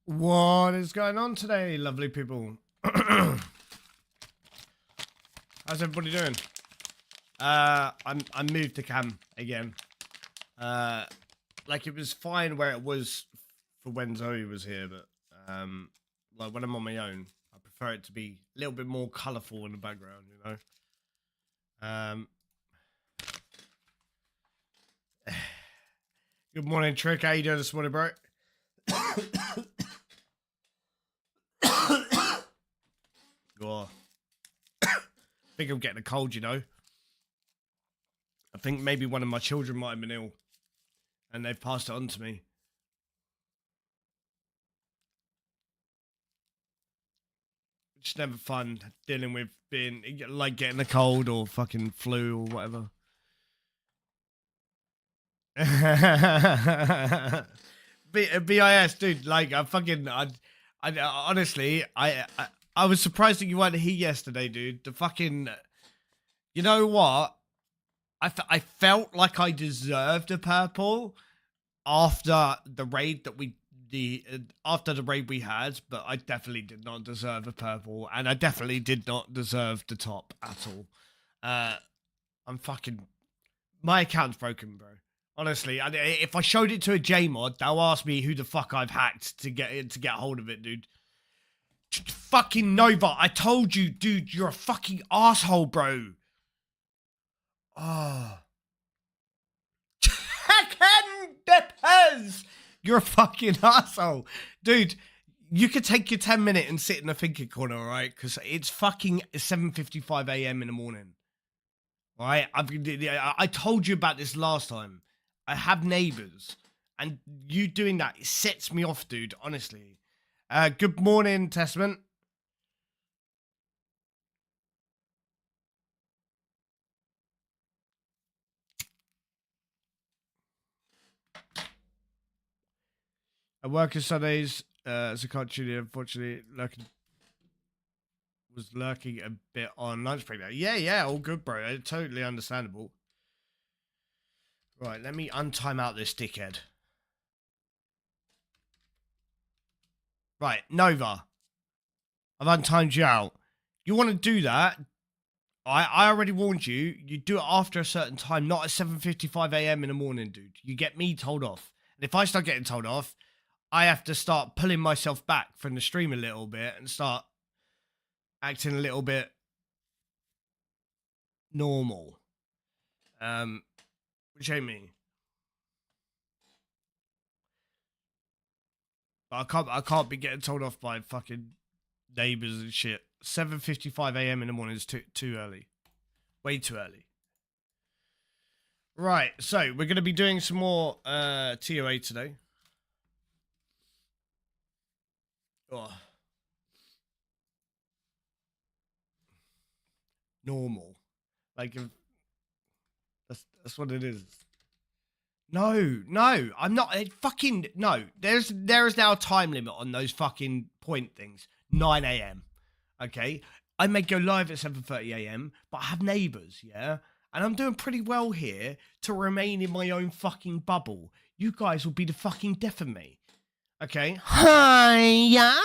What is going on today, lovely people? How's everybody doing? I moved the cam again. Like it was fine where it was for when Zoe was here, but like when I'm on my own, I prefer it to be a little bit more colourful in the background, you know. Good morning, Trick. How you doing this morning, bro? Oh. I think I'm getting a cold, you know. I think maybe one of my children might have been ill, and they've passed it on to me. It's never fun dealing with being like getting a cold or fucking flu or whatever. BIS, dude. Like I honestly, I was surprised that you weren't here yesterday, dude. The fucking, you know what? I felt like I deserved a purple after the raid that after the raid we had, but I definitely did not deserve a purple, and I definitely did not deserve the top at all. I'm fucking, my account's broken, bro. Honestly, if I showed it to a JMod, they'll ask me who the fuck I've hacked to get hold of it, dude. Fucking Nova, I told you, dude, you're a fucking asshole, bro. Oh. Tekken Depez! You're a fucking asshole. Dude, you could take your 10-minute and sit in the thinking corner, alright? Because it's fucking 7:55 a.m. in the morning. Alright? I told you about this last time. I have neighbors. And you doing that, it sets me off, dude, honestly. Good morning, Testament. I work on Sundays, as a country, unfortunately, was lurking a bit on lunch break. Yeah, all good, bro. Totally understandable. Right, let me untime out this dickhead. Right, Nova. I've untimed you out. You want to do that? I already warned you. You do it after a certain time, not at 7:55 a.m. in the morning, dude. You get me told off. And if I start getting told off, I have to start pulling myself back from the stream a little bit and start acting a little bit normal. Which ain't me. But I can't be getting told off by fucking neighbors and shit. 7:55 a.m. in the morning is too early. Way too early. Right, so we're gonna be doing some more TOA today. Oh. Normal. Like that's what it is. No, I'm not. Fucking no. There is now a time limit on those fucking point things. 9 a.m. Okay, I may go live at 7:30 a.m. but I have neighbours, yeah, and I'm doing pretty well here to remain in my own fucking bubble. You guys will be the fucking death of me. Okay. Hi, yeah.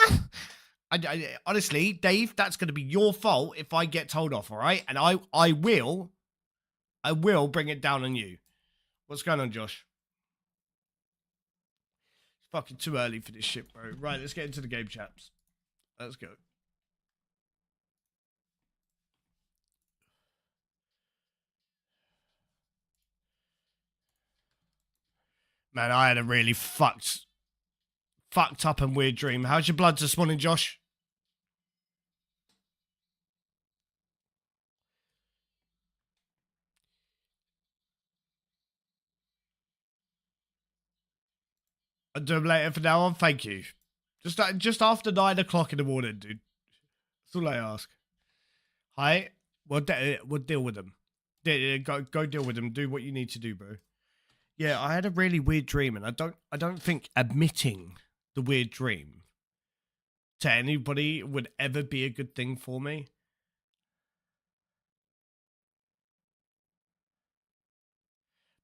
Honestly, Dave, that's going to be your fault if I get told off. All right, and I will bring it down on you. What's going on, Josh? It's fucking too early for this shit, bro. Right, let's get into the game, chaps. Let's go. Man, I had a really fucked up and weird dream. How's your blood this morning, Josh? I'll do them later for now on. Thank you. Just after 9 o'clock in the morning, dude. That's all I ask. Hi. We'll deal with them. Go deal with them. Do what you need to do, bro. Yeah, I had a really weird dream, and I don't think admitting the weird dream to anybody would ever be a good thing for me.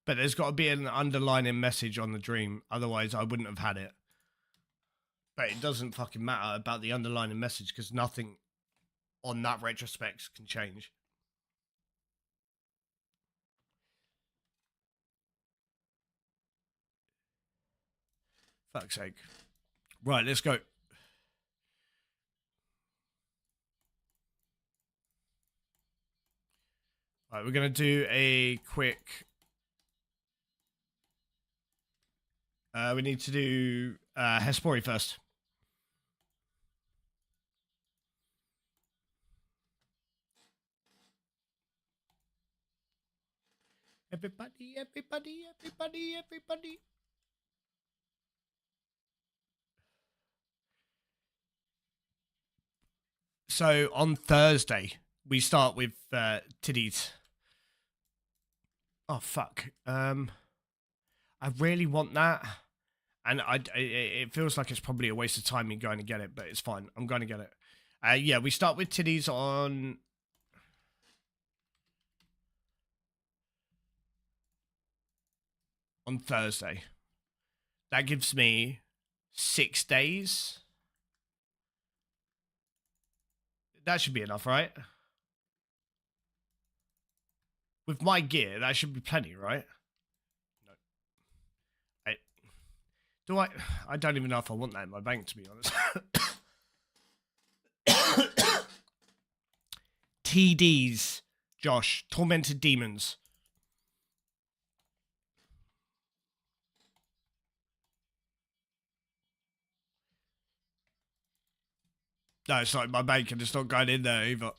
But there's got to be an underlining message on the dream, otherwise I wouldn't have had it. But it doesn't fucking matter about the underlying message because nothing on that retrospect can change. Fuck's sake. Right, let's go. Right, we're going to do a quick... we need to do Hespori first. Everybody, everybody, everybody, everybody. So on Thursday, we start with titties. Oh, fuck. I really want that. And it feels like it's probably a waste of time me going to get it, but it's fine. I'm going to get it. Yeah, we start with titties on Thursday. That gives me 6 days. That should be enough, right? With my gear, that should be plenty, right? No. I don't even know if I want that in my bank, to be honest. TDs, Josh. Tormented Demons. No, it's like my bank and it's not going in there either.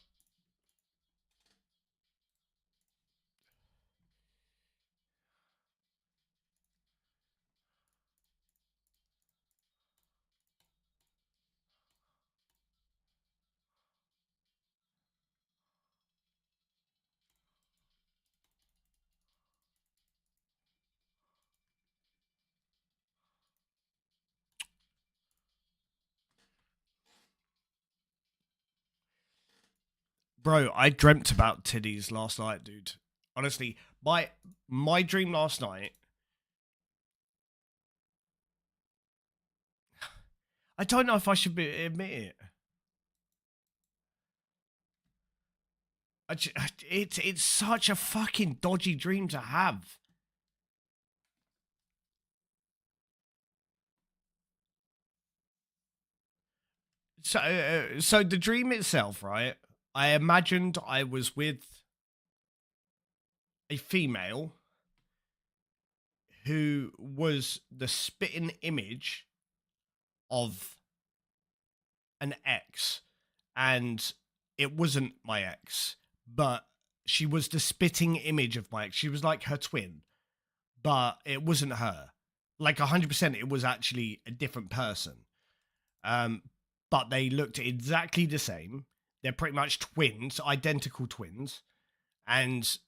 Bro, I dreamt about titties last night, dude. Honestly, my dream last night. I don't know if I should admit it. It's such a fucking dodgy dream to have. So the dream itself, right? I imagined I was with a female who was the spitting image of an ex, and it wasn't my ex, but she was the spitting image of my ex. She was like her twin, but it wasn't her. Like 100%, it was actually a different person. But they looked exactly the same. They're pretty much twins, identical twins, and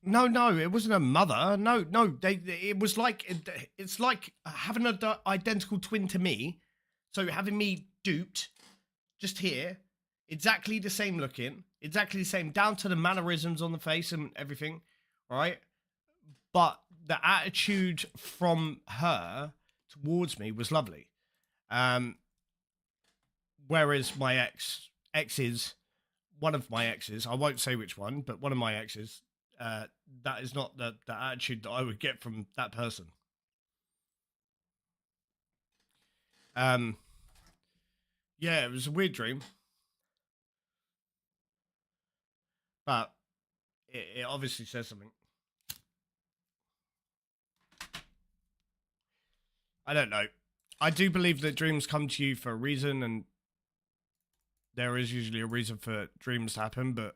no, it wasn't a mother. No, it was like it's like having an identical twin to me. So having me duped, just here, exactly the same looking, exactly the same, down to the mannerisms on the face and everything, all right? But the attitude from her towards me was lovely. Whereas my exes, one of my exes, I won't say which one, but one of my exes, that is not the attitude that I would get from that person. Yeah, it was a weird dream, but it obviously says something. I don't know. I do believe that dreams come to you for a reason, and there is usually a reason for dreams to happen, but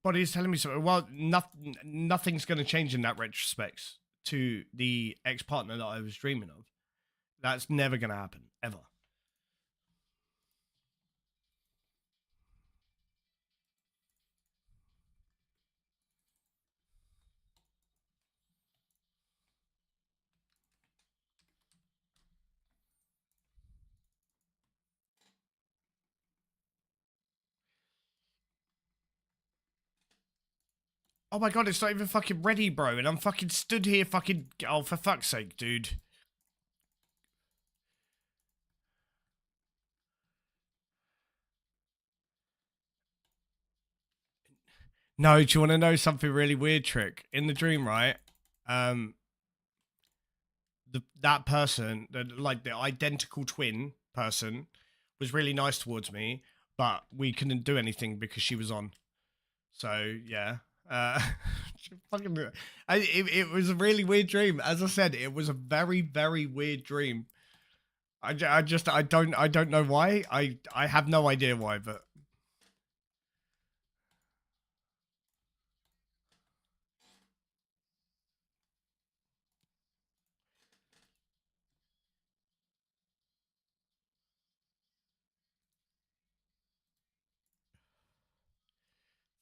body's telling me something. Well, nothing's going to change in that retrospect to the ex-partner that I was dreaming of. That's never going to happen, ever. Oh my god, it's not even fucking ready, bro. And I'm fucking stood here fucking... Oh, for fuck's sake, dude. No, do you want to know something really weird, Trick? In the dream, right? That person, like the identical twin person, was really nice towards me, but we couldn't do anything because she was on. So yeah, fucking, it was a really weird dream. As I said, it was a very very weird dream. I don't know why. I have no idea why, but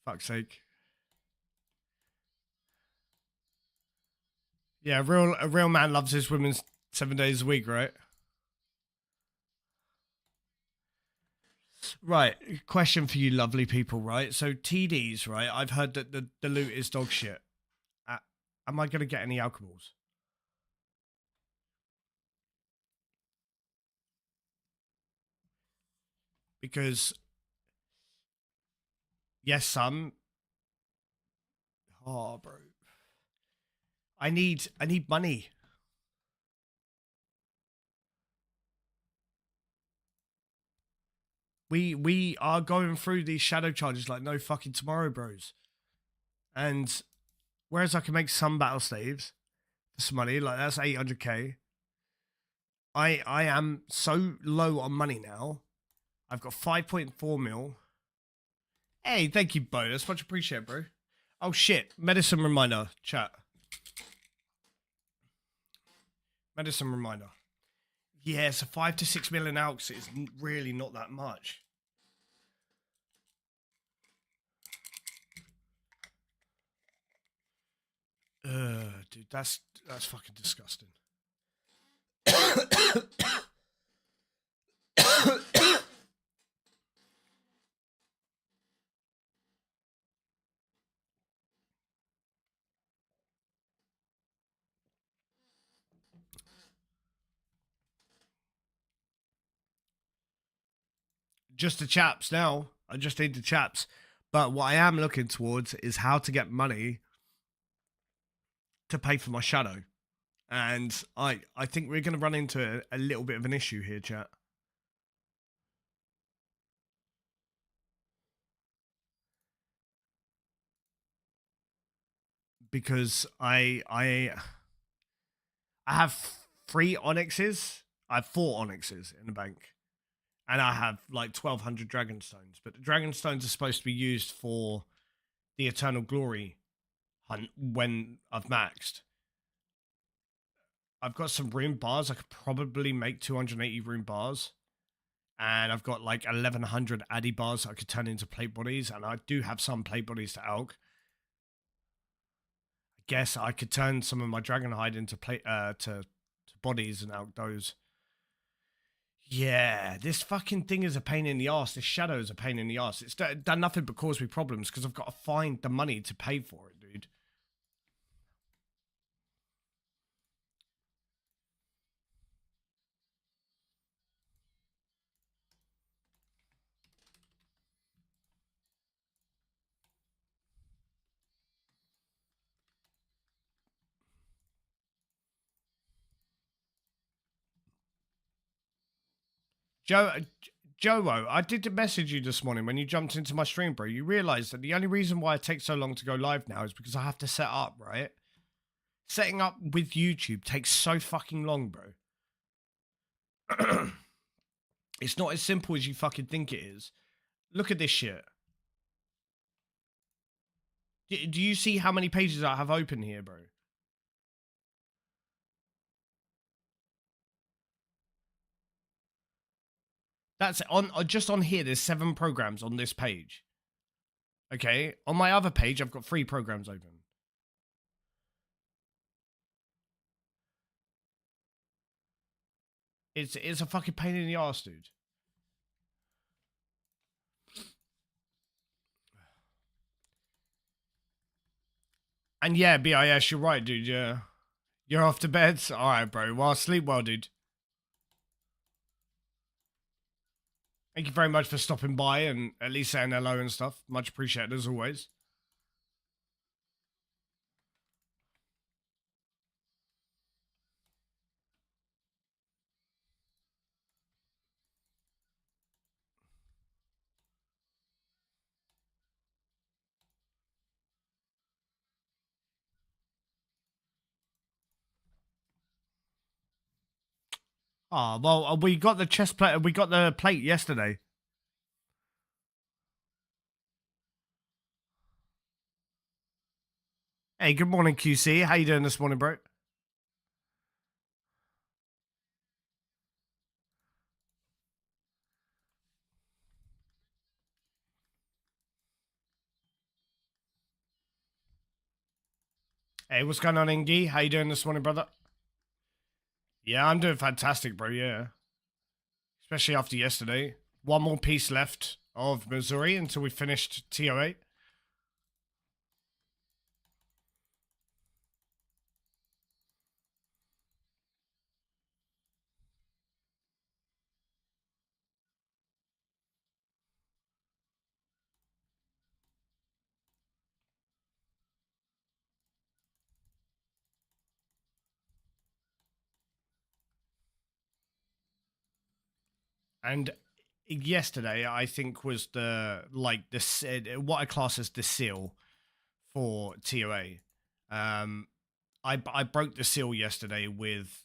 fuck's sake. Yeah, a real man loves his women 7 days a week, right? Right. Question for you, lovely people. Right. So TDs, right? I've heard that the loot is dog shit. Uh, am I gonna get any alcohols? Because yes, some. Oh, bro. I need money. We are going through these shadow charges like no fucking tomorrow, bros. And whereas I can make some battle staves for some money, like that's 800k. I am so low on money now. I've got 5.4 mil. Hey, thank you, Bo. That's much appreciated, bro. Oh shit, medicine reminder, chat. Medicine reminder. Yeah, so 5 to 6 million alks is really not that much. Dude, that's fucking disgusting. Just the chaps now. I just need the chaps. But what I am looking towards is how to get money to pay for my shadow. And I think we're going to run into a little bit of an issue here, chat. Because I have 3 onyxes. I have 4 onyxes in the bank. And I have like 1,200 dragon stones. But the dragon stones are supposed to be used for the eternal glory hunt when I've maxed. I've got some rune bars. I could probably make 280 rune bars. And I've got like 1,100 addy bars I could turn into plate bodies. And I do have some plate bodies to elk. I guess I could turn some of my dragon hide into plate to bodies and elk those. Yeah, this fucking thing is a pain in the ass. This shadow is a pain in the ass. It's done nothing but cause me problems because I've got to find the money to pay for it, dude. Joe, I did message you this morning when you jumped into my stream, bro. You realised that the only reason why it takes so long to go live now is because I have to set up, right? Setting up with YouTube takes so fucking long, bro. It's not as simple as you fucking think it is. Look at this shit. Do you see how many pages I have open here, bro? That's on just on here. There's 7 programs on this page. Okay, on my other page, I've got 3 programs open. It's a fucking pain in the ass, dude. And yeah, BIS, you're right, dude. Yeah. You're off to bed? Alright, bro. Well, sleep well, dude. Thank you very much for stopping by and at least saying hello and stuff. Much appreciated as always. Oh, well, we got the chest plate. We got the plate yesterday. Hey, good morning, QC. How you doing this morning, bro? Hey, what's going on, Ingy? How you doing this morning, brother? Yeah, I'm doing fantastic, bro. Yeah, especially after yesterday. One more piece left of Masori until we finished TO8. And yesterday, I think was what I class as the seal for TOA. I broke the seal yesterday with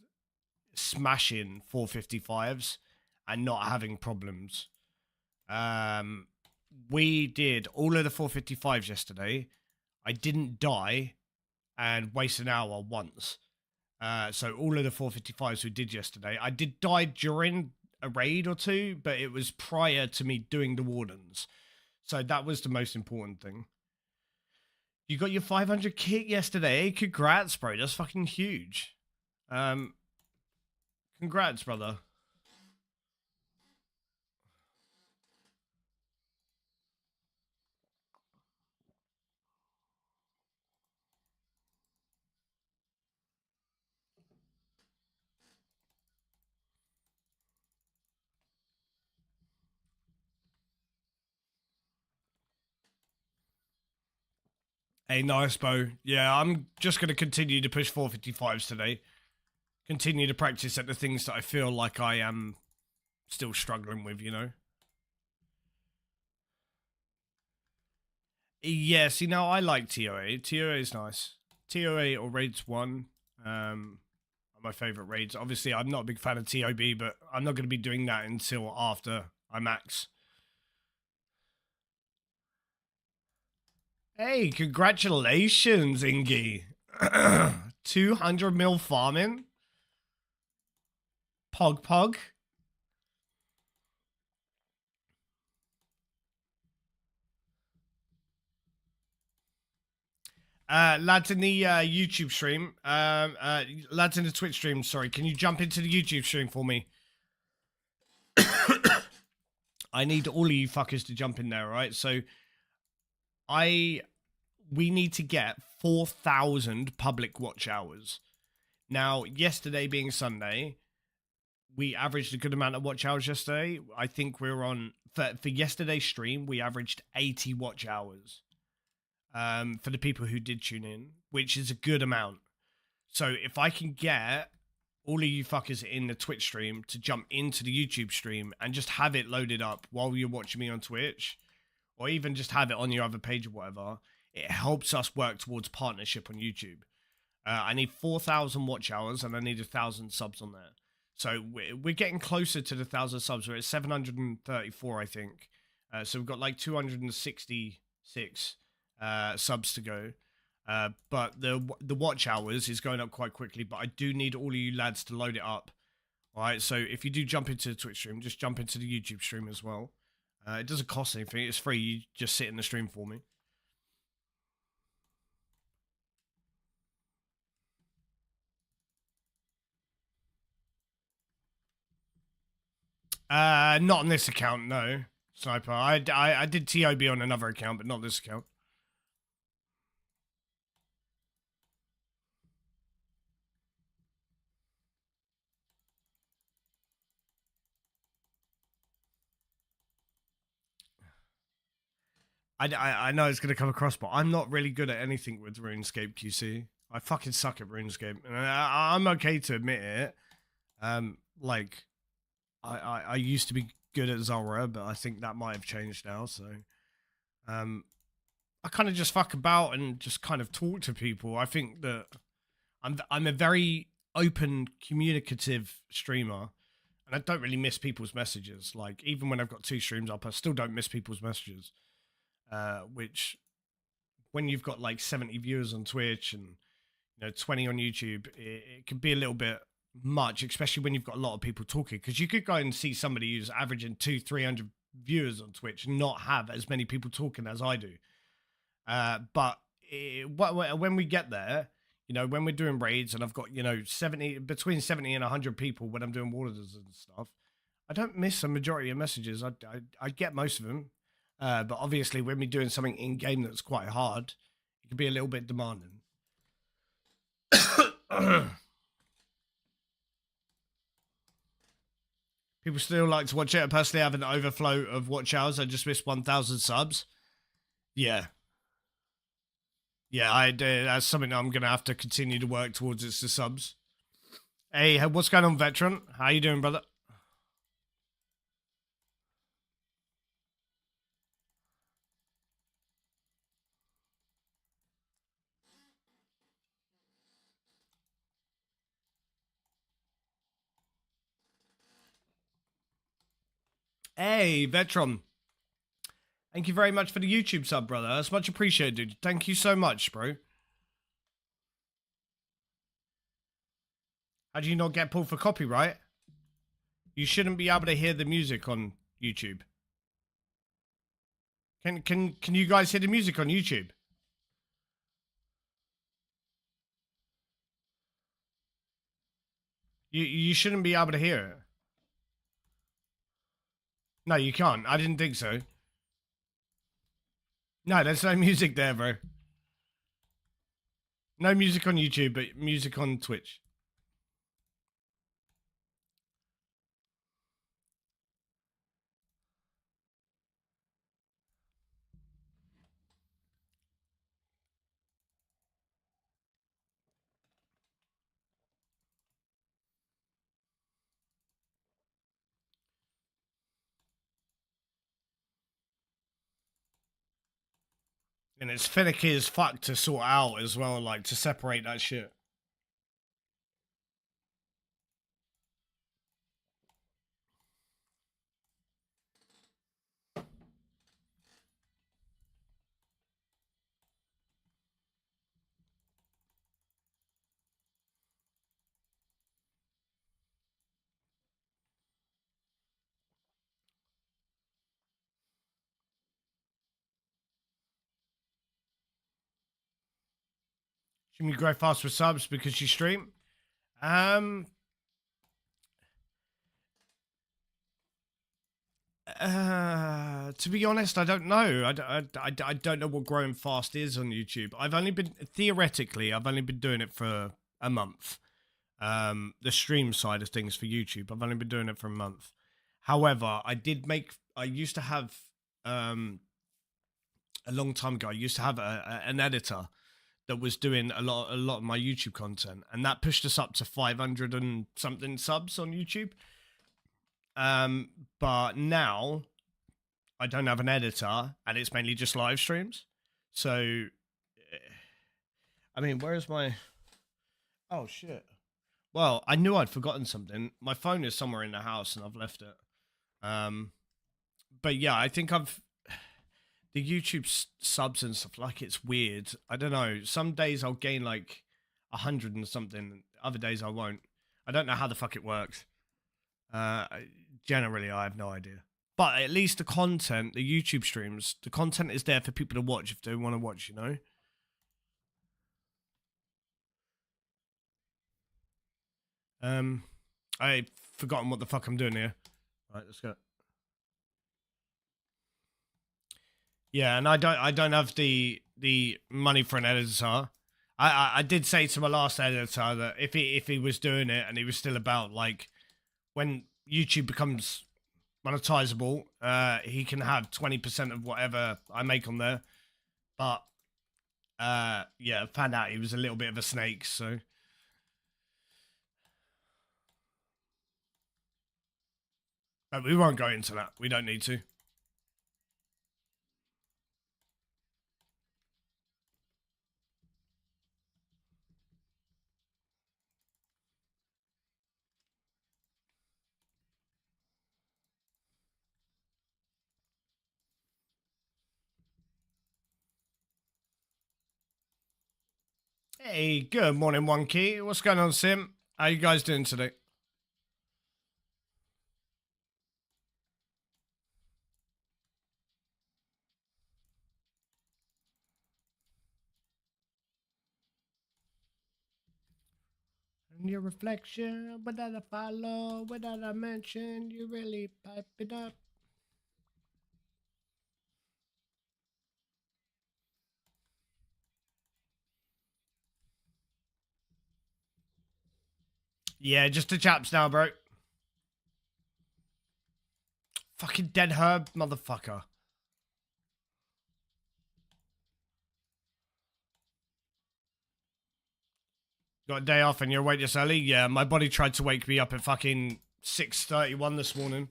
smashing 455s and not having problems. We did all of the 455s yesterday. I didn't die and waste an hour once. So all of the 455s we did yesterday, I did die during a raid or two, but it was prior to me doing the wardens. So that was the most important thing. You got your 500 kit yesterday. Congrats, bro. That's fucking huge. Congrats, brother. Hey, nice, Bo. Yeah, I'm just going to continue to push 455s today. Continue to practice at the things that I feel like I am still struggling with, you know? Yeah, see, now I like TOA. TOA is nice. TOA or Raids 1 are my favourite raids. Obviously, I'm not a big fan of TOB, but I'm not going to be doing that until after I max. Hey, congratulations, Ingy. 200 mil farming. Pog Pog. Lads in the YouTube stream, lads in the Twitch stream, sorry, can you jump into the YouTube stream for me? I need all of you fuckers to jump in there, right? So, we need to get 4,000 public watch hours. Now, yesterday being Sunday, we averaged a good amount of watch hours yesterday. I think we're on, for yesterday's stream, we averaged 80 watch hours. For the people who did tune in, which is a good amount. So if I can get all of you fuckers in the Twitch stream to jump into the YouTube stream and just have it loaded up while you're watching me on Twitch, or even just have it on your other page or whatever, it helps us work towards partnership on YouTube. I need 4,000 watch hours and I need 1,000 subs on there. So we're getting closer to the 1,000 subs. We're at 734, I think. So we've got like 266 subs to go. But the watch hours is going up quite quickly, but I do need all of you lads to load it up. All right, so if you do jump into the Twitch stream, just jump into the YouTube stream as well. It doesn't cost anything. It's free. You just sit in the stream for me. Not on this account, no. Sniper. I did TOB on another account, but not this account. I know it's gonna come across, but I'm not really good at anything with RuneScape QC. I fucking suck at RuneScape, and I'm okay to admit it. Like I used to be good at Zora, but I think that might have changed now. So, I kind of just fuck about and just kind of talk to people. I think that I'm a very open, communicative streamer, and I don't really miss people's messages. Like even when I've got 2 streams up, I still don't miss people's messages. Which, when you've got like 70 viewers on Twitch and 20 on YouTube, it can be a little bit much, especially when you've got a lot of people talking. Because you could go and see somebody who's averaging 200-300 viewers on Twitch and not have as many people talking as I do. But when we get there, when we're doing raids and I've got, 70, between 70 and 100 people when I'm doing waters and stuff, I don't miss a majority of messages. I get most of them. But obviously when we're doing something in game that's quite hard, it can be a little bit demanding. People still like to watch it. I personally have an overflow of watch hours. I just missed 1,000 subs. Yeah. Yeah, that's something I'm going to have to continue to work towards. It's the subs. Hey, what's going on, Veteran? How you doing, brother? Hey, Vetron. Thank you very much for the YouTube sub, brother. That's much appreciated, dude. Thank you so much, bro. How do you not get pulled for copyright? You shouldn't be able to hear the music on YouTube. Can you guys hear the music on YouTube? You shouldn't be able to hear it. No, you can't. I didn't think so. No, there's no music there, bro. No music on YouTube, but music on Twitch. And it's finicky as fuck to sort out as well, like to separate that shit. Should we grow fast with subs because you stream? To be honest, I don't know. I don't know what growing fast is on YouTube. I've only been doing it for a month. The stream side of things for YouTube, I've only been doing it for a month. However, I used to have, a long time ago, I used to have an editor that was doing a lot of my YouTube content, and that pushed us up to 500 and something subs on YouTube. But now I don't have an editor, and it's mainly just live streams. So, I mean, where's my? Oh shit! Well, I knew I'd forgotten something. My phone is somewhere in the house, and I've left it. But yeah, I think the YouTube subs and stuff, like, it's weird. I don't know. Some days I'll gain like 100 and something. Other days I won't. I don't know how the fuck it works. Generally, I have no idea. But at least the content, the YouTube streams, the content is there for people to watch if they want to watch, I've forgotten what the fuck I'm doing here. Right, let's go. Yeah, and I don't have the money for an editor. I did say to my last editor that if he was doing it and he was still about, like, when YouTube becomes monetizable. He can have 20% of whatever I make on there. But yeah, found out he was a little bit of a snake, so. But we won't go into that. We don't need to. Hey, good morning, One Key. What's going on, Sim? How you guys doing today? And your reflection, without a follow, without a mention, you really pipe it up. Yeah, just the chaps now, bro. Fucking dead herb, motherfucker. Got a day off and you're awake this early? Yeah, my body tried to wake me up at fucking 6:31 this morning.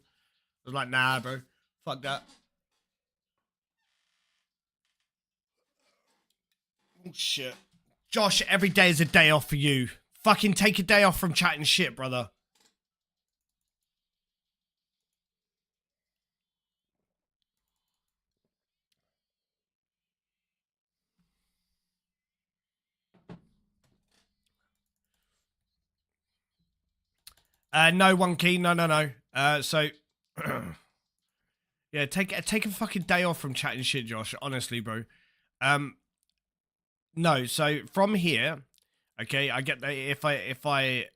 I was like, nah, bro. Fuck that. Oh, shit. Josh, every day is a day off for you. Fucking take a day off from chatting shit, brother. No, One Key. No. So, yeah, take a fucking day off from chatting shit, Josh. Honestly, bro. No. So from here, okay, I get that if I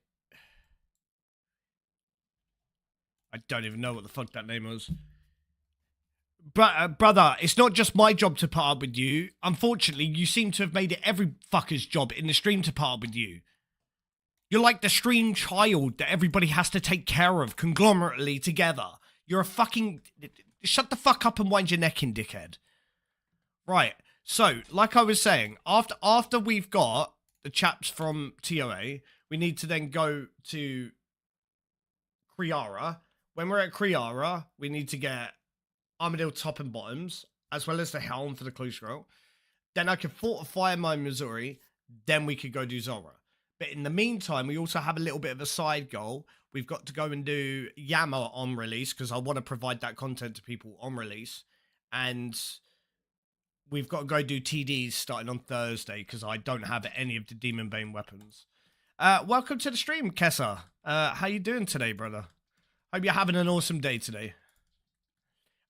don't even know what the fuck that name was. But brother, it's not just my job to put up with you. Unfortunately, you seem to have made it every fucker's job in the stream to put up with you. You're like the stream child that everybody has to take care of conglomerately together. You're a fucking... Shut the fuck up and wind your neck in, dickhead. Right. So, like I was saying, after we've got the chaps from TOA, we need to then go to Kriara. When we're at Kriara, we need to get Armadillo top and bottoms, as well as the helm for the close scroll. Then I can fortify my Masori. Then we could go do Zora. But in the meantime, we also have a little bit of a side goal. We've got to go and do Yama on release because I want to provide that content to people on release. And we've got to go do TDs starting on Thursday because I don't have any of the Demon Bane weapons. Welcome to the stream, Kessa. How you doing today, brother? Hope you're having an awesome day today.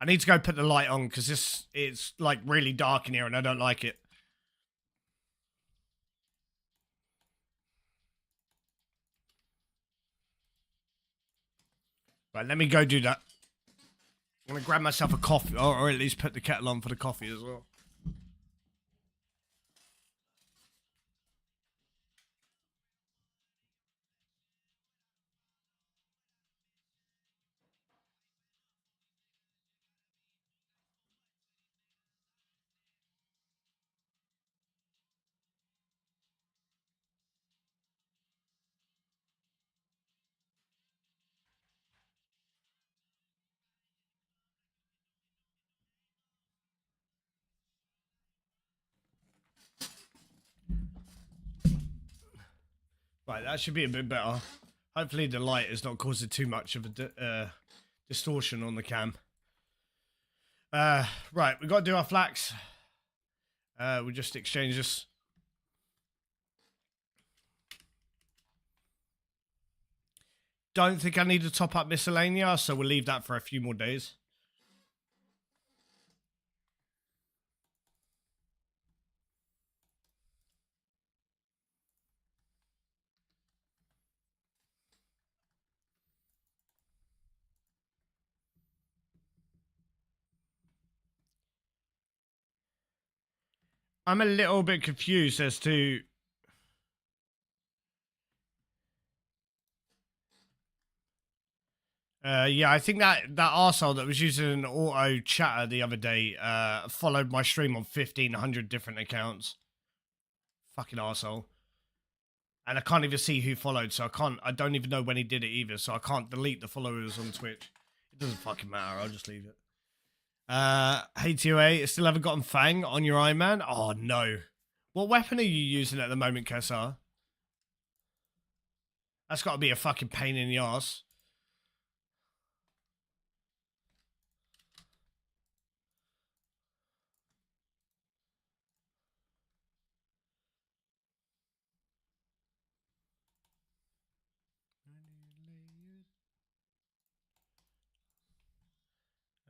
I need to go put the light on because it's like really dark in here and I don't like it. Right, let me go do that. I'm gonna grab myself a coffee, or at least put the kettle on for the coffee as well. Right, that should be a bit better. Hopefully the light is not causing too much of a distortion on the cam. Right, we got to do our flax. We just exchange this. Don't think I need to top up miscellaneous, so we'll leave that for a few more days. I'm a little bit confused as to... Yeah, I think that arsehole that was using an auto chatter the other day followed my stream on 1,500 different accounts. Fucking arsehole. And I can't even see who followed, so I don't even know when he did it either, so I can't delete the followers on Twitch. It doesn't fucking matter, I'll just leave it. Hey TOA, still haven't gotten Fang on your Iron Man? Oh no. What weapon are you using at the moment, Kessar? That's gotta be a fucking pain in the ass.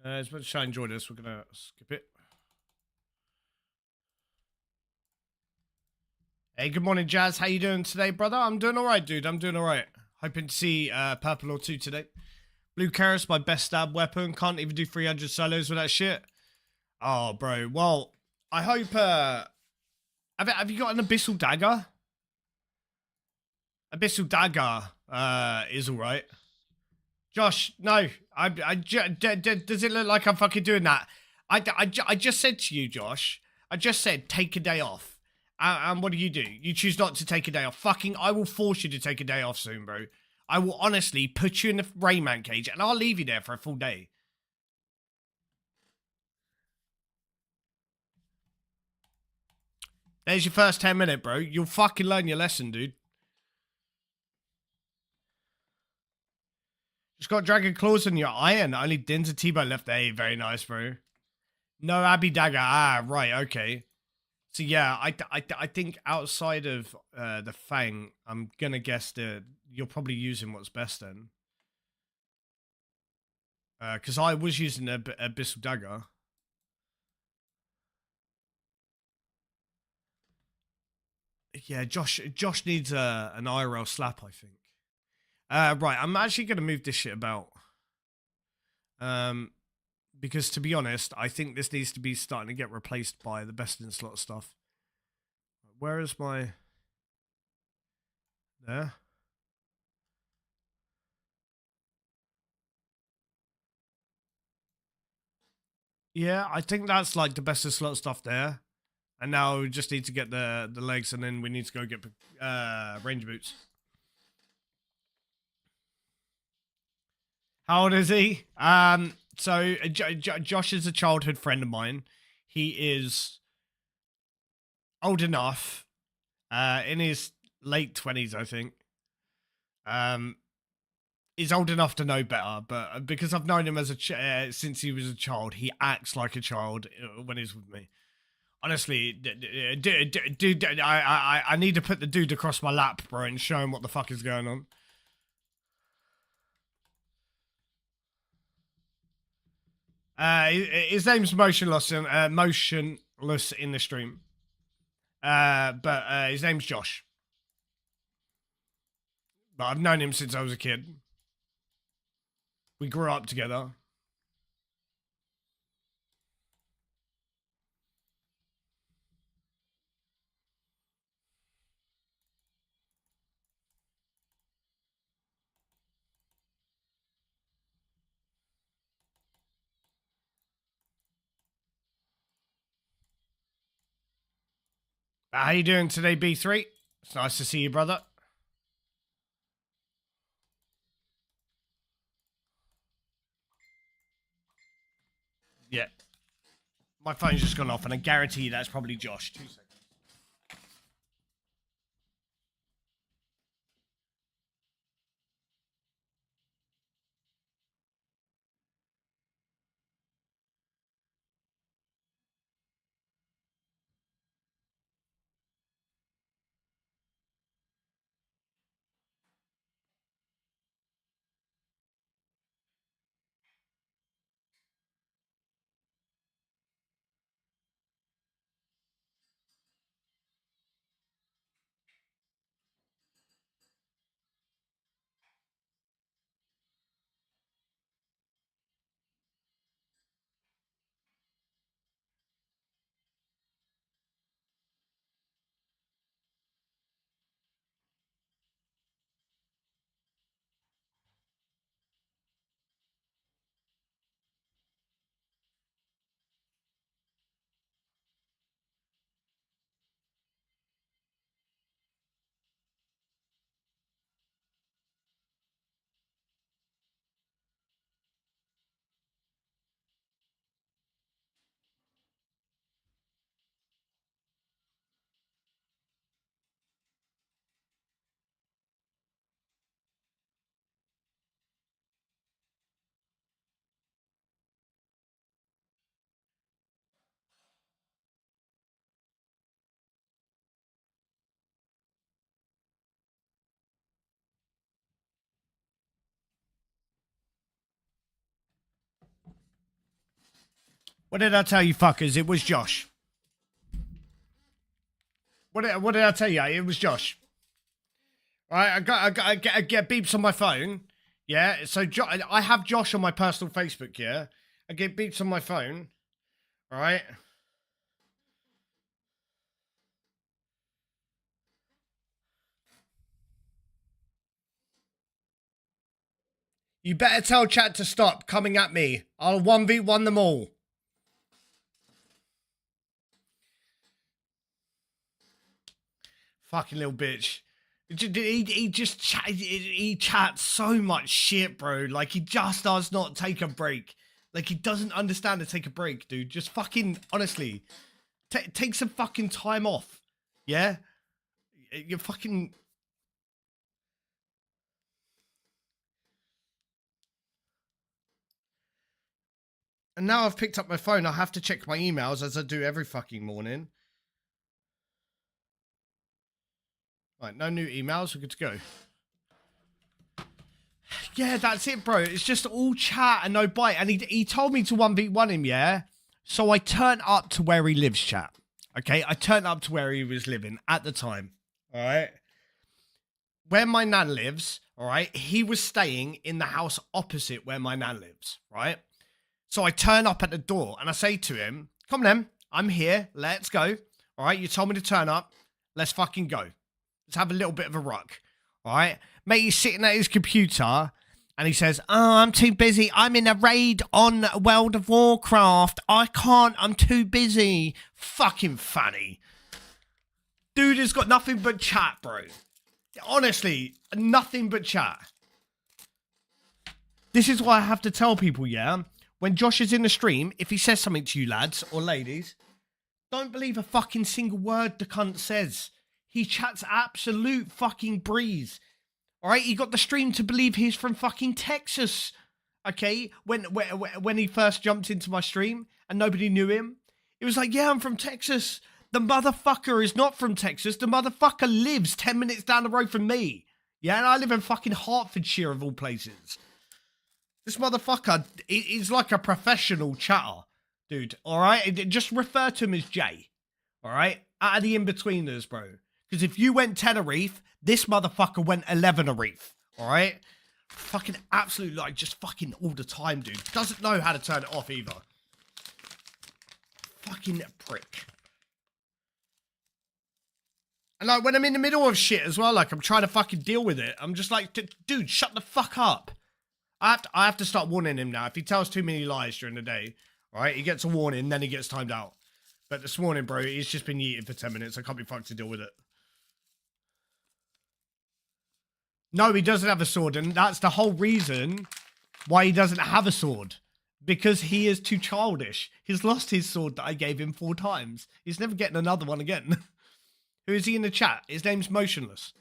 As much as I enjoy this, we're gonna skip it. Hey, good morning, Jazz. How you doing today, brother? I'm doing all right, dude. I'm doing all right. Hoping to see Purple or 2 today. Blue Karis, my best stab weapon. Can't even do 300 solos with that shit. Oh, bro. Well, I hope... Have you got an Abyssal Dagger? Abyssal Dagger is all right. Josh, no. Does it look like I'm fucking doing that? I just said to you, Josh, I just said take a day off. And what do? You choose not to take a day off. Fucking, I will force you to take a day off soon, bro. I will honestly put you in the Rayman cage and I'll leave you there for a full day. There's your first 10 minute, bro. You'll fucking learn your lesson, dude. Just got Dragon Claws on your iron. Only Dins and T-Bone left there. Hey, very nice, bro. No Abby Dagger. Ah, right, okay. So yeah, I think outside of the Fang, I'm gonna guess that you're probably using what's best then. Because I was using Abyssal Dagger. Yeah, Josh needs an IRL slap, I think. Right, I'm actually gonna move this shit about. Because to be honest, I think this needs to be starting to get replaced by the best in slot stuff. Where is my... There? Yeah, I think that's like the best in slot stuff there. And now we just need to get the legs, and then we need to go get ranger boots. How old is he? So Josh is a childhood friend of mine. He is old enough, in his late 20s, I think. He's old enough to know better, but because I've known him as since he was a child, he acts like a child when he's with me. Honestly, dude, I need to put the dude across my lap, bro, and show him what the fuck is going on. His name's motionless in the stream. But his name's Josh. But I've known him since I was a kid. We grew up together. How you doing today, B3? It's nice to see you, brother. Yeah. My phone's just gone off, and I guarantee you that's probably Josh. 2 seconds. What did I tell you, fuckers? It was Josh. What did I tell you? It was Josh. All right, I get beeps on my phone. Yeah, so I have Josh on my personal Facebook. Yeah, I get beeps on my phone. All right. You better tell chat to stop coming at me. I'll 1v1 them all. Fucking little bitch. He chats so much shit, bro. Like, he just does not take a break. Like, he doesn't understand to take a break, dude. Just fucking, honestly, take some fucking time off. Yeah? You're fucking... And now I've picked up my phone, I have to check my emails as I do every fucking morning. Right, no new emails, we're good to go. Yeah, that's it, bro. It's just all chat and no bite. And he told me to 1v1 him, yeah? So I turned up to where he lives, chat. Okay, I turned up to where he was living at the time. All right? Where my nan lives, all right? He was staying in the house opposite where my nan lives, right? So I turn up at the door and I say to him, come then, I'm here, let's go. All right, you told me to turn up, let's fucking go. Let's have a little bit of a ruck, all right? Mate, he's sitting at his computer and he says, oh, I'm too busy. I'm in a raid on World of Warcraft. I can't, I'm too busy. Fucking funny. Dude has got nothing but chat, bro. Honestly, nothing but chat. This is why I have to tell people, yeah? When Josh is in the stream, if he says something to you lads or ladies, don't believe a fucking single word the cunt says. He chats absolute fucking breeze. Alright, he got the stream to believe he's from fucking Texas. Okay, when he first jumped into my stream and nobody knew him, it was like, yeah, I'm from Texas. The motherfucker is not from Texas. The motherfucker lives 10 minutes down the road from me. Yeah, and I live in fucking Hertfordshire of all places. This motherfucker is like a professional chatter, dude, alright? Just refer to him as Jay, alright? Out of the in-betweeners, bro. Because if you went Tenerife, this motherfucker went 11 Tenerife, alright? Fucking absolute, like, just fucking all the time, dude. Doesn't know how to turn it off either. Fucking prick. And like, when I'm in the middle of shit as well, like, I'm trying to fucking deal with it, I'm just like, dude, shut the fuck up. I have to start warning him now. If he tells too many lies during the day, right, he gets a warning, then he gets timed out. But this morning, bro, he's just been yeeted for 10 minutes. I can't be fucked to deal with it. No, he doesn't have a sword, and that's the whole reason why he doesn't have a sword. Because he is too childish. He's lost his sword that I gave him 4 times. He's never getting another one again. Who is he in the chat? His name's Motionless.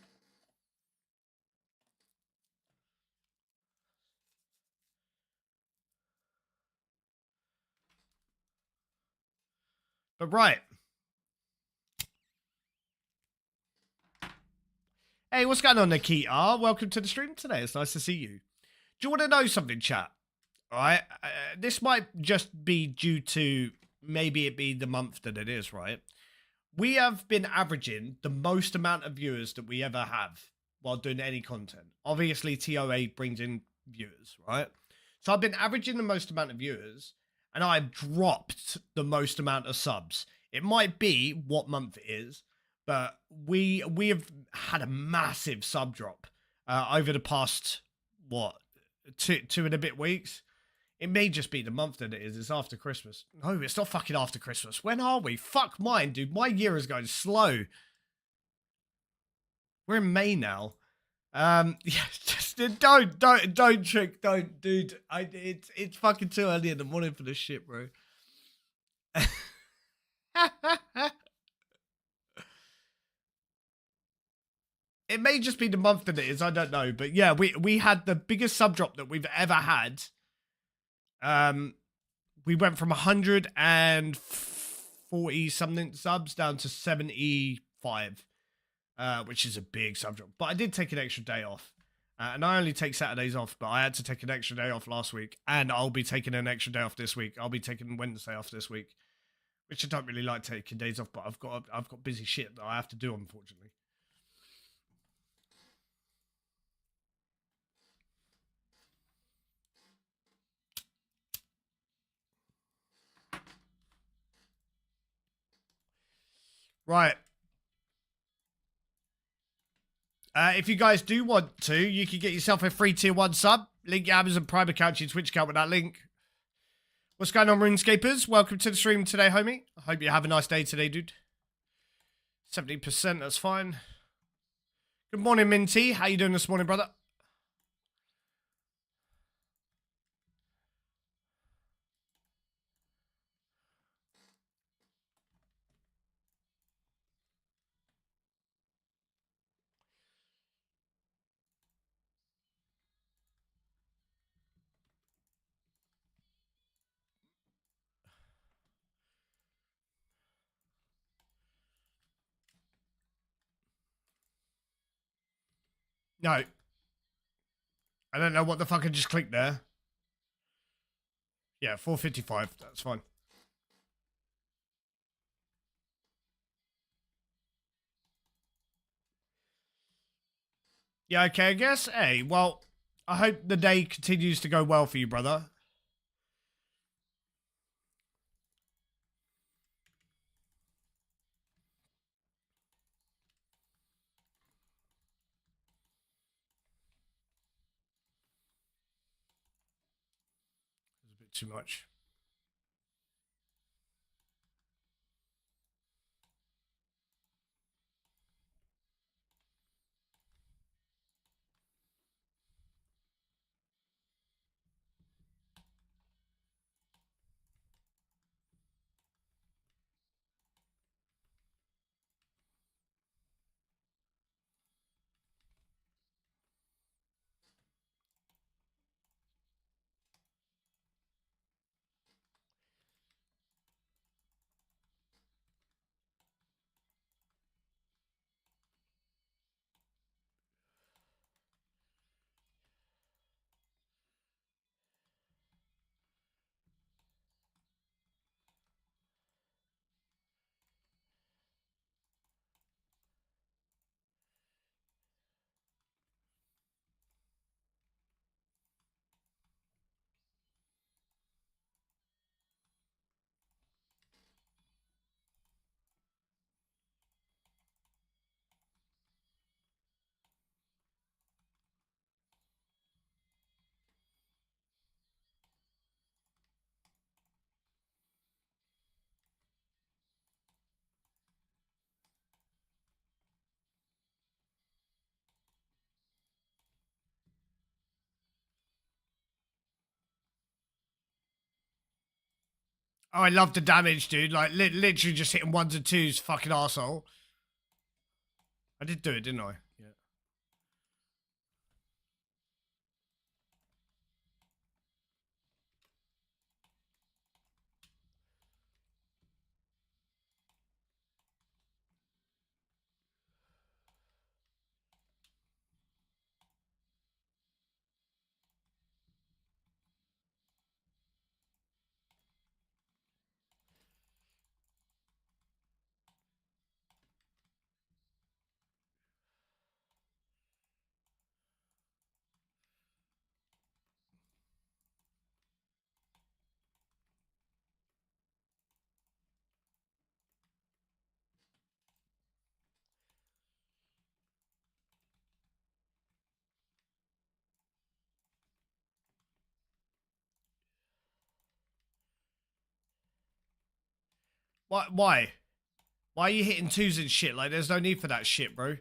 But right. Hey, what's going on, Nikita? Welcome to the stream today. It's nice to see you. Do you want to know something, chat? All right. This might just be due to maybe it be the month that it is, right? We have been averaging the most amount of viewers that we ever have while doing any content. Obviously, TOA brings in viewers, right? So I've been averaging the most amount of viewers, and I've dropped the most amount of subs. It might be what month it is, but we have had a massive sub drop over the past, what, two and a bit weeks. It may just be the month that it is. It's after Christmas. No, it's not fucking after Christmas. When are we? Fuck mine, dude. My year is going slow. We're in May now. Yeah, just don't trick, dude. It's fucking too early in the morning for this shit, bro. It may just be the month that it is. I don't know, but yeah, we had the biggest sub drop that we've ever had. We went from 140 something subs down to 75. Which is a big sub drop. But I did take an extra day off. And I only take Saturdays off, but I had to take an extra day off last week, and I'll be taking an extra day off this week. I'll be taking Wednesday off this week, which I don't really like taking days off, but I've got busy shit that I have to do, unfortunately. Right. If you guys do want to, you can get yourself a free tier 1 sub. Link your Amazon Prime account to your Twitch account with that link. What's going on, RuneScapers? Welcome to the stream today, homie. I hope you have a nice day today, dude. 70%, that's fine. Good morning, Minty. How you doing this morning, brother? No. I don't know what the fuck I just clicked there. Yeah, 455. That's fine. Yeah, okay, I guess. Hey, well, I hope the day continues to go well for you, brother. It's a bit too much. Oh, I love the damage, dude. Like, literally just hitting 1s and 2s, fucking arsehole. I did do it, didn't I? Yeah. Why? Why are you hitting 2s and shit? Like, there's no need for that shit, bro.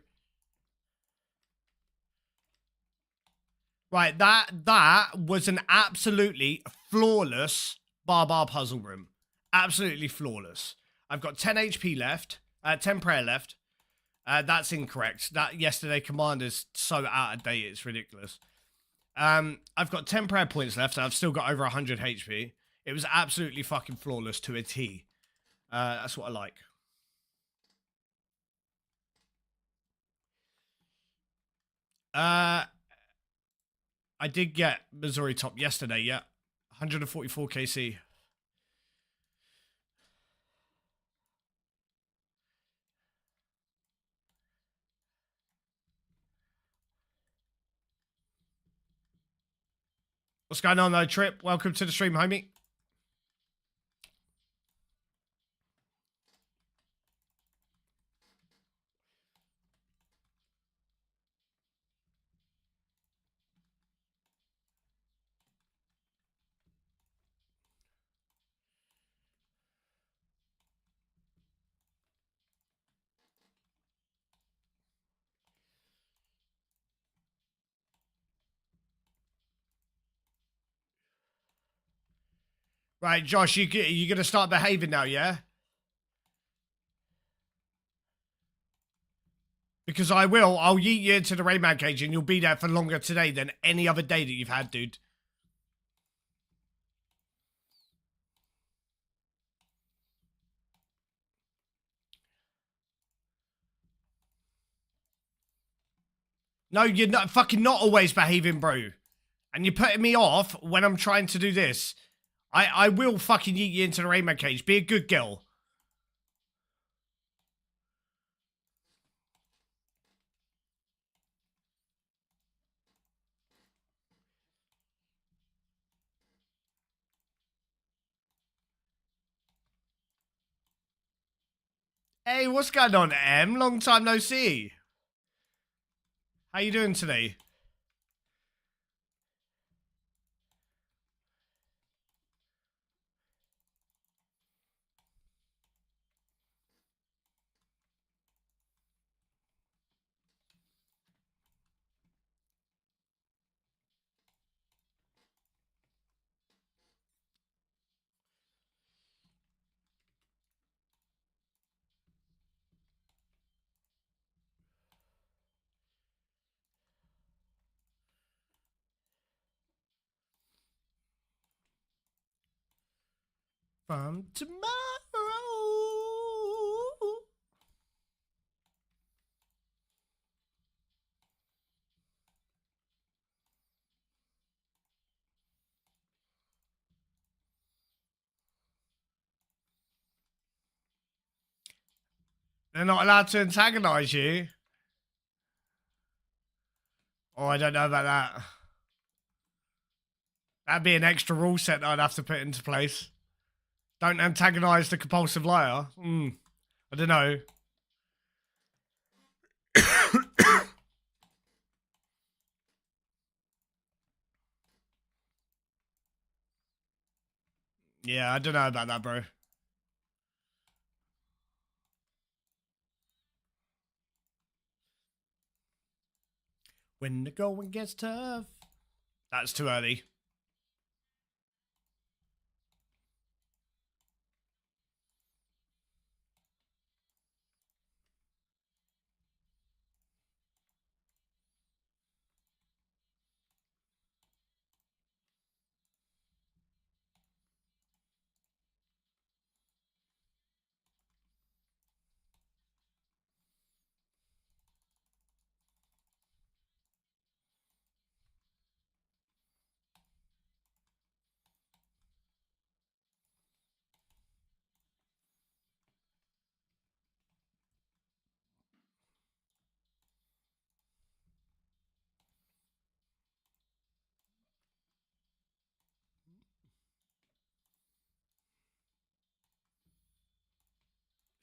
Right, that was an absolutely flawless bar puzzle room. Absolutely flawless. I've got 10 HP left, 10 prayer left. That's incorrect. That yesterday commander's so out of date, it's ridiculous. I've got 10 prayer points left, and I've still got over 100 HP. It was absolutely fucking flawless to a T. That's what I like. I did get Masori top yesterday, yeah. 144 KC. What's going on though, Trip? Welcome to the stream, homie. Right, Josh, you gonna start behaving now, yeah? Because I'll yeet you into the Rayman cage and you'll be there for longer today than any other day that you've had, dude. No, you're not fucking not always behaving, bro. And you're putting me off when I'm trying to do this. I will fucking yeet you into the Rayman cage. Be a good girl. Hey, what's going on, Em? Long time no see. How you doing today? From tomorrow. They're not allowed to antagonize you. Oh, I don't know about that. That'd be an extra rule set that I'd have to put into place. Don't antagonize the compulsive liar. I don't know. Yeah, I don't know about that, bro. When the going gets tough. That's too early.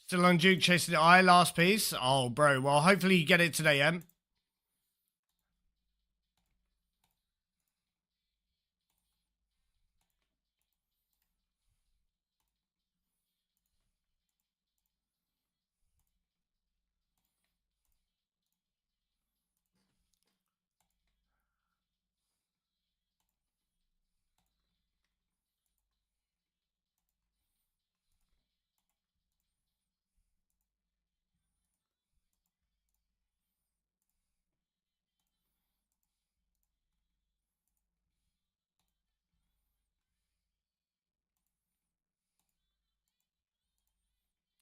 Still on Duke chasing the eye, last piece. Oh, bro. Well, hopefully you get it today, Em.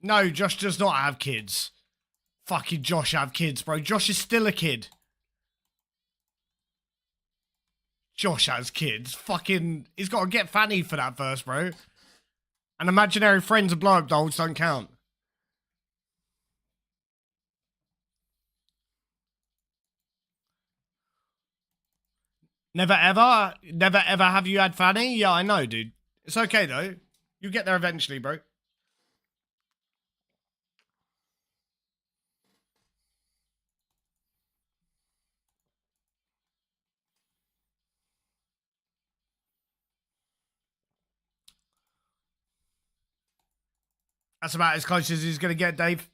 No, Josh does not have kids. Fucking Josh have kids, bro. Josh is still a kid. Josh has kids. Fucking, he's got to get Fanny for that verse, bro. And imaginary friends and blow-up dolls don't count. Never ever have you had Fanny? Yeah, I know, dude. It's okay, though. You get there eventually, bro. That's about as close as he's going to get, Dave.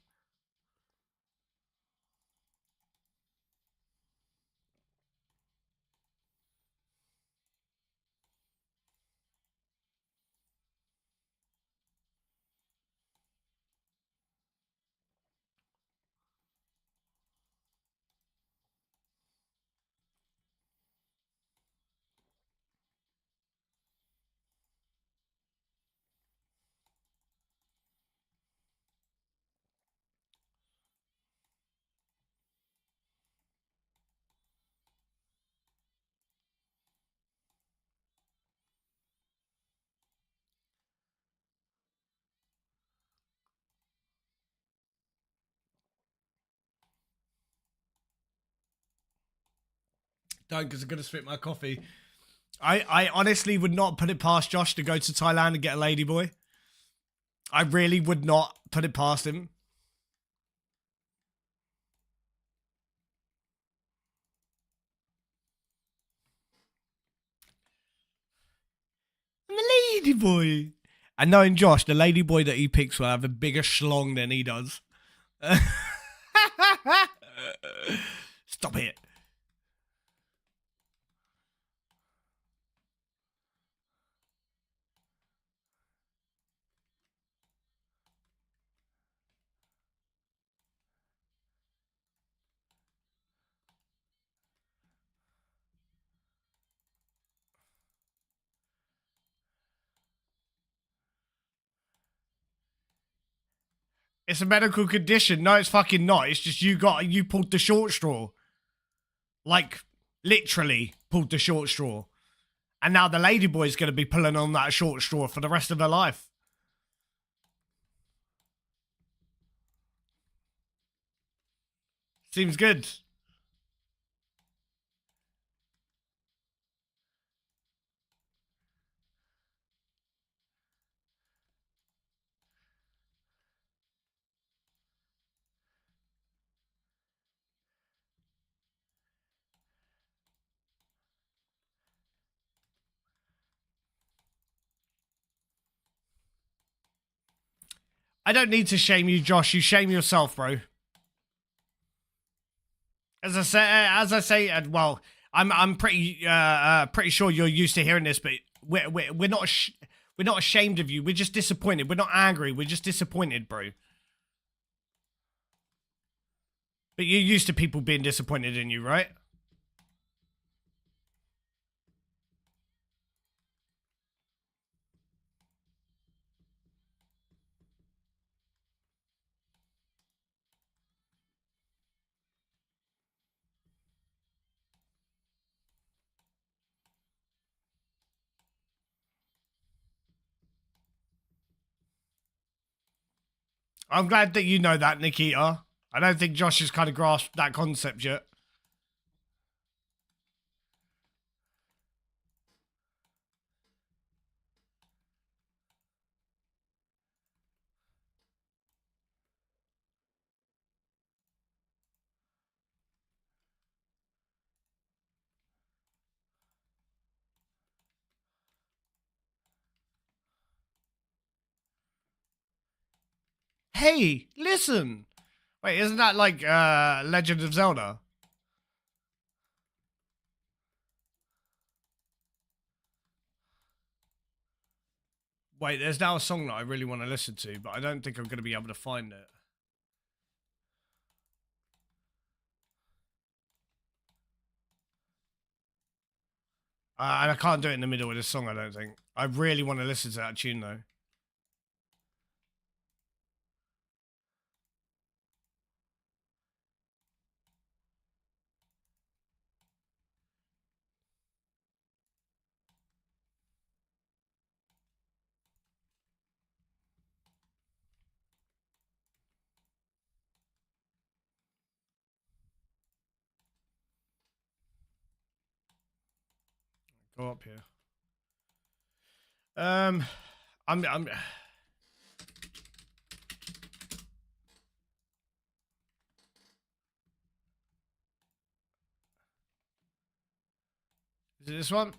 Don't, because I'm going to spit my coffee. I honestly would not put it past Josh to go to Thailand and get a ladyboy. I really would not put it past him. I'm a ladyboy. And knowing Josh, the ladyboy that he picks will have a bigger schlong than he does. Stop it. It's a medical condition. No, it's fucking not. It's just you pulled the short straw. Like, literally pulled the short straw. And now the ladyboy's going to be pulling on that short straw for the rest of her life. Seems good. I don't need to shame you, Josh. You shame yourself, bro. As I say, well, I'm pretty sure you're used to hearing this, but we're not ashamed of you. We're just disappointed. We're not angry. We're just disappointed, bro. But you're used to people being disappointed in you, right? I'm glad that you know that, Nikita. I don't think Josh has kind of grasped that concept yet. Hey, listen. Wait, isn't that like Legend of Zelda? Wait, there's now a song that I really want to listen to, but I don't think I'm going to be able to find it. And I can't do it in the middle of this song, I don't think. I really want to listen to that tune, though. Go up here. I'm. Is it this one?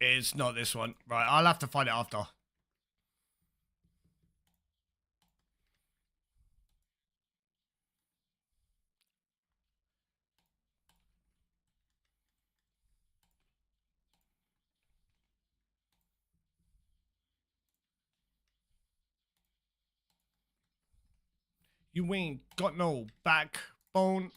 It's not this one. Right, I'll have to find it after. You ain't got no backbone.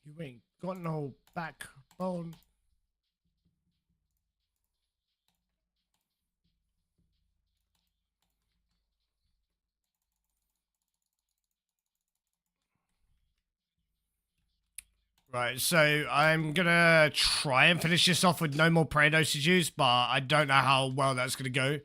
You ain't got no backbone. Right, so I'm gonna try and finish this off with no more prayer dosages, but I don't know how well that's gonna go.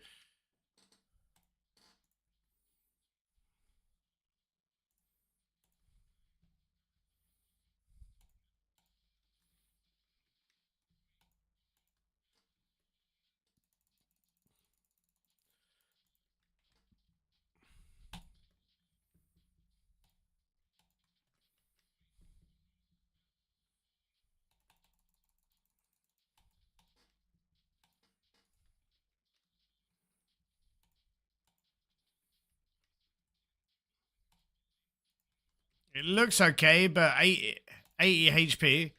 It looks okay, but 80 HP.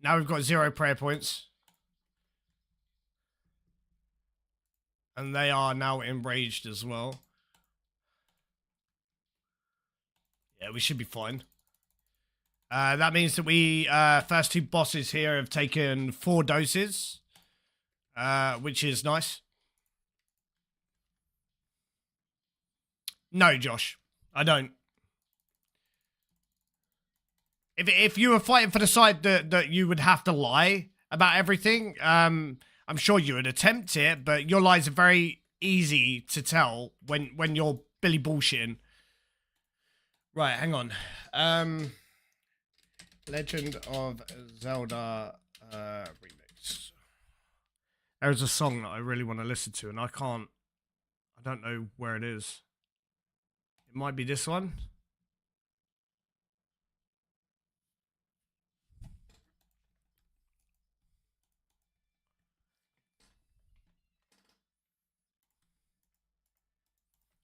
Now we've got 0 prayer points. And they are now enraged as well. Yeah, we should be fine. That means that we first 2 bosses here have taken 4 doses, which is nice. No, Josh, I don't. If you were fighting for the side that you would have to lie about everything, I'm sure you would attempt it, but your lies are very easy to tell when you're Billy bullshitting. Right, hang on. Legend of Zelda remix. There's a song that I really want to listen to, and I don't know where it is. It might be this one.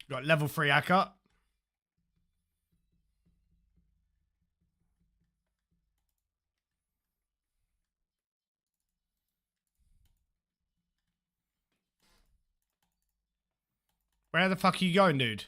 Got level 3 hacker. Where the fuck are you going, dude?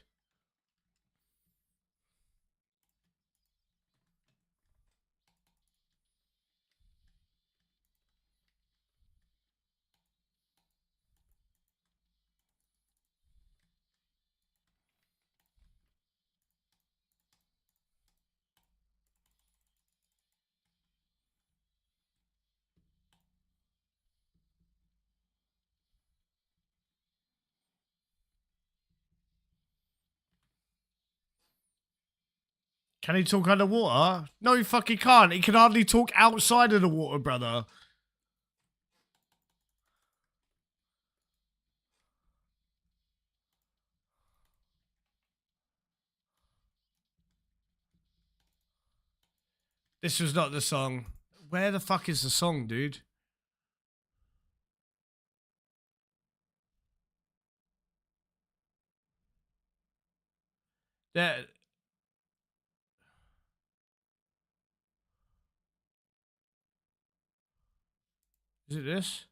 Can he talk underwater? No, he fucking can't. He can hardly talk outside of the water, brother. This was not the song. Where the fuck is the song, dude? There. Is it this?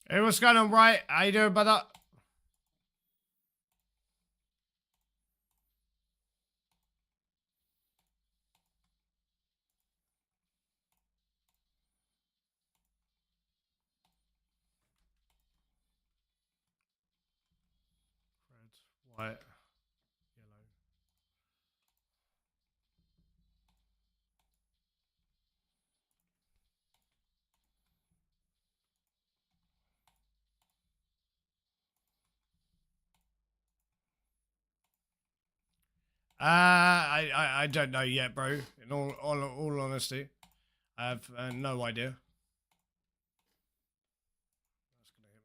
Hey, what's going on, right? How you doing, brother? Red, white, yellow. I don't know yet, bro. In all honesty, I have no idea. That's gonna hit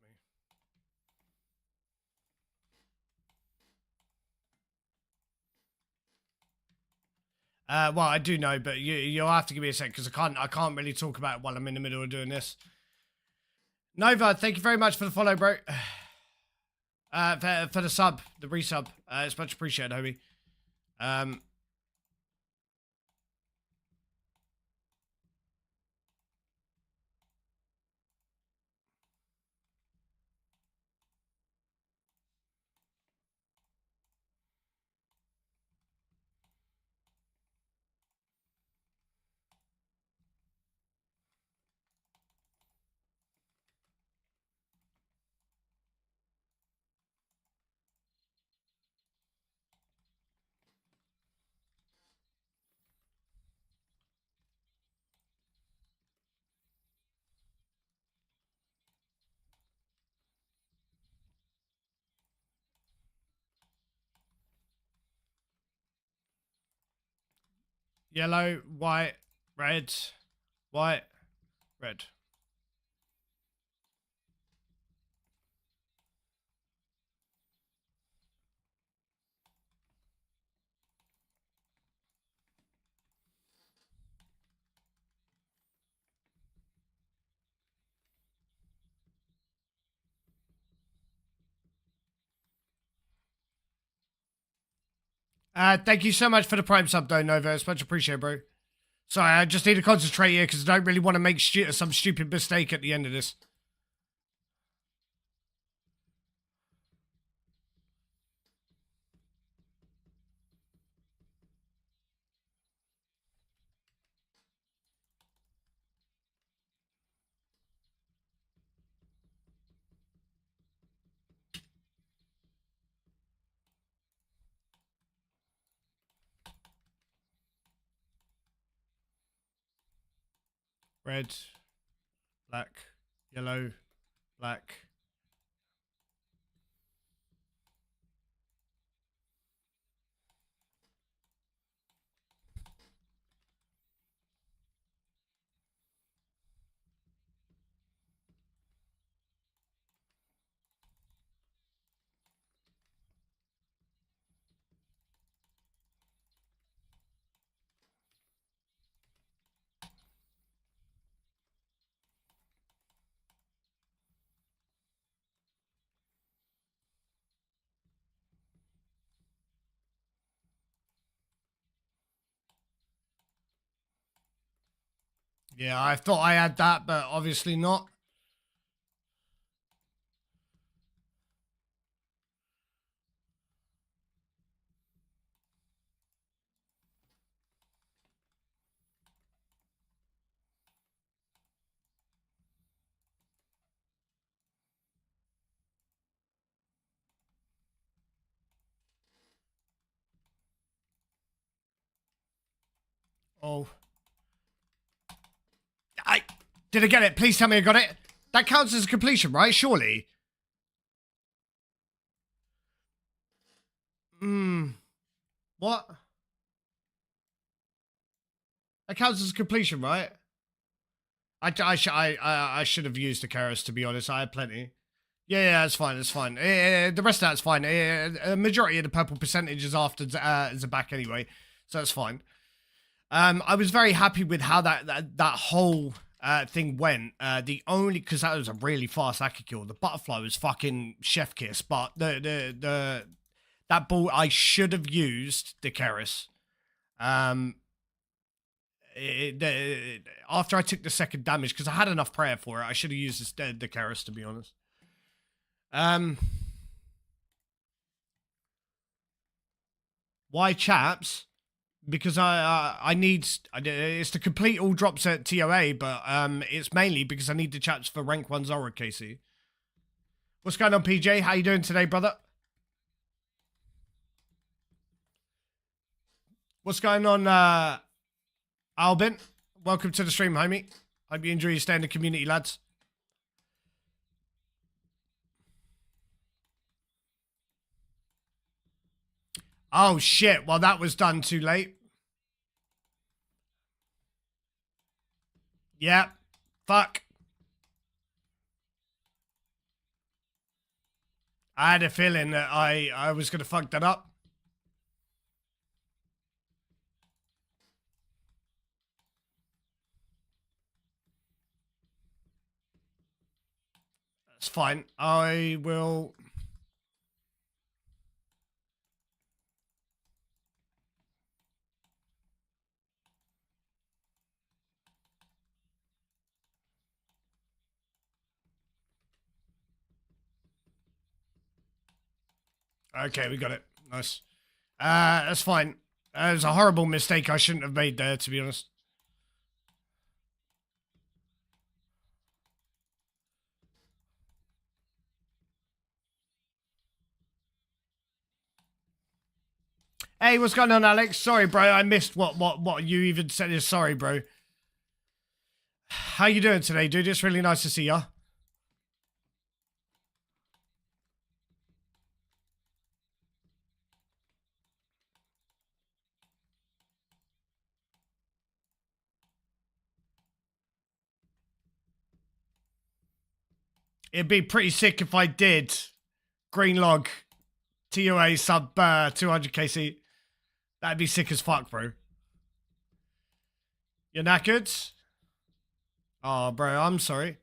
me. Well, I do know, but you'll have to give me a sec because I can't really talk about it while I'm in the middle of doing this. Nova, thank you very much for the follow, bro. For the sub, the resub, it's much appreciated, homie. Yellow, white, red, white, red. Thank you so much for the Prime sub, though, Nova. It's much appreciated, bro. Sorry, I just need to concentrate here because I don't really want to make some stupid mistake at the end of this. Red, black, yellow, black. Yeah, I thought I had that, but obviously not. Oh. Did I get it? Please tell me I got it. That counts as a completion, right? Surely. What? That counts as a completion, right? I should have used the Karis, to be honest. I had plenty. Yeah, that's fine. That's fine. The rest of that's fine. A majority of the purple percentage is after Zabak anyway, so that's fine. I was very happy with how that whole thing went. The only because that was a really fast Aki kill. The butterfly was fucking chef kiss, but that ball I should have used the Karis. After I took the second damage, because I had enough prayer for it, I should have used the Karis, to be honest. Why chaps? Because I need it's to complete all drops at TOA, but it's mainly because I need the chaps for rank 1 Zora, Casey. What's going on, PJ? How you doing today, brother? What's going on, Albin? Welcome to the stream, homie. Hope you enjoy your stay in the community, lads. Oh, shit. Well, that was done too late. Yeah. Fuck. I had a feeling that I was going to fuck that up. That's fine. I will... Okay, we got it. Nice. That's fine. It was a horrible mistake I shouldn't have made there, to be honest. Hey, what's going on, Alex? Sorry, bro. I missed what you even said. Sorry, bro. How you doing today, dude? It's really nice to see ya. It'd be pretty sick if I did. Green log. TOA sub 200 KC. That'd be sick as fuck, bro. You're knackered? Oh, bro, I'm sorry.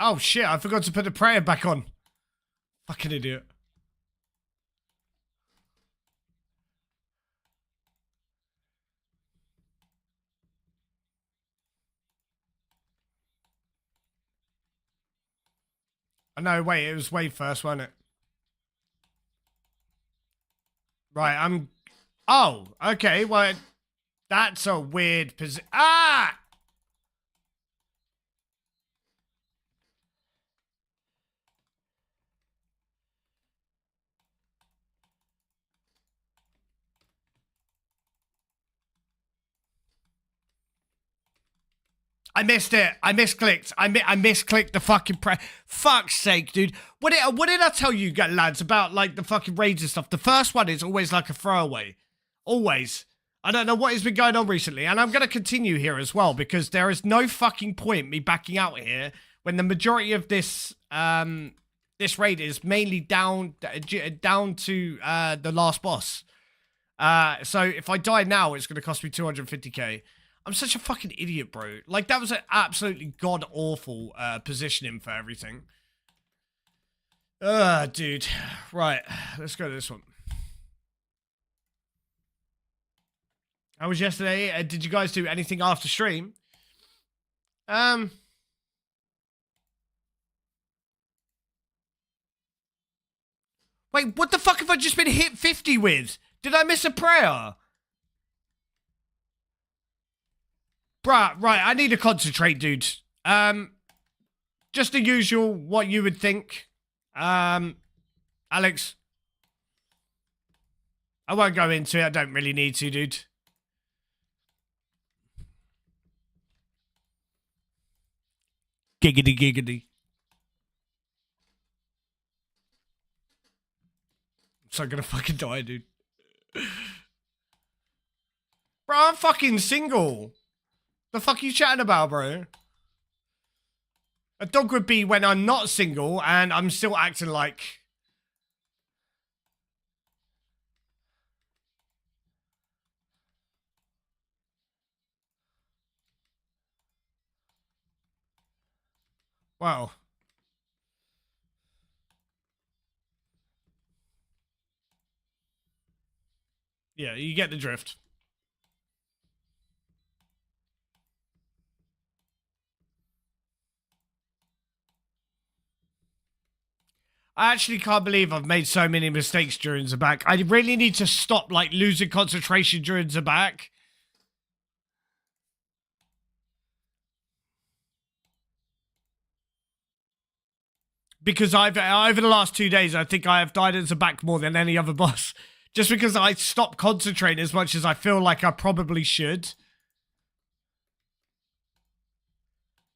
Oh shit, I forgot to put the prayer back on. Fucking idiot. Oh, no, wait, it was way first, wasn't it? Right, I'm... Oh, okay, well, that's a weird position. Ah! I missed it. I misclicked. I misclicked the fucking Fuck's sake, dude. What did I tell you, lads, about like the fucking raids and stuff? The first one is always like a throwaway. Always. I don't know what has been going on recently, and I'm going to continue here as well because there is no fucking point me backing out here when the majority of this this raid is mainly down to the last boss. So if I die now, it's going to cost me 250k. I'm such a fucking idiot, bro. Like, that was an absolutely god-awful positioning for everything. Dude. Right, let's go to this one. How was yesterday? Did you guys do anything after stream? Wait, what the fuck have I just been hit 50 with? Did I miss a prayer? Bruh, right, I need to concentrate, dude. Just the usual, what you would think. Alex. I won't go into it, I don't really need to, dude. Giggity giggity. I'm so gonna fucking die, dude. Bro, I'm fucking single. The fuck are you chatting about, bro? A dog would be when I'm not single and I'm still acting like... Well... Yeah, you get the drift. I actually can't believe I've made so many mistakes during the back. I really need to stop, like, losing concentration during the back. Because over the last 2 days, I think I have died in the back more than any other boss. Just because I stopped concentrating as much as I feel like I probably should.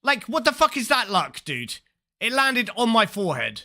Like, what the fuck is that luck, dude? It landed on my forehead.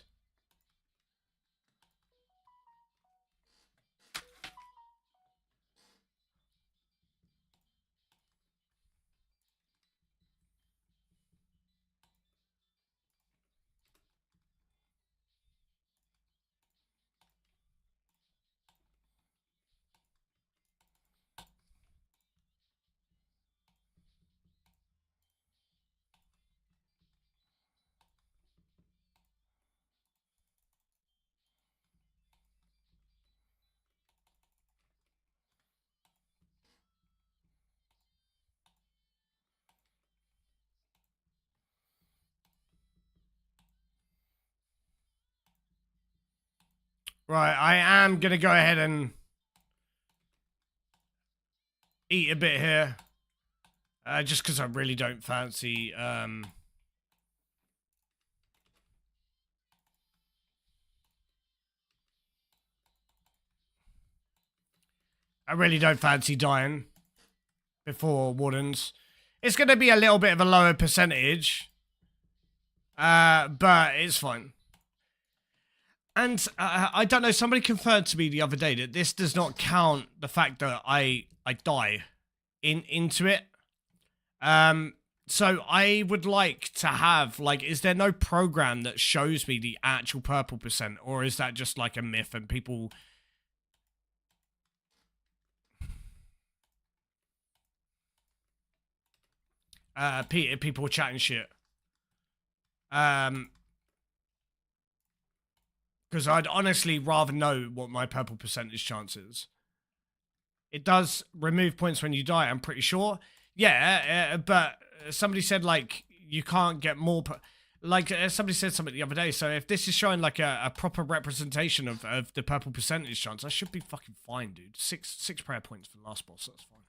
Right, I am going to go ahead and eat a bit here. Just because I really don't fancy... I really don't fancy dying before Wardens. It's going to be a little bit of a lower percentage. But it's fine. And I don't know, somebody confirmed to me the other day that this does not count the fact that I die into it. So I would like to have, like, is there no program that shows me the actual purple percent? Or is that just like a myth and people... people chatting shit. Because I'd honestly rather know what my purple percentage chance is. It does remove points when you die, I'm pretty sure. Yeah, but somebody said, like, you can't get more... Like, somebody said something the other day, so if this is showing, like, a proper representation of the purple percentage chance, I should be fucking fine, dude. Six prayer points for the last boss, that's fine.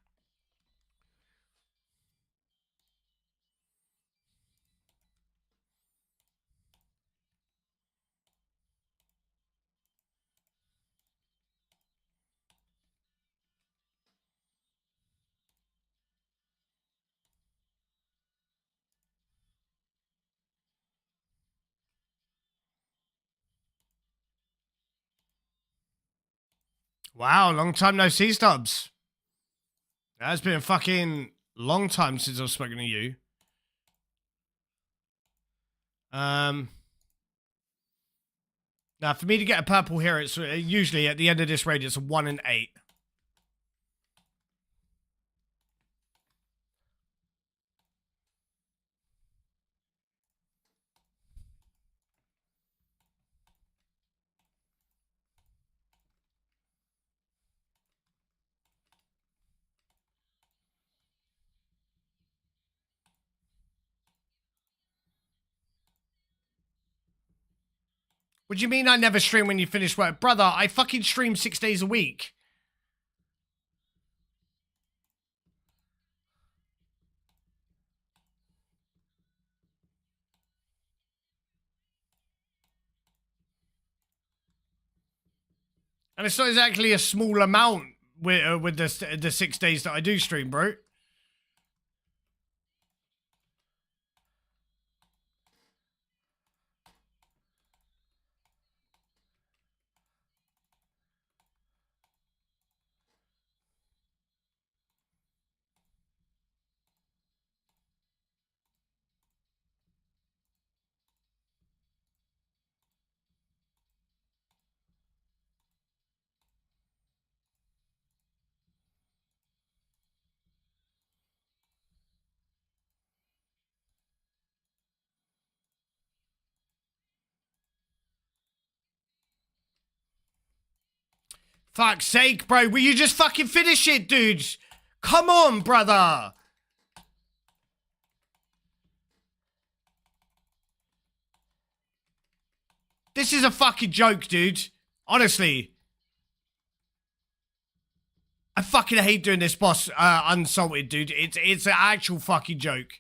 Wow, long time no see, Stubbs. It has been a fucking long time since I've spoken to you. Now, for me to get a purple here, it's usually at the end of this raid, it's a 1 in 8. What do you mean I never stream when you finish work? Brother, I fucking stream 6 days a week. And it's not exactly a small amount with the 6 days that I do stream, bro. Fuck's sake, bro. Will you just fucking finish it, dude? Come on, brother. This is a fucking joke, dude. Honestly. I fucking hate doing this boss unsalted, dude. It's an actual fucking joke.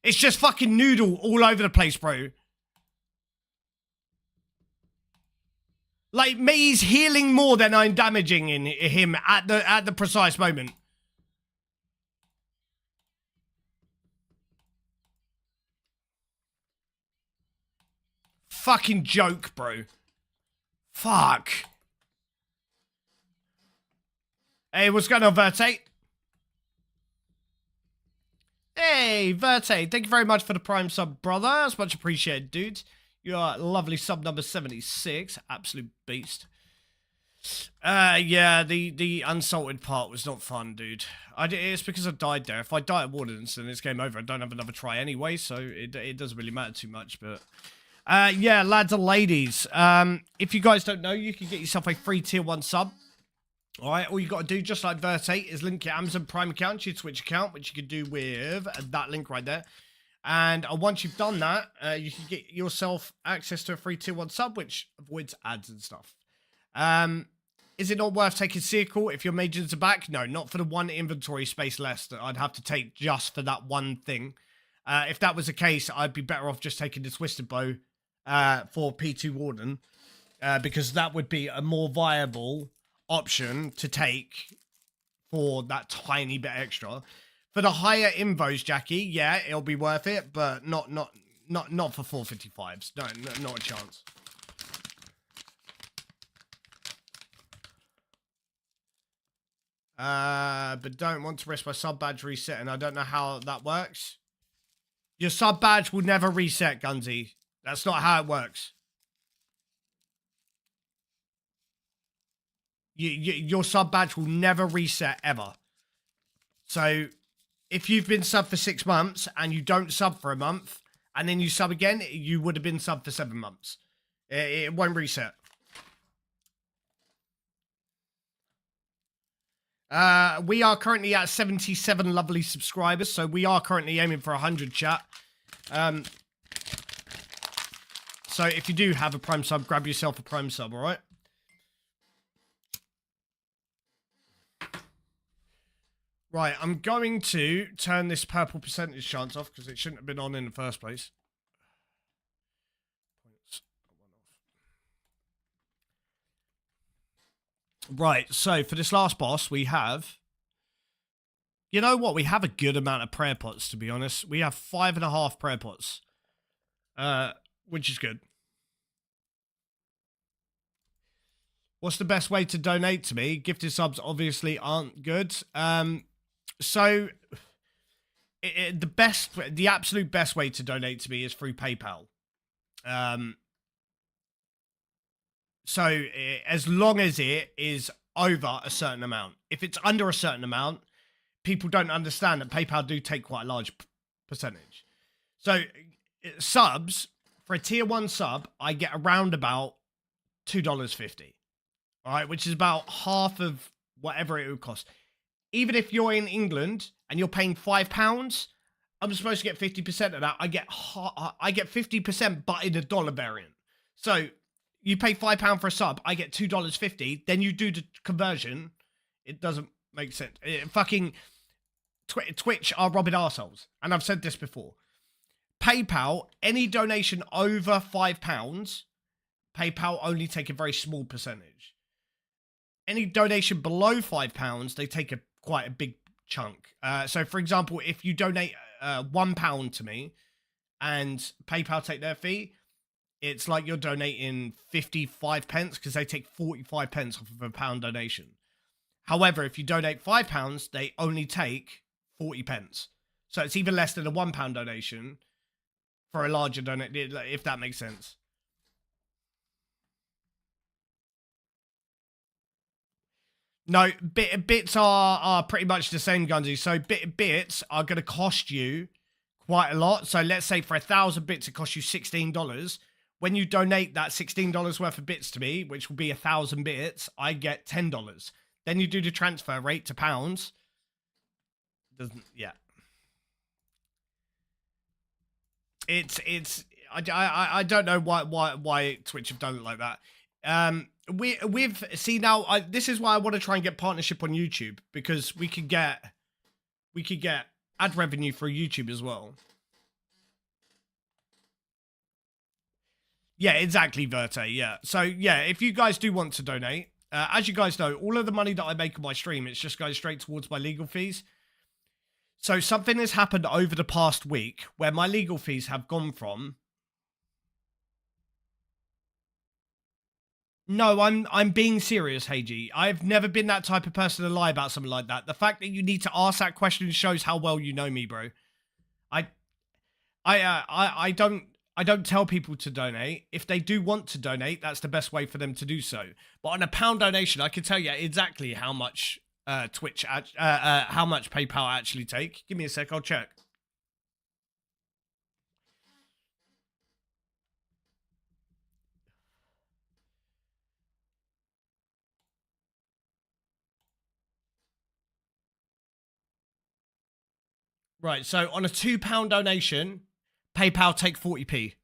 It's just fucking noodle all over the place, bro. Like, he's healing more than I'm damaging in him at the precise moment. Fucking joke, bro. Fuck. Hey, what's going on, Verte? Hey, Verte, thank you very much for the Prime sub, brother. That's much appreciated, dude. You are lovely sub number 76. Absolute beast. Yeah, the unsalted part was not fun, dude. It's because I died there. If I die at Wardens, then it's game over. I don't have another try anyway, so it doesn't really matter too much, but... yeah, lads and ladies. If you guys don't know, you can get yourself a free tier 1 sub. Alright, all you got to do, just like Verse 8, is link your Amazon Prime account to your Twitch account, which you can do with that link right there. And once you've done that, you can get yourself access to a free tier 1 sub, which avoids ads and stuff. Is it not worth taking Circle if your mages are back? No, not for the 1 inventory space less that I'd have to take just for that one thing. If that was the case, I'd be better off just taking the Twisted Bow for P2 Warden, because that would be a more viable option to take for that tiny bit extra. For the higher invos, Jackie, yeah, it'll be worth it, but not for 455s. No, not a chance. But don't want to risk my sub badge reset, and I don't know how that works. Your sub badge will never reset, Gunzy. That's not how it works. Your sub badge will never reset ever. So if you've been sub for 6 months and you don't sub for a month and then you sub again, you would have been sub for 7 months. It won't reset. We are currently at 77 lovely subscribers, so we are currently aiming for 100, chat. So if you do have a Prime sub, grab yourself a Prime sub, alright? Right, I'm going to turn this purple percentage chance off because it shouldn't have been on in the first place. Right, so for this last boss, we have... You know what? We have a good amount of prayer pots, to be honest. We have 5.5 prayer pots. Which is good. What's the best way to donate to me? Gifted subs obviously aren't good. So the absolute best way to donate to me is through PayPal. So as long as it is over a certain amount. If it's under a certain amount, people don't understand that PayPal do take quite a large percentage. So subs, for a tier 1 sub, I get around about $2.50. All right, which is about half of whatever it would cost. Even if you're in England and you're paying £5, I'm supposed to get 50% of that. I get 50%, but in a dollar variant. So you pay £5 for a sub, I get $2.50. Then you do the conversion. It doesn't make sense. Fucking Twitch are robbing arseholes, and I've said this before. PayPal, any donation over £5, PayPal only take a very small percentage. Any donation below £5, they take quite a big chunk. So, for example, if you donate £1 to me and PayPal take their fee, it's like you're donating 55 pence because they take 45 pence off of a £1 donation. However, if you donate £5, they only take 40 pence. So it's even less than a £1 donation for a larger donation, if that makes sense. No, bits are pretty much the same, Gunzy. So bits are going to cost you quite a lot. So let's say for 1,000 bits, it costs you $16. When you donate that $16 worth of bits to me, which will be 1,000 bits, I get $10. Then you do the transfer rate to pounds. Yeah. I don't know why Twitch have done it like that. This is why I want to try and get partnership on YouTube, because we could get ad revenue for YouTube as well. Yeah, exactly, Verte. Yeah. So yeah, if you guys do want to donate, as you guys know, all of the money that I make on my stream, it's just goes straight towards my legal fees. So something has happened over the past week where my legal fees have gone from... No, I'm being serious, Heiji. I've never been that type of person to lie about something like that. The fact that you need to ask that question shows how well you know me, bro. I don't tell people to donate. If they do want to donate, that's the best way for them to do so. But on a £1 donation, I can tell you exactly how much how much PayPal actually take. Give me a sec, I'll check. Right, so on a £2 donation, PayPal take 40p.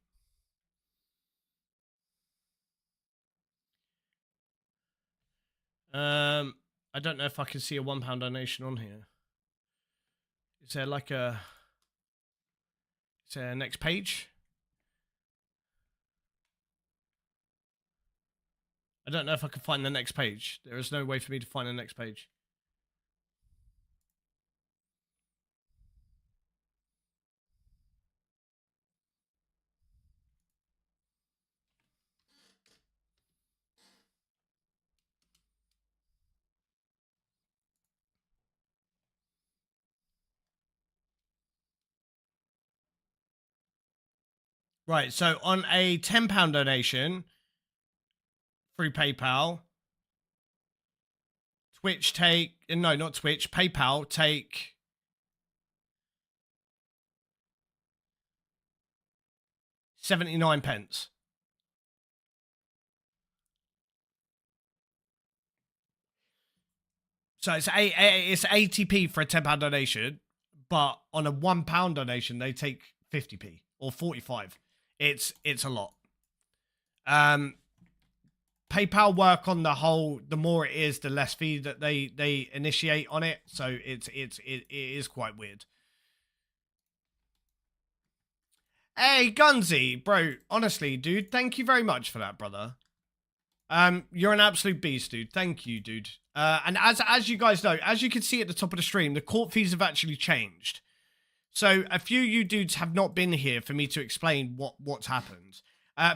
I don't know if I can see a £1 donation on here. Is there like a... Is there a next page? I don't know if I can find the next page. There is no way for me to find the next page. Right, so on a £10 donation through PayPal, Twitch take... No, not Twitch. PayPal take... 79 pence. So it's 80p for a £10 donation, but on a £1 donation they take 50p or 45. It's a lot. PayPal work on the whole. The more it is, the less fee that they initiate on it. So it is quite weird. Hey, Gunzy, bro. Honestly, dude, thank you very much for that, brother. You're an absolute beast, dude. Thank you, dude. And as you guys know, as you can see at the top of the stream, the court fees have actually changed. So a few of you dudes have not been here for me to explain what's happened.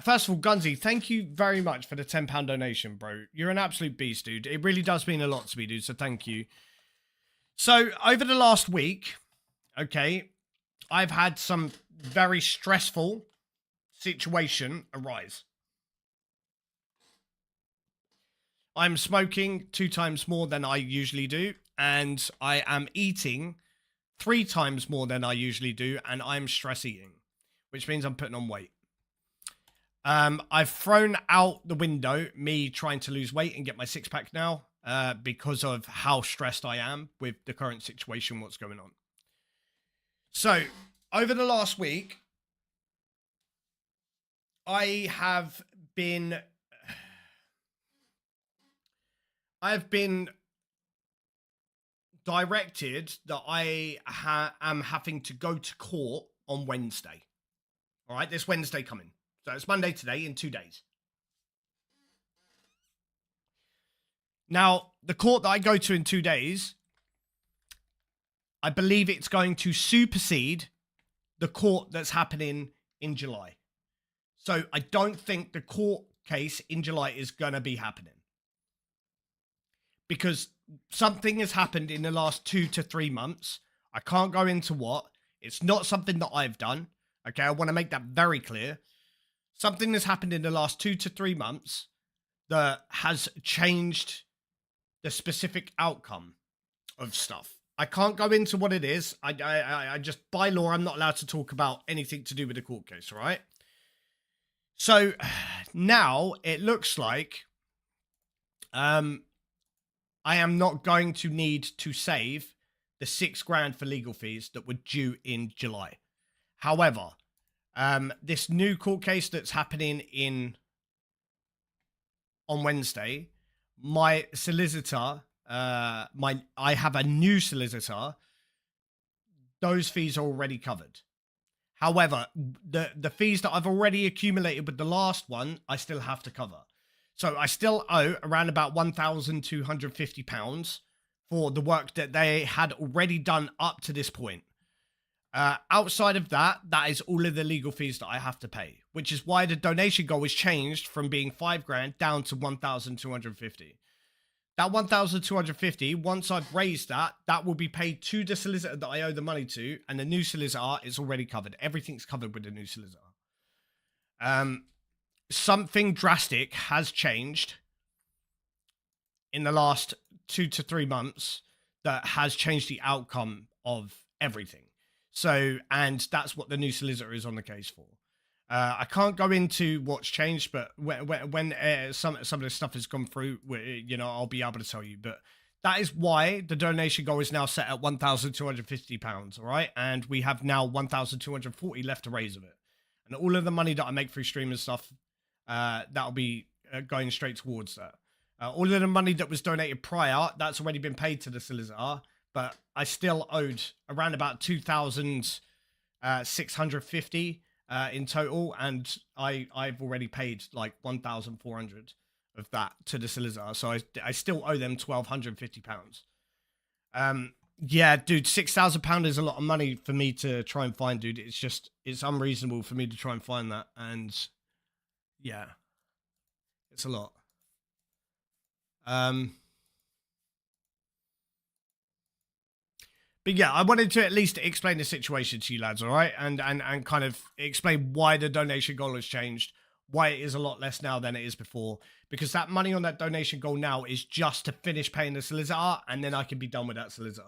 First of all, Gunzy, thank you very much for the £10 donation, bro. You're an absolute beast, dude. It really does mean a lot to me, dude, so thank you. So, over the last week, okay, I've had some very stressful situation arise. I'm smoking 2 times more than I usually do, and I am eating 3 times more than I usually do, and I'm stress eating, which means I'm putting on weight. I've thrown out the window me trying to lose weight and get my 6-pack now because of how stressed I am with the current situation, what's going on. So, over the last week, I've been directed that I am having to go to court on Wednesday. All right, this Wednesday coming. So it's Monday today, in 2 days. Now, the court that I go to in 2 days, I believe it's going to supersede the court that's happening in July. So I don't think the court case in July is going to be happening. Because something has happened in the last 2 to 3 months. I can't go into what. It's not something that I've done. Okay, I want to make that very clear. Something has happened in the last 2 to 3 months that has changed the specific outcome of stuff. I can't go into what it is. I just, by law, I'm not allowed to talk about anything to do with the court case, all right? So now it looks like I am not going to need to save the £6,000 for legal fees that were due in July. However, this new court case that's happening on Wednesday, my solicitor, I have a new solicitor. Those fees are already covered. However, the fees that I've already accumulated with the last one, I still have to cover. So I still owe around about £1,250 for the work that they had already done up to this point. Outside of that, that is all of the legal fees that I have to pay, which is why the donation goal was changed from being £5,000 down to 1,250. That 1,250, once I've raised that, that will be paid to the solicitor that I owe the money to, and the new solicitor is already covered. Everything's covered with the new solicitor. Something drastic has changed in the last 2 to 3 months that has changed the outcome of everything. So, and that's what the new solicitor is on the case for. I can't go into what's changed, but when some of this stuff has gone through, you know, I'll be able to tell you. But that is why the donation goal is now set at £1,250, all right? And we have now 1,240 left to raise of it. And all of the money that I make through stream and stuff, that'll be going straight towards that. All of the money that was donated prior, that's already been paid to the solicitor, but I still owed around about 2,650 in total, and I've already paid like 1,400 of that to the solicitor, so I still owe them £1,250. Yeah, dude, £6,000 is a lot of money for me to try and find, dude. It's unreasonable for me to try and find that, and yeah, it's a lot. But yeah, I wanted to at least explain the situation to you lads, all right? And kind of explain why the donation goal has changed, why it is a lot less now than it is before. Because that money on that donation goal now is just to finish paying the solicitor, and then I can be done with that solicitor.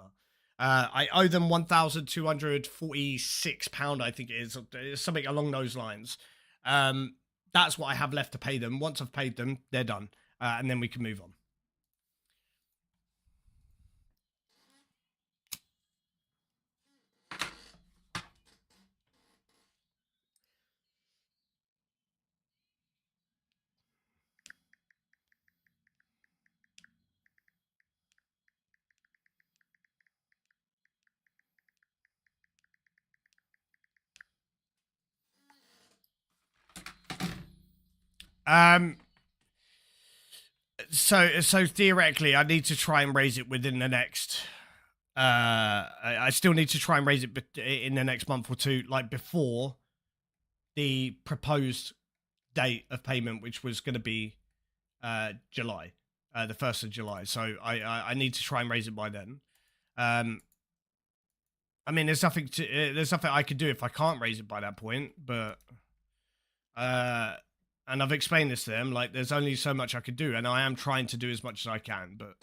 I owe them £1,246, I think it is, something along those lines. That's what I have left to pay them. Once I've paid them, they're done, and then we can move on. So theoretically, I need to try and raise it within the next. I still need to try and raise it in the next month or two, like before the proposed date of payment, which was going to be July, the 1st of July. So I need to try and raise it by then. I mean, there's nothing I could do if I can't raise it by that point, but and I've explained this to them, like there's only so much I could do, and I am trying to do as much as I can, but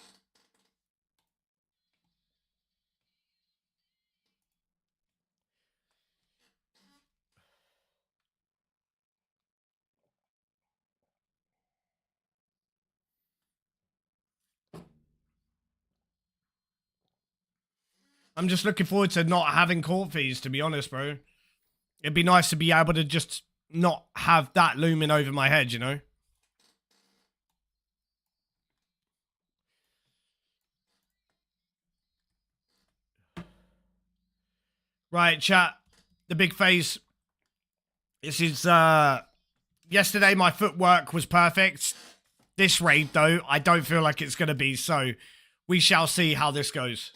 I'm just looking forward to not having court fees, to be honest, bro. It'd be nice to be able to just not have that looming over my head, you know? Right, chat. The big face. This is, yesterday my footwork was perfect. This raid, though, I don't feel like it's going to be, so we shall see how this goes.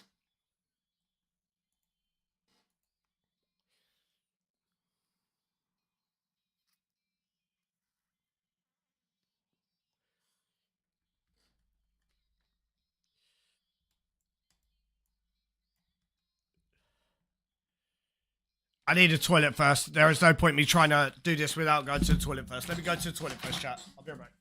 I need a toilet first. There is no point me trying to do this without going to the toilet first. Let me go to the toilet first, chat. I'll be right back.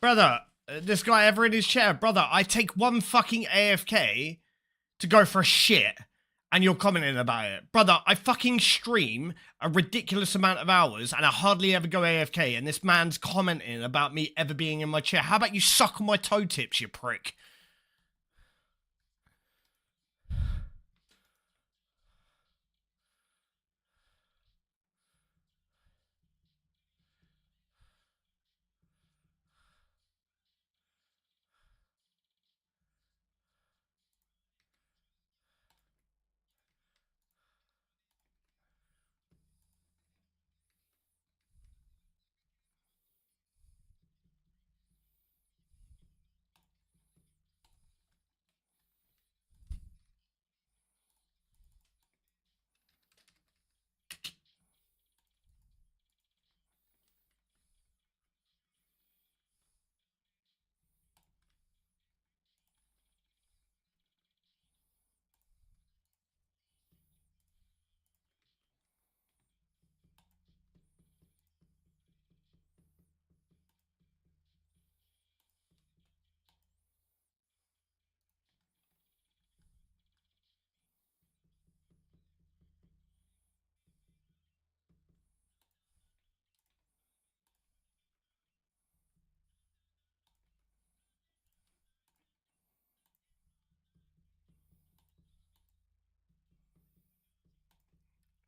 Brother, this guy ever in his chair? Brother, I take one fucking AFK to go for a shit, and you're commenting about it. Brother, I fucking stream a ridiculous amount of hours, and I hardly ever go AFK, and this man's commenting about me ever being in my chair. How about you suck on my toe tips, you prick?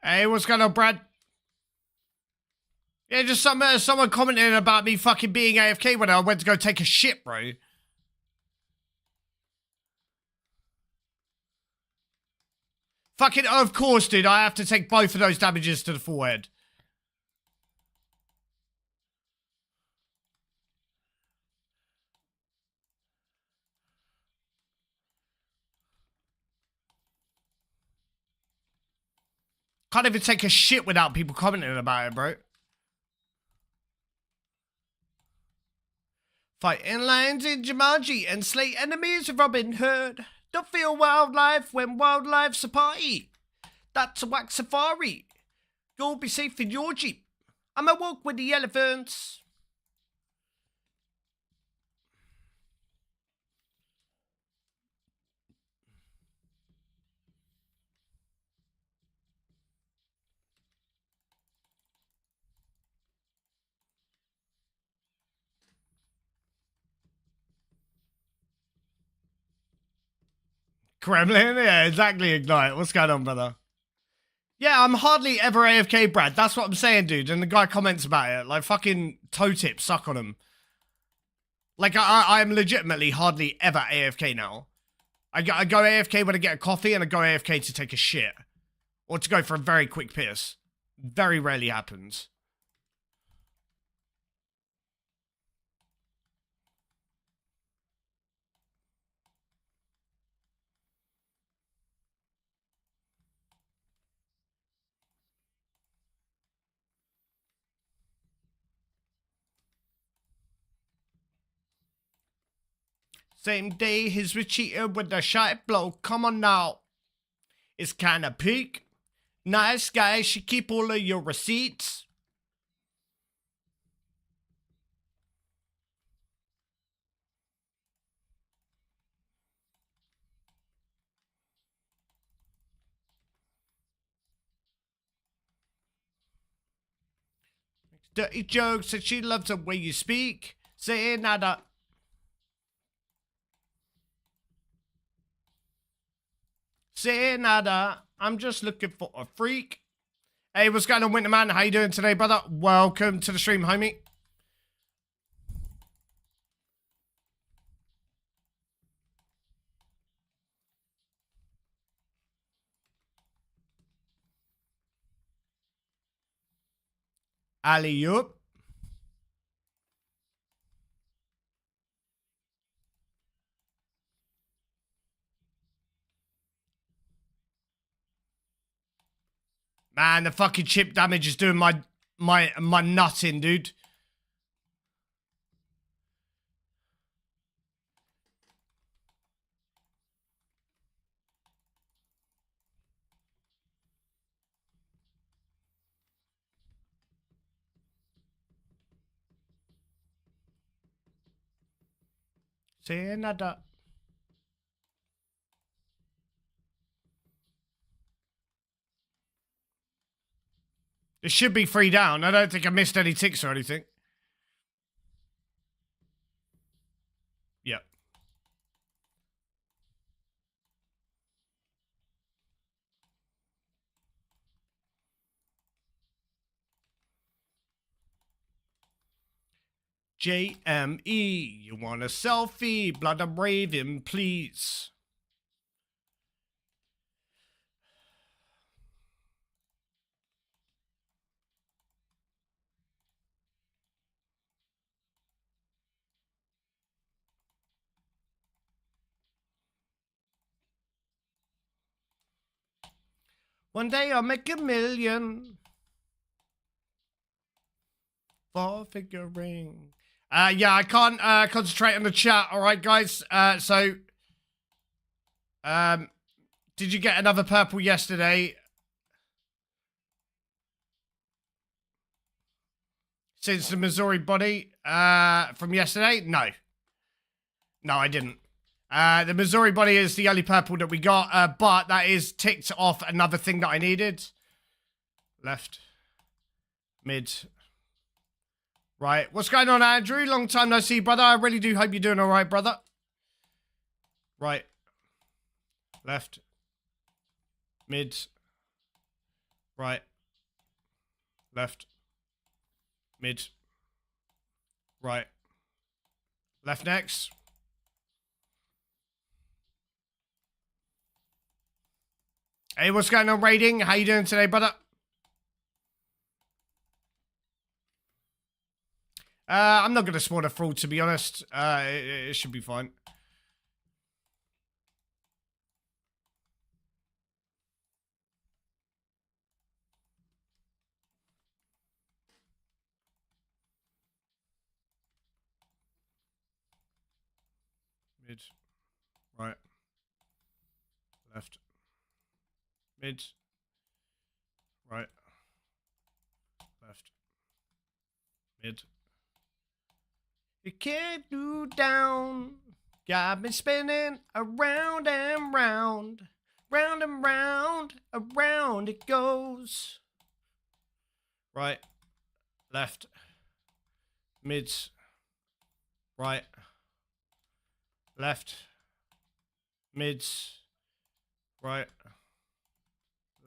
Hey, what's going on, Brad? Yeah, just someone commenting about me fucking being AFK when I went to go take a shit, bro. Fucking, of course, dude, I have to take both of those damages to the forehead. Can't even take a shit without people commenting about it, bro. Fighting lions in Jumanji and slay enemies of Robin Hood. Don't feel wildlife when wildlife's a party. That's a wax safari. You'll be safe in your Jeep. I'ma walk with the elephants. Kremlin? Yeah, exactly, Ignite. What's going on, brother? Yeah, I'm hardly ever AFK, Brad. That's what I'm saying, dude. And the guy comments about it. Like, fucking toe tips, suck on him. Like, I'm legitimately hardly ever AFK now. I go AFK when I get a coffee, and I go AFK to take a shit. Or to go for a very quick piss. Very rarely happens. Same day, he's retreated with a shot blow. Come on now. It's kinda peak. Nice guy, should keep all of your receipts. Dirty jokes, and she loves the way you speak. Say nada. Say nada. I'm just looking for a freak. Hey, what's going on, Winterman? How you doing today, brother? Welcome to the stream, homie. Alley-oop. Man, the fucking chip damage is doing my nutting, dude. Say nada. It should be 3 down. I don't think I missed any ticks or anything. Yep. JME, you want a selfie? Blood I'm raving, please. One day I'll make $1 million. 4-figure ring. Yeah, I can't concentrate on the chat. All right, guys. Did you get another purple yesterday? Since the Masori body from yesterday? No. No, I didn't. The Masori body is the only purple that we got, but that is ticked off another thing that I needed. Left. Mid. Right. What's going on, Andrew? Long time no see, brother. I really do hope you're doing all right, brother. Right. Left. Mid. Right. Left. Mid. Right. Left next. Hey, what's going on, Raiding? How you doing today, brother? I'm not going to spawn a fraud, to be honest. It should be fine. Mid. Right. Left. Mid. Right. Left. Mid. You can't do down. Got me spinning around and round. Round and round. Around it goes. Right. Left. Mid. Right. Left. Mid. Right.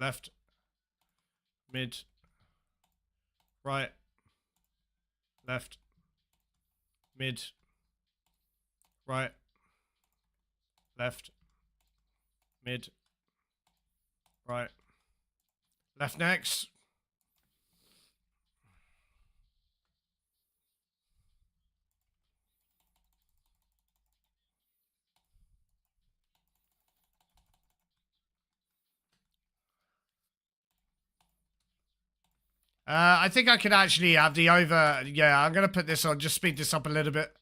Left. Mid. Right. Left. Mid. Right. Left. Mid. Right. Left next. I think I could actually have the over. Yeah, I'm going to put this on. Just speed this up a little bit.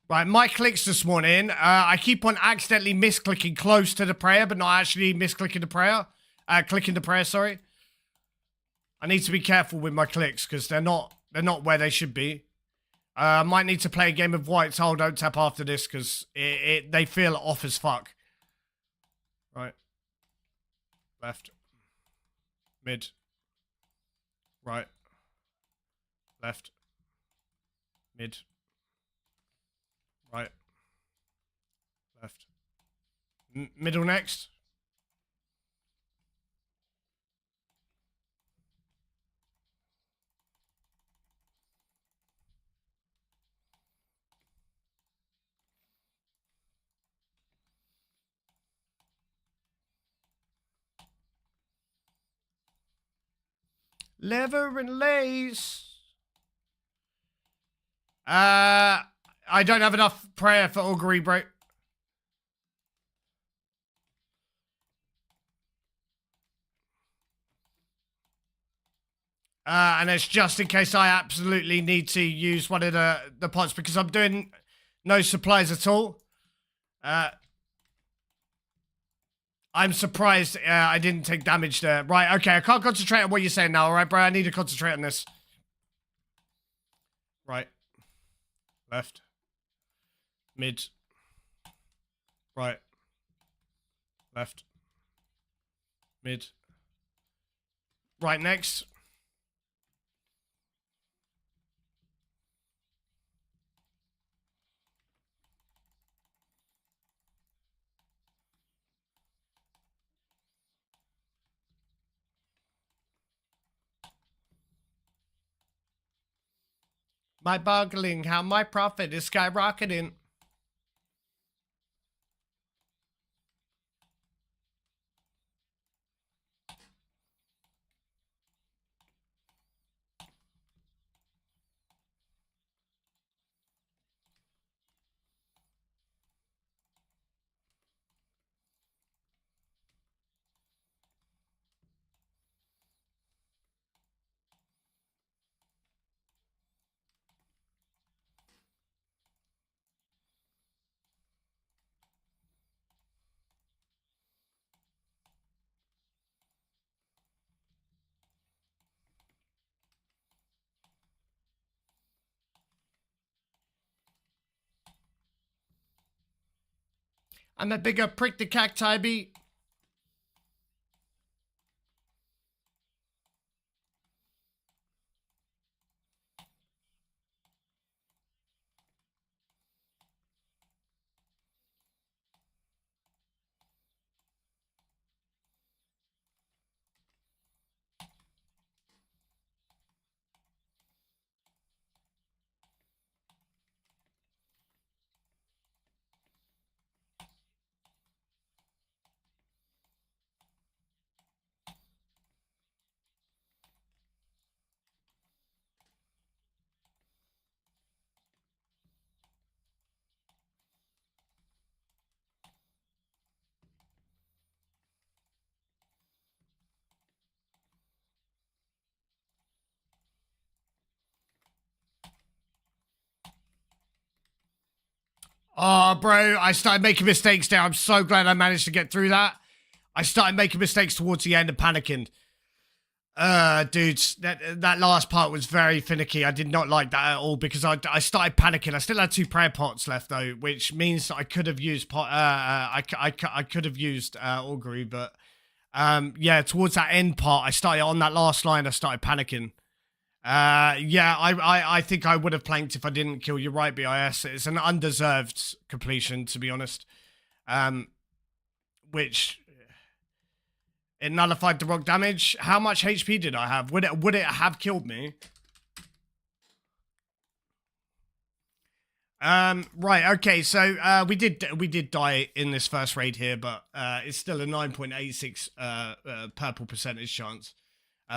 Right, my clicks this morning. I keep on accidentally misclicking close to the prayer, but not actually misclicking the prayer. Clicking the prayer, sorry. I need to be careful with my clicks because they're not where they should be. I might need to play a game of whites. Oh, don't tap after this because they feel off as fuck. Right. Left. Mid. Right. Left. Mid. Right. Left. Middle next. Lever and lace. I don't have enough prayer for augury, bro. And it's just in case I absolutely need to use one of the pots because I'm doing no supplies at all. I'm surprised I didn't take damage there. Right, okay, I can't concentrate on what you're saying now, alright, bro? I need to concentrate on this. Right. Left. Mid. Right. Left. Mid. Right, next. My boggling, how my profit is skyrocketing. I'm a bigger prick the cacti be. Oh, bro, I started making mistakes there. I'm so glad I managed to get through that. I started making mistakes towards the end and panicking. Dudes, that last part was very finicky. I did not like that at all because I started panicking. I still had 2 prayer pots left though, which means that I could have used I could have used augury, but yeah, towards that end part, I started on that last line. I started panicking. Yeah, I think I would have planked if I didn't kill. You're right, BIS. It's an undeserved completion, to be honest. Which it nullified the rock damage. How much HP did I have? Would it have killed me? Right, okay, so we did die in this first raid here, but it's still a 9.86 purple percentage chance.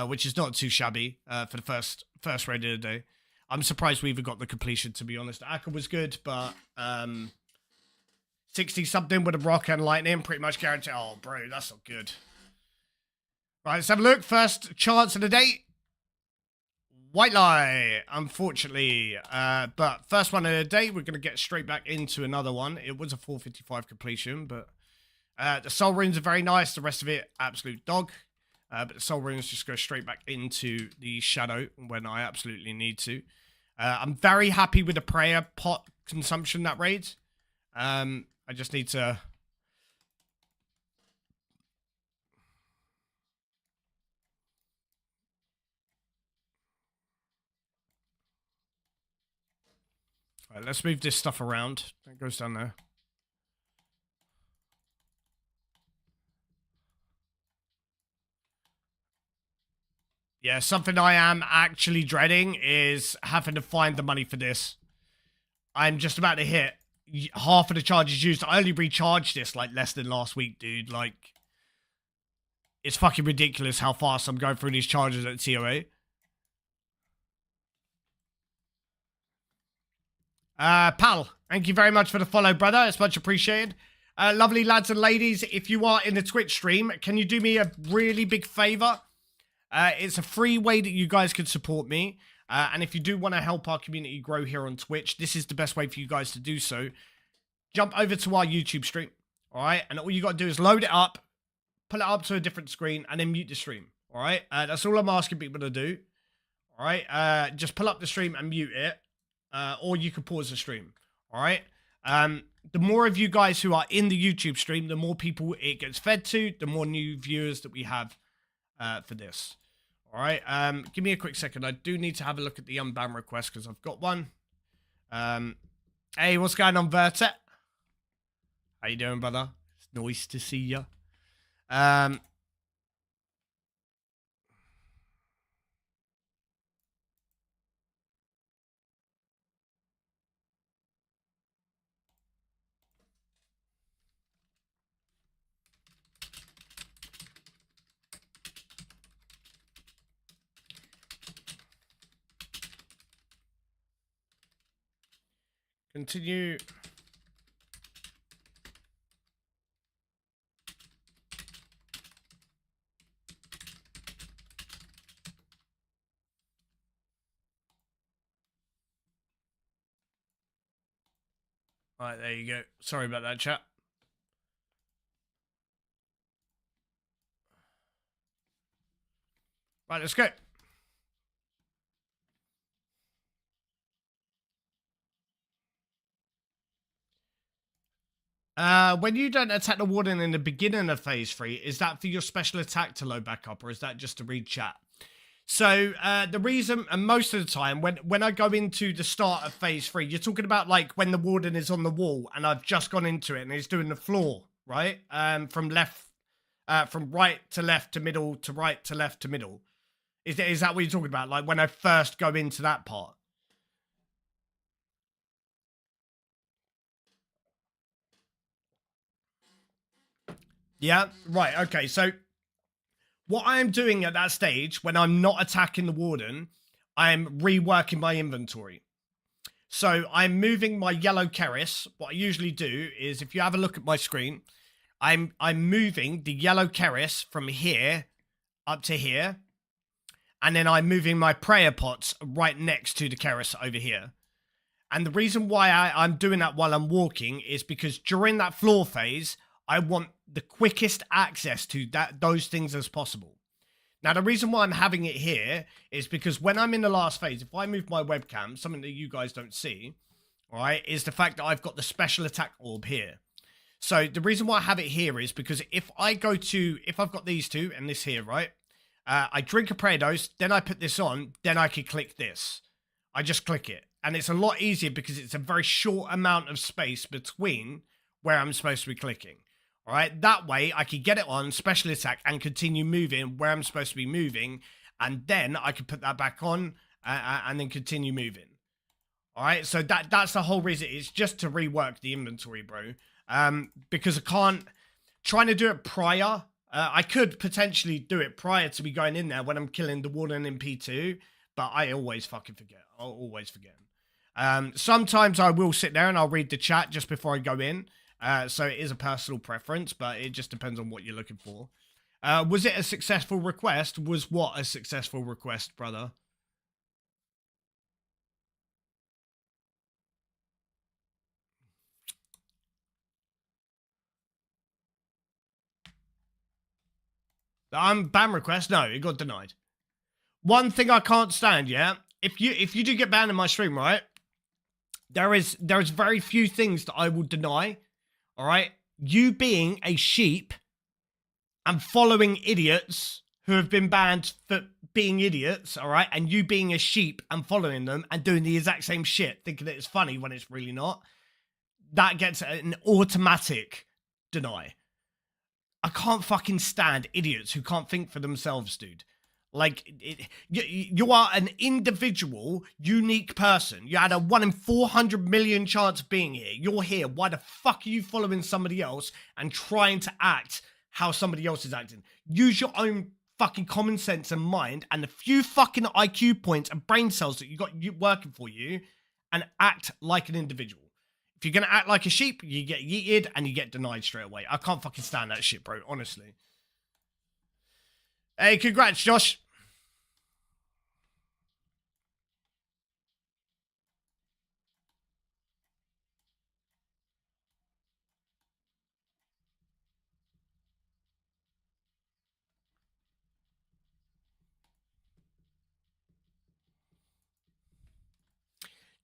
Which is not too shabby for the first raid of the day. I'm surprised we even got the completion, to be honest. Akka was good, but 60-something with a rock and lightning, pretty much guaranteed. Oh, bro, that's not good. Right, let's have a look. First chance of the day. White lie, unfortunately. But first one of the day, we're going to get straight back into another one. It was a 455 completion, but the soul runes are very nice. The rest of it, absolute dog. But the soul runes just go straight back into the shadow when I absolutely need to. I'm very happy with the prayer pot consumption that raid. I just need to... Alright, let's move this stuff around. That goes down there. Yeah, something I am actually dreading is having to find the money for this. I'm just about to hit half of the charges used. I only recharged this like less than last week, dude. Like, it's fucking ridiculous how fast I'm going through these charges at TOA. Pal, thank you very much for the follow, brother. It's much appreciated. Lovely lads and ladies, if you are in the Twitch stream, can you do me a really big favor? It's a free way that you guys can support me. And if you do want to help our community grow here on Twitch, this is the best way for you guys to do so. Jump over to our YouTube stream, all right? And all you got to do is load it up, pull it up to a different screen, and then mute the stream. All right, that's all I'm asking people to do. All right, just pull up the stream and mute it, or you can pause the stream. All right. The more of you guys who are in the YouTube stream, the more people it gets fed to, the more new viewers that we have for this. All right. Give me a quick second. I do need to have a look at the unban request because I've got one. Hey, what's going on, Vertet? How you doing, brother? It's nice to see you. Continue. All right, there you go. Sorry about that, chat. Right, let's go. When you don't attack the warden in the beginning of phase 3, is that for your special attack to load back up, or is that just to read chat? So the reason, and most of the time, when I go into the start of phase 3, you're talking about like when the warden is on the wall and I've just gone into it and he's doing the floor, right? From right to left to middle to right to left to middle. Is that what you're talking about? Like when I first go into that part? Yeah, right, okay, so what I'm doing at that stage, when I'm not attacking the warden, I'm reworking my inventory. So I'm moving my yellow Keris. What I usually do is, if you have a look at my screen, I'm moving the yellow Keris from here up to here, and then I'm moving my prayer pots right next to the Keris over here. And the reason why I'm doing that while I'm walking is because during that floor phase, I want the quickest access to those things as possible. Now, the reason why I'm having it here is because when I'm in the last phase, if I move my webcam, something that you guys don't see, all right, is the fact that I've got the special attack orb here. So the reason why I have it here is because if I've got these two and this here, right, I drink a prayer dose, then I put this on, then I can click this. I just click it. And it's a lot easier because it's a very short amount of space between where I'm supposed to be clicking. All right, that way I can get it on special attack and continue moving where I'm supposed to be moving, and then I can put that back on and then continue moving. All right, so that's the whole reason. It's just to rework the inventory, bro. Because I can't trying to do it prior. I could potentially do it prior to me going in there when I'm killing the warden in P2, but I always fucking forget. I'll always forget. Sometimes I will sit there and I'll read the chat just before I go in. So it is a personal preference, but it just depends on what you're looking for. Was it a successful request? Was what a successful request, brother? Ban request? No, it got denied. One thing I can't stand, yeah? If you do get banned in my stream, right? There is very few things that I will deny. All right? You being a sheep and following idiots who have been banned for being idiots, all right? And you being a sheep and following them and doing the exact same shit, thinking that it's funny when it's really not, that gets an automatic deny. I can't fucking stand idiots who can't think for themselves, dude. Like, you are an individual, unique person. You had a 1 in 400 million chance of being here. You're here. Why the fuck are you following somebody else and trying to act how somebody else is acting? Use your own fucking common sense and mind and the few fucking IQ points and brain cells that you got working for you and act like an individual. If you're going to act like a sheep, you get yeeted and you get denied straight away. I can't fucking stand that shit, bro, honestly. Hey, congrats, Josh.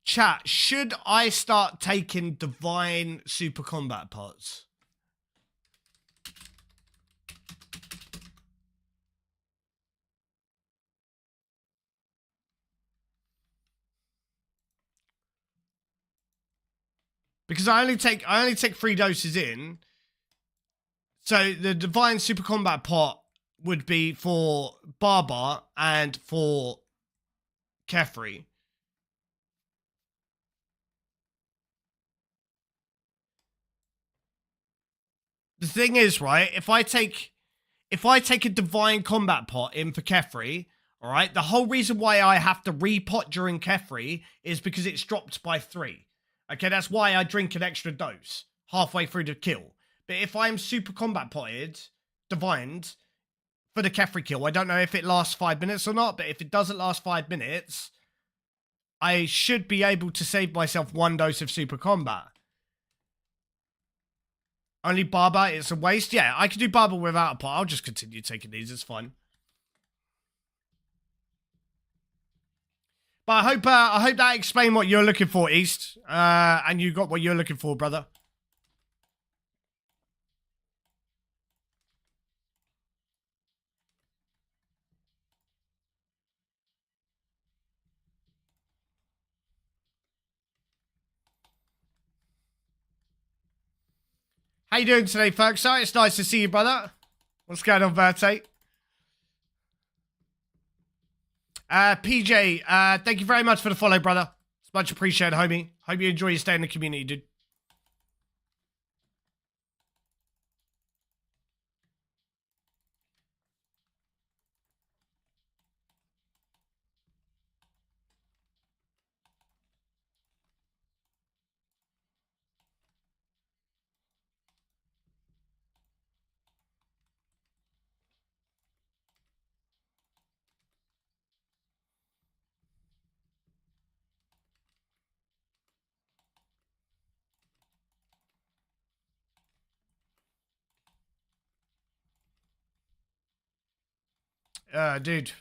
Chat, should I start taking divine super combat pots? Because I only take 3 doses in. So the divine super combat pot would be for Barbar and for Kefri. The thing is, right, if I take a divine combat pot in for Kefri, all right, the whole reason why I have to repot during Kefri is because it's dropped by 3. Okay, that's why I drink an extra dose halfway through the kill. But if I'm super combat potted, divined, for the Kefri kill, I don't know if it lasts 5 minutes or not, but if it doesn't last 5 minutes, I should be able to save myself 1 dose of super combat. Only Barber, it's a waste. Yeah, I can do Barber without a pot. I'll just continue taking these. It's fine. But I hope that explained what you're looking for, East. And you got what you're looking for, brother. How you doing today, folks? It's nice to see you, brother. What's going on, Verte? PJ, thank you very much for the follow, brother. It's much appreciated, homie. Hope you enjoy your stay in the community, dude. Dude.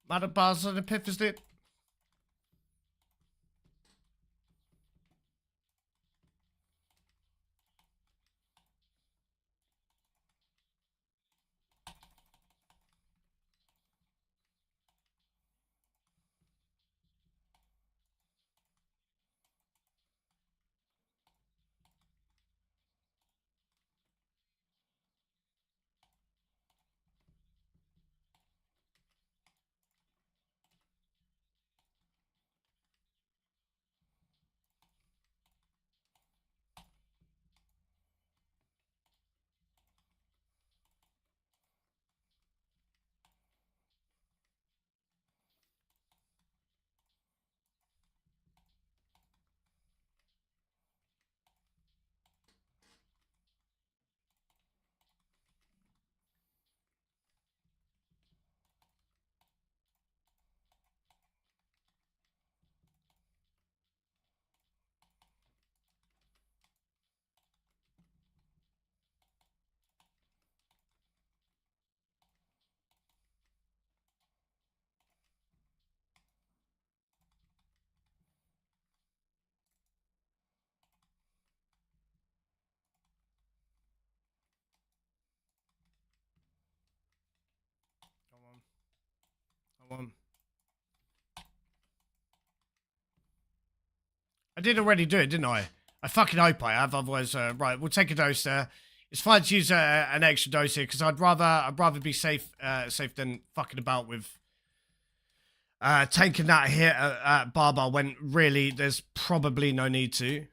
Mother bars on the piff is it? Come on. I did already do it, didn't I? I fucking hope I have. Otherwise, right, we'll take a dose there. It's fine to use an extra dose here because I'd rather be safe than fucking about with taking that hit at Barbar when really there's probably no need to.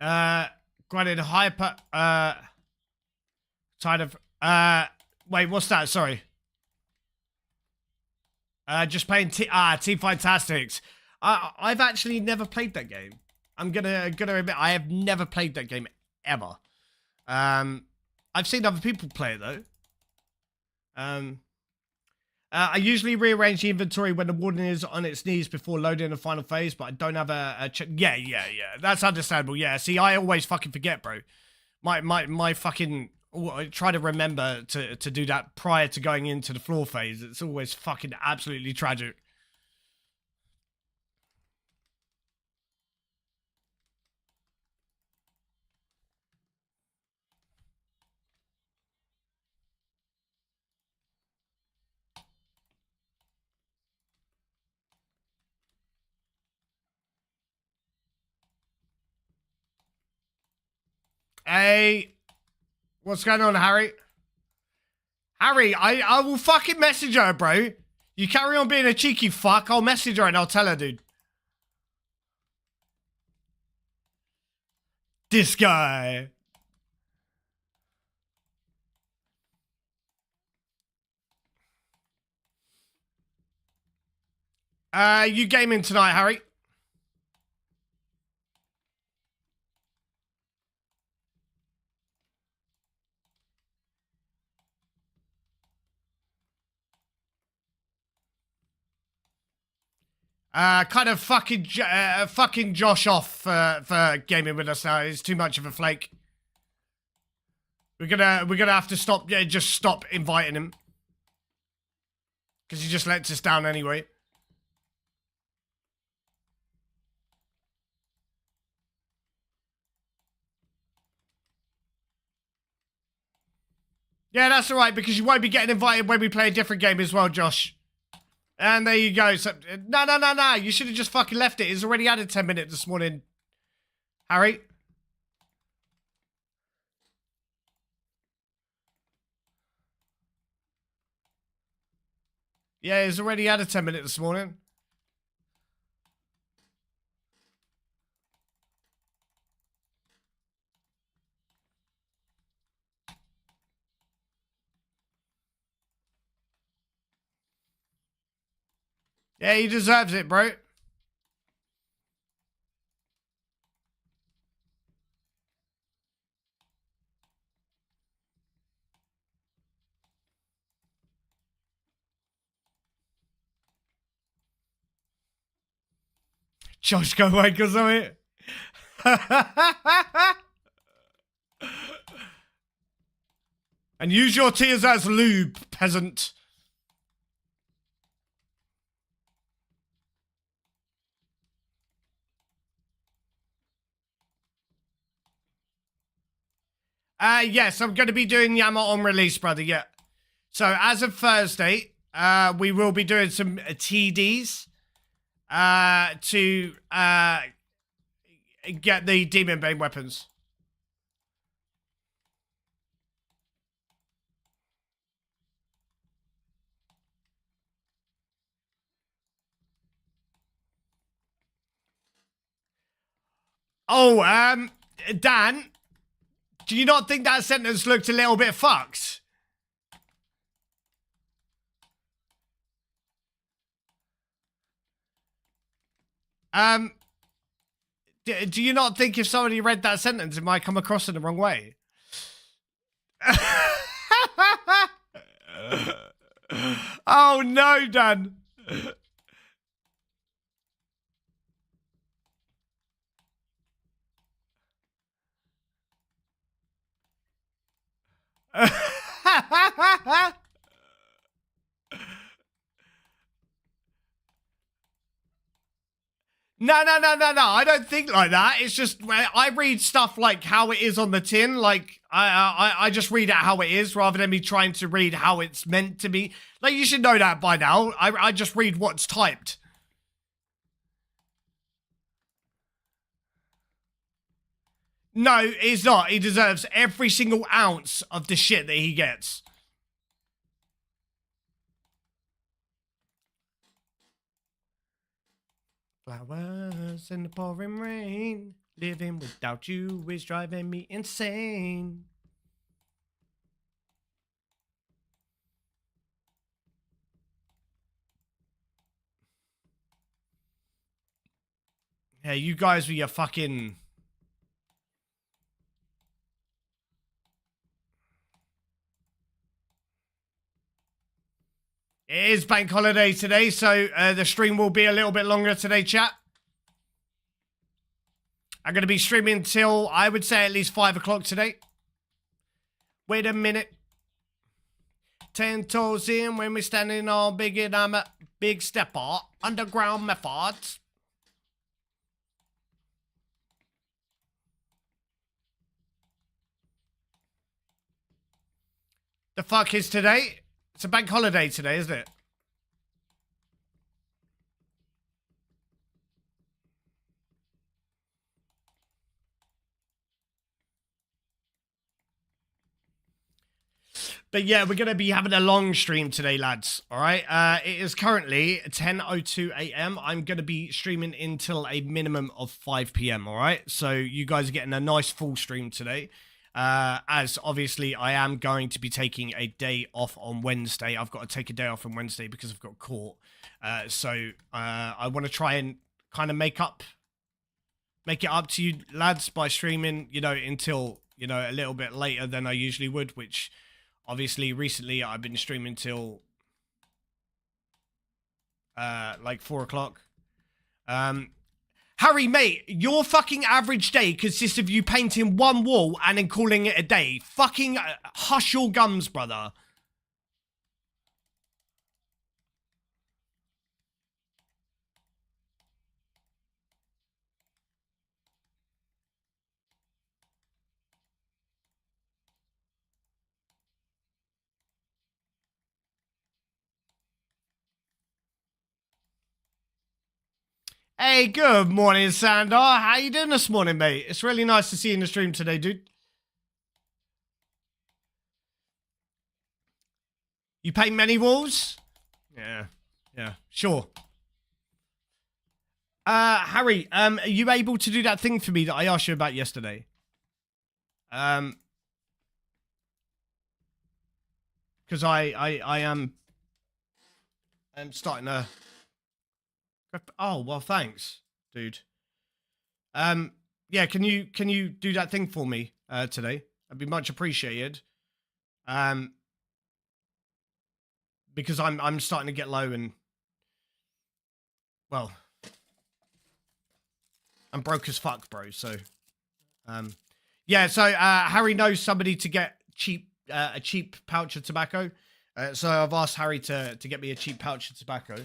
Granted, hyper. Tired of. Wait, what's that? Sorry. Just playing Team Fantastics. I've actually never played that game. I'm gonna admit I have never played that game ever. I've seen other people play it though. I usually rearrange the inventory when the warden is on its knees before loading the final phase, but I don't have a yeah. That's understandable. Yeah. See, I always fucking forget, bro. My fucking. I try to remember to do that prior to going into the floor phase. It's always fucking absolutely tragic. Hey, what's going on, Harry? Harry, I will fucking message her, bro. You carry on being a cheeky fuck, I'll message her and I'll tell her, dude. This guy. You gaming tonight, Harry? Kind of fucking Josh off for gaming with us now. He's too much of a flake. We're gonna have to stop. Yeah, just stop inviting him because he just lets us down anyway. Yeah, that's alright because you won't be getting invited when we play a different game as well, Josh. And there you go. So, no. You should have just fucking left it. It's already added 10 minutes this morning. Harry? Yeah, it's already added 10 minutes this morning. Yeah, he deserves it, bro. Josh, go away because of it. And use your tears as lube, peasant. Yes, I'm going to be doing Yama on release, brother, yeah. So, as of Thursday, we will be doing some TDs to get the Demon Bane weapons. Oh, Dan, do you not think that sentence looked a little bit fucked? Do you not think if somebody read that sentence, it might come across in the wrong way? Oh no, Dan. No. I don't think like that. It's just I read stuff like how it is on the tin. Like I just read it how it is rather than me trying to read how it's meant to be. Like you should know that by now. I just read what's typed. No, he's not. He deserves every single ounce of the shit that he gets. Flowers in the pouring rain. Living without you is driving me insane. Yeah, you guys with your fucking... It is bank holiday today, so the stream will be a little bit longer today, chat. I'm going to be streaming till, I would say, at least 5 o'clock today. Wait a minute. 10 toes in when we're standing on big and I'm a big stepper. Underground methods. The fuck is today? It's a bank holiday today, isn't it? But yeah, we're going to be having a long stream today, lads. All right. It is currently 10:02 a.m. I'm going to be streaming until a minimum of 5 p.m. All right. So you guys are getting a nice full stream today. As obviously I am going to be taking a day off on Wednesday. I've got to take a day off on Wednesday because I've got court. So I want to try and kind of make it up to you lads by streaming, you know, until, you know, a little bit later than I usually would, which obviously recently I've been streaming till like 4 o'clock. Harry, mate, your fucking average day consists of you painting one wall and then calling it a day. Fucking hush your gums, brother. Hey, good morning, Sandor. How you doing this morning, mate? It's really nice to see you in the stream today, dude. You paint many walls? Yeah, sure. Harry, are you able to do that thing for me that I asked you about yesterday? Because I am starting to... Oh, well, thanks, dude. Yeah, can you do that thing for me today? That'd be much appreciated. Because I'm starting to get low and, well, I'm broke as fuck, bro. So, yeah. So Harry knows somebody to get a cheap pouch of tobacco. So I've asked Harry to get me a cheap pouch of tobacco.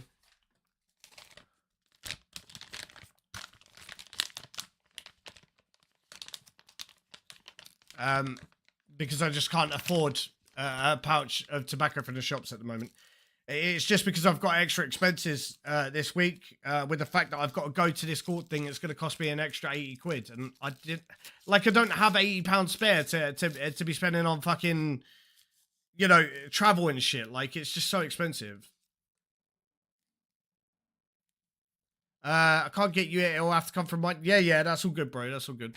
Because I just can't afford a pouch of tobacco from the shops at the moment. It's just because I've got extra expenses this week with the fact that I've got to go to this court thing. It's going to cost me an extra 80 quid. And I don't have £80 spare to be spending on fucking, you know, travel and shit. Like, it's just so expensive. I can't get you it. It'll have to come from my... Yeah, that's all good, bro. That's all good.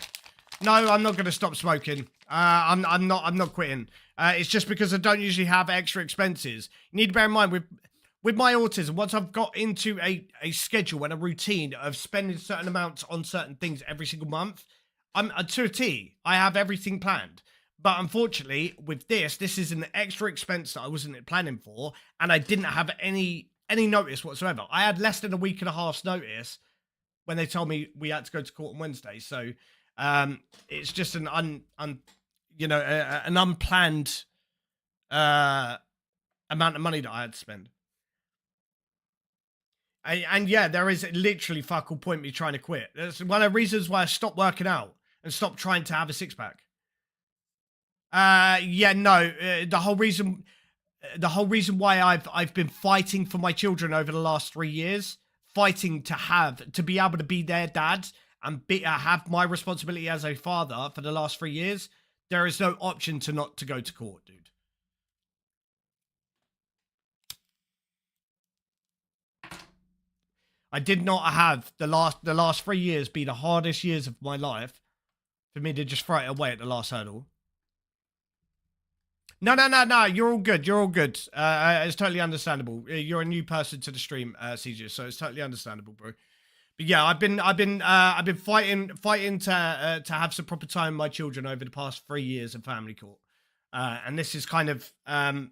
No, I'm not going to stop smoking. I'm not quitting. It's just because I don't usually have extra expenses. You need to bear in mind with my autism, once I've got into a schedule and a routine of spending certain amounts on certain things every single month, I'm to a T. I have everything planned. But unfortunately, with this is an extra expense that I wasn't planning for, and I didn't have any notice whatsoever. I had less than a week and a half's notice when they told me we had to go to court on Wednesday. So it's just an an unplanned amount of money that I had to spend. And yeah, there is literally fuck all point me trying to quit. That's one of the reasons why I stopped working out and stopped trying to have a six pack. The whole reason why I've been fighting for my children over the last 3 years, fighting to be able to be their dad and have my responsibility as a father for the last 3 years, there is no option to not to go to court, dude. I did not have the last 3 years be the hardest years of my life for me to just throw it away at the last hurdle. No. You're all good. You're all good. It's totally understandable. You're a new person to the stream, CJ, so it's totally understandable, bro. But yeah, I've been fighting to have some proper time with my children over the past 3 years in family court, and this is kind of we're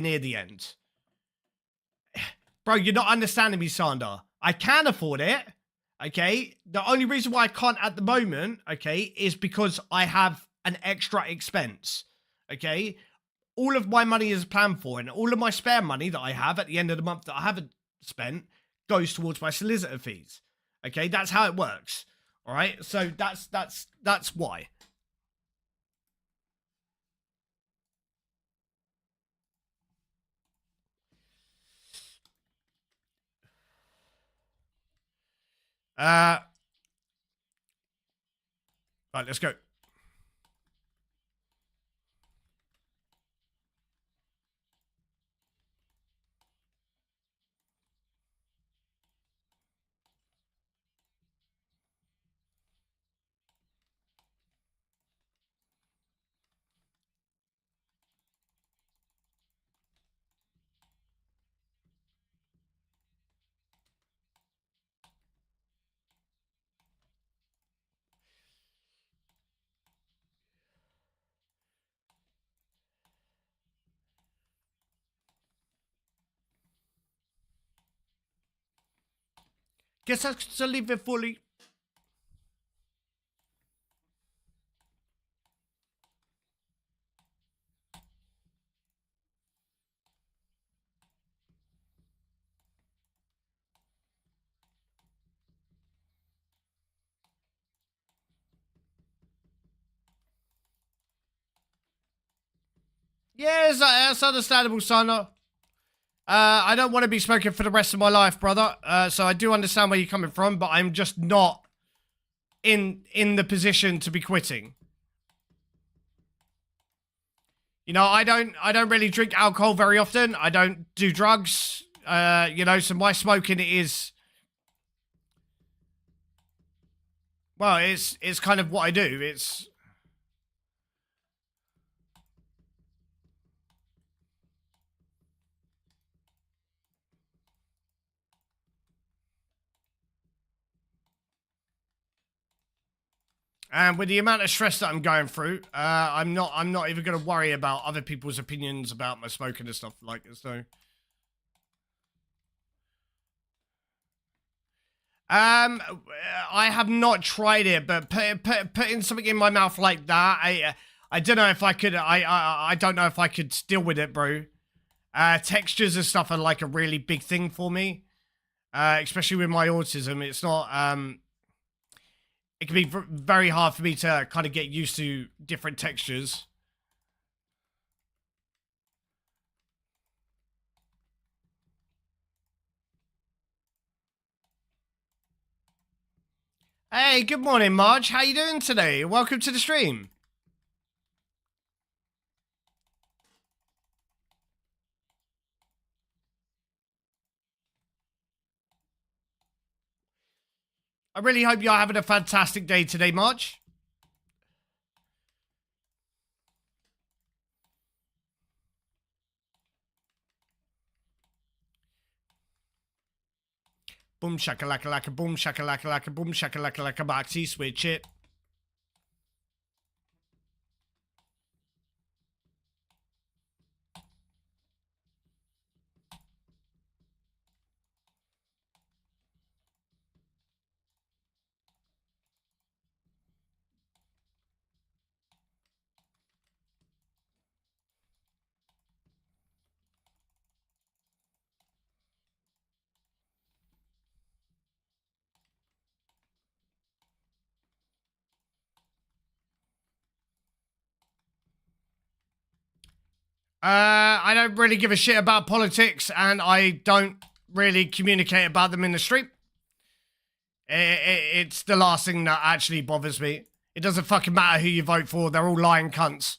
near the end. Bro, you're not understanding me, Sander. I can afford it, okay? The only reason why I can't at the moment, okay, is because I have an extra expense, okay? All of my money is planned for, and all of my spare money that I have at the end of the month that I haven't spent goes towards my solicitor fees, okay? That's how it works, all right? So that's why. Right, let's go. Guess I should leave it fully. Yeah, that's understandable, Sana. I don't want to be smoking for the rest of my life, brother. So I do understand where you're coming from, but I'm just not in the position to be quitting. You know, I don't really drink alcohol very often. I don't do drugs. You know, so my smoking is, well, it's kind of what I do. It's and with the amount of stress that I'm going through, I'm not even going to worry about other people's opinions about my smoking and stuff like this. So, I have not tried it, but putting something in my mouth like that, I don't know if I could. I don't know if I could deal with it, bro. Textures and stuff are like a really big thing for me, especially with my autism. It's not. It can be very hard for me to kind of get used to different textures. Hey, good morning, Marge. How you doing today? Welcome to the stream. I really hope you're having a fantastic day today, Marge. Boom shakalaka laka, boom shakalaka laka, boom shakalaka laka, boxy, switch it. I don't really give a shit about politics, and I don't really communicate about them in the street. It's the last thing that actually bothers me. It doesn't fucking matter who you vote for, they're all lying cunts.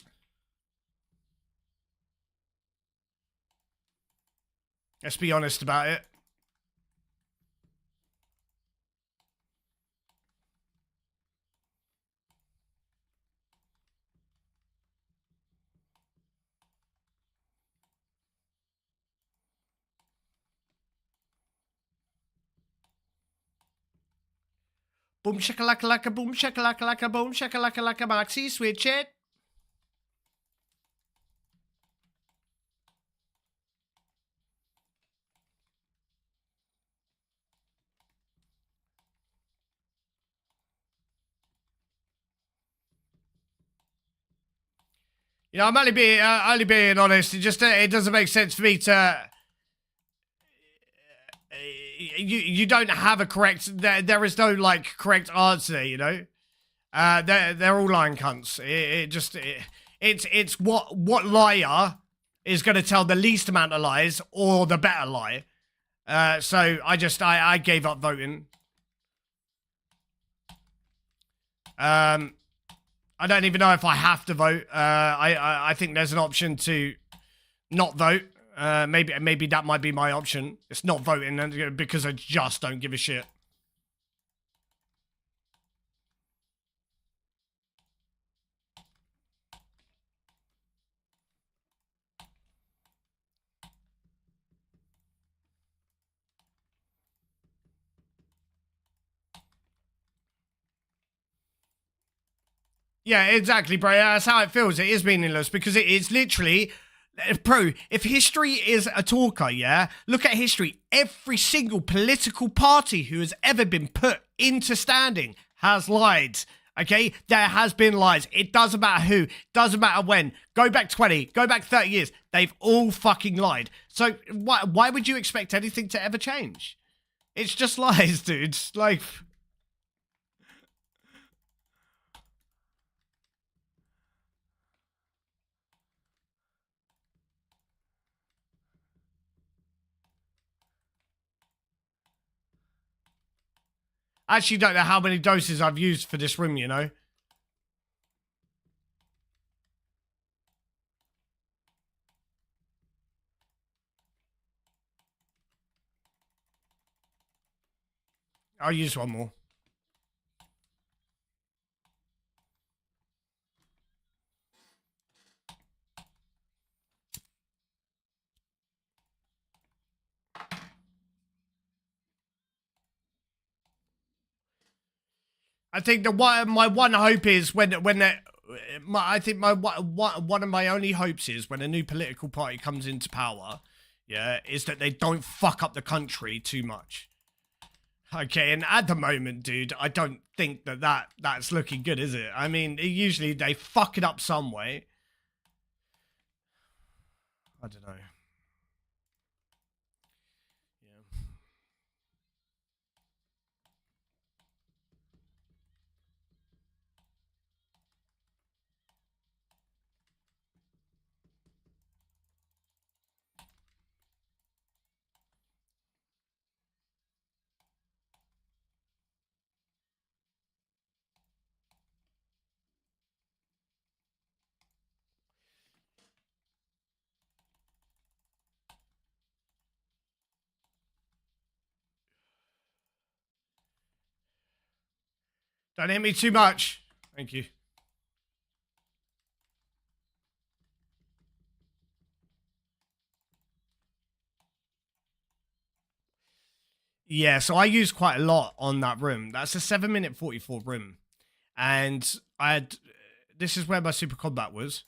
Let's be honest about it. Boom shakalaka laka boom shakalaka laka boom shakalaka laka Maxi, switch it. You know, I'm only being honest. It doesn't make sense for me to. You don't have a correct. There is no like correct answer. You know, they're all lying cunts. It's what liar is going to tell the least amount of lies or the better lie. So I gave up voting. I don't even know if I have to vote. I think there's an option to not vote. Maybe that might be my option. It's not voting because I just don't give a shit. Yeah, exactly, bro. That's how it feels. It is meaningless because it is literally, bro. If history is a talker, yeah, look at history. Every single political party who has ever been put into standing has lied. Okay, there has been lies. It doesn't matter who, doesn't matter when. Go back 20, go back 30 years. They've all fucking lied. So why would you expect anything to ever change? It's just lies, dude. Like. I actually don't know how many doses I've used for this room, you know? I'll use one more. I think my one hope is one of my only hopes is when a new political party comes into power, yeah, is that they don't fuck up the country too much. Okay, and at the moment, dude, I don't think that's looking good, is it? I mean, usually they fuck it up some way. I don't know. Yeah. Don't hit me too much. Thank you. Yeah, so I used quite a lot on that room. That's a 7-minute 44 room. And this is where my super combat was.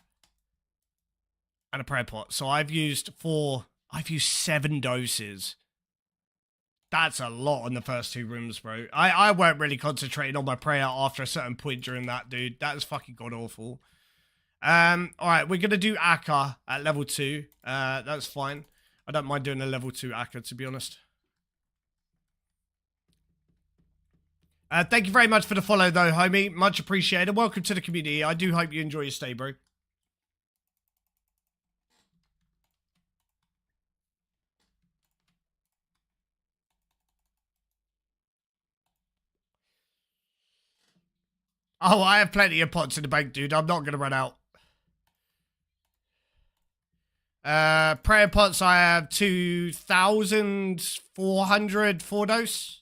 And a prayer pot. So I've used 7 doses. That's a lot on the first 2 rooms, bro. I weren't really concentrating on my prayer after a certain point during that, dude. That is fucking god awful. Alright, we're gonna do Akka at level 2. That's fine. I don't mind doing a level 2 Akka, to be honest. Thank you very much for the follow, though, homie. Much appreciated. Welcome to the community. I do hope you enjoy your stay, bro. Oh, I have plenty of pots in the bank, dude. I'm not going to run out. Prayer pots, I have 2,400 4-dose.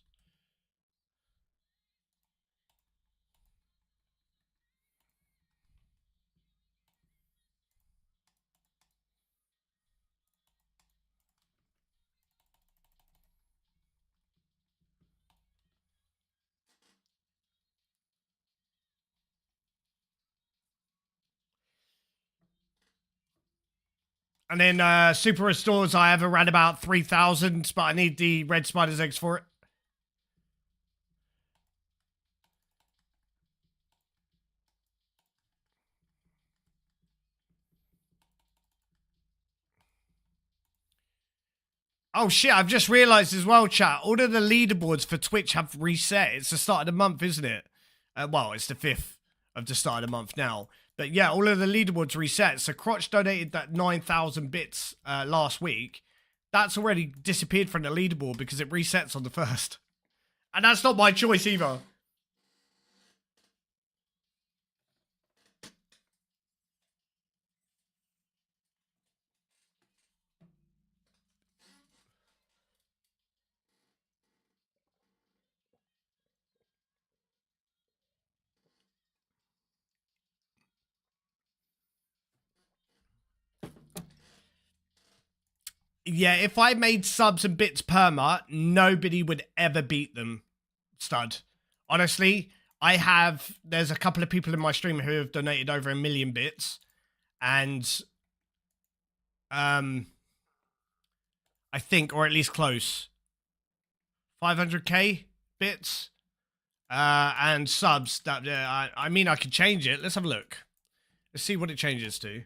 And then Super Restores, I have around about 3,000, but I need the red spider's eggs for it. Oh shit, I've just realised as well, chat, all of the leaderboards for Twitch have reset. It's the start of the month, isn't it? Well, it's the 5th of the start of the month now. But yeah, all of the leaderboards reset. So Crotch donated that 9,000 bits last week. That's already disappeared from the leaderboard because it resets on the 1st. And that's not my choice either. Yeah, if I made subs and bits perma, nobody would ever beat them, stud. Honestly, there's a couple of people in my stream who have donated over 1 million bits, and I think, or at least close, 500k bits, and subs. That I mean, I could change it. Let's have a look. Let's see what it changes to.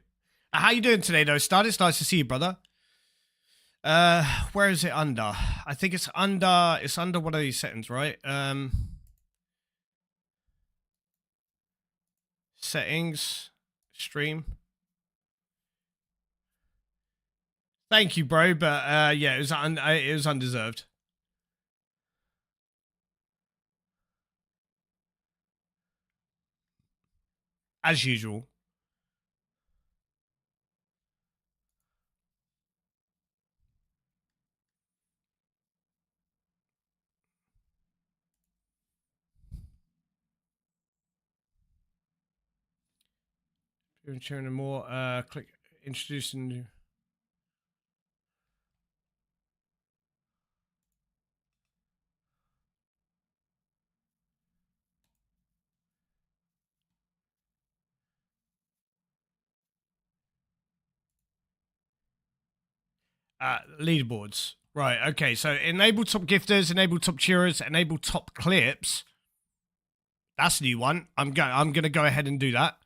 How you doing today, though, stud? It's nice to see you, brother. Where is it under? I think it's under one of these settings, right? Settings, stream. Thank you, bro, but yeah, it was undeserved. As usual. You're sharing more. Click introducing. Leaderboards. Right, okay, so enable top gifters, enable top cheerers, enable top clips. That's a new one. I'm gonna go ahead and do that.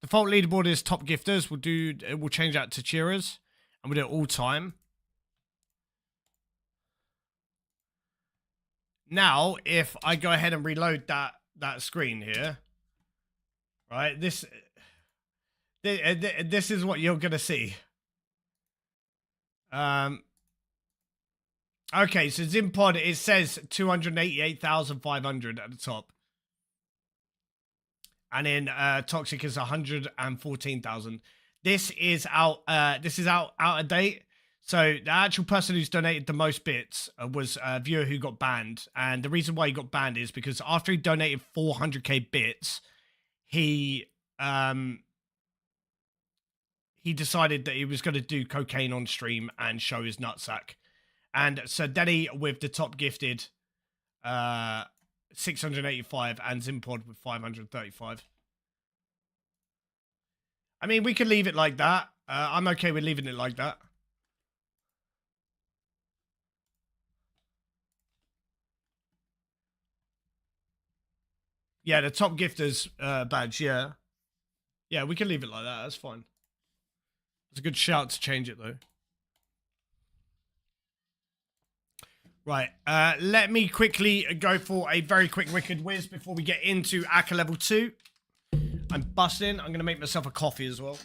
Default leaderboard is top gifters. We'll change that to cheerers, and we'll do it all time. Now, if I go ahead and reload that screen here, right? This is what you're gonna see. Okay, so Zimpod, it says 288,500 at the top. And then Toxic is 114,000. This is out of date. So the actual person who's donated the most bits was a viewer who got banned. And the reason why he got banned is because after he donated 400k bits, he decided that he was going to do cocaine on stream and show his nutsack. And so Denny with the top gifted 685 and Zimpod with 535. I mean, we could leave it like that. I'm okay with leaving it like that. Yeah, the top gifters badge, yeah. Yeah, we can leave it like that. That's fine. It's a good shout to change it, though. Right, let me quickly go for a very quick Wicked Whiz before we get into Akka level 2. I'm busting. I'm going to make myself a coffee as well.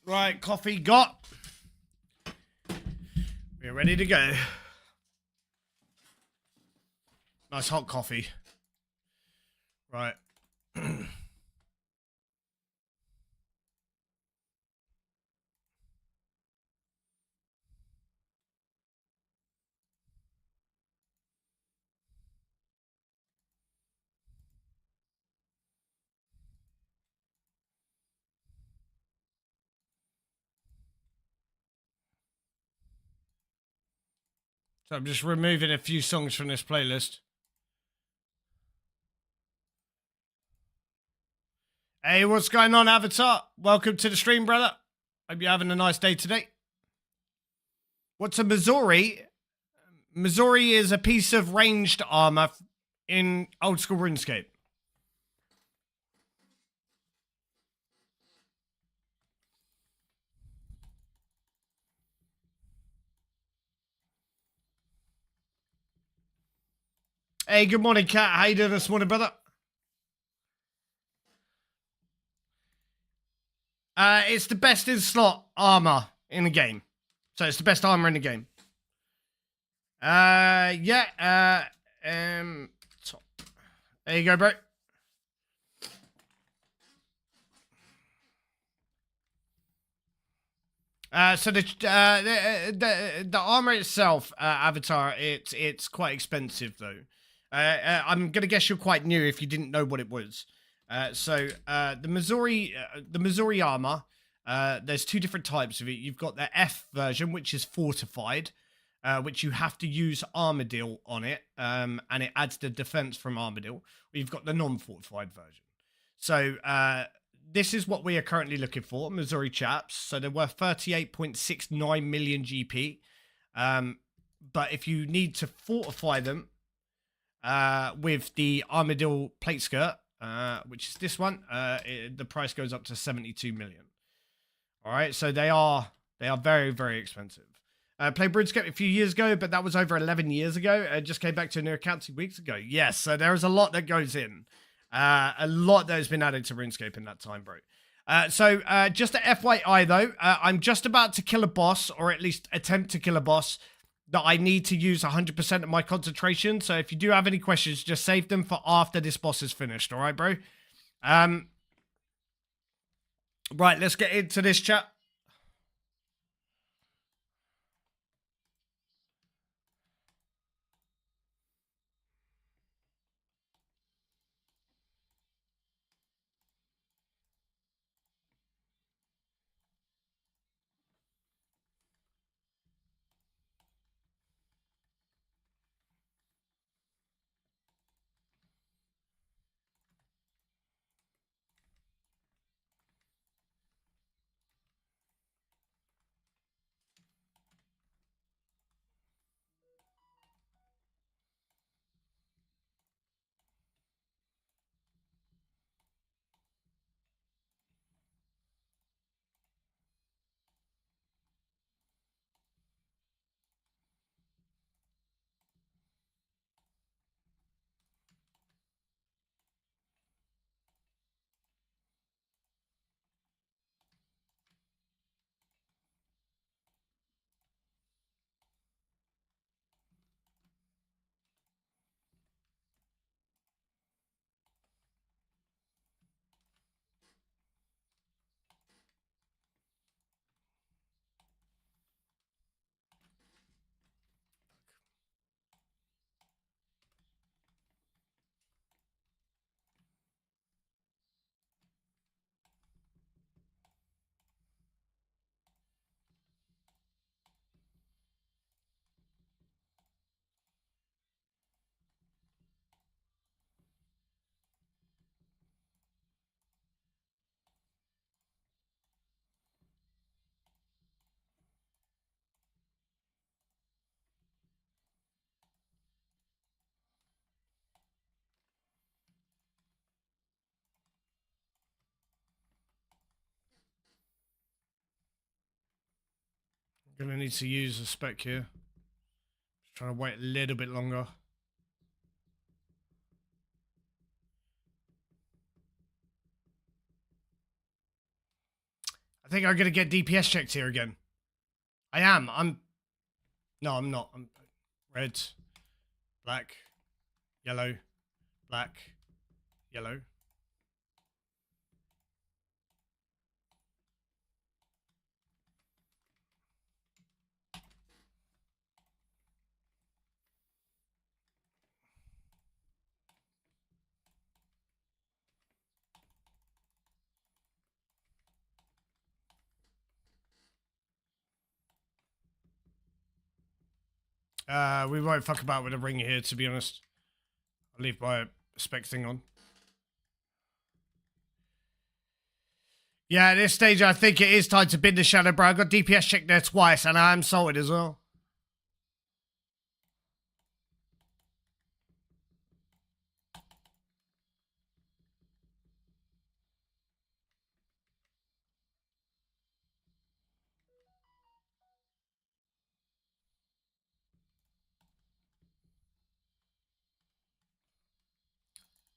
Right, coffee got. We're ready to go. Nice hot coffee. Right. So I'm just removing a few songs from this playlist. Hey, what's going on, Avatar? Welcome to the stream, brother. Hope you're having a nice day today. What's a Masori? Masori is a piece of ranged armor in old school RuneScape. Hey, good morning, Kat. How you doing this morning, brother? It's the best in slot armor in the game. So it's the best armor in the game. Yeah. Top. There you go, bro. So the armor itself, Avatar, it's quite expensive though. I'm gonna guess you're quite new if you didn't know what it was. So the Masori armor, there's two different types of it. You've got the F version, which is fortified, which you have to use Armadil on it, and it adds the defense from Armadil. You've got the non-fortified version. So this is what we are currently looking for, Masori chaps. So they're worth 38.69 million GP. But if you need to fortify them with the Armadil plate skirt, which is this one, the price goes up to 72 million. All right, so they are very, very expensive. Played RuneScape a few years ago, but that was over 11 years ago. I just came back to a new account 2 weeks ago. Yes, so there is a lot that goes in. A lot that has been added to RuneScape in that time, bro. So just a FYI, though, I'm just about to kill a boss, or at least attempt to kill a boss, that I need to use 100% of my concentration. So if you do have any questions, just save them for after this boss is finished. All right, bro? Right, let's get into this chat. I'm going to need to use a spec here. Just trying to wait a little bit longer. I I think I'm gonna get DPS checked here again. I am. No, I'm not. I'm red, black, yellow, black, yellow. We won't fuck about with a ring here, to be honest. I'll leave my spec thing on. Yeah, at this stage, I think it is time to bin the shadow, bro. I got DPS checked there twice, and I am salted as well.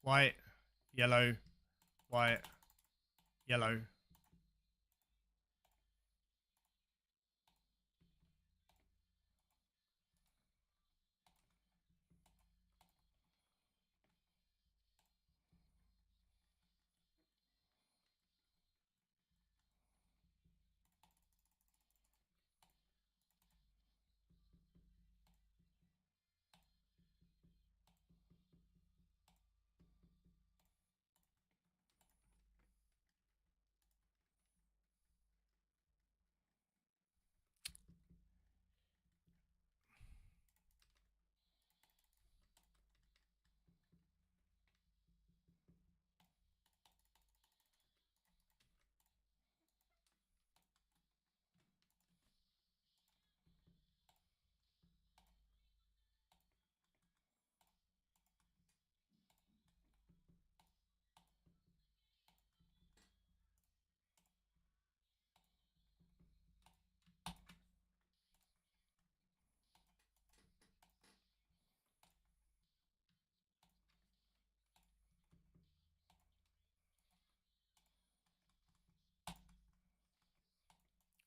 White, yellow, white, yellow.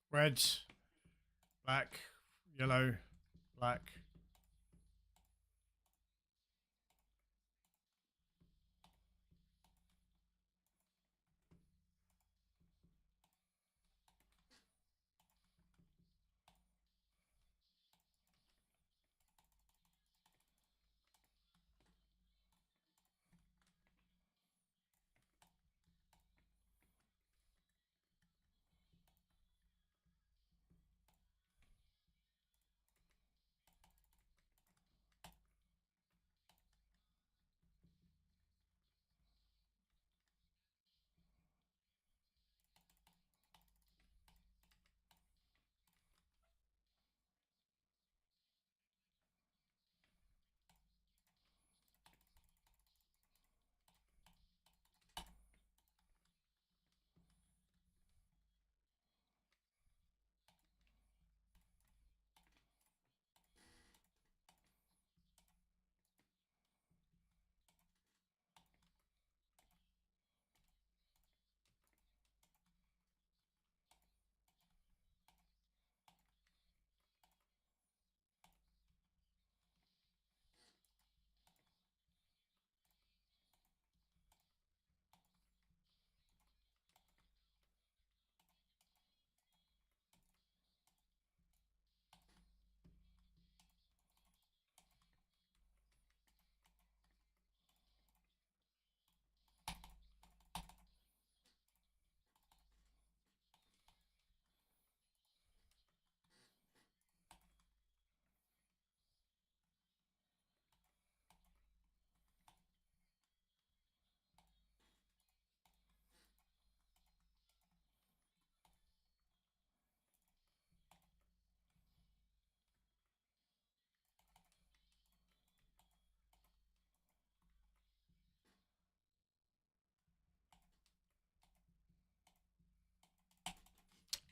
Red, black, yellow, black.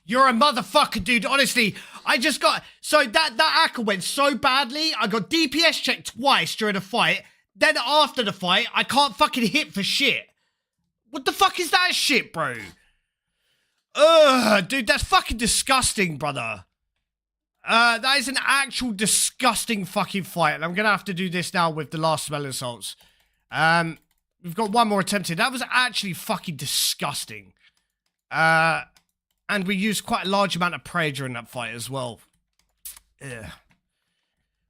You're a motherfucker, dude. Honestly, I just got... So that Akka went so badly. I got DPS checked twice during the fight. Then after the fight, I can't fucking hit for shit. What the fuck is that shit, bro? Ugh, dude, that's fucking disgusting, brother. That is an actual disgusting fucking fight, and I'm gonna have to do this now with the last smelling salts. We've got one more attempted. That was actually fucking disgusting. And we used quite a large amount of prey during that fight as well. Ugh.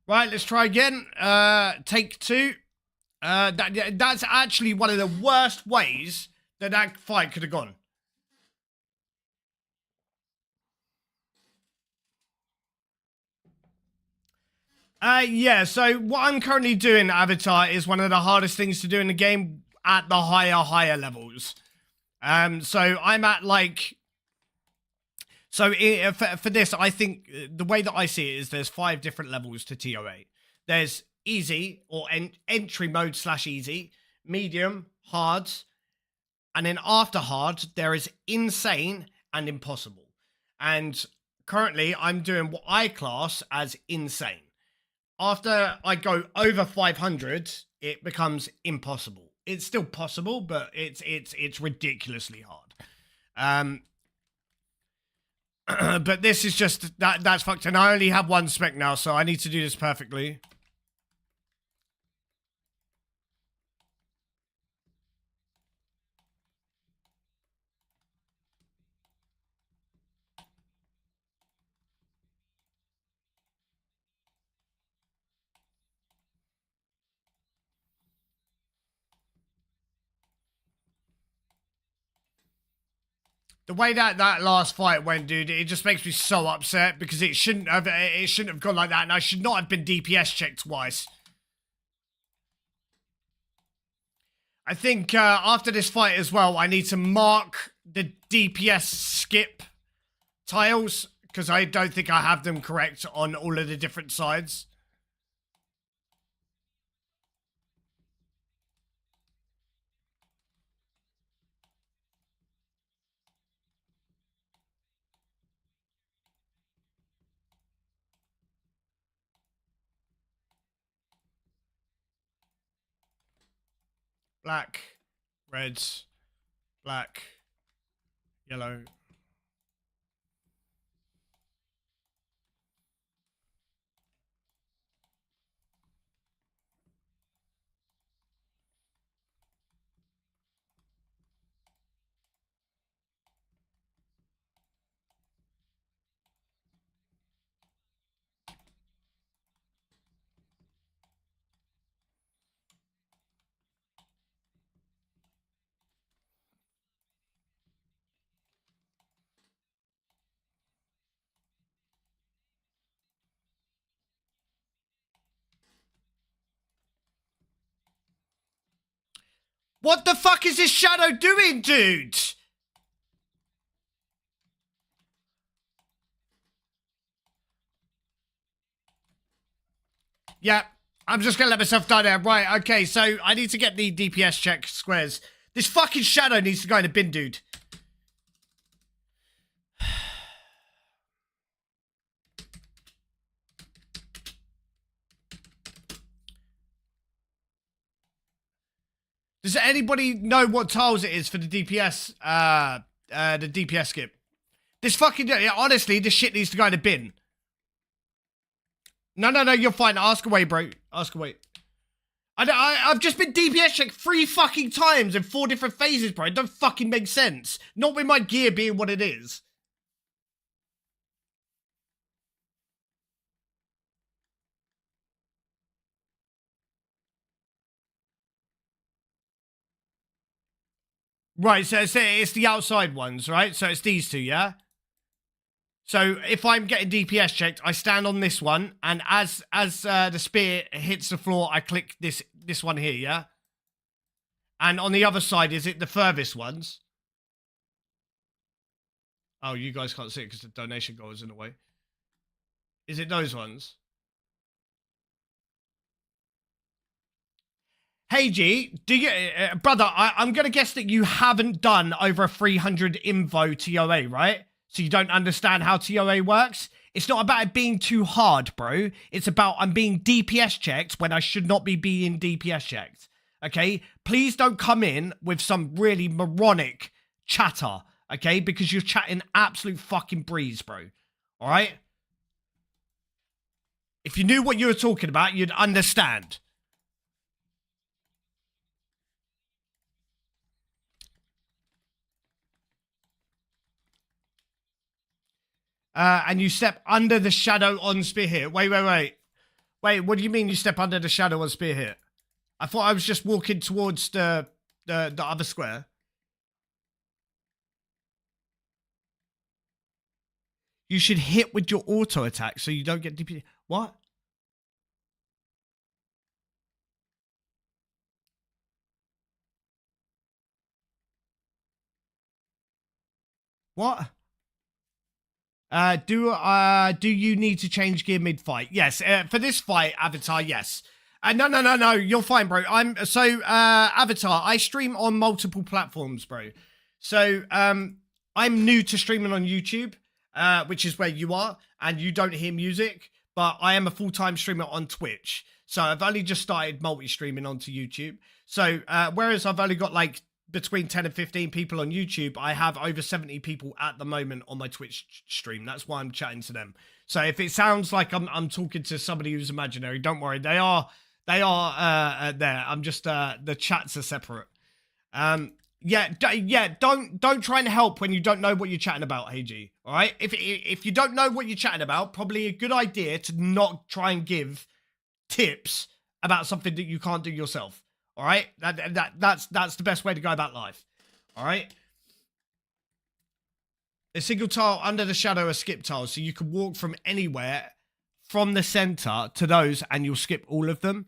Right, let's try again. Take 2. That's actually one of the worst ways that fight could have gone. Yeah, so what I'm currently doing, Avatar, is one of the hardest things to do in the game at the higher levels. So I'm at like... So for this, I think the way that I see it is there's 5 different levels to TOA. There's easy, or entry mode / easy, medium, hard, and then after hard, there is insane and impossible. And currently, I'm doing what I class as insane. After I go over 500, it becomes impossible. It's still possible, but it's ridiculously hard. But this is just that's fucked, and I only have 1 spec now, so I need to do this perfectly. The way that last fight went, dude, it just makes me so upset because it shouldn't have gone like that, and I should not have been DPS checked twice. I think after this fight as well, I need to mark the DPS skip tiles because I don't think I have them correct on all of the different sides. Black, reds, black, yellow. What the fuck is this shadow doing, dude? Yeah, I'm just gonna let myself die there. Right, okay, so I need to get the DPS check squares. This fucking shadow needs to go in a bin, dude. Does anybody know what tiles it is for the DPS, the DPS skip? This fucking, honestly, this shit needs to go in a bin. No, you're fine. Ask away, bro. Ask away. I've just been DPS checked 3 fucking times in 4 different phases, bro. It don't fucking make sense. Not with my gear being what it is. Right, so it's the outside ones, right? So it's these 2, yeah? So if I'm getting DPS checked, I stand on this one, and as the spear hits the floor, I click this one here, yeah? And on the other side, is it the furthest ones? Oh, you guys can't see it because the donation goal is in the way. Is it those ones? Hey G, do you, brother? I'm gonna guess that you haven't done over a 300 invo TOA, right? So you don't understand how TOA works. It's not about it being too hard, bro. It's about I'm being DPS checked when I should not be being DPS checked. Okay, please don't come in with some really moronic chatter. okay? Because you're chatting absolute fucking breeze, bro. All right? If you knew what you were talking about, you'd understand. And you step under the shadow on Spear here. Wait. Wait, what do you mean you step under the shadow on Spear here? I thought I was just walking towards the other square. You should hit with your auto attack so you don't get DP. What? What? Do you need to change gear mid-fight? Yes. For this fight, Avatar, yes. No. You're fine, bro. Avatar, I stream on multiple platforms, bro. So, I'm new to streaming on YouTube, which is where you are, and you don't hear music, but I am a full-time streamer on Twitch. So I've only just started multi-streaming onto YouTube. So, whereas I've only got like between 10 and 15 people on YouTube, I have over 70 people at the moment on my Twitch stream. That's why I'm chatting to them. So if it sounds like I'm talking to somebody who's imaginary, don't worry. They are there. I'm just, the chats are separate. Don't try and help when you don't know what you're chatting about, HG. All right? If you don't know what you're chatting about, probably a good idea to not try and give tips about something that you can't do yourself. All right, that's the best way to go about life. All right. A single tile under the shadow are skip tiles, so you can walk from anywhere from the center to those, and you'll skip all of them.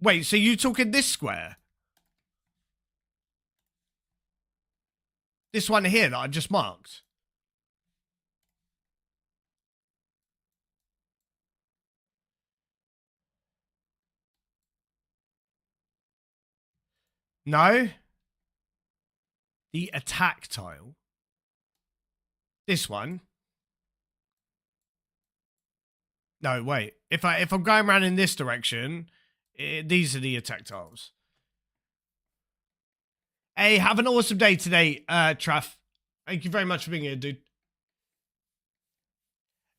Wait, so you talking this square? This one here that I just marked? No. The attack tile. This one. No, wait. If I'm going around in this direction, these are the attack tiles. Hey, have an awesome day today, Traff. Thank you very much for being here, dude.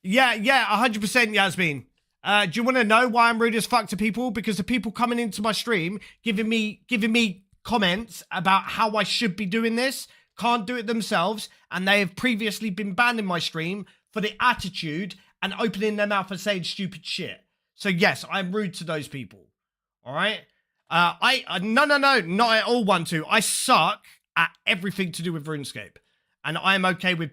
Yeah, 100%, Yasmin. Do you want to know why I'm rude as fuck to people? Because the people coming into my stream, giving me comments about how I should be doing this, can't do it themselves, and they have previously been banned in my stream for the attitude and opening their mouth and saying stupid shit. So yes, I'm rude to those people. All right? No, not at all 1-2. I suck at everything to do with RuneScape, and I'm okay with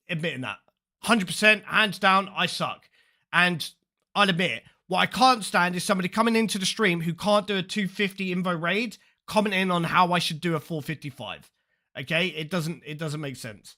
admitting that. 100%, hands down, I suck. And I'll admit it. What I can't stand is somebody coming into the stream who can't do a 250 invo raid, commenting on how I should do a 455. Okay, it doesn't make sense.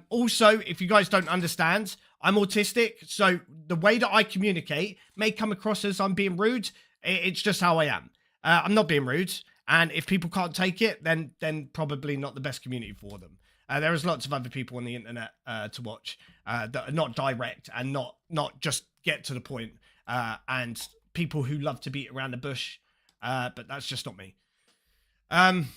Also, if you guys don't understand, I'm autistic, so the way that I communicate may come across as I'm being rude. It's just how I am. I'm not being rude, and if people can't take it, then probably not the best community for them. There is lots of other people on the internet to watch that are not direct and not just get to the point, and people who love to beat around the bush, but that's just not me. And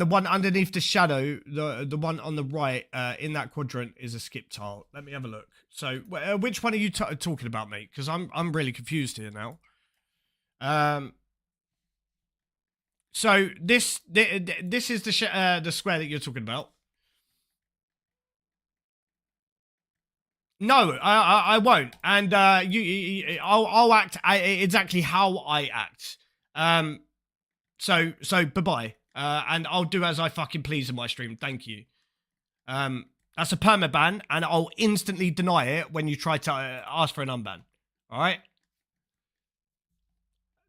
the one underneath the shadow, the one on the right in that quadrant is a skip tile. Let me have a look. So, which one are you talking about, mate? Because I'm really confused here now. So this is the square that you're talking about. No, I won't, and I'll act exactly how I act. So bye bye. And I'll do as I fucking please in my stream. Thank you. That's a permaban, and I'll instantly deny it when you try to ask for an unban. All right.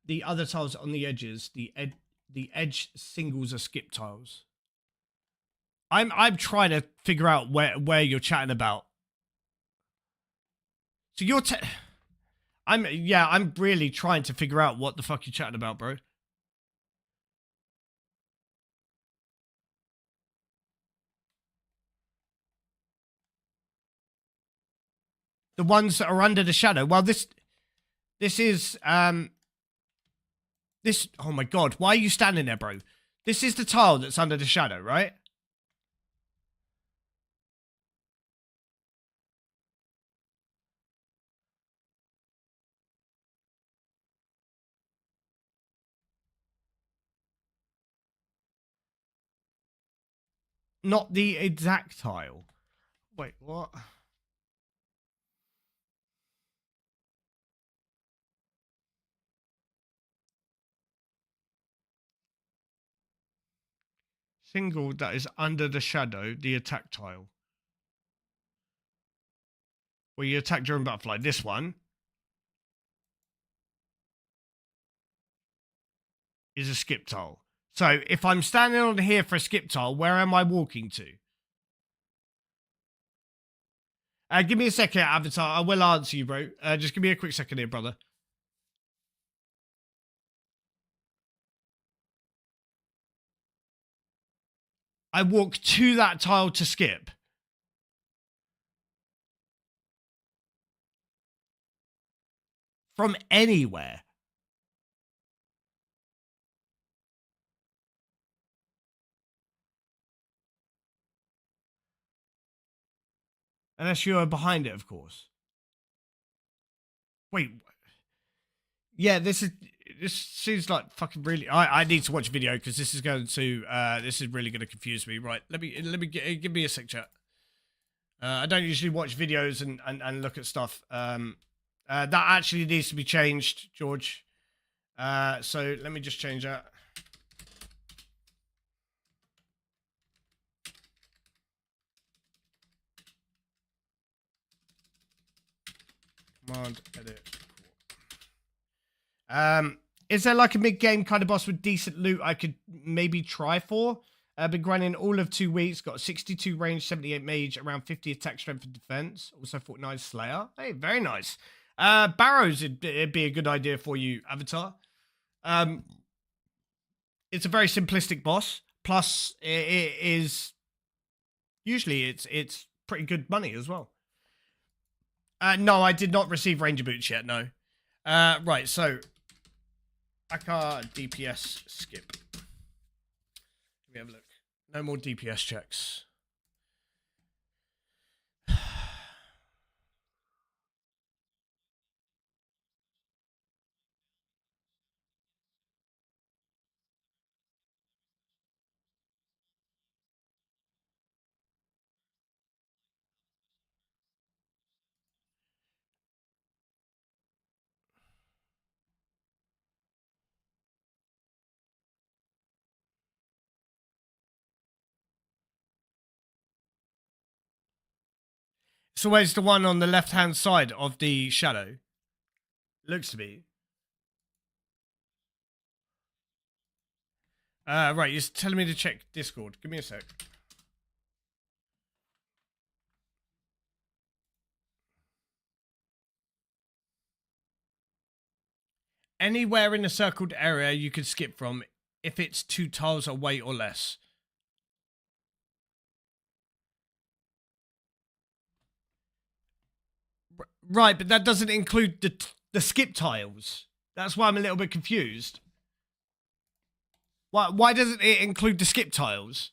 The other tiles on the edges, the edge singles are skip tiles. I'm trying to figure out where you're chatting about. So you're I'm really trying to figure out what the fuck you're chatting about, bro. The ones that are under the shadow. Well, this is this. Oh my god, why are you standing there, bro? This is the tile that's under the shadow, right? Not the exact tile. Wait, what? Single that is under the shadow, the attack tile. Where you attack during butterfly. This one is a skip tile. So if I'm standing on here for a skip tile, where am I walking to? Give me a second, Avatar. I will answer you, bro. Just give me a quick second here, brother. I walk to that tile to skip. From anywhere. Unless you're behind it, of course. Wait. Yeah, this seems like fucking really. I need to watch a video because this is going to this is really going to confuse me. Right, let me give me a sec, chat. I don't usually watch videos and look at stuff. That actually needs to be changed, George. So let me just change that. Command edit. Is there like a mid-game kind of boss with decent loot I could maybe try for? I've been grinding all of 2 weeks. Got 62 range, 78 mage, around 50 attack, strength, and defense. Also 49 slayer. Hey, very nice. Barrows, it'd be a good idea for you, Avatar. It's a very simplistic boss. Plus, it is usually it's pretty good money as well. No, I did not receive ranger boots yet. No. Right. So, Aka DPS skip. Let me have a look. No more DPS checks. It's always the one on the left-hand side of the shadow. Looks to be. Right, you're telling me to check Discord. Give me a sec. Anywhere in the circled area you could skip from if it's 2 tiles away or less. Right, but that doesn't include the skip tiles. That's why I'm a little bit confused. Why doesn't it include the skip tiles?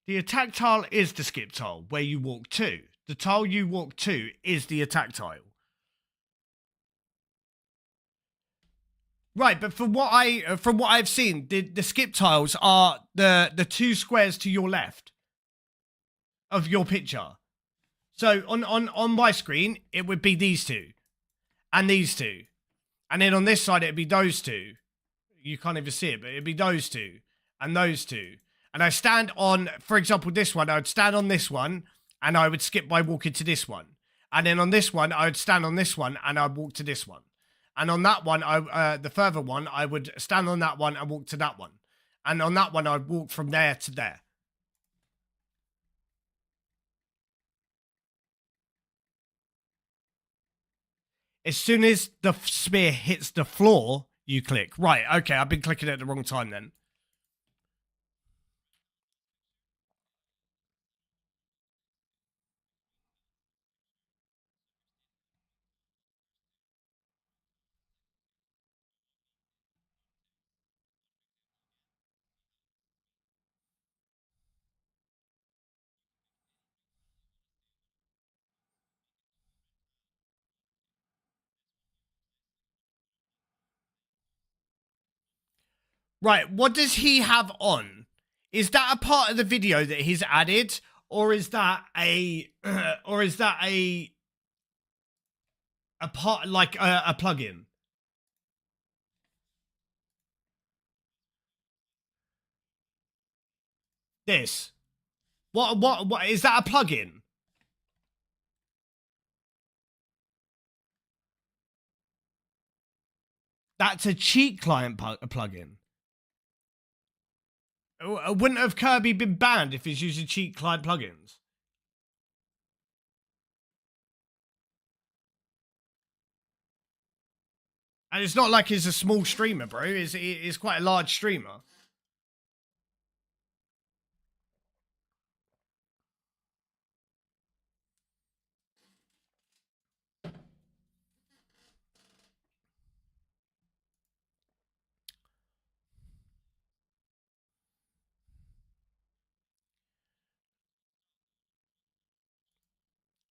The attack tile is the skip tile, where you walk to. The tile you walk to is the attack tile. Right, but from what I've seen, the skip tiles are the 2 squares to your left of your picture. So on my screen, it would be these 2 and these 2. And then on this side, it'd be those 2. You can't even see it, but it'd be those 2 and those 2. And I stand on, for example, this one. I would stand on this one and I would skip by walking to this one. And then on this one, I would stand on this one and I'd walk to this one. And on that one, the further one, I would stand on that one and walk to that one. And on that one, I'd walk from there to there. As soon as the spear hits the floor, you click. Right, okay, I've been clicking at the wrong time then. Right, what does he have on? Is that a part of the video that he's added, or is that a, or is that a part like a plugin? This. What is that a plugin? That's a cheat client plugin. Wouldn't have Kirby been banned if he's using cheat client plugins? And it's not like he's a small streamer, bro. He's quite a large streamer.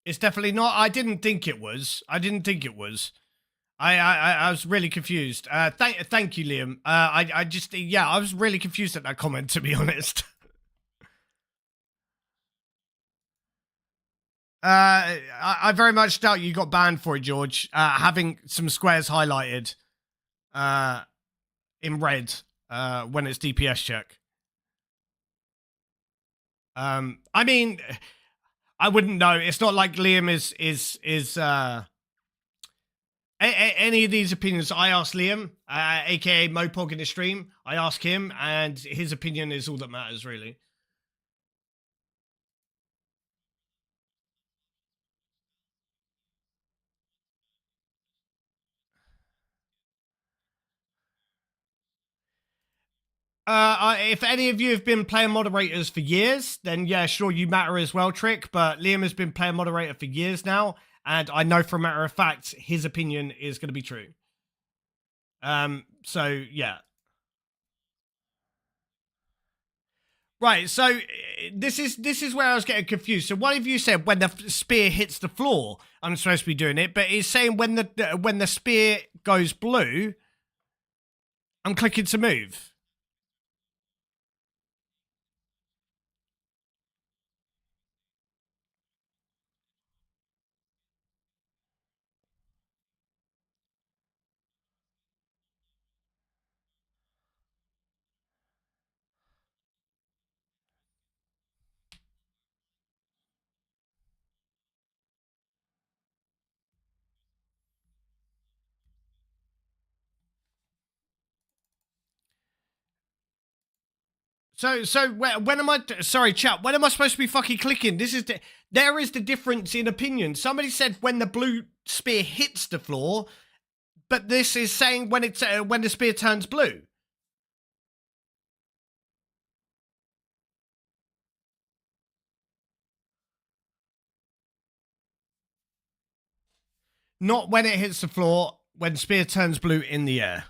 It's definitely not. I didn't think it was. I didn't think it was. I was really confused. Thank you, Liam. I just, yeah, I was really confused at that comment, to be honest. I very much doubt you got banned for it, George. Having some squares highlighted in red when it's DPS check. I mean, I wouldn't know. It's not like Liam is any of these opinions. I asked Liam, aka Mopog in the stream. I asked him, and his opinion is all that matters, really. If any of you have been player moderators for years, then yeah, sure, you matter as well, Trick. But Liam has been player moderator for years now, and I know for a matter of fact his opinion is going to be true. So yeah. Right, so this is where I was getting confused. So one of you said when the spear hits the floor, I'm supposed to be doing it, but it's saying when the spear goes blue, I'm clicking to move. So when am I? Sorry, chat. When am I supposed to be fucking clicking? There is the difference in opinion. Somebody said when the blue spear hits the floor, but this is saying when the spear turns blue. Not when it hits the floor. When spear turns blue in the air.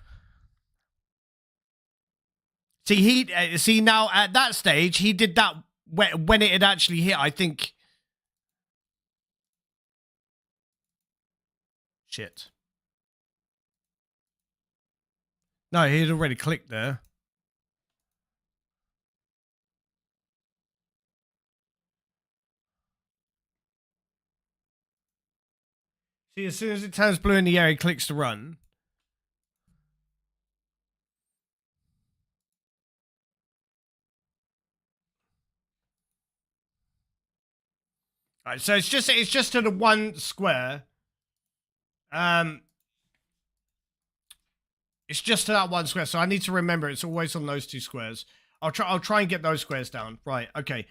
See now at that stage he did that when it had actually hit. I think. Shit. No, he had already clicked there. See, as soon as it turns blue in the air, he clicks to run. All right, so it's just to the one square. It's just to that one square, so I need to remember it's always on those two squares. I'll try and get those squares down. Right, okay.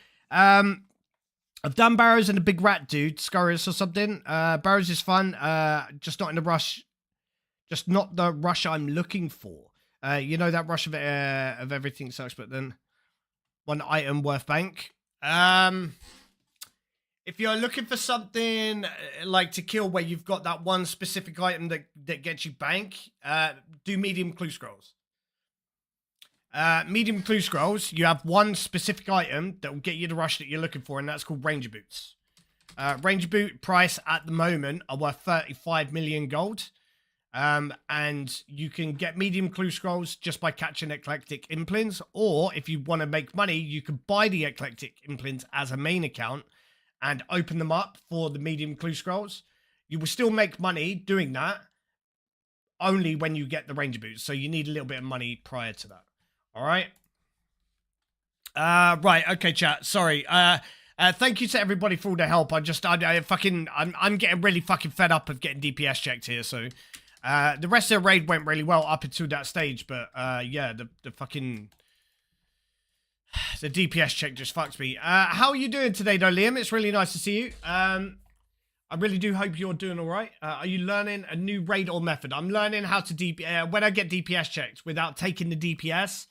I've done Barrows and a Big Rat, dude. Scurrius or something. Barrows is fun. Just not in the rush. Just not the rush I'm looking for. You know that rush of everything sucks, but then one item worth bank. If you're looking for something like to kill where you've got that one specific item that gets you bank, do medium clue scrolls. Medium clue scrolls, you have one specific item that will get you the rush that you're looking for, and that's called Ranger Boots. Ranger Boot price at the moment are worth 35 million gold. And you can get medium clue scrolls just by catching eclectic implants, or if you want to make money, you can buy the eclectic implants as a main account and open them up for the medium clue scrolls. You will still make money doing that only when you get the Ranger Boots, so you need a little bit of money prior to that. All right. Right. Okay, chat. Sorry. Thank you to everybody for all the help. I'm getting really fucking fed up of getting DPS checked here. So, the rest of the raid went really well up until that stage, but yeah, the DPS check just fucks me. How are you doing today, though, Liam? It's really nice to see you. I really do hope you're doing all right. Are you learning a new raid or method? I'm learning how to when I get DPS checked without taking the DPS.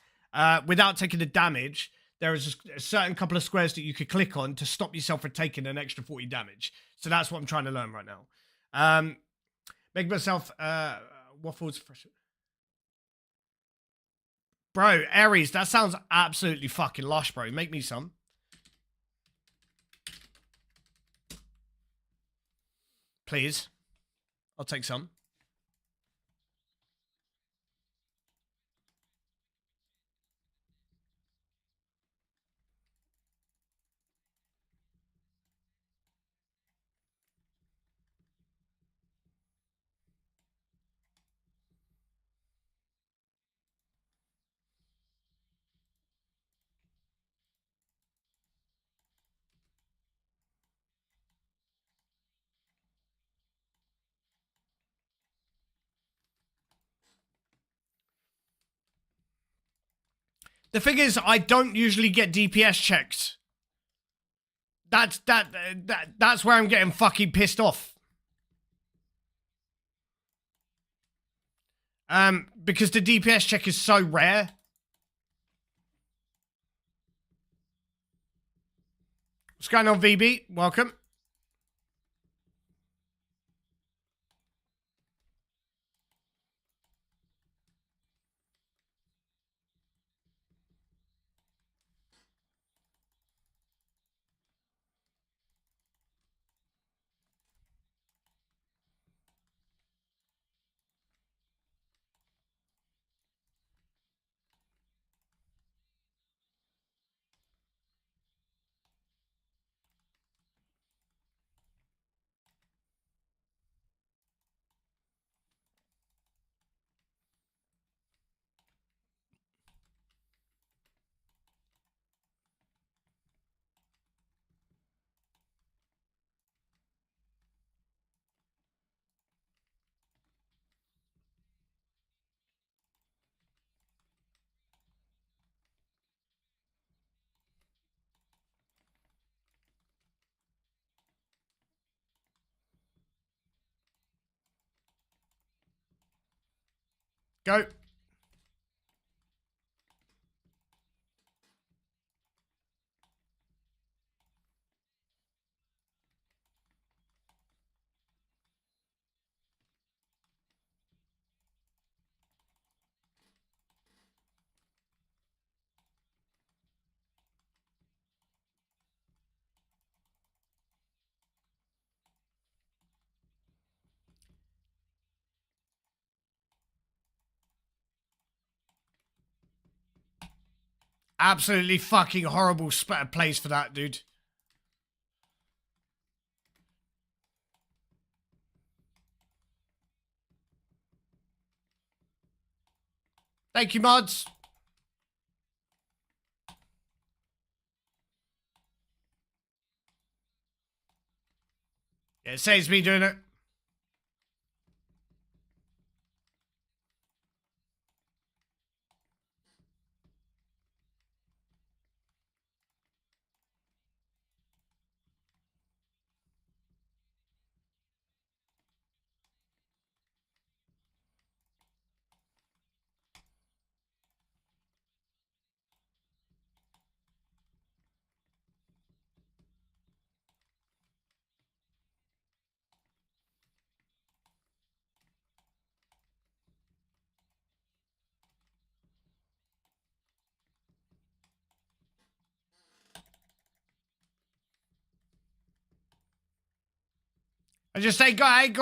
Without taking the damage, there is a certain couple of squares that you could click on to stop yourself from taking an extra 40 damage. So that's what I'm trying to learn right now. Make myself waffles fresh. Bro, Aries, that sounds absolutely fucking lush, bro. Make me some. Please. I'll take some. The thing is, I don't usually get DPS checks. That's where I'm getting fucking pissed off. Because the DPS check is so rare. What's going on, VB? Welcome. Go. Absolutely fucking horrible place for that, dude. Thank you, mods. Yeah, it saves me doing it. I just ain't got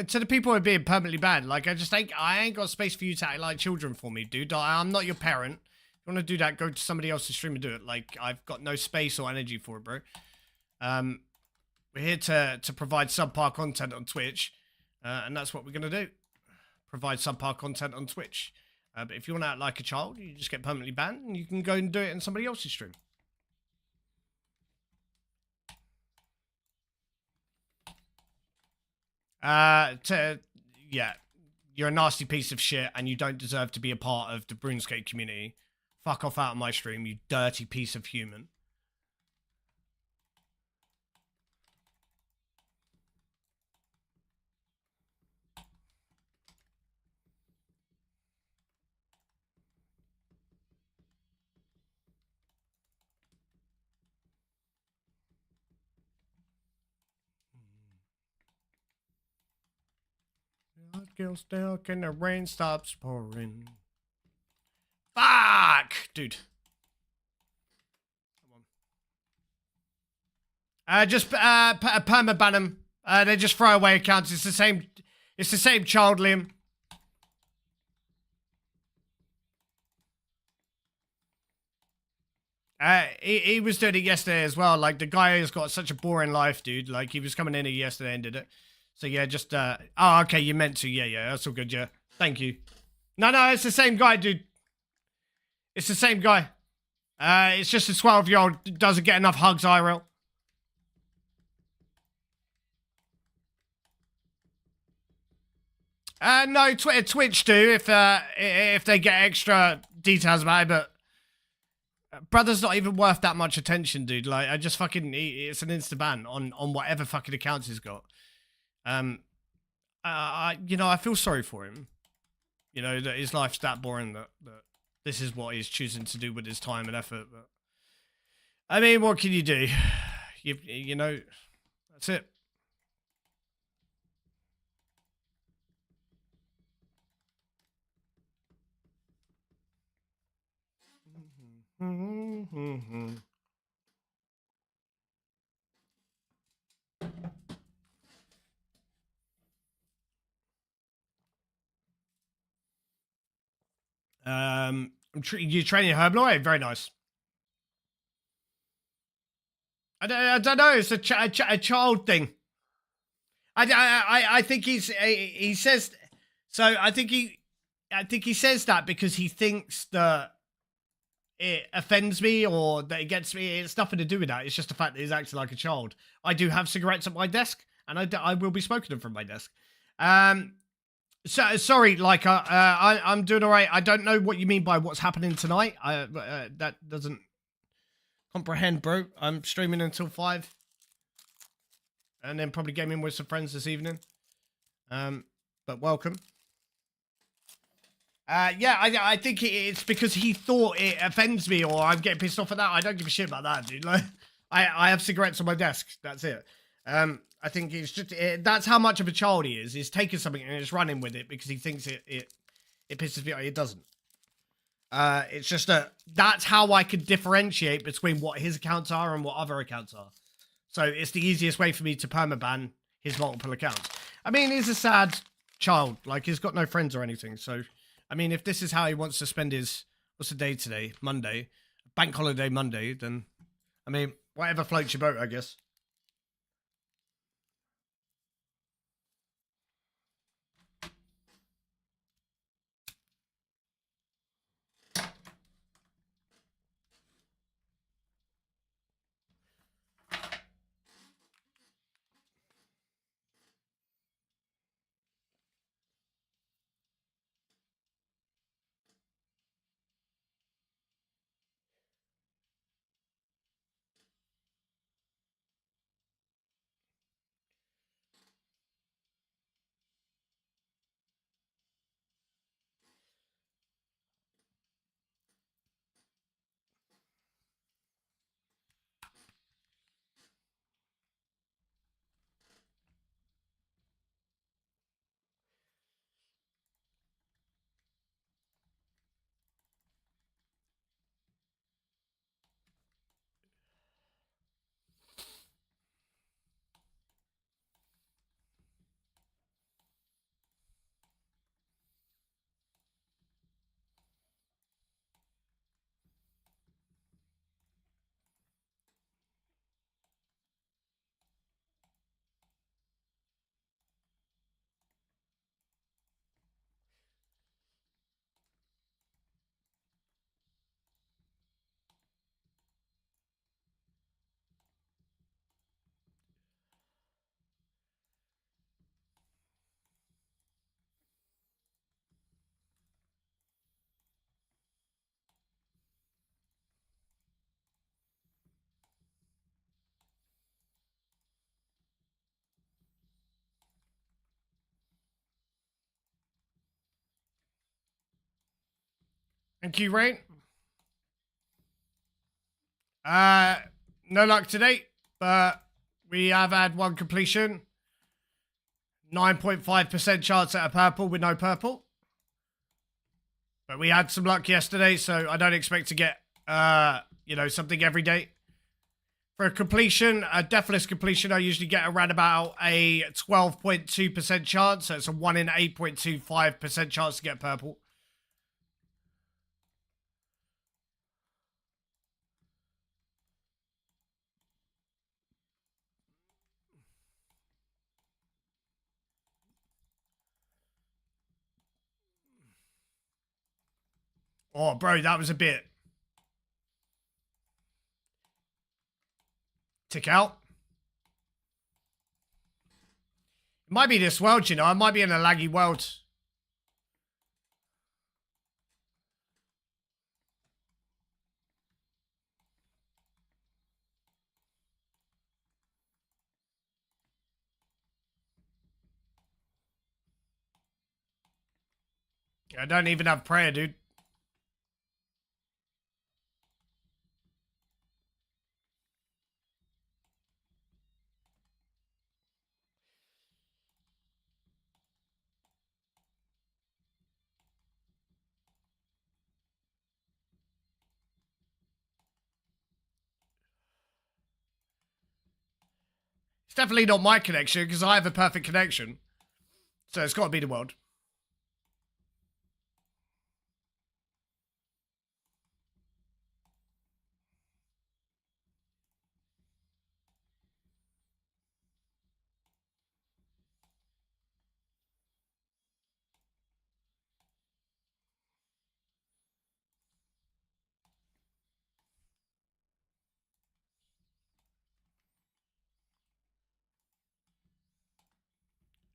to the people who are being permanently banned. Like I ain't got space for you to act like children for me, dude. I'm not your parent. If you want to do that, go to somebody else's stream and do it. Like I've got no space or energy for it, bro. We're here to provide subpar content on Twitch, and that's what we're gonna do. Provide subpar content on Twitch. But if you want to act like a child, you just get permanently banned, and you can go and do it in somebody else's stream. Yeah, you're a nasty piece of shit, and you don't deserve to be a part of the RuneScape community. Fuck off out of my stream, you dirty piece of human. Girl still can the rain stops pouring. Fuck, dude. Come on. Just perma ban them. They just throw away accounts. It's the same. It's the same child, Liam. He was doing it yesterday as well. Like the guy has got such a boring life, dude. Like he was coming in here yesterday and did it. So yeah, just oh okay, you meant to. Yeah, that's all good, yeah. Thank you. No, it's the same guy, dude. It's the same guy. It's just a 12-year-old doesn't get enough hugs, IRL. No, Twitch do if they get extra details about it, but brother's not even worth that much attention, dude. Like I just fucking it's an insta ban on whatever fucking accounts he's got. I feel sorry for him. You know, that his life's that boring that this is what he's choosing to do with his time and effort. But I mean, what can you do? You know, that's it. You're training Herbaloy? Very nice. I don't know. It's a child thing. I think he says so. I think he says that because he thinks that it offends me or that it gets me. It's nothing to do with that. It's just the fact that he's acting like a child. I do have cigarettes at my desk, and I will be smoking them from my desk. So sorry, like I'm doing all right. I don't know what you mean by what's happening tonight. That doesn't comprehend, bro. I'm streaming until 5, and then probably gaming with some friends this evening. But welcome. Yeah, I think it's because he thought it offends me or I'm getting pissed off at that. I don't give a shit about that, dude. Like, I have cigarettes on my desk. That's it. I think it's just that's how much of a child he is. He's taking something and he's running with it because he thinks it pisses me off. It doesn't. It's just that's how I could differentiate between what his accounts are and what other accounts are. So it's the easiest way for me to permaban his multiple accounts. I mean, he's a sad child. Like, he's got no friends or anything. So, I mean, if this is how he wants to spend his, what's the day today? Monday. Bank holiday Monday, then, I mean, whatever floats your boat, I guess. Thank you, Rain. No luck today, but we have had one completion. 9.5% chance at a purple with no purple. But we had some luck yesterday, so I don't expect to get, something every day. For a completion, a deathless completion, I usually get around about a 12.2% chance. So it's a 1 in 8.25% chance to get purple. Oh, bro, that was a bit. Tick out. It might be this world, you know. I might be in a laggy world. I don't even have prayer, dude. It's definitely not my connection because I have a perfect connection. So it's got to be the world.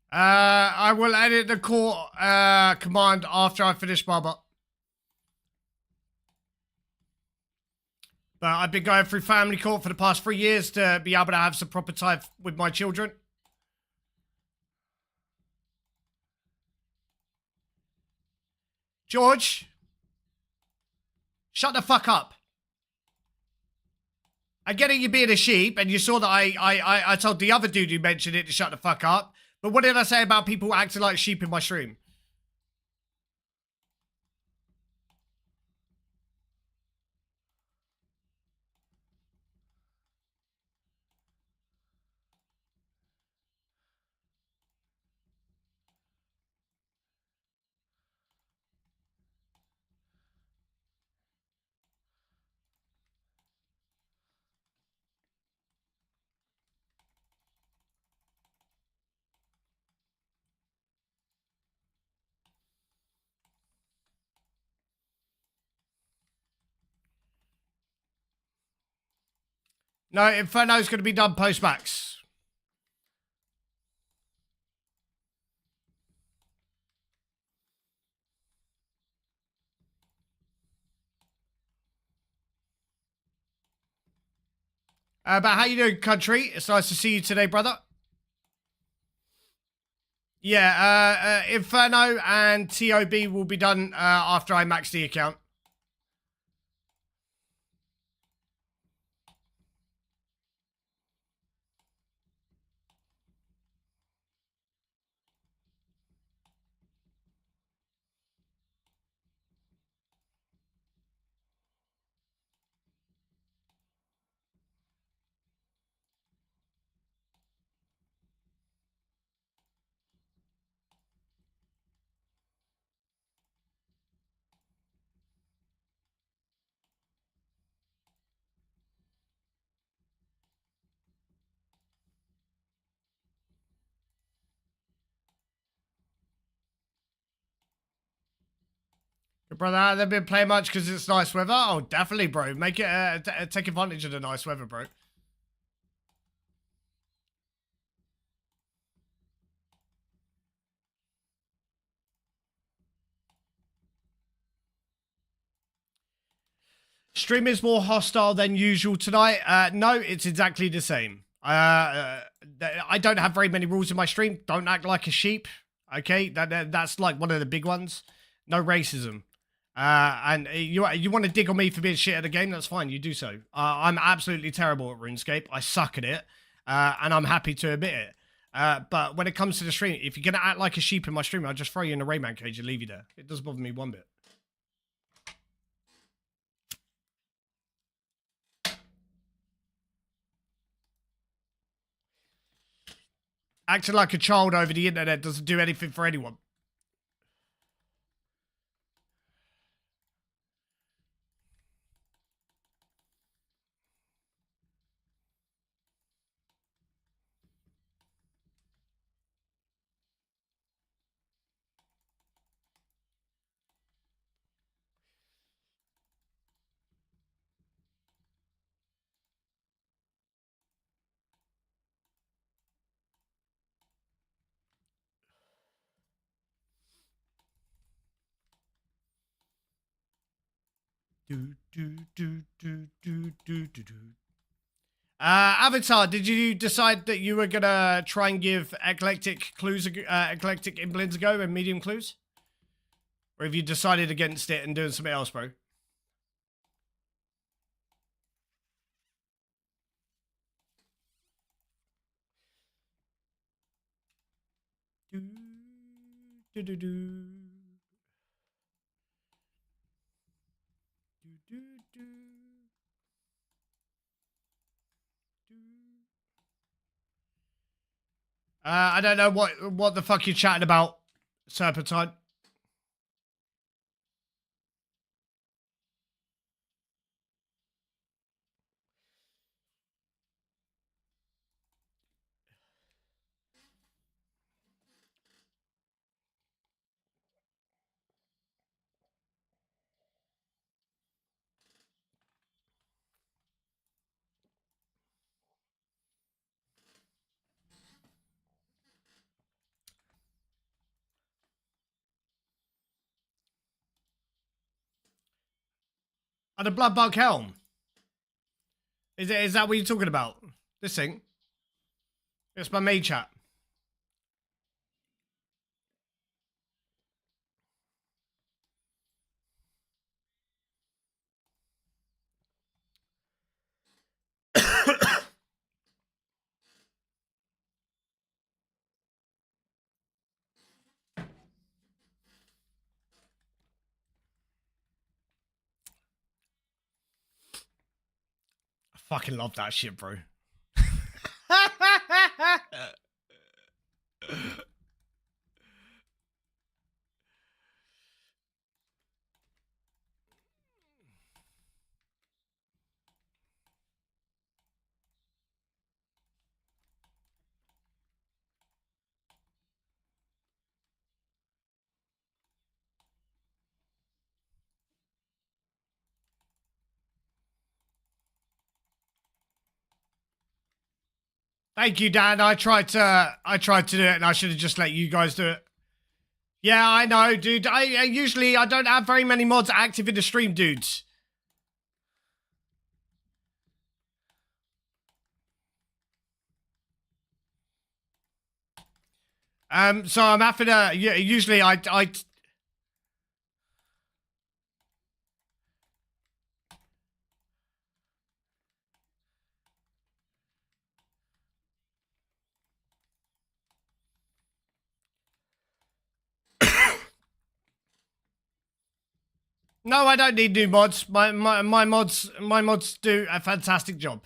I will edit the core command after I finish Barber. But I've been going through family court for the past 3 years to be able to have some proper time with my children. George, shut the fuck up. I get it, you being a sheep, and you saw that I told the other dude who mentioned it to shut the fuck up. But what did I say about people acting like sheep in my stream? No, Inferno's going to be done post-max. But how you doing, country? It's nice to see you today, brother. Yeah, Inferno and TOB will be done after I max the account. Good brother, they've been playing much because it's nice weather? Oh, definitely, bro. Make it, take advantage of the nice weather, bro. Stream is more hostile than usual tonight. No, it's exactly the same. I don't have very many rules in my stream. Don't act like a sheep. Okay, that's like one of the big ones. No racism. And you want to dig on me for being shit at the game? That's fine. You do so. I'm absolutely terrible at RuneScape. I suck at it, and I'm happy to admit it. But when it comes to the stream, if you're gonna act like a sheep in my stream, I'll just throw you in a Rayman cage and leave you there. It doesn't bother me one bit. Acting like a child over the internet doesn't do anything for anyone. Avatar, did you decide that you were gonna try and give eclectic imblins a go and medium clues? Or have you decided against it and doing something else, bro? I don't know what the fuck you're chatting about, Serpentine. Oh, the Bloodbug Helm. Is that what you're talking about? This thing? It's my main chat. I fucking love that shit, bro. Thank you, Dan. I tried to do it, and I should have just let you guys do it. Yeah, I know, dude. I usually I don't have very many mods active in the stream, dudes. So I'm having to. Yeah, usually I. No, I don't need new mods. My mods do a fantastic job.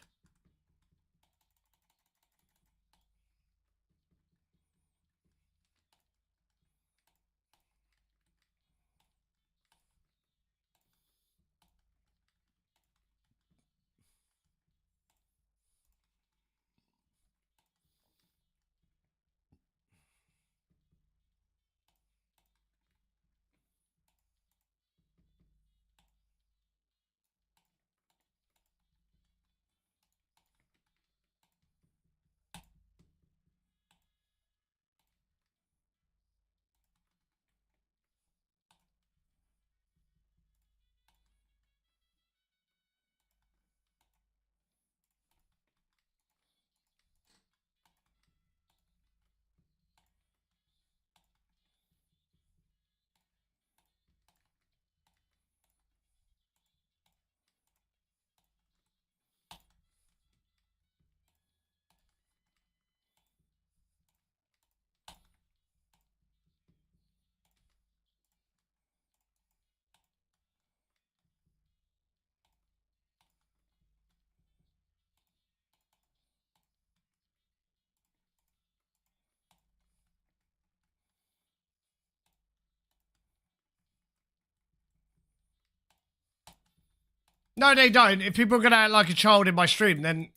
No, they don't. If people are gonna act like a child in my stream, then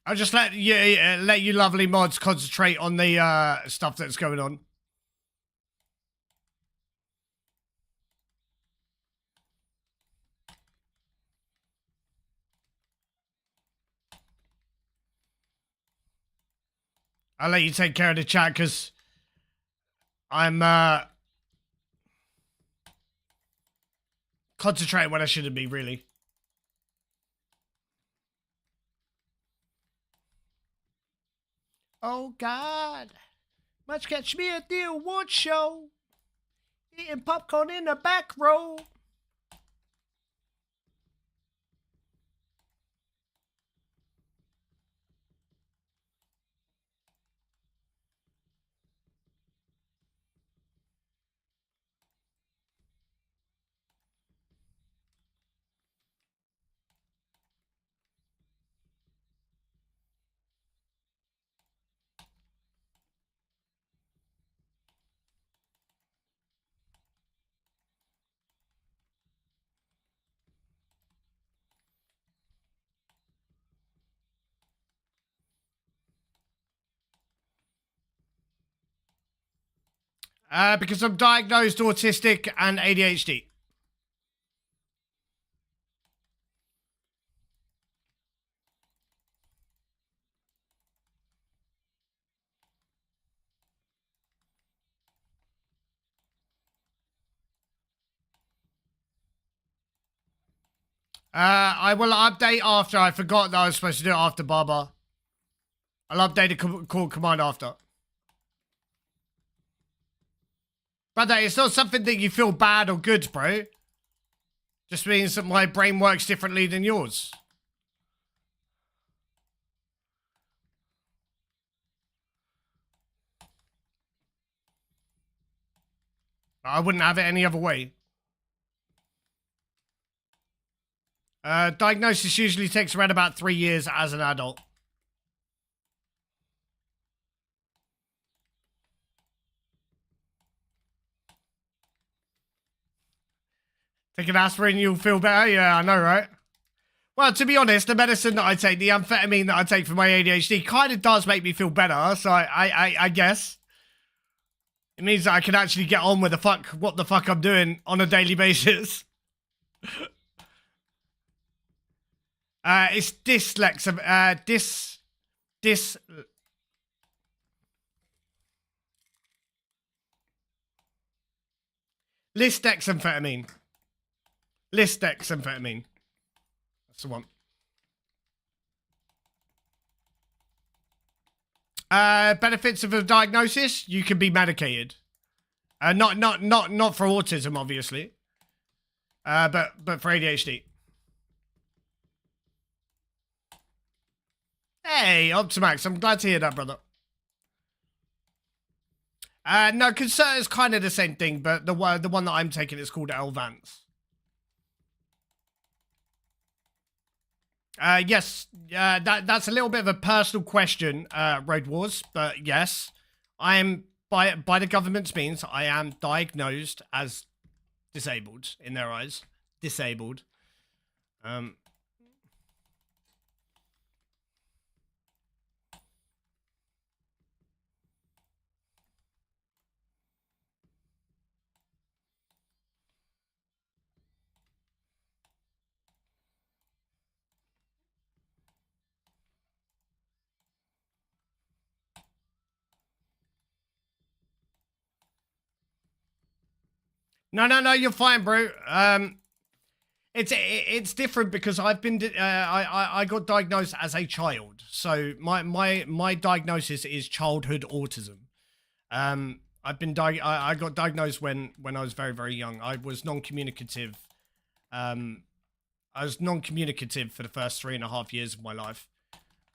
I'll just let you lovely mods concentrate on the stuff that's going on. I'll let you take care of the chat because I'm concentrating when I shouldn't be, really. Oh God, must catch me at the award show, eating popcorn in the back row. Because I'm diagnosed autistic and ADHD. I will update after. I forgot that I was supposed to do it after Baba. I'll update the call command after. Brother, it's not something that you feel bad or good, bro. Just means that my brain works differently than yours. I wouldn't have it any other way. Diagnosis usually takes around about 3 years as an adult. Take an aspirin, you'll feel better? Yeah, I know, right? Well, to be honest, the medicine that I take, the amphetamine that I take for my ADHD, kind of does make me feel better, so I guess. It means that I can actually get on with what the fuck I'm doing on a daily basis. It's dyslexia, lisdexamphetamine. Lisdexamphetamine. That's the one. Benefits of a diagnosis: you can be medicated. Not for autism, obviously. But for ADHD. Hey, Optimax, I'm glad to hear that, brother. No, Concerta is kind of the same thing, but the one that I'm taking is called Elvance. Yes, that's a little bit of a personal question, Road Wars, but yes, I am by the government's means, I am diagnosed as disabled in their eyes, disabled. No, you're fine, bro. It's different because I've been I got diagnosed as a child, so my diagnosis is childhood autism. I got diagnosed when I was very young. I was non-communicative. I was non-communicative for the first 3.5 years of my life,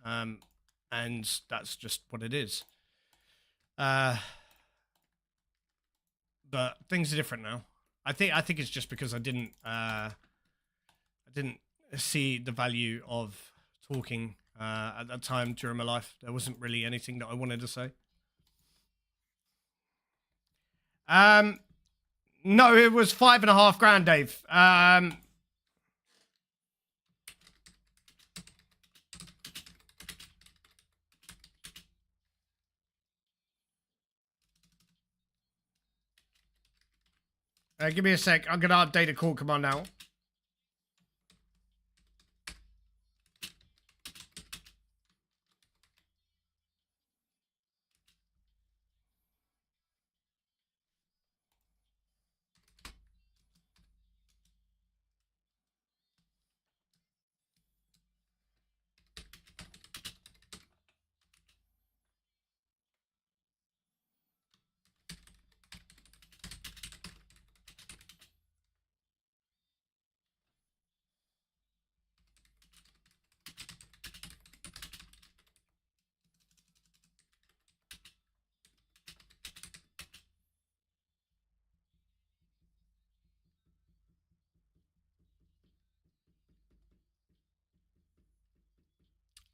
and that's just what it is. but things are different now. I think it's just because I didn't see the value of talking at that time during my life. There wasn't really anything that I wanted to say. No, it was $5.5 grand, Dave. Give me a sec. I'm gonna update the call command now.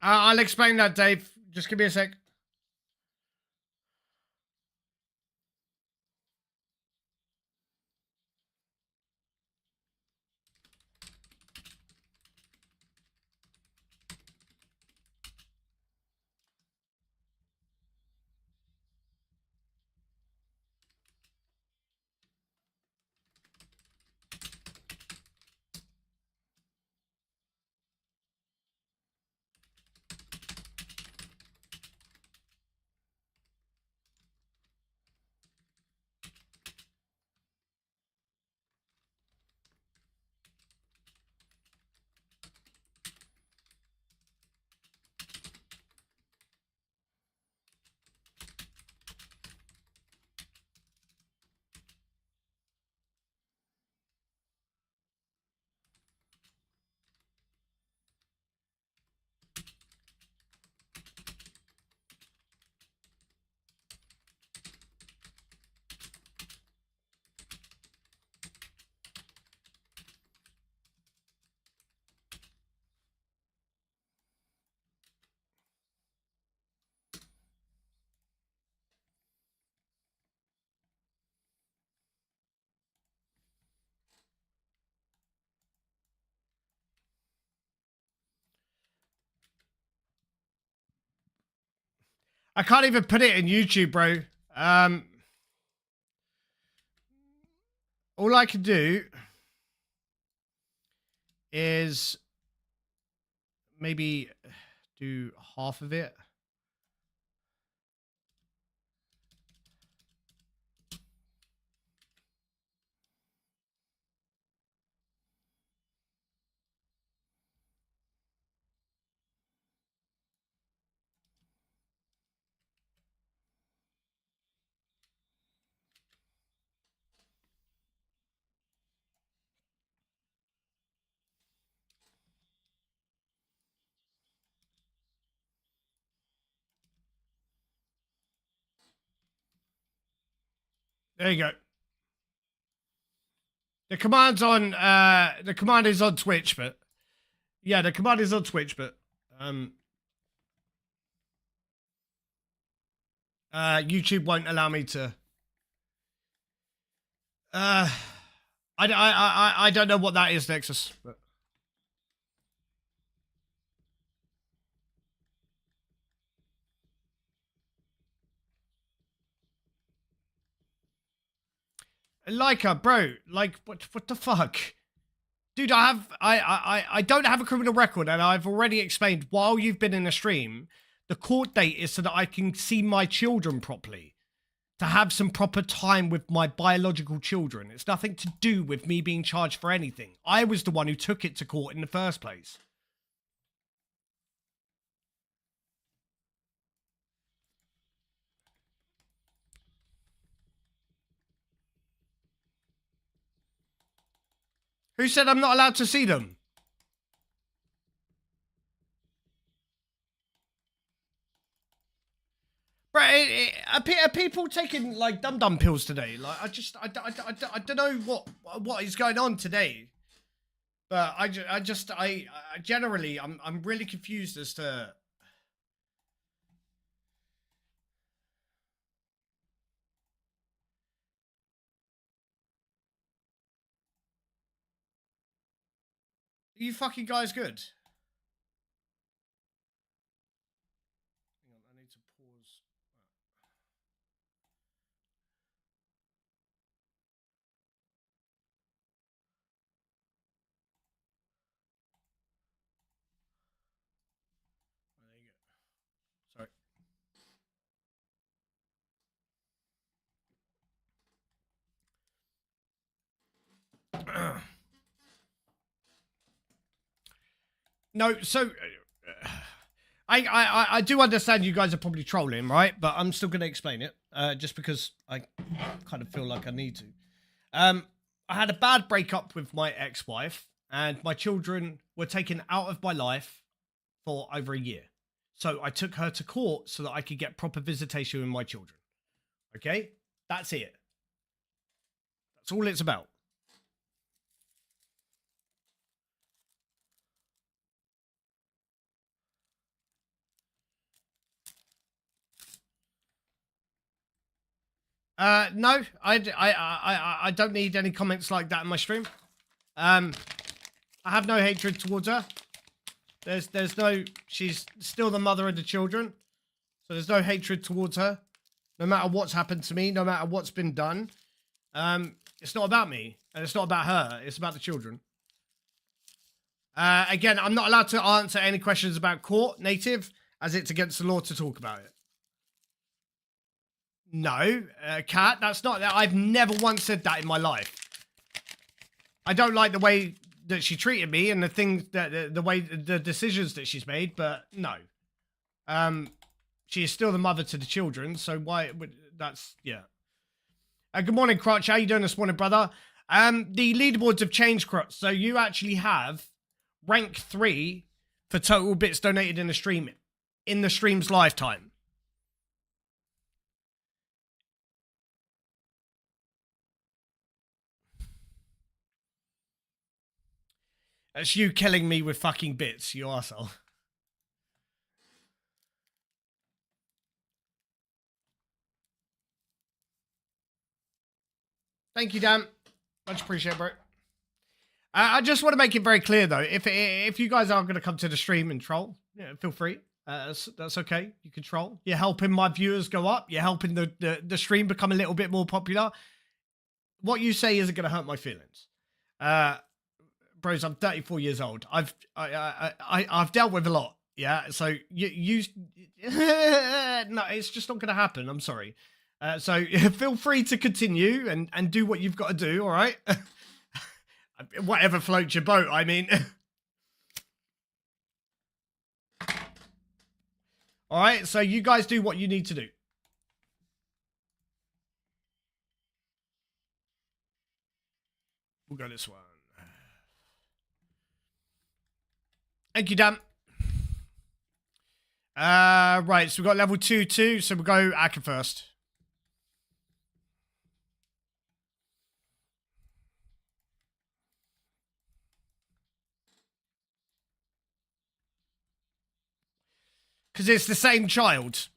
I'll explain that, Dave. Just give me a sec. I can't even put it in YouTube, bro. All I can do is maybe do half of it. There you go. The command's on. The command is on Twitch, but yeah, the command is on Twitch, but YouTube won't allow me to. I don't know what that is, Nexus. But... Leica, bro, like what the fuck? Dude, I don't have a criminal record, and I've already explained while you've been in a stream, the court date is so that I can see my children properly. To have some proper time with my biological children. It's nothing to do with me being charged for anything. I was the one who took it to court in the first place. Who said I'm not allowed to see them? Bro, are people taking like dum pills today? Like, I don't know what is going on today. But I generally, I'm really confused as to. Are you fucking guys good? Hang on, I need to pause. Oh, there you go. Sorry. No, so I do understand you guys are probably trolling, right? But I'm still going to explain it, just because I kind of feel like I need to. I had a bad breakup with my ex-wife, and my children were taken out of my life for over a year. So I took her to court so that I could get proper visitation with my children. Okay, that's it. That's all it's about. No, I don't need any comments like that in my stream. I have no hatred towards her. There's no, she's still the mother of the children. So there's no hatred towards her. No matter what's happened to me, no matter what's been done. It's not about me, and it's not about her. It's about the children. Again, I'm not allowed to answer any questions about court, native, as it's against the law to talk about it. No, Kat, that's not. I've never once said that in my life. I don't like the way that she treated me and the things that the way the decisions that she's made, but no. She is still the mother to the children, so why? That's yeah. Good morning, Crotch. How you doing this morning, brother? The leaderboards have changed, Crotch. So you actually have rank 3 for total bits donated in the stream in the stream's lifetime. That's you killing me with fucking bits, you arsehole. Thank you, Dan. Much appreciated, bro. I just want to make it very clear, though. If you guys are going to come to the stream and troll, yeah, feel free. That's okay. You can troll. You're helping my viewers go up. You're helping the stream become a little bit more popular. What you say isn't going to hurt my feelings. Bros, I'm 34 years old. I've dealt with a lot. Yeah. So you no, it's just not going to happen. I'm sorry. So feel free to continue and do what you've got to do. All right. Whatever floats your boat, I mean. All right, so you guys do what you need to do. We'll go this one. Thank you, Dan. Right, so we've got level 2, so we'll go Akka first. Because it's the same child.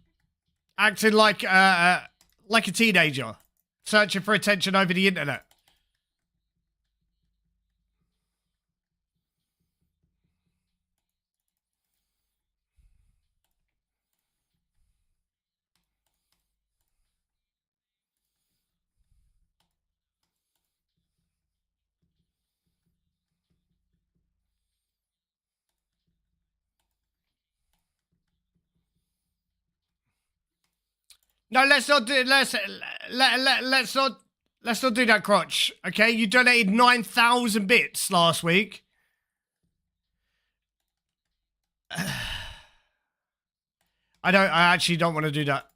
Acting like a teenager. Searching for attention over the internet. No, let's not do let's not do that, Crotch. Okay, you donated 9,000 bits last week. I actually don't want to do that.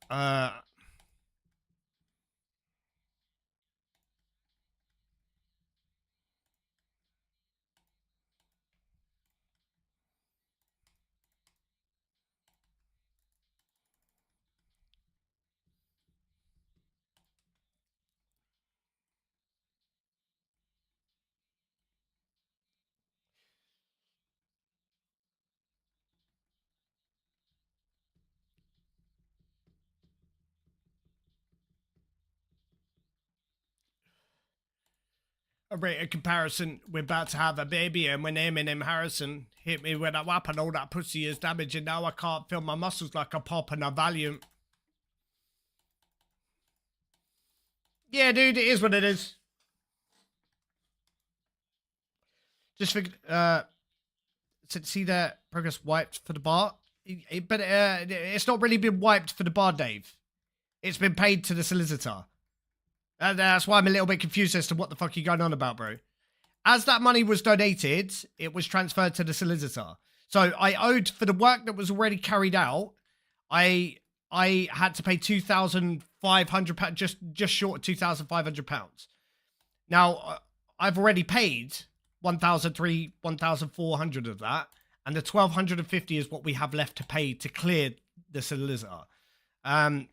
a rate of comparison. We're about to have a baby, and when Eminem Harrison hit me with a whap and all that pussy is damaging. Now I can't feel my muscles like a pop and a Valiant. Yeah, dude, it is what it is. Just see that progress wiped for the bar, but it's not really been wiped for the bar, Dave. It's been paid to the solicitor. That's why I'm a little bit confused as to what the fuck you're going on about, bro. As that money was donated, it was transferred to the solicitor. So I owed for the work that was already carried out. I had to pay £2,500, just short of £2,500. Now I've already paid 1,400 of that, and the 1,250 is what we have left to pay to clear the solicitor. I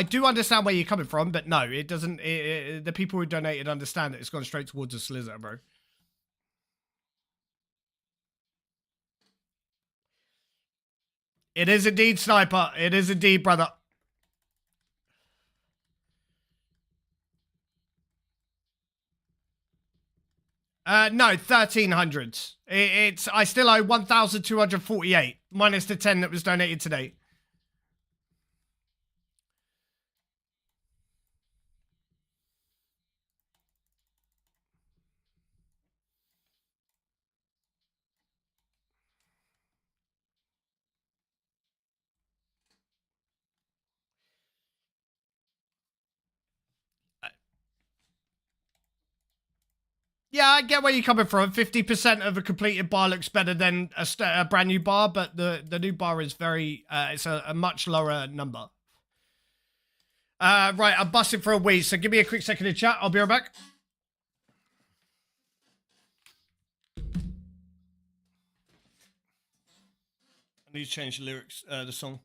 do understand where you're coming from, but no, it doesn't. The people who donated understand that it's gone straight towards the solicitor, bro. It is indeed, Sniper. It is indeed, brother. No, 1,300. I still owe 1,248 minus the 10 that was donated today. Yeah, I get where you're coming from. 50% of a completed bar looks better than a brand new bar, but the new bar is it's a much lower number. Right, I'm busting for a wee, so give me a quick second to chat. I'll be right back. I need to change the lyrics, the song.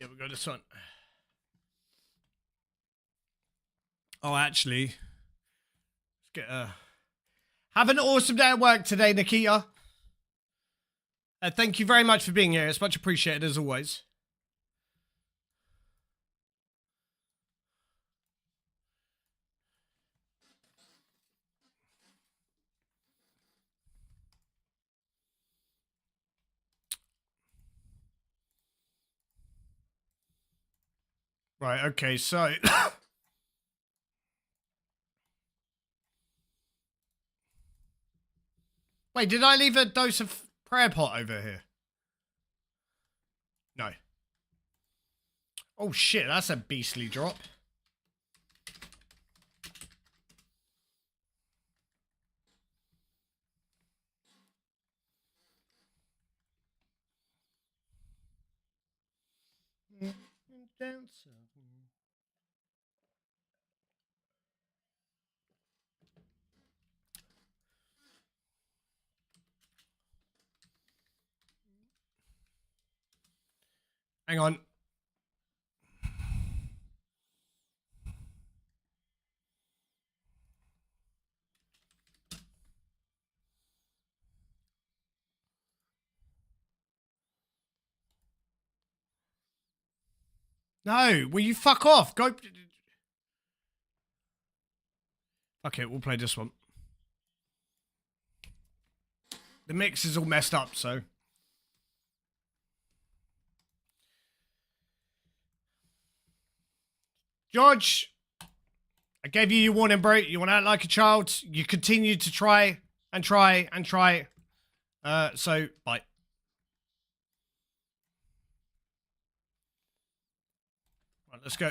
Yeah, we go this one. Oh, actually, let's get have an awesome day at work today, Nikita. Thank you very much for being here. It's much appreciated as always. Right, okay, so wait, did I leave a dose of prayer pot over here? No. Oh shit, that's a beastly drop. Hang on. No, will you fuck off? Go. Okay, we'll play this one. The mix is all messed up, so. George, I gave you your warning, bro. You want to act like a child. You continue to try and try and try. So, bye. Right, let's go.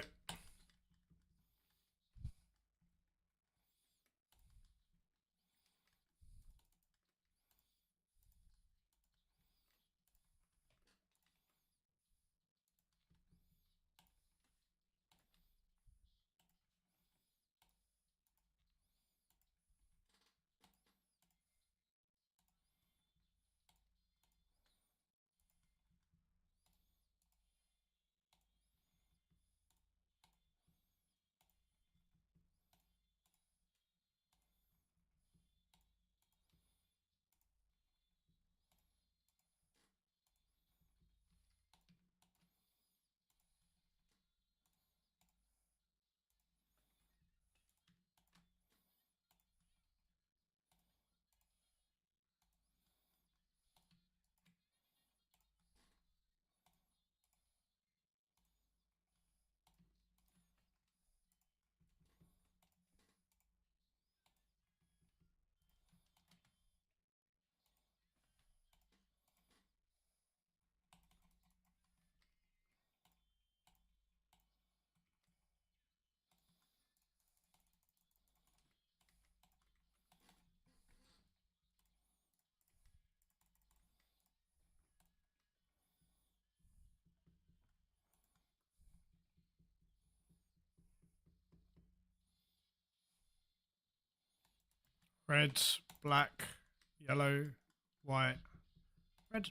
Red, black, yellow, white, red.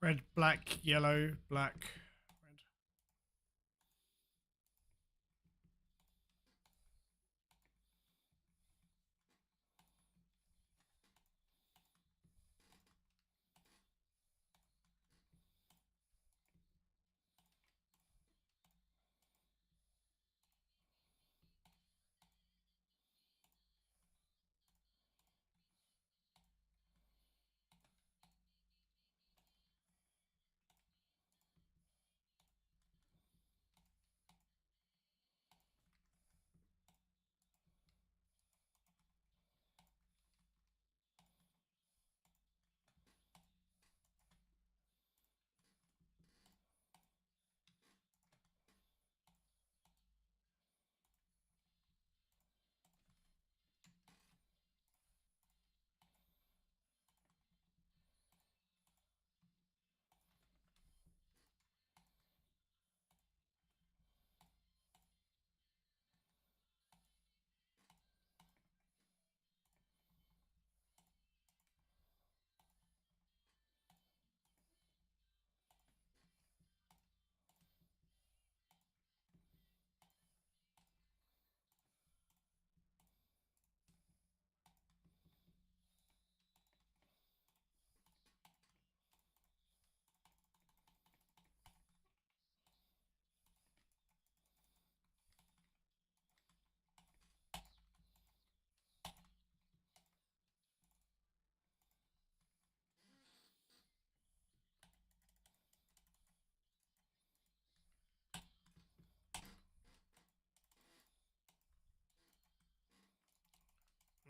Red, black, yellow, black, red.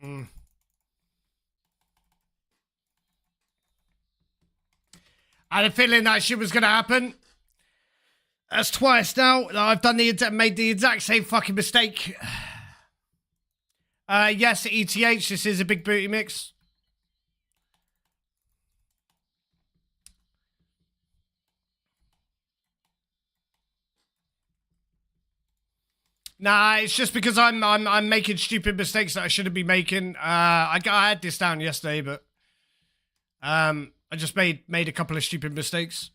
Mm. I had a feeling that shit was gonna happen. That's twice now. I've made the exact same fucking mistake. Yes, ETH. This is a big booty mix. Nah, it's just because I'm making stupid mistakes that I shouldn't be making. I had this down yesterday, but I just made a couple of stupid mistakes.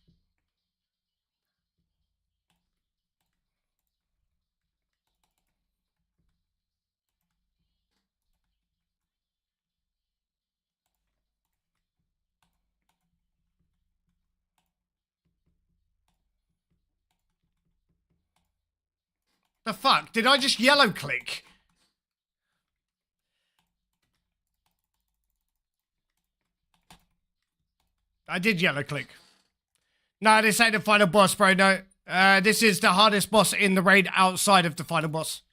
The fuck? Did I just yellow click? I did yellow click. No, this ain't the final boss, bro. No. This is the hardest boss in the raid outside of the final boss.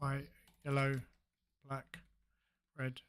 White, yellow, black, red.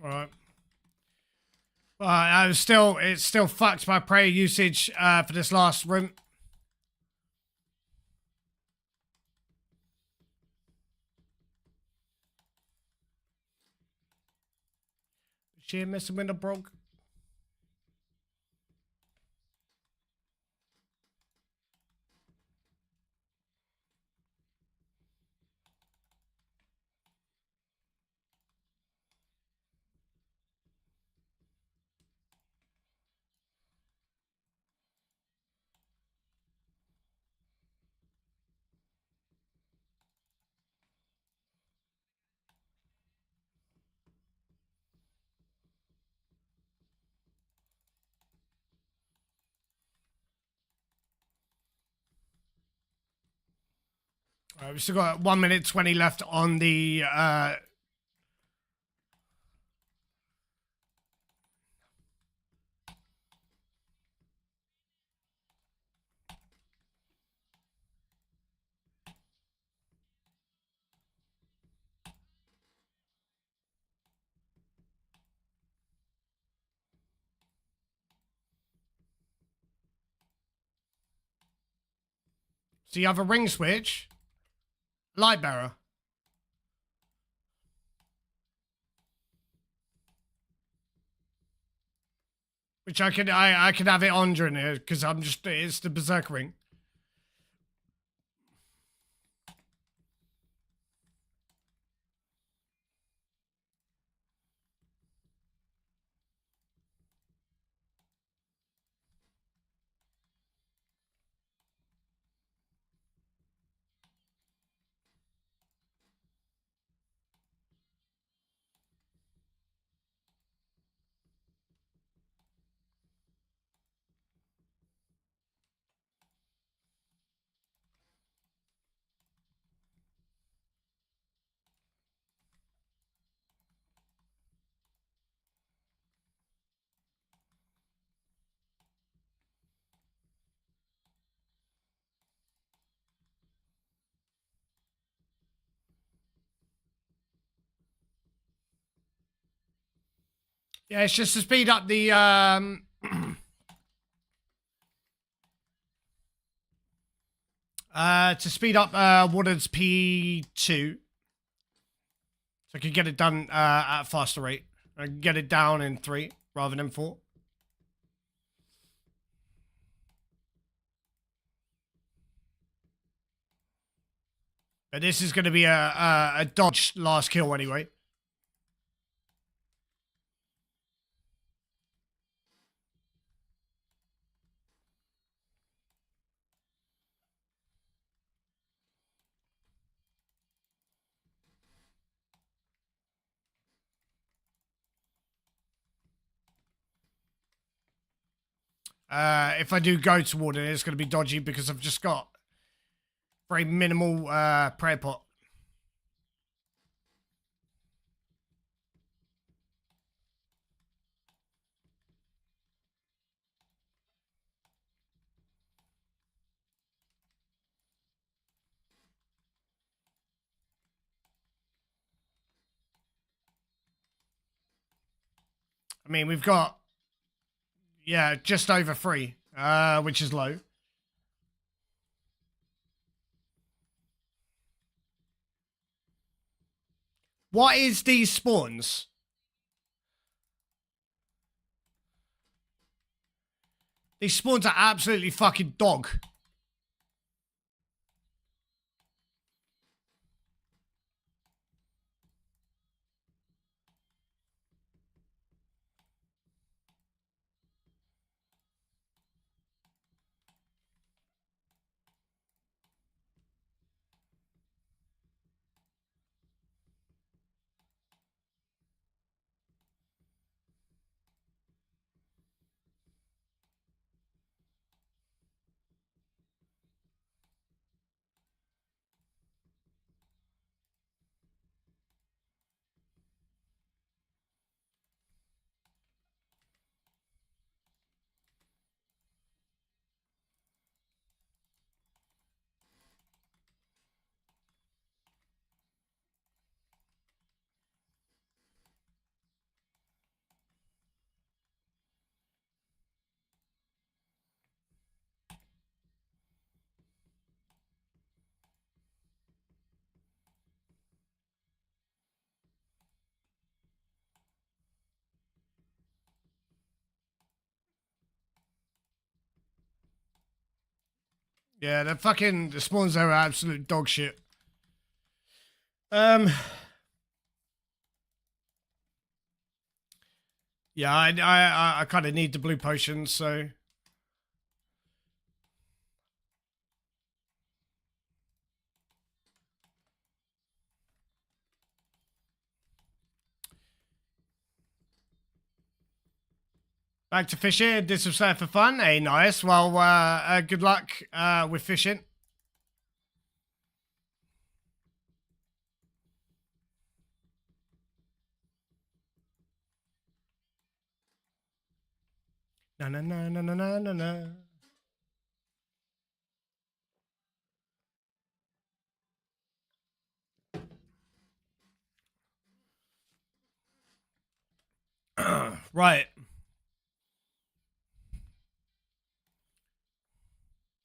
All right. It's still fucked my prayer usage for this last room. She missing window broke. All right, we've still got 1 minute 20 left on the so you have a ring switch, light bearer. Which I can have it on during here because it's the berserk ring. Yeah, it's just to speed up the to speed up Woodard's P2. So I can get it done at a faster rate. I can get it down in 3 rather than 4. But this is going to be a dodge last kill anyway. If I do go toward it, it's going to be dodgy because I've just got very minimal prayer pot. I mean, we've got, yeah, just over 3, which is low. What is these spawns? These spawns are absolutely fucking dog. Yeah, the spawns there are absolute dog shit. Um, yeah, I kind of need the blue potions, so. Back to fishing. Did some stuff for fun. Hey, nice. Well, good luck with fishing. Na na na na na na na na. Right.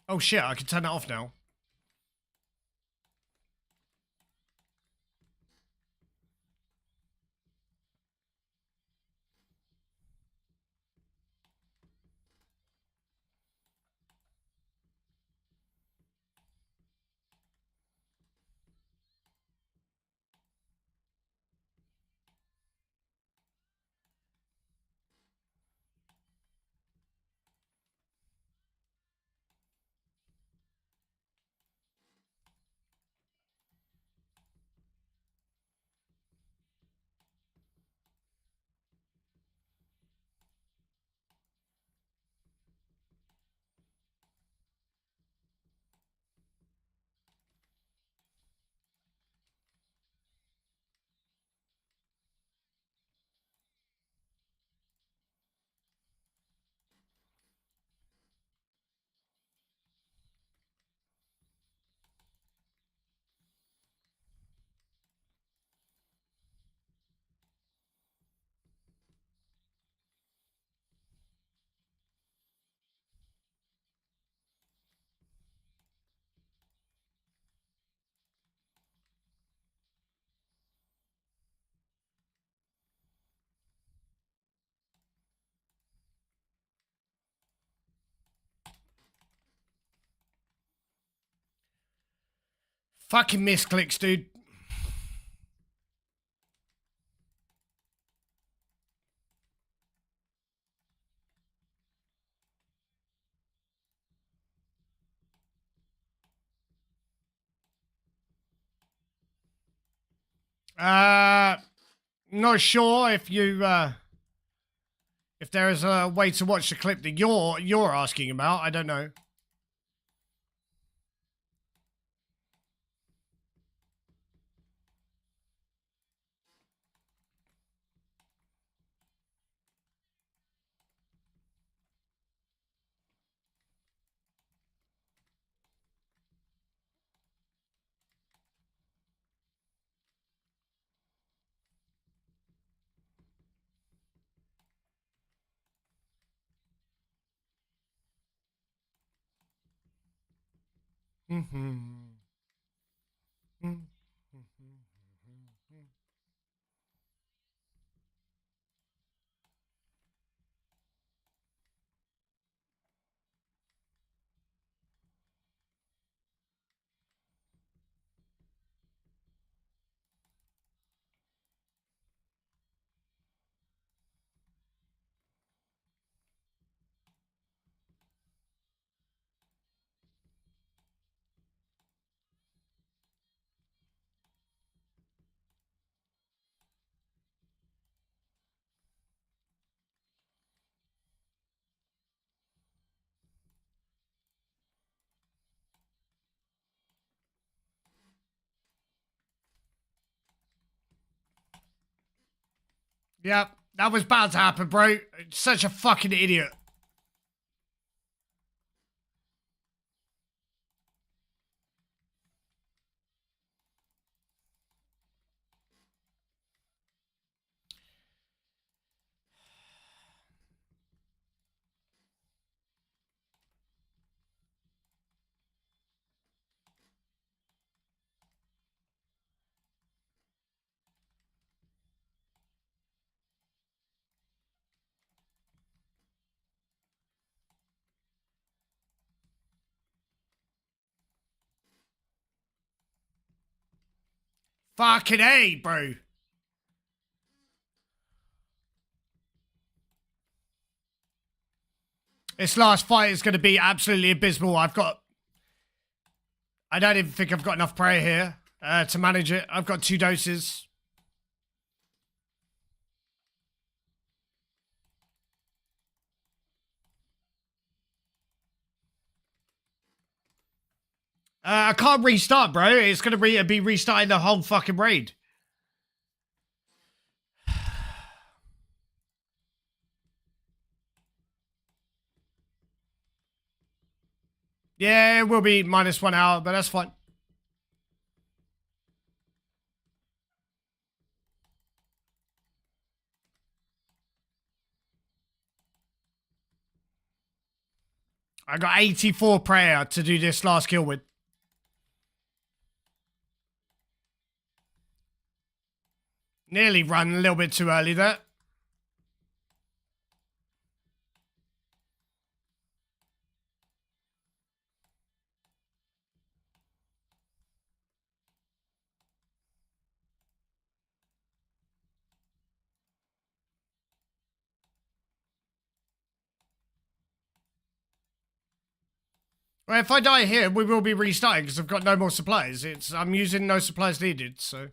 Oh shit! I can turn that off now. Fucking misclicks, dude. Uh, not sure if there is a way to watch the clip that you're asking about. I don't know. Mm-hmm. Yep, that was bound to happen, bro. Such a fucking idiot. Fucking A, bro. This last fight is going to be absolutely abysmal. I don't even think I've got enough prayer here to manage it. I've got 2 doses. I can't restart, bro. It's going to be restarting the whole fucking raid. Yeah, it will be -1 hour, but that's fine. I got 84 prayer to do this last kill with. Nearly run a little bit too early there. Well, if I die here, we will be restarting because I've got no more supplies. I'm using no supplies needed, so.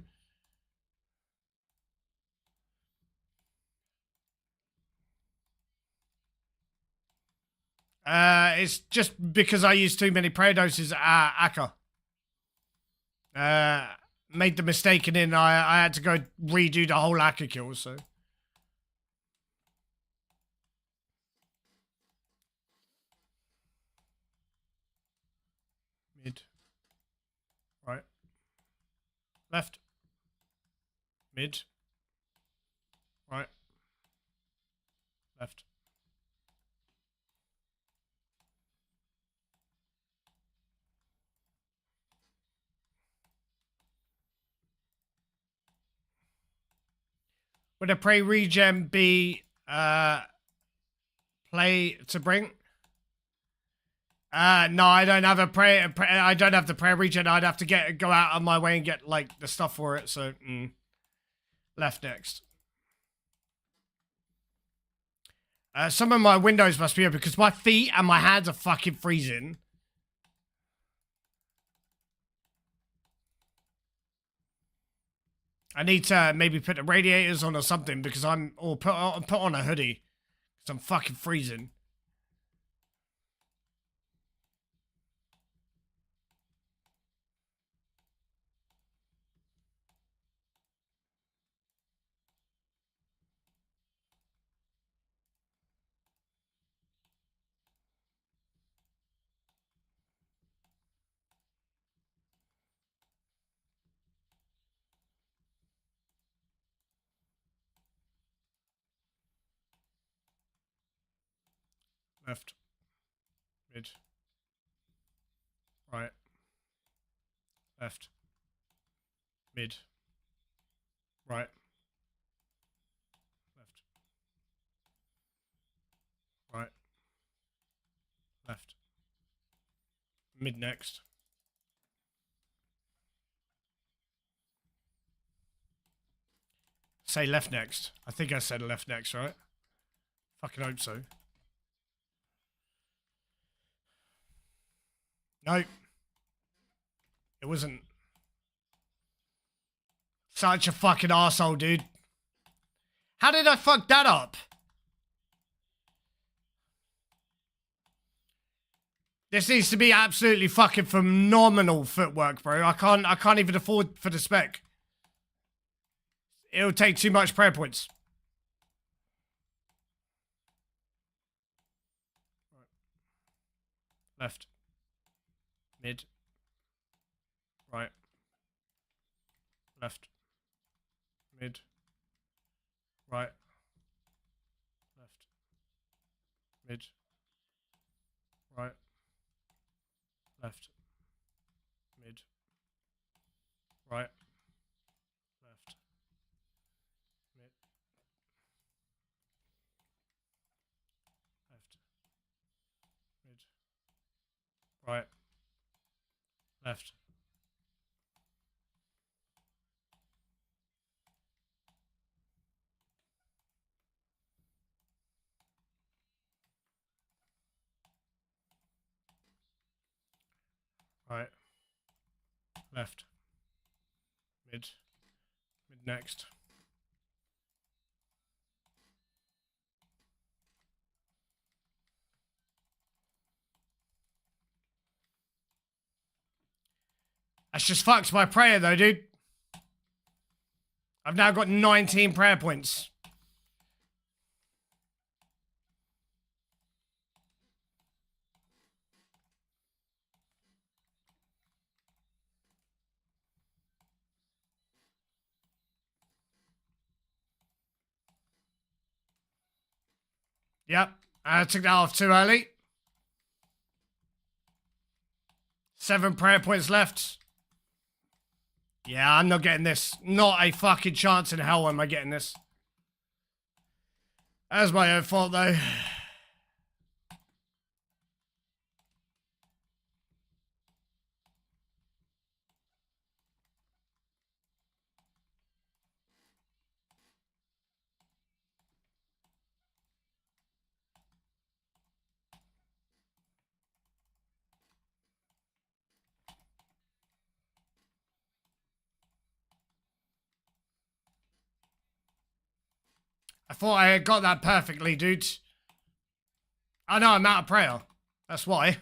It's just because I used too many prayer doses at Akka. Made the mistake and then I had to go redo the whole Akka kill, so. Mid. Right. Left. Mid. Right. Left. Would a prey regen be play to bring? No, I don't have a prayer. I don't have the prayer regen. I'd have to go out on my way and get like the stuff for it. So left next. Some of my windows must be open because my feet and my hands are fucking freezing. I need to maybe put the radiators on or something because or put on a hoodie because I'm fucking freezing. Left. Mid. Right. Left. Mid. Right. Left. Right. Left. Mid next. Say left next. I think I said left next, right? Fucking hope so. No. It wasn't. Such a fucking arsehole, dude. How did I fuck that up? This needs to be absolutely fucking phenomenal footwork, bro. I can't even afford for the spec. It'll take too much prayer points. Left. Mid. Right. Left. Mid. Right. Left. Mid. Right. Left. Mid. Right. Left. Mid. Left. Mid. Right. Left. Right. Left. Mid. Mid next. That's just fucked my prayer though, dude. I've now got 19 prayer points. Yep, I took that off too early. 7 prayer points left. Yeah, I'm not getting this. Not a fucking chance in hell am I getting this. That's my own fault though. I thought I had got that perfectly, dude. I know I'm out of prayer. That's why.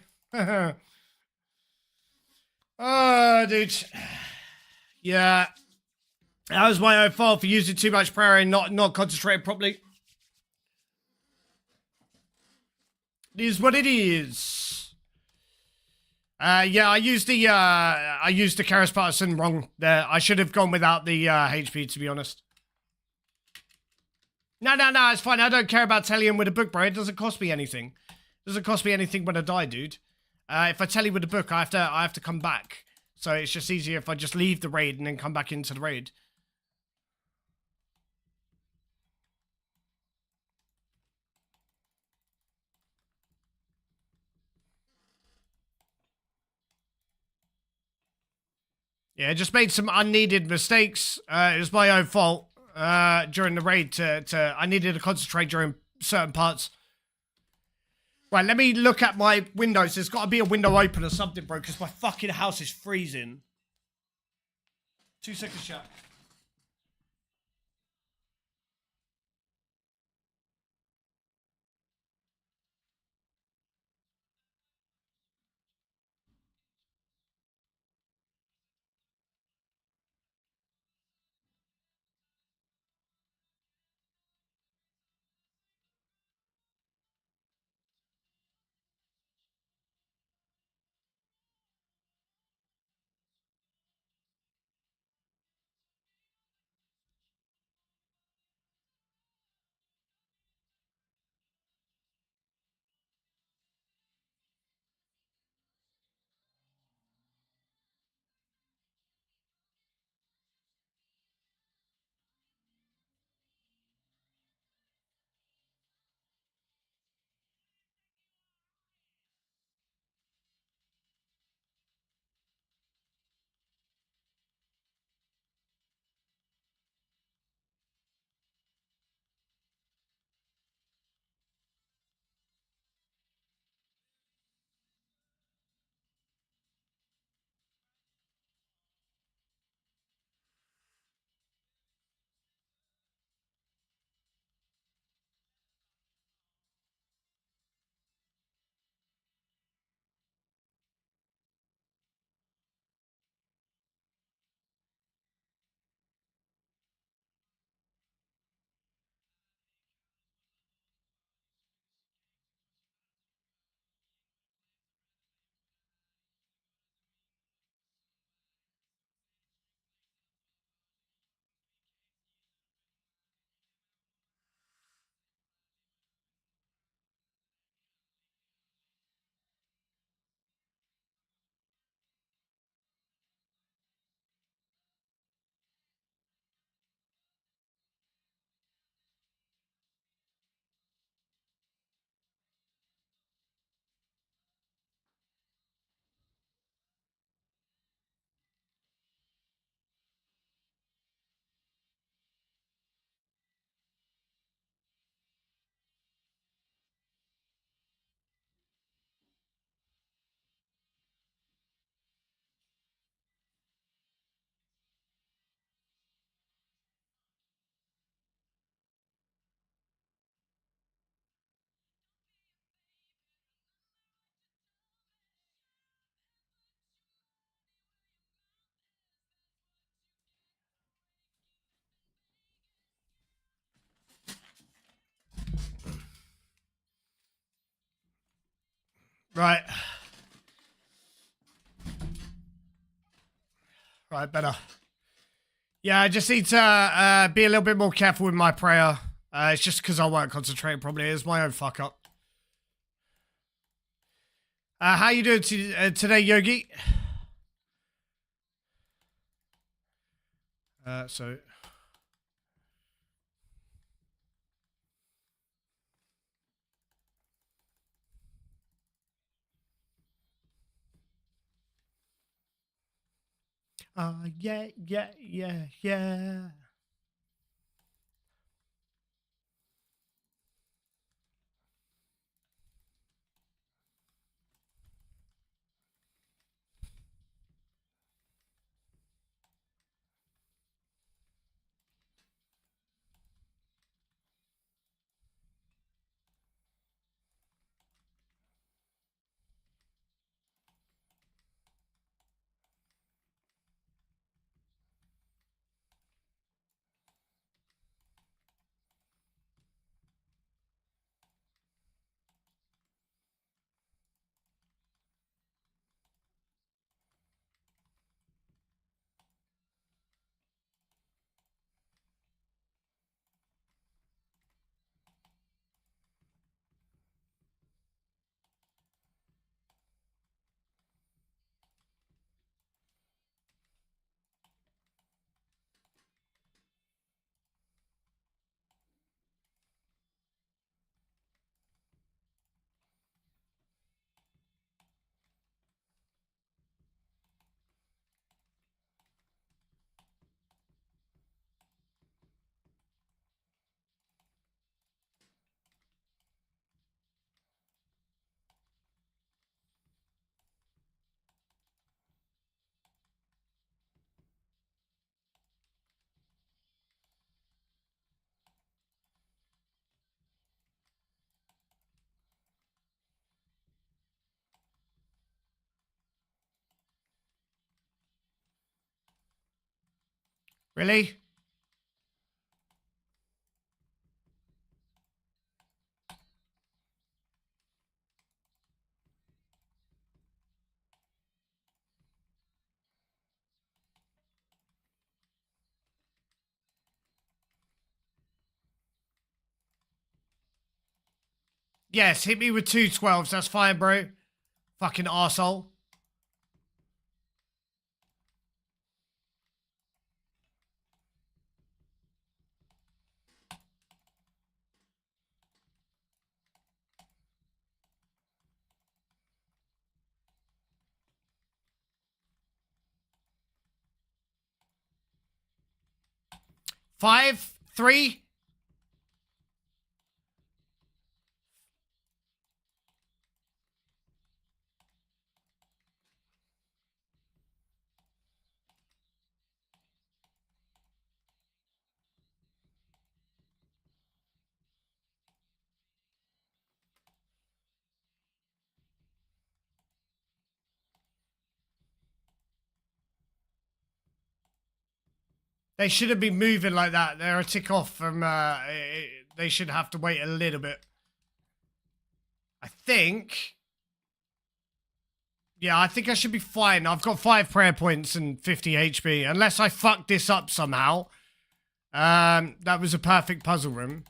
Oh, dude. Yeah. That was my own fault for using too much prayer and not concentrating properly. It is what it is. Yeah, I used the Karis Patterson wrong there. I should have gone without the HP, to be honest. No, it's fine. I don't care about telling him with a book, bro. It doesn't cost me anything. It doesn't cost me anything when I die, dude. If I tell you with a book, I have to come back. So it's just easier if I just leave the raid and then come back into the raid. Yeah, just made some unneeded mistakes. It was my own fault during the raid. I needed to concentrate during certain parts. Right, let me look at my windows. There's got to be a window open or something, bro, because my fucking house is freezing. 2 seconds, chat. Right. Right, better. Yeah, I just need to be a little bit more careful with my prayer. It's just because I won't concentrate probably. It's my own fuck up. How you doing today, Yogi? So... yeah, yeah, yeah, yeah. Really? Yes, hit me with 2 12s. That's fine, bro. Fucking arsehole. Five, three. They shouldn't be moving like that. They're a tick off from. They should have to wait a little bit. I think. Yeah, I think I should be fine. I've got 5 prayer points and 50 HP. Unless I fuck this up somehow. That was a perfect puzzle room.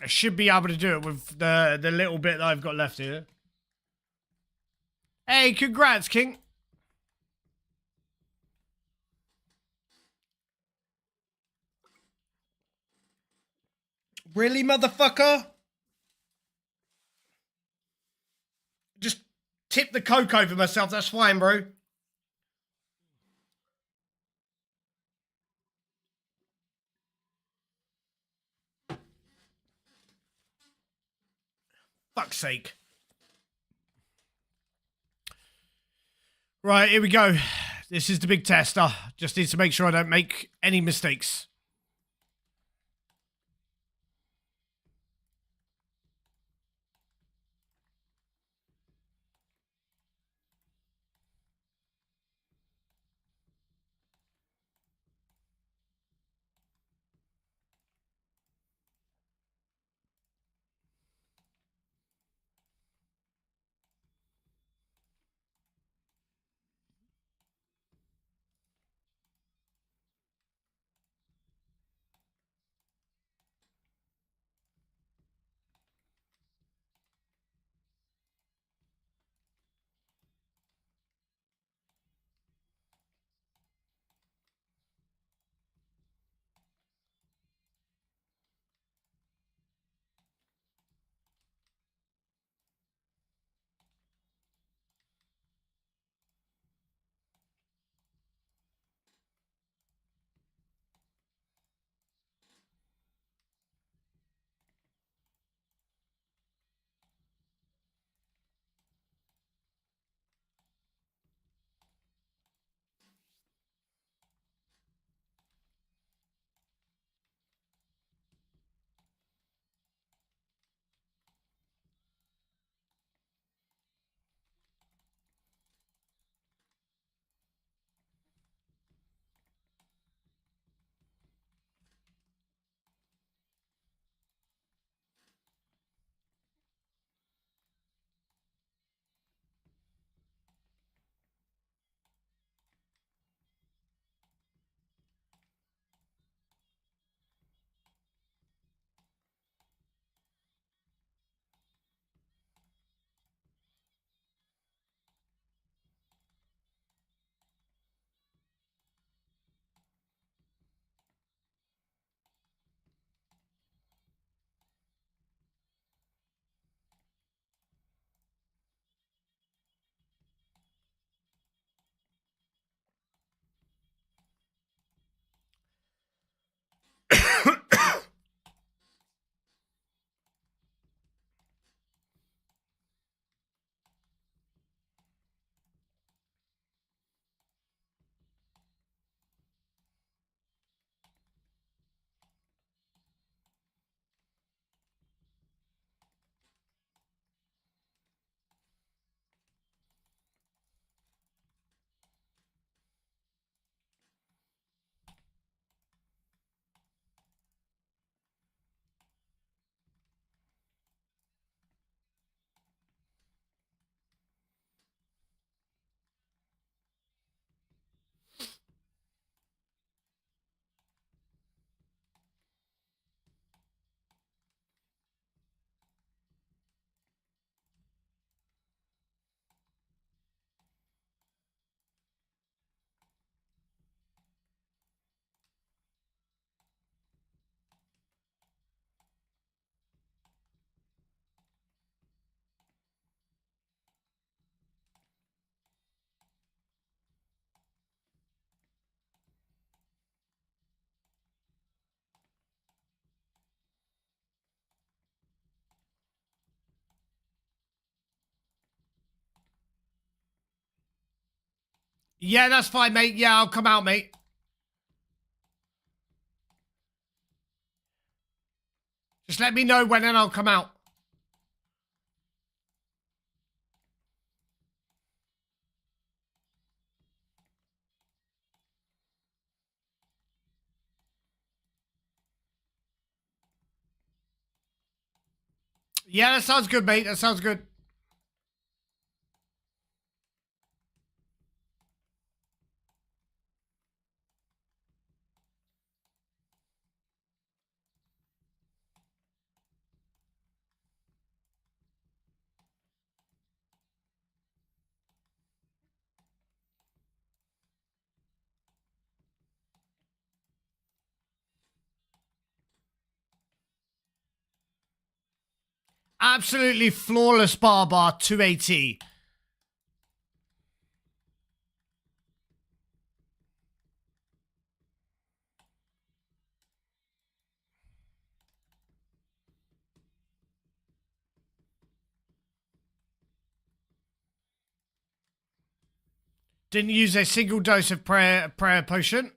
I should be able to do it with the little bit that I've got left here. Hey, congrats, King. Really, motherfucker? Just tip the coke over myself. That's fine, bro. Fuck's sake. Right, here we go. This is the big test. Just need to make sure I don't make any mistakes. Yeah, that's fine, mate. Yeah, I'll come out, mate. Just let me know when and I'll come out. Yeah, that sounds good, mate. That sounds good. Absolutely flawless bar 280. Didn't use a single dose of prayer potion.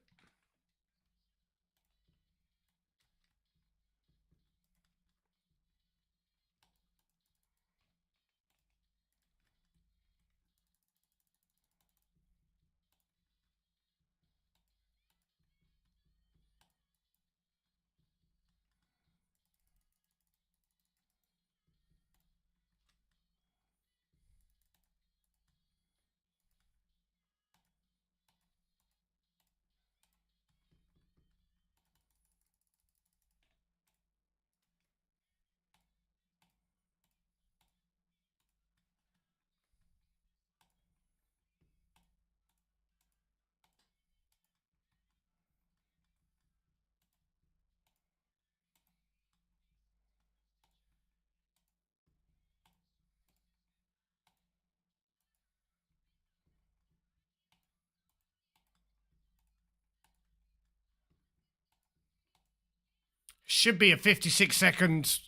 Should be a 56-second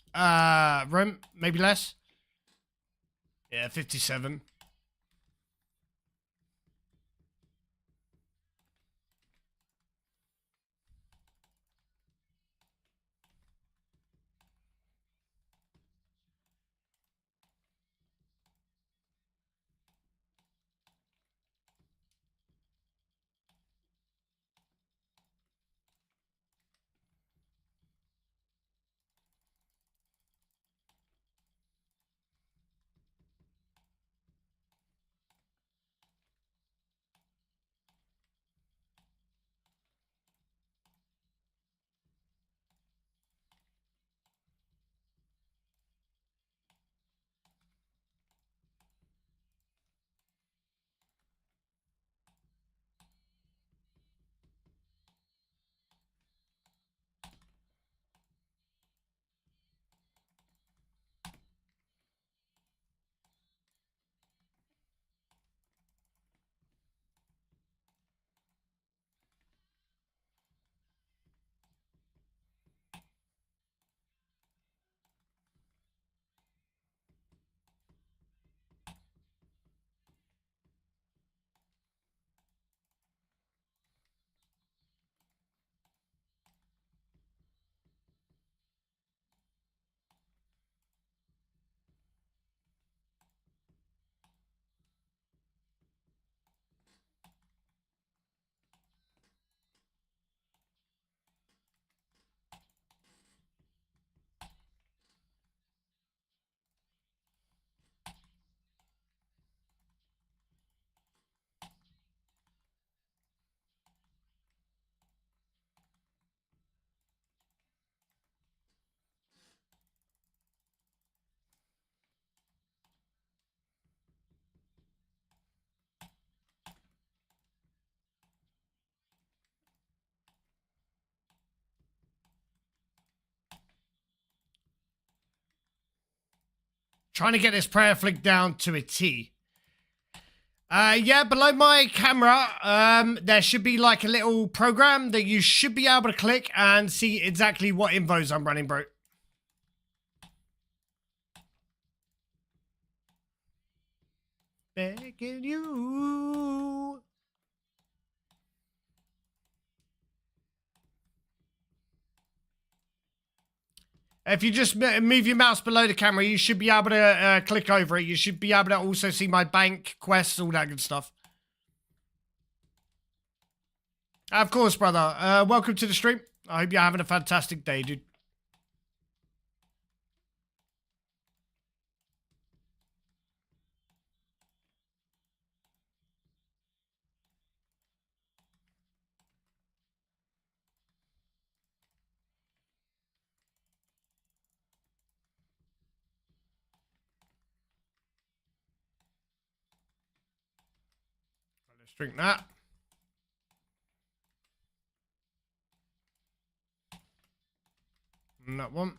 room, maybe less. Yeah, 57. Trying to get this prayer flick down to a T. Yeah, below my camera, there should be like a little program that you should be able to click and see exactly what invos I'm running, bro. Begging you. If you just move your mouse below the camera, you should be able to click over it. You should be able to also see my bank, quests, all that good stuff. Of course, brother. Welcome to the stream. I hope you're having a fantastic day, dude. Let's drink that. And that one.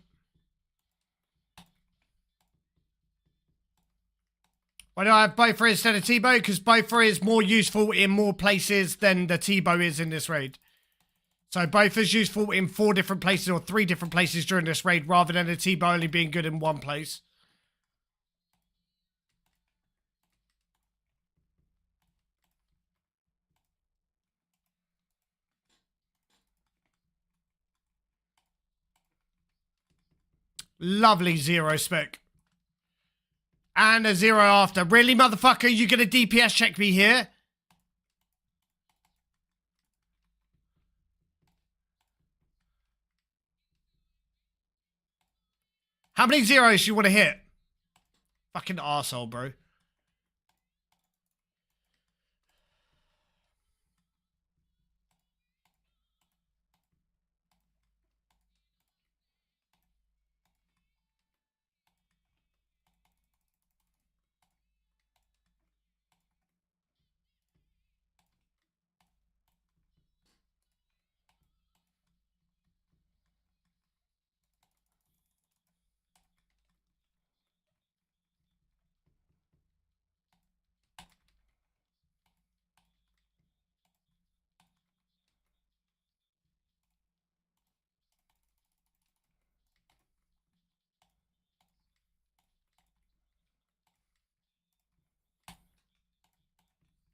Why do I have Bofra instead of T-Bow? Because Bofra is more useful in more places than the T-Bow is in this raid. So Bofra's useful in 4 different places or 3 different places during this raid rather than the T-Bow only being good in 1 place. Lovely 0 spec. And a 0 after. Really, motherfucker? You gonna DPS check me here? How many zeros do you want to hit? Fucking arsehole, bro.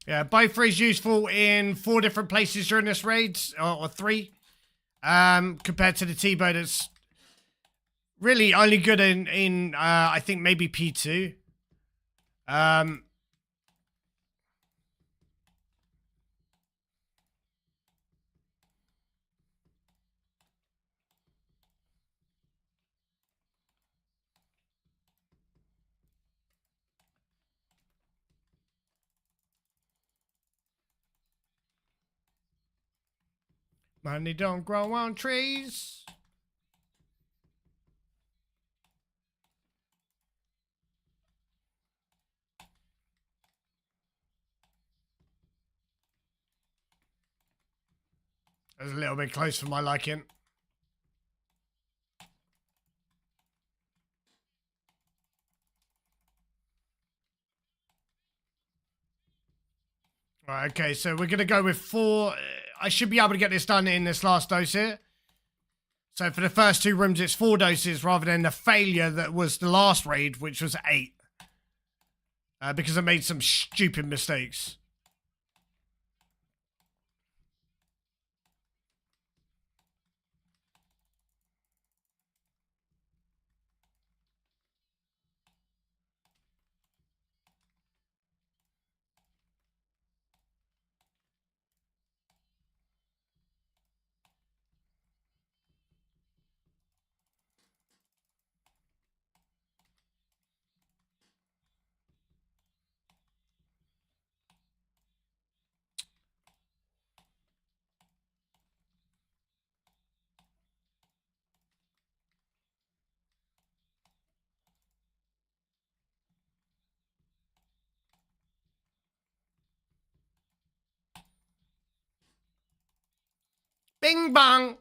Yeah, Bofra is useful in 4 different places during this raid, or 3. Compared to the T-Bow that's really only good in I think maybe P2. Money don't grow on trees. That's a little bit close for my liking. Right, okay, so we're going to go with 4. I should be able to get this done in this last dose here. So for the first 2 rooms, it's 4 doses rather than the failure that was the last raid, which was 8. Because I made some stupid mistakes. Bing bong.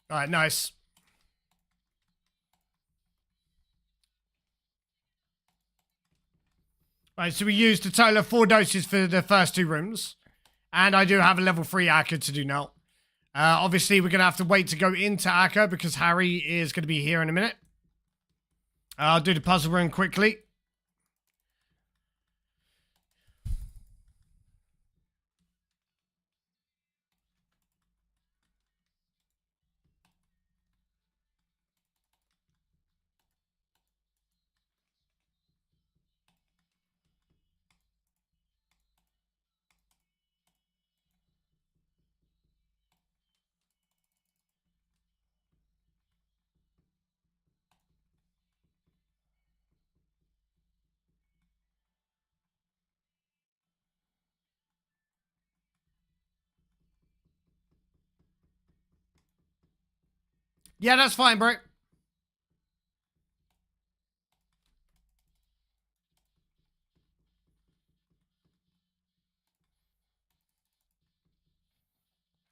All right, nice. Right, so we used a total of 4 doses for the first 2 rooms. And I do have a level 3 hacker to do now. Obviously, we're going to have to wait to go into Akka because Harry is going to be here in a minute. I'll do the puzzle room quickly. Yeah, that's fine, bro.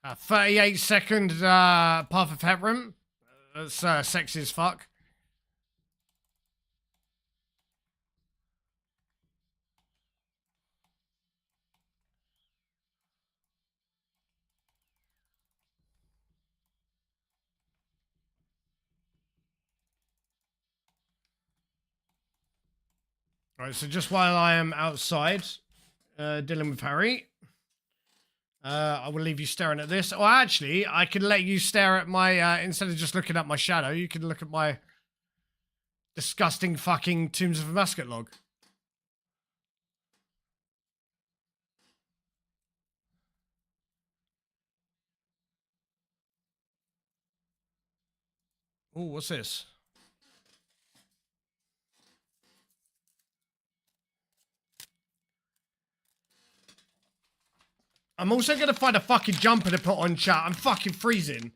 38-second path of heparin. That's sexy as fuck. All right, so just while I am outside dealing with Harry, I will leave you staring at this. Or actually, I can let you stare at my, instead of just looking at my shadow, you can look at my disgusting fucking Tombs of a Musket log. Oh, what's this? I'm also going to find a fucking jumper to put on, chat. I'm fucking freezing.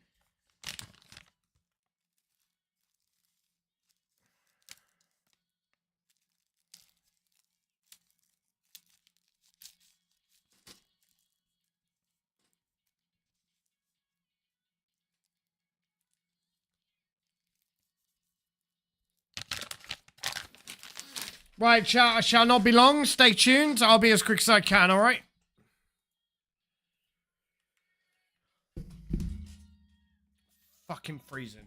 Right, chat, I shall not be long. Stay tuned. I'll be as quick as I can, alright? Fucking freezing.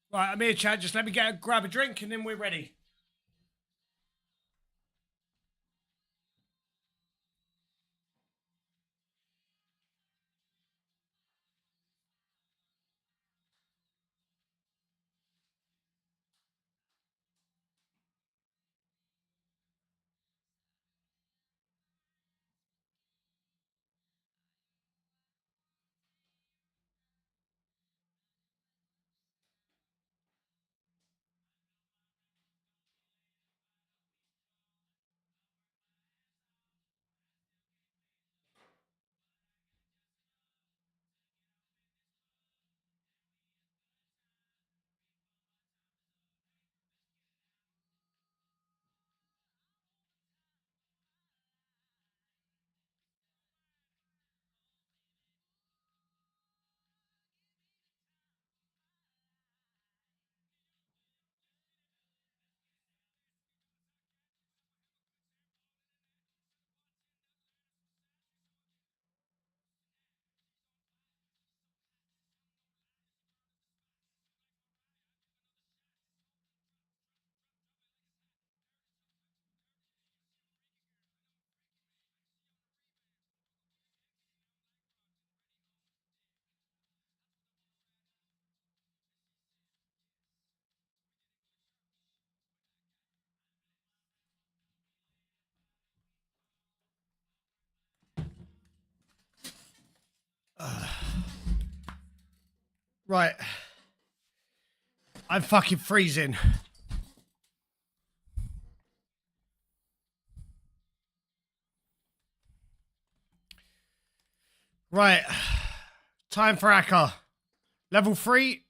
Right, I'm here, Chad. Just let me grab a drink and then we're ready. Right. I'm fucking freezing. Right. Time for Akka. Level 3.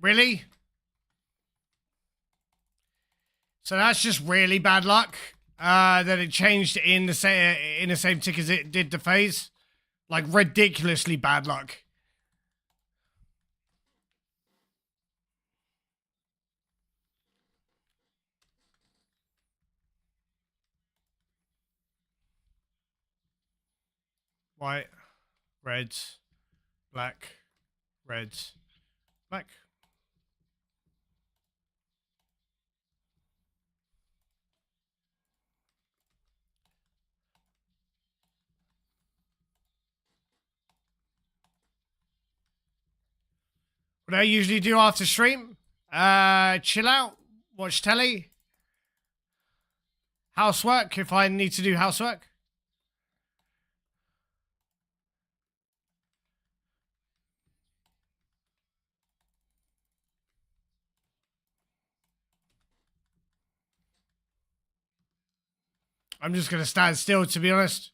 Really? So that's just really bad luck. That it changed in the same tick as it did the phase. Like ridiculously bad luck. White, reds, black, reds, black. What I usually do after stream, chill out, watch telly, housework if I need to do housework. I'm just gonna stand still, to be honest.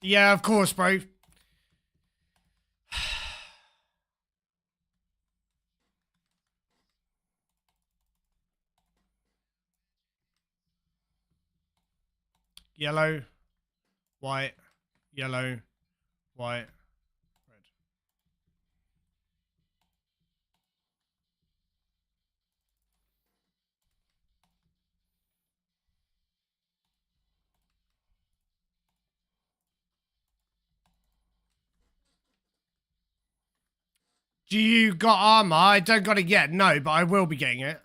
Yeah, of course, bro. Yellow, white, yellow, white, red. Do you got armor? I don't got it yet, no, but I will be getting it.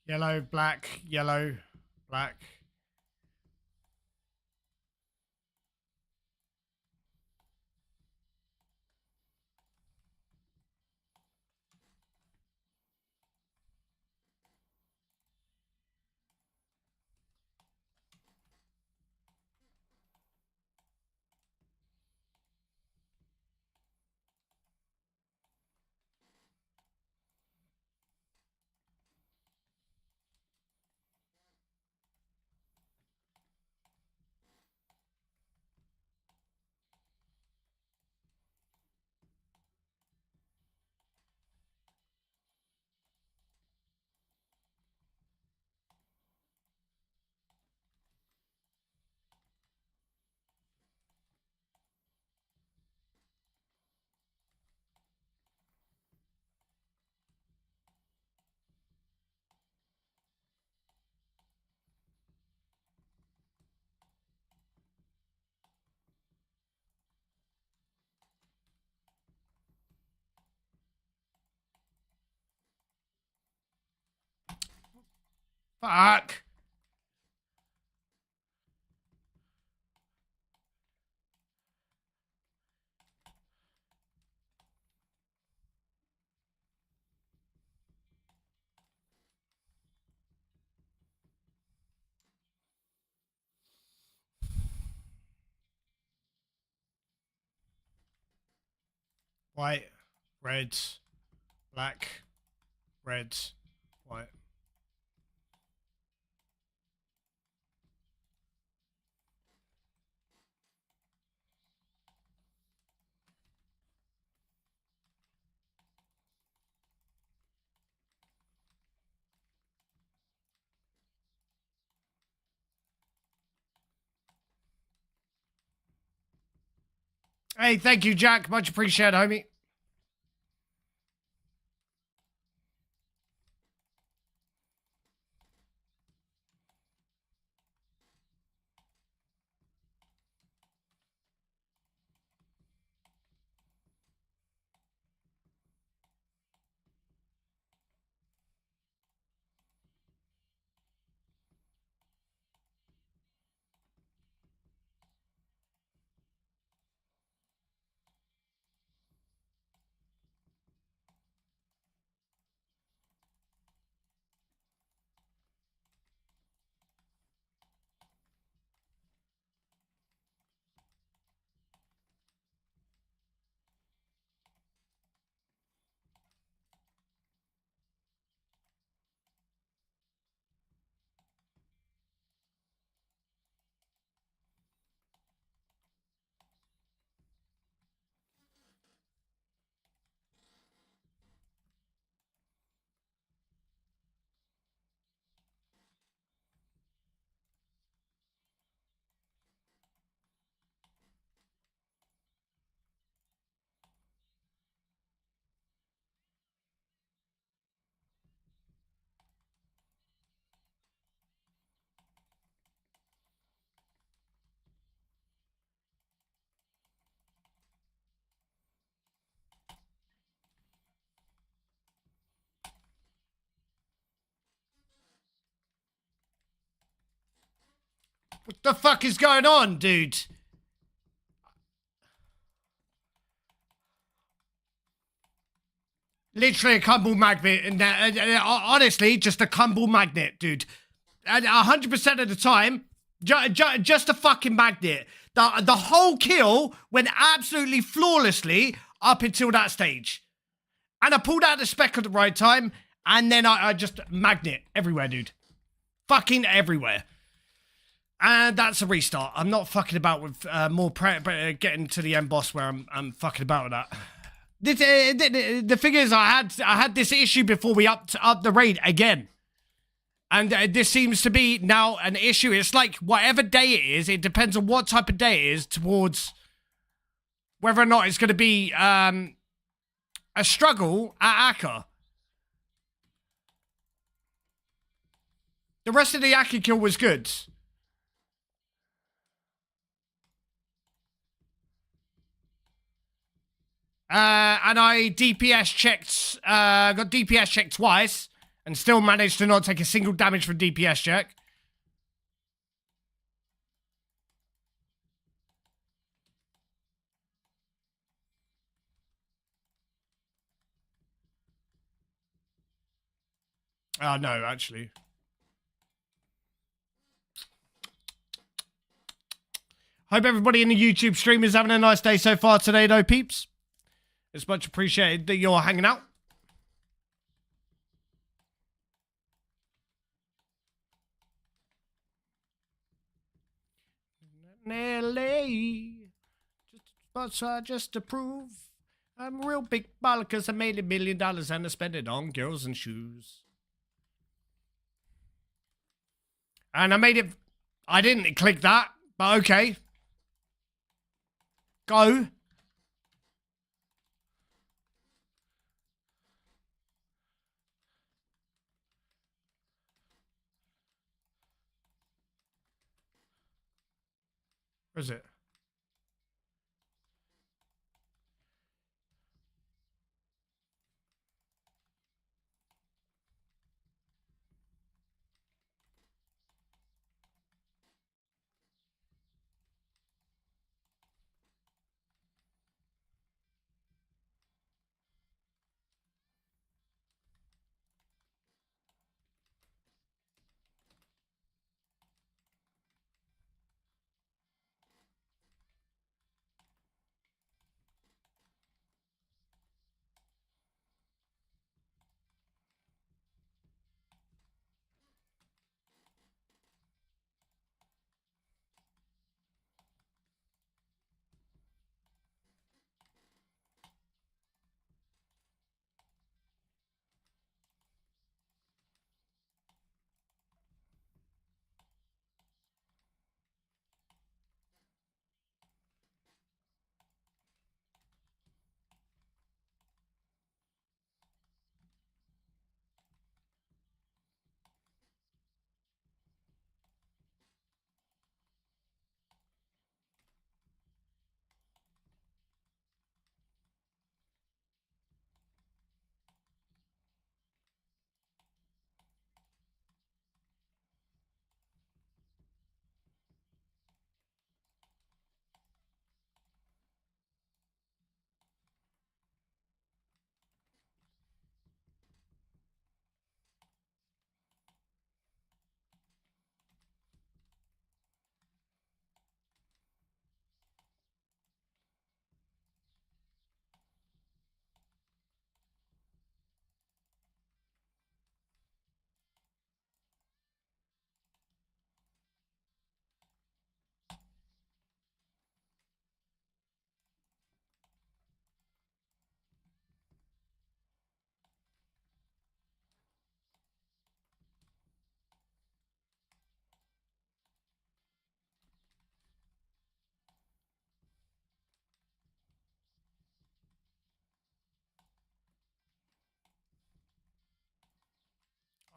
Yellow, black, yellow, black. Fuck. White, red, black, red, white. Hey, thank you, Jack. Much appreciated, homie. What the fuck is going on, dude? Literally a cumble magnet, and honestly, just a cumble magnet, dude. And 100% of the time, just a fucking magnet. The whole kill went absolutely flawlessly up until that stage. And I pulled out the spec at the right time, and then I just magnet everywhere, dude. Fucking everywhere. And that's a restart. I'm not fucking about with getting to the end boss where I'm fucking about with that. The thing is, I had this issue before we upped the raid again. And this seems to be now an issue. It's like whatever day it is, it depends on what type of day it is towards whether or not it's going to be a struggle at Akka. The rest of the Akka kill was good. And I DPS checked, got DPS checked twice, and still managed to not take a single damage from DPS check. Oh, no, actually. Hope everybody in the YouTube stream is having a nice day so far today, though, peeps. It's much appreciated that you're hanging out. LA, just to prove I'm a real big baller because I made $1 million and I spent it on girls and shoes. And I made it. I didn't click that, but okay. Go. Where is it?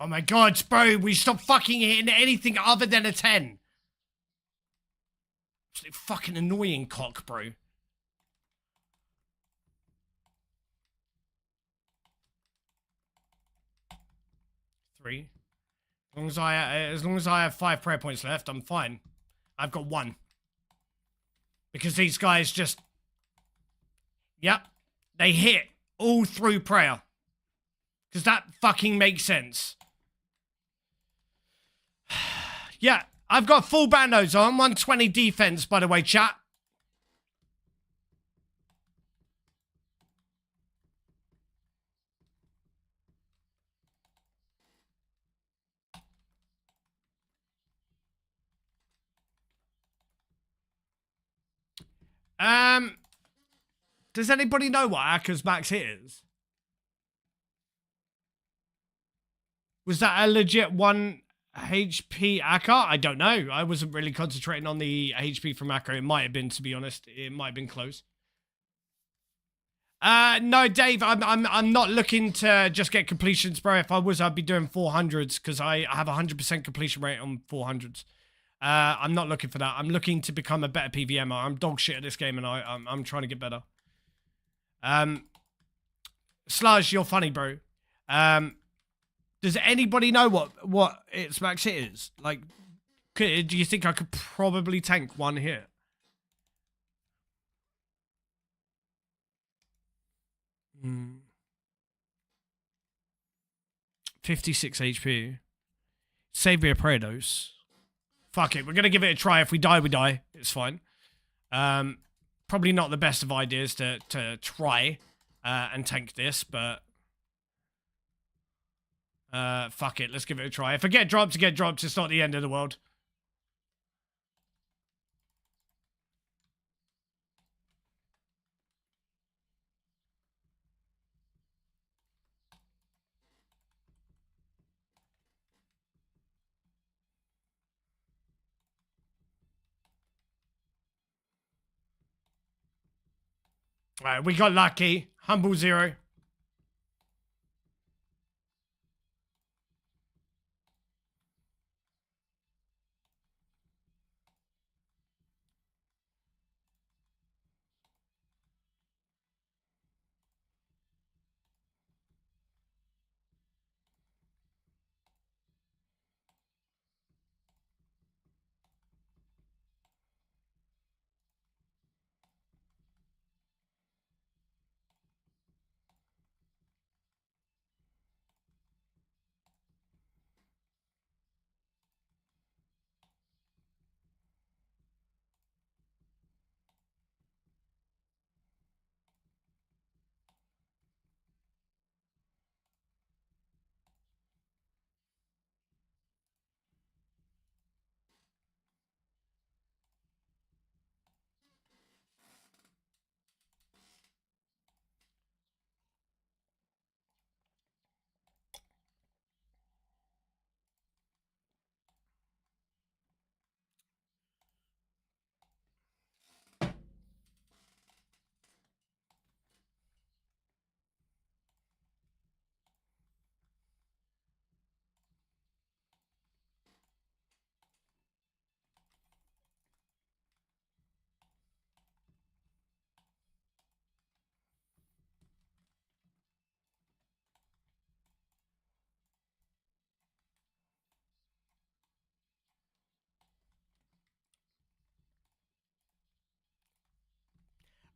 Oh my god, bro, we stop fucking hitting anything other than a 10. It's fucking annoying cock, bro. Three. As long as I have 5 prayer points left, I'm fine. I've got 1. Because these guys just... Yep. They hit all through prayer. Because that fucking makes sense. Yeah, I've got full bandos on. 120 defense, by the way, chat. Does anybody know what Akka's max hit is? Was that a legit 1 HP Akka? I don't know. I wasn't really concentrating on the HP from Akka. It might have been, to be honest. It might have been close. No, Dave, I'm not looking to just get completions, bro. If I was, I'd be doing 400s because I have 100% completion rate on 400s. I'm not looking for that. I'm looking to become a better PVMer. I'm dog shit at this game, and I'm trying to get better. Sludge, you're funny, bro. Does anybody know what its max hit is? Like, do you think I could probably tank 1 hit? Hmm. 56 HP. Save me a prayer dose. Fuck it, we're gonna give it a try. If we die, we die. It's fine. Probably not the best of ideas to try and tank this, but fuck it, let's give it a try. If I get dropped, it's not the end of the world. Alright, we got lucky. Humble 0.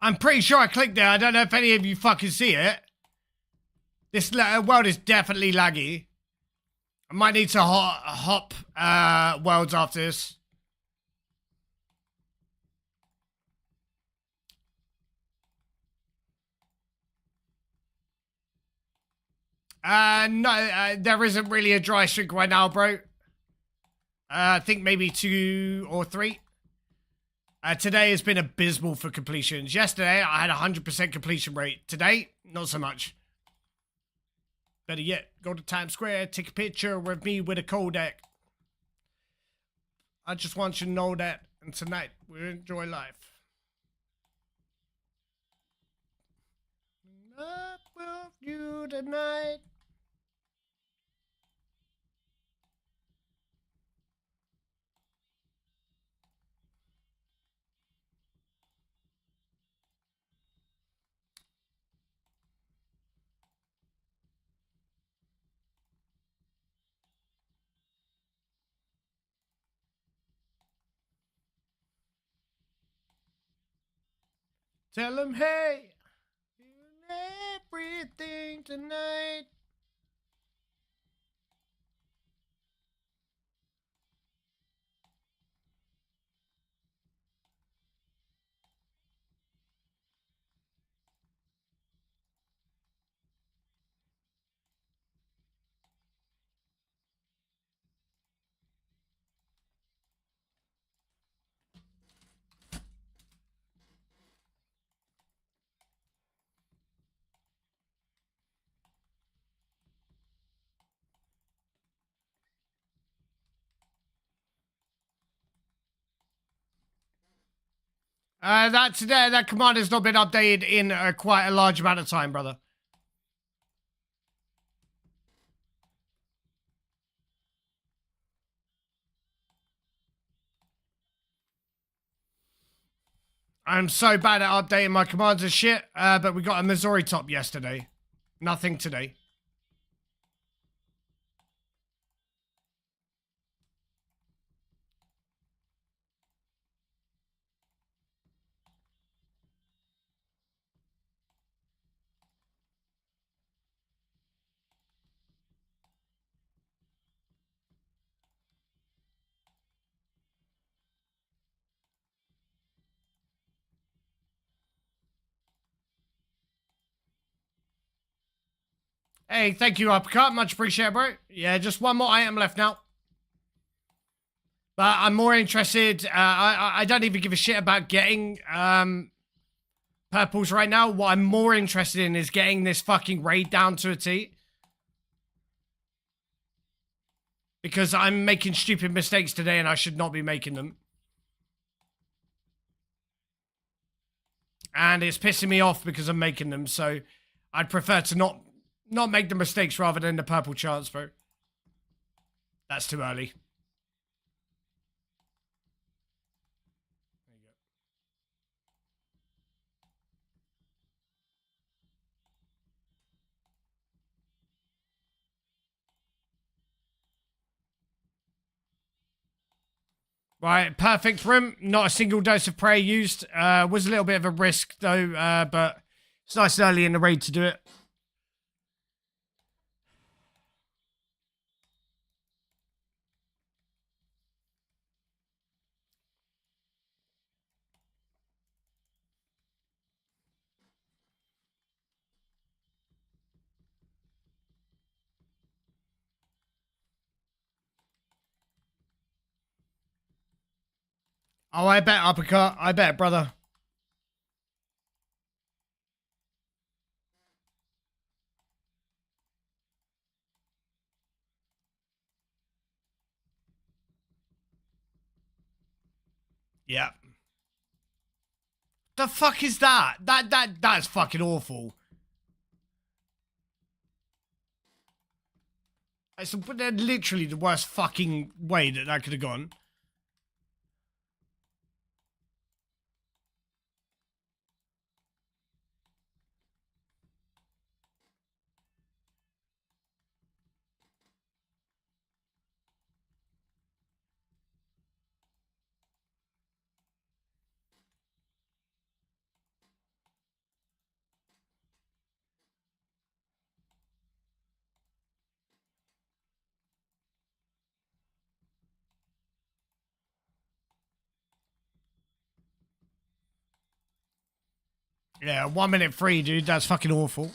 I'm pretty sure I clicked there. I don't know if any of you fucking see it. This world is definitely laggy. I might need to hop worlds after this. No, there isn't really a dry streak right now, bro. I think maybe 2 or 3. Today has been abysmal for completions. Yesterday, I had 100% completion rate. Today, not so much. Better yet, go to Times Square, take a picture of me with a codec. I just want you to know that, and tonight, we'll enjoy life. Up with you tonight. Tell him, hey, everything tonight. That command has not been updated in quite a large amount of time, brother. I'm so bad at updating my commands and shit, but we got a Masori top yesterday. Nothing today. Hey, thank you, Uppercut. Much appreciated, bro. Yeah, just one more item left now. But I'm more interested. I don't even give a shit about getting purples right now. What I'm more interested in is getting this fucking raid down to a T. Because I'm making stupid mistakes today and I should not be making them. And it's pissing me off because I'm making them, so I'd prefer to not make the mistakes rather than the purple chance, bro. That's too early. There you go. Right, perfect room. Not a single dose of prayer used. Was a little bit of a risk though, but it's nice and early in the raid to do it. Oh, I bet, Uppercut. I bet, brother. Yeah. The fuck is that? That's fucking awful. It's literally the worst fucking way that could have gone. Yeah, 1 minute free, dude. That's fucking awful.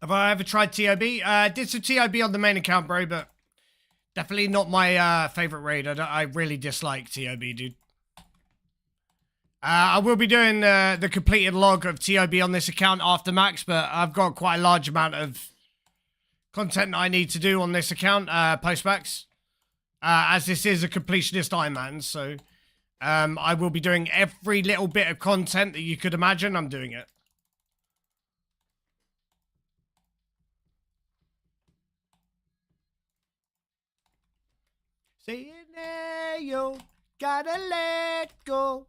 Have I ever tried TOB? Did some TOB on the main account, bro, but definitely not my favorite raid. I really dislike TOB, dude. I will be doing the completed log of TOB on this account after max, but I've got quite a large amount of content that I need to do on this account post-max. As this is a completionist Ironman, so I will be doing every little bit of content that you could imagine. I'm doing it. Saying, hey, yo, gotta let go.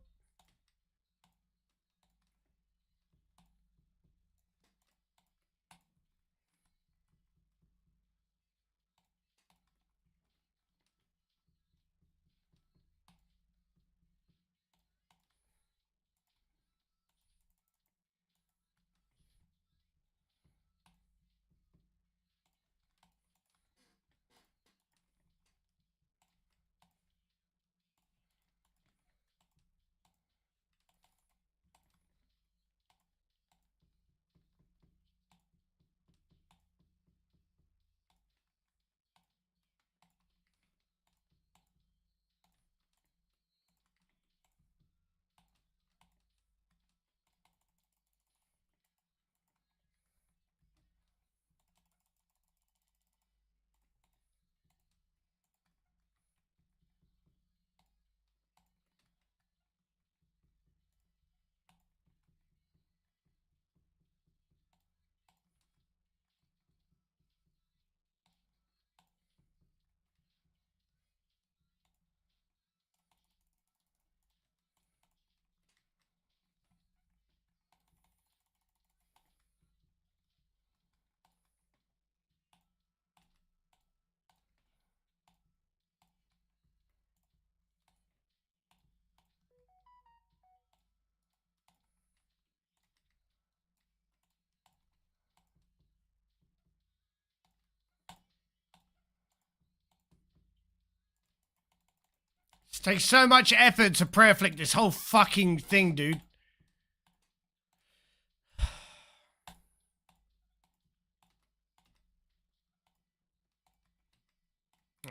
It takes so much effort to prayer flick this whole fucking thing, dude.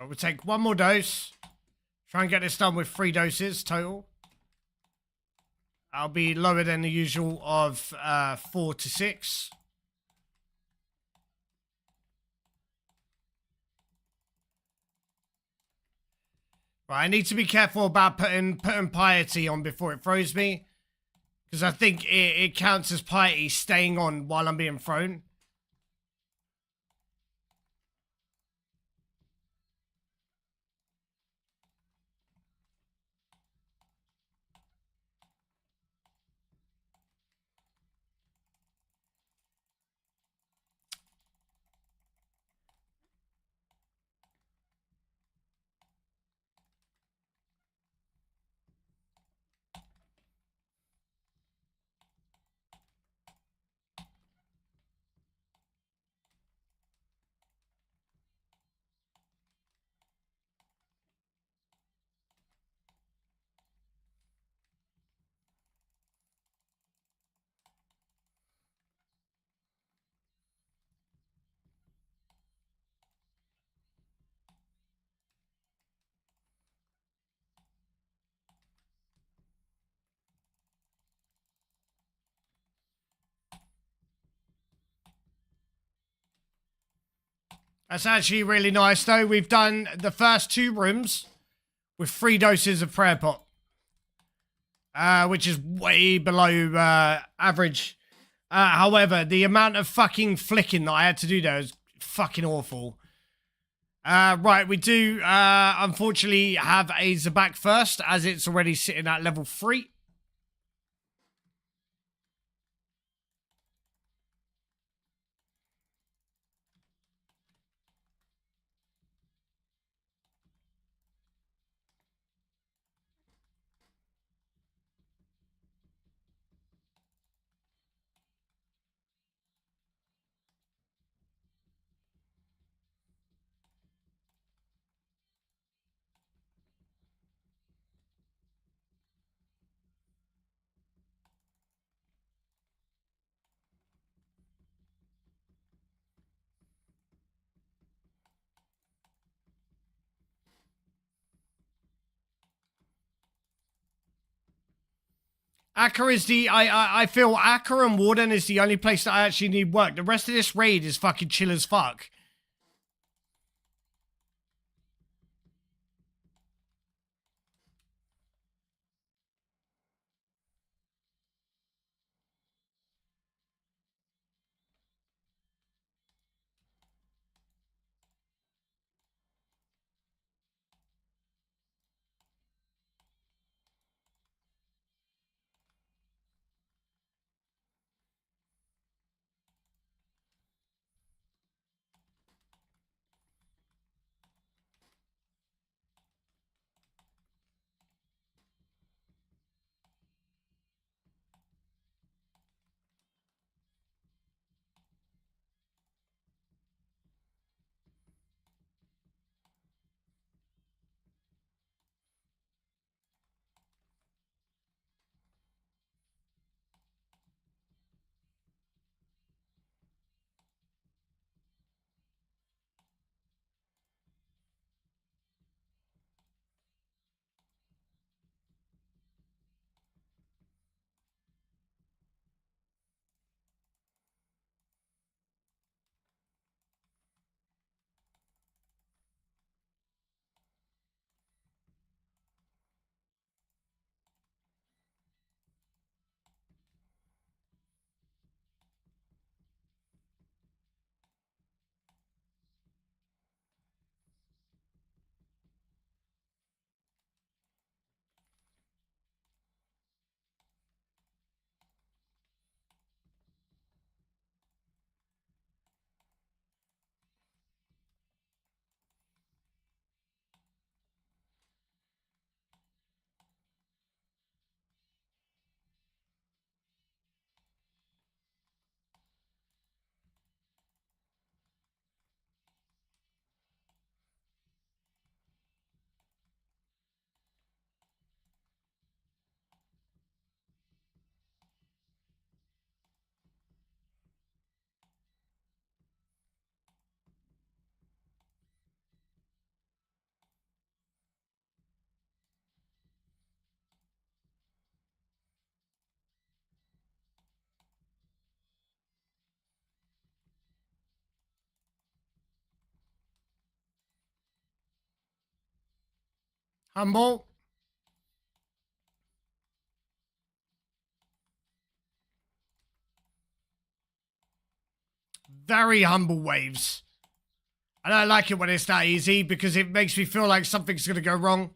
We'll take one more dose. Try and get this done with 3 doses total. I'll be lower than the usual of 4 to 6. Right, I need to be careful about putting piety on before it throws me. Because I think it counts as piety staying on while I'm being thrown. That's actually really nice, though. We've done the first 2 rooms with 3 doses of prayer pot. Which is way below average. However, the amount of fucking flicking that I had to do there is fucking awful. Right, we do unfortunately have a Zabak first, as it's already sitting at level 3. Akka is the I feel Akka and Warden is the only place that I actually need work. The rest of this raid is fucking chill as fuck. Humble. Very humble waves. I don't like it when it's that easy because it makes me feel like something's gonna go wrong.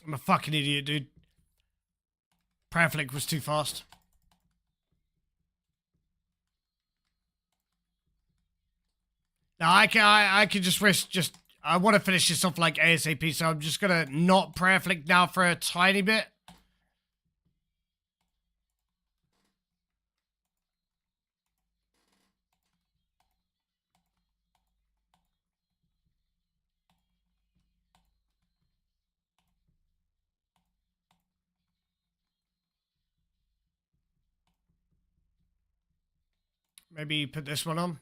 I'm a fucking idiot, dude. Prayer flick was too fast. Now I can just risk I want to finish this off like ASAP, so I'm just gonna not prayer flick now for a tiny bit. Maybe put this one on.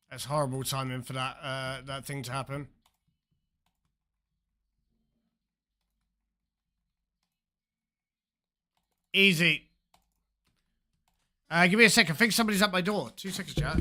That's horrible timing for that thing to happen. Easy. Give me a second. I think somebody's at my door. 2 seconds, chat.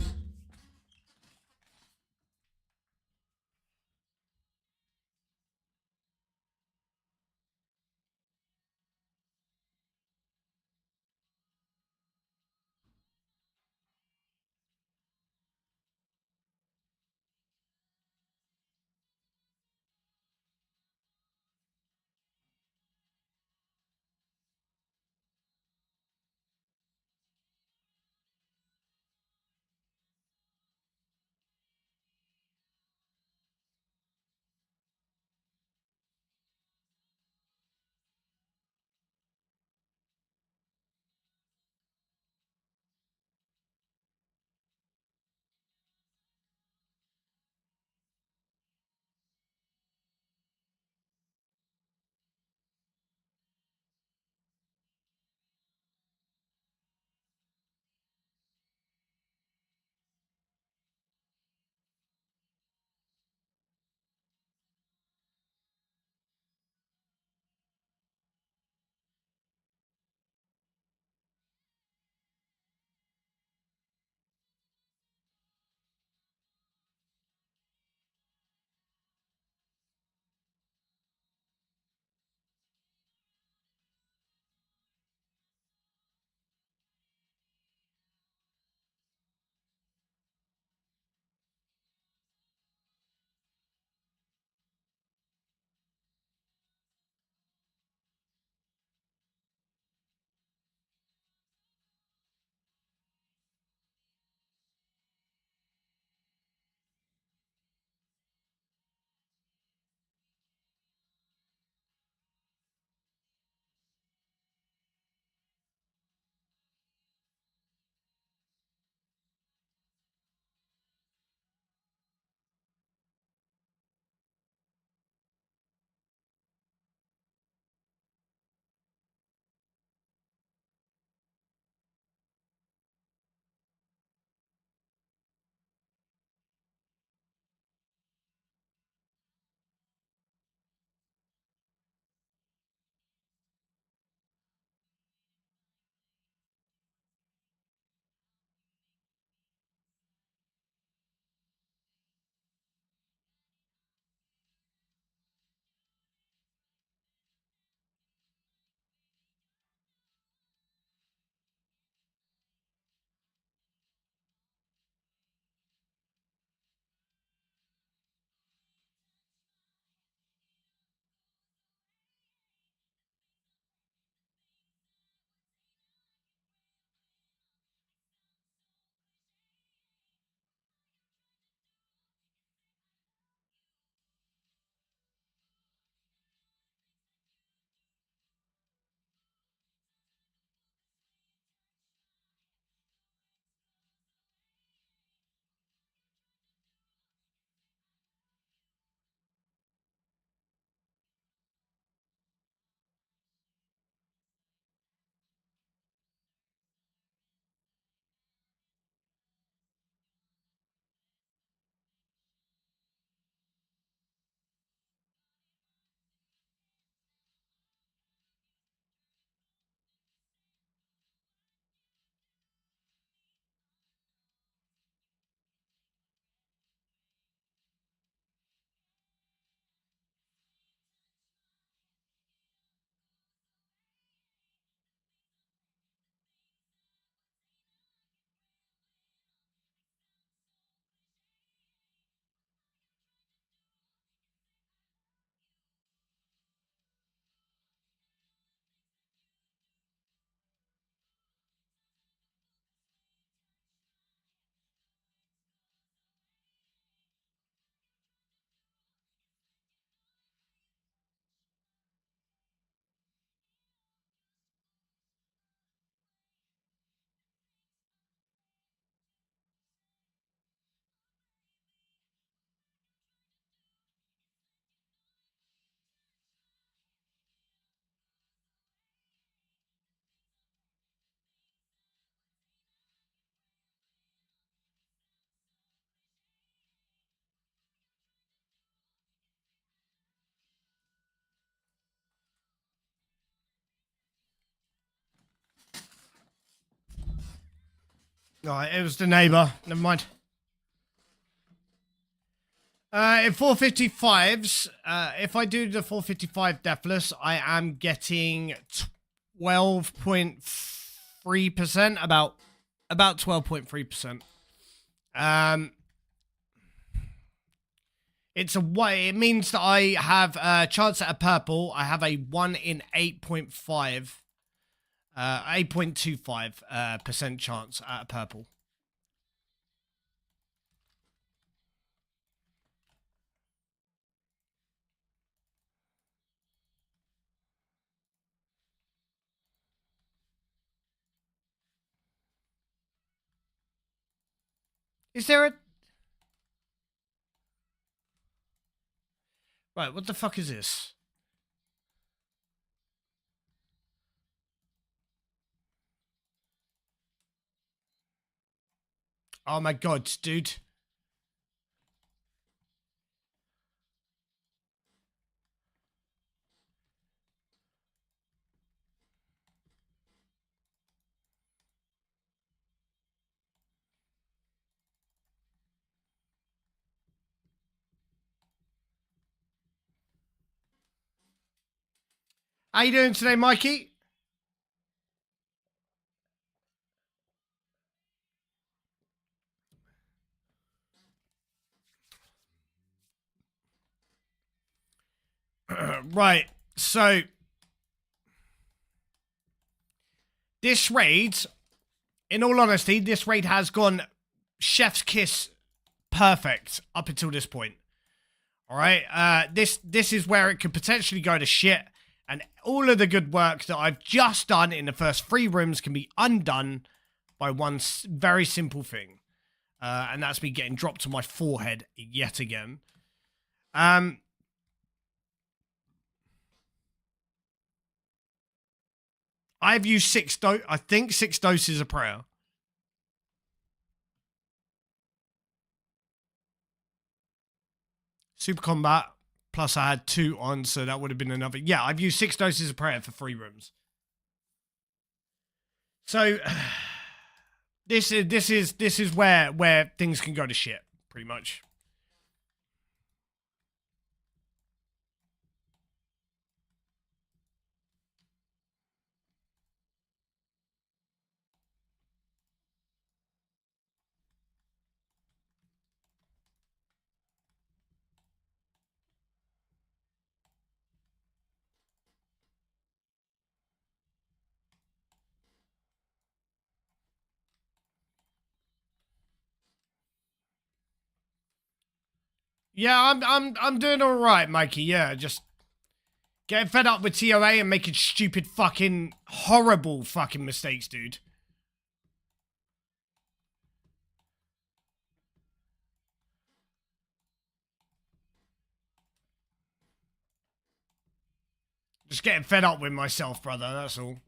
Alright, it was the neighbour. Never mind. In 455s, if I do the 455 deathless, I am getting 12.3%, about 12.3%. It means that I have a chance at a purple. I have a 1 in 8.5, 8.25% chance at a purple. Is there a... Right, what the fuck is this? Oh my god, dude. How you doing today, Mikey? Right, so this raid, in all honesty, this raid has gone chef's kiss perfect up until this point. All right, this is where it could potentially go to shit, and all of the good work that I've just done in the first 3 rooms can be undone by one very simple thing, and that's me getting dropped to my forehead yet again. I've used 6 doses of prayer. Super combat, plus I had 2 on, so that would have been another. Yeah, I've used 6 doses of prayer for 3 rooms. So this is where things can go to shit, pretty much. Yeah, I'm doing all right, Mikey. Yeah, just getting fed up with TOA and making stupid fucking horrible fucking mistakes, dude. Just getting fed up with myself, brother. That's all.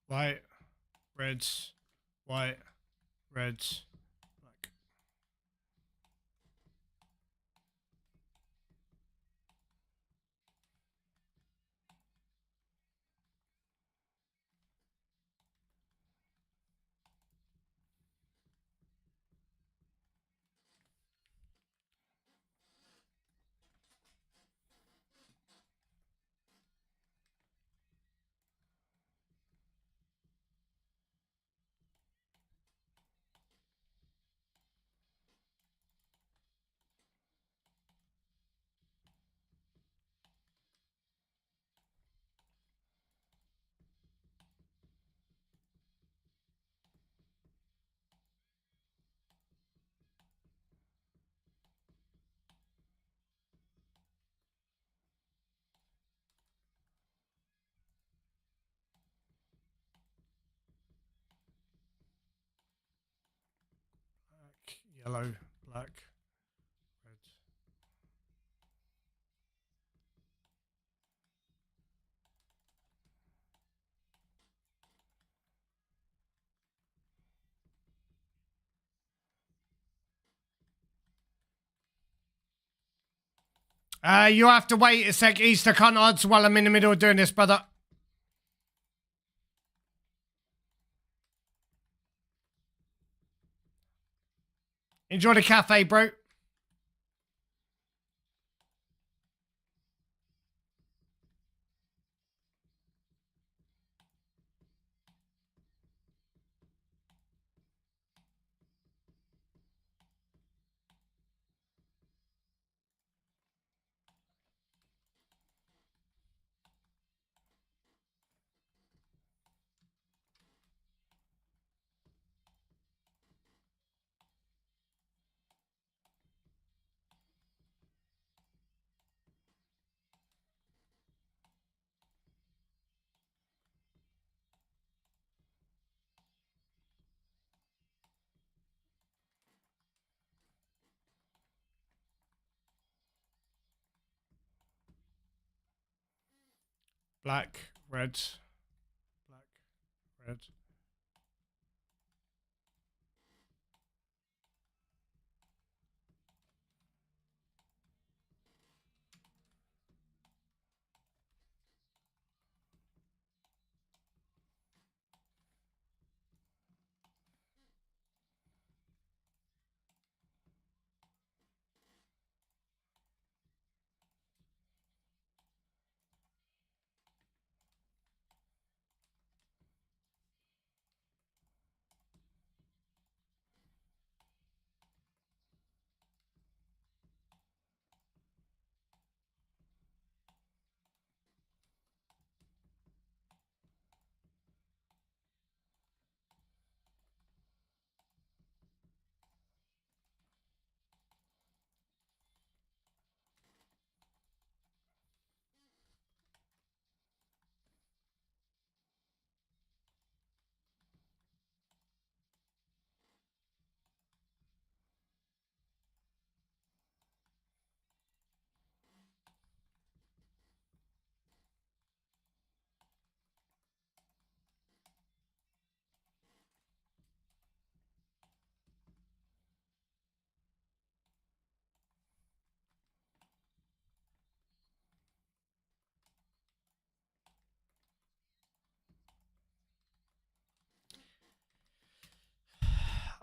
White, reds, white, reds, black. Yellow, black, red. You have to wait a sec, Easter. Can't answer while I'm in the middle of doing this, brother. Enjoy the cafe, bro. Black, red, black, red.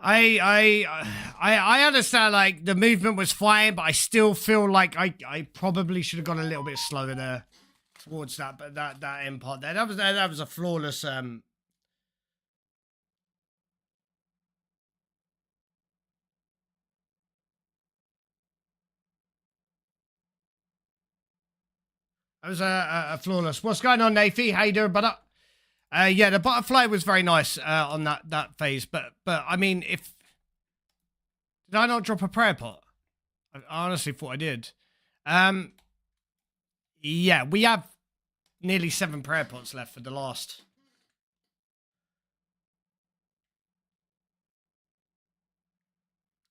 I understand, like, the movement was fine, but I still feel like I probably should have gone a little bit slower there towards that, but that end part there. That was a flawless that was a flawless. What's going on, Nathy? How you doing, brother? Yeah, the butterfly was very nice on that phase, but I mean, if did I not drop a prayer pot? I honestly thought I did. Yeah, we have nearly 7 prayer pots left for the last.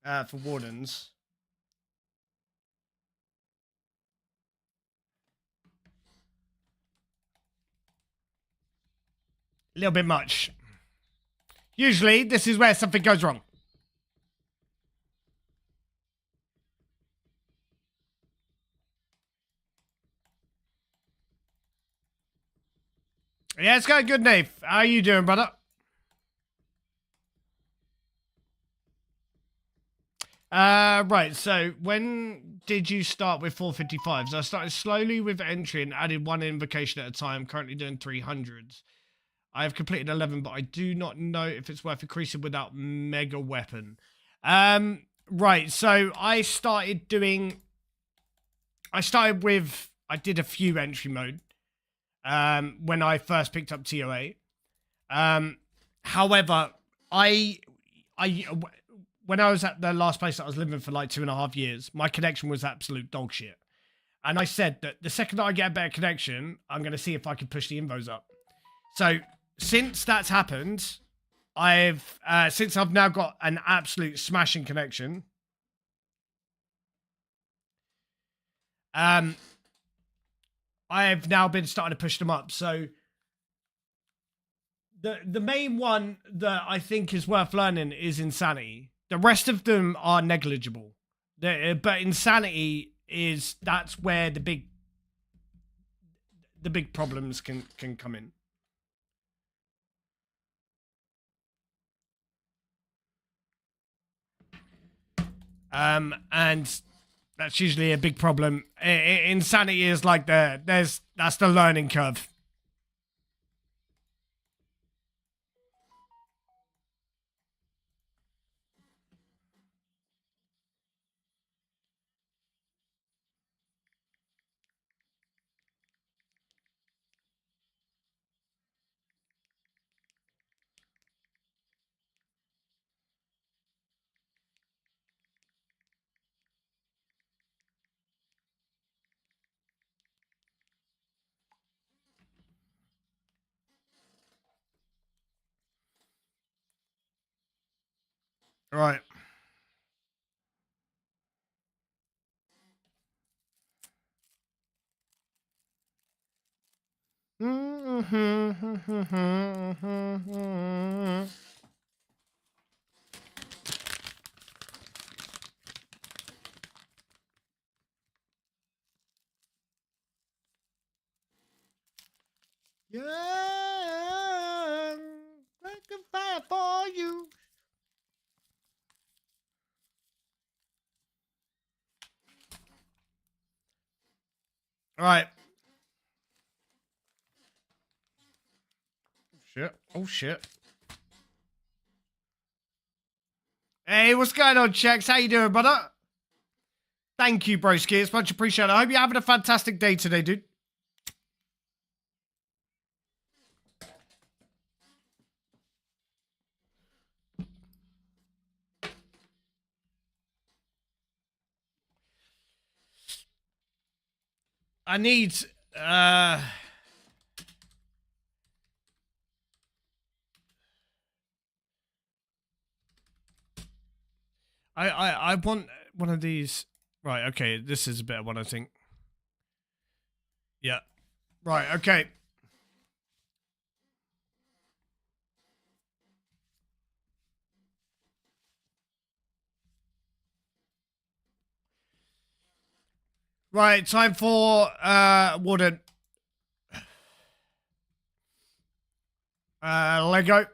For wardens. A little bit much. Usually, this is where something goes wrong. Yeah, it's going good, Nave. How are you doing, brother? Right, so when did you start with 455s? I started slowly with entry and added 1 invocation at a time, currently doing 300s. I have completed 11, but I do not know if it's worth increasing without mega weapon. Right, so I did a few entry mode when I first picked up TOA. However, when I was at the last place that I was living for like 2.5 years, my connection was absolute dog shit. And I said that the second I get a better connection, I'm going to see if I can push the invos up. So since that's happened, I've since I've now got an absolute smashing connection. I've now been starting to push them up. So the main one that I think is worth learning is Insanity. The rest of them are negligible. But Insanity that's where the big problems can come in. And that's usually a big problem. Insanity is like that's the learning curve. Right. Yeah, like a fire for you. All right. Shit. Oh shit. Hey, what's going on, Chex? How you doing, brother? Thank you, broski. It's much appreciated. I hope you're having a fantastic day today, dude. I need I want one of these. Right, okay, this is a better one, I think. Yeah. Right, okay. Right, time for Warden. Lego.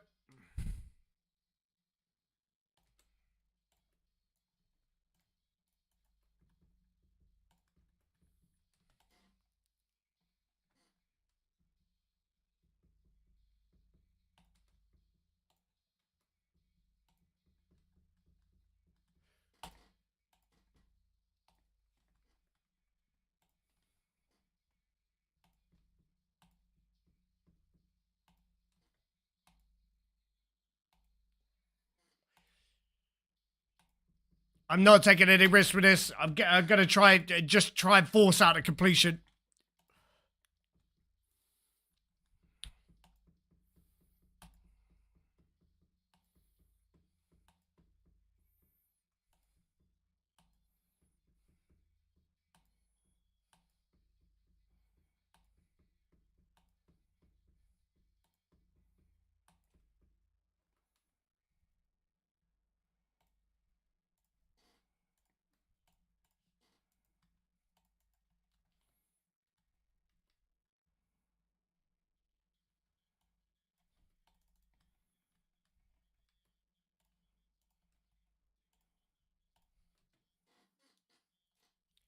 I'm not taking any risks with this. I'm gonna try and force out a completion.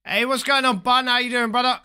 Hey, what's going on, Bun? How you doing, brother?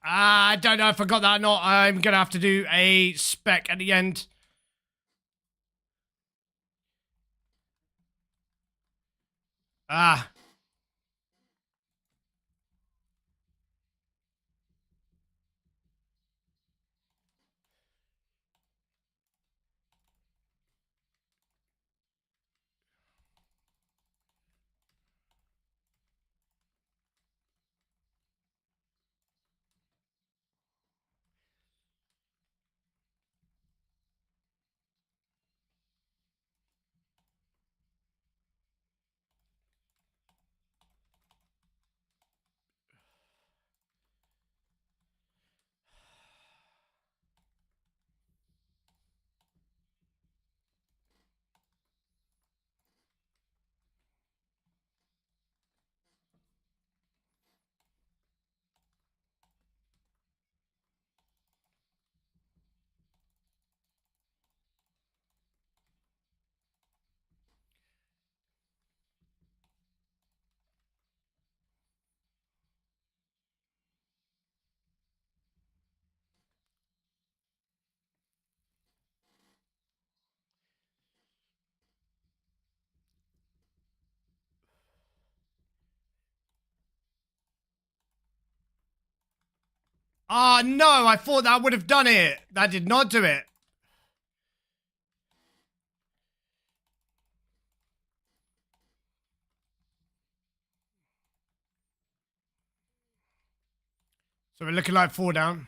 I don't know if I got that or not. I'm gonna have to do a spec at the end. Ah. Oh no, I thought that would have done it. That did not do it. So we're looking like 4 down.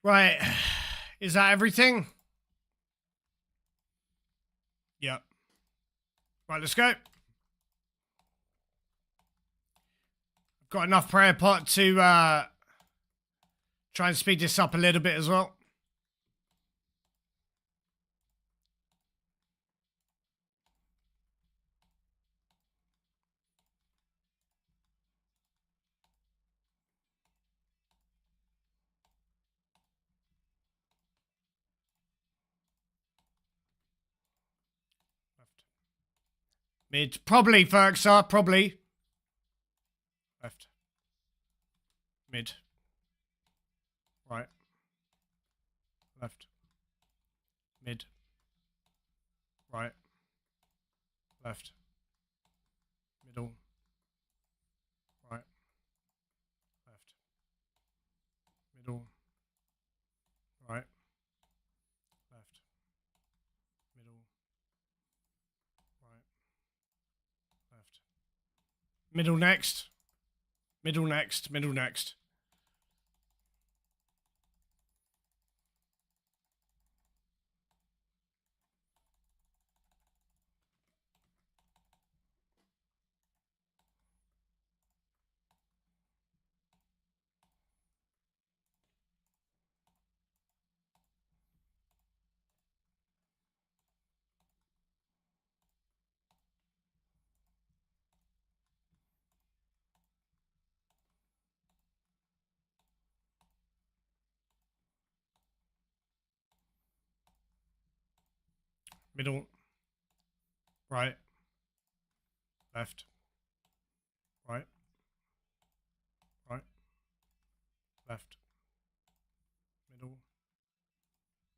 Right. Is that everything? Yep. Right, let's go. Got enough prayer pot to try and speed this up a little bit as well. Left. Mid. Probably, Ferxar. Probably. Left. Mid. Right. Left. Mid. Right. Left. Middle. Right. Left. Middle. Right. Left. Middle. Right. Left. Middle next. Middle next. Middle next. Middle. Right. Left. Right. Right. Left. Middle.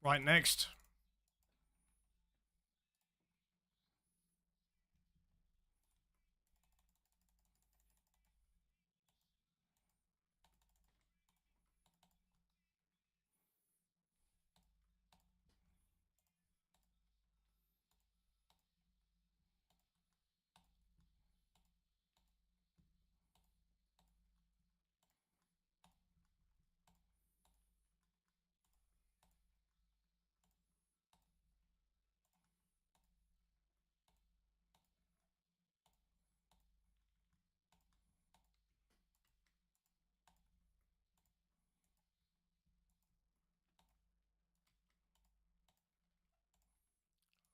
Right next.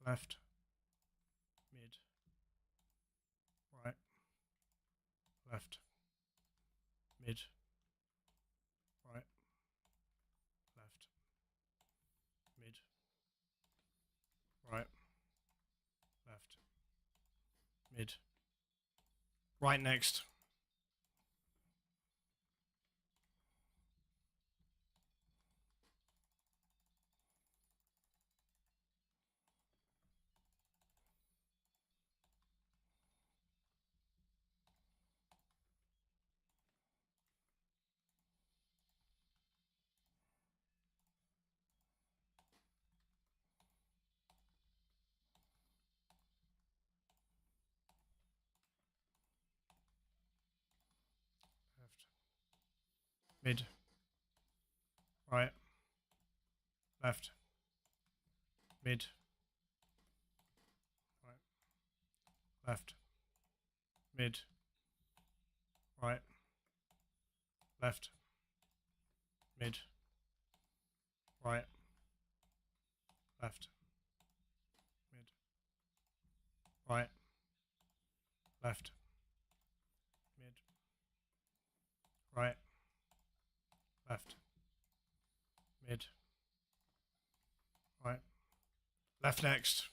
Left. Mid. Right. Left. Mid. Right. Left. Mid. Right. Left. Mid. Right next. Left. Mid. Right. Left. Mid. Right. Left. Mid. Right. Left. Mid. Right. Left. Mid. Right. Left. Mid. Right. Left. Mid. Right. Left next.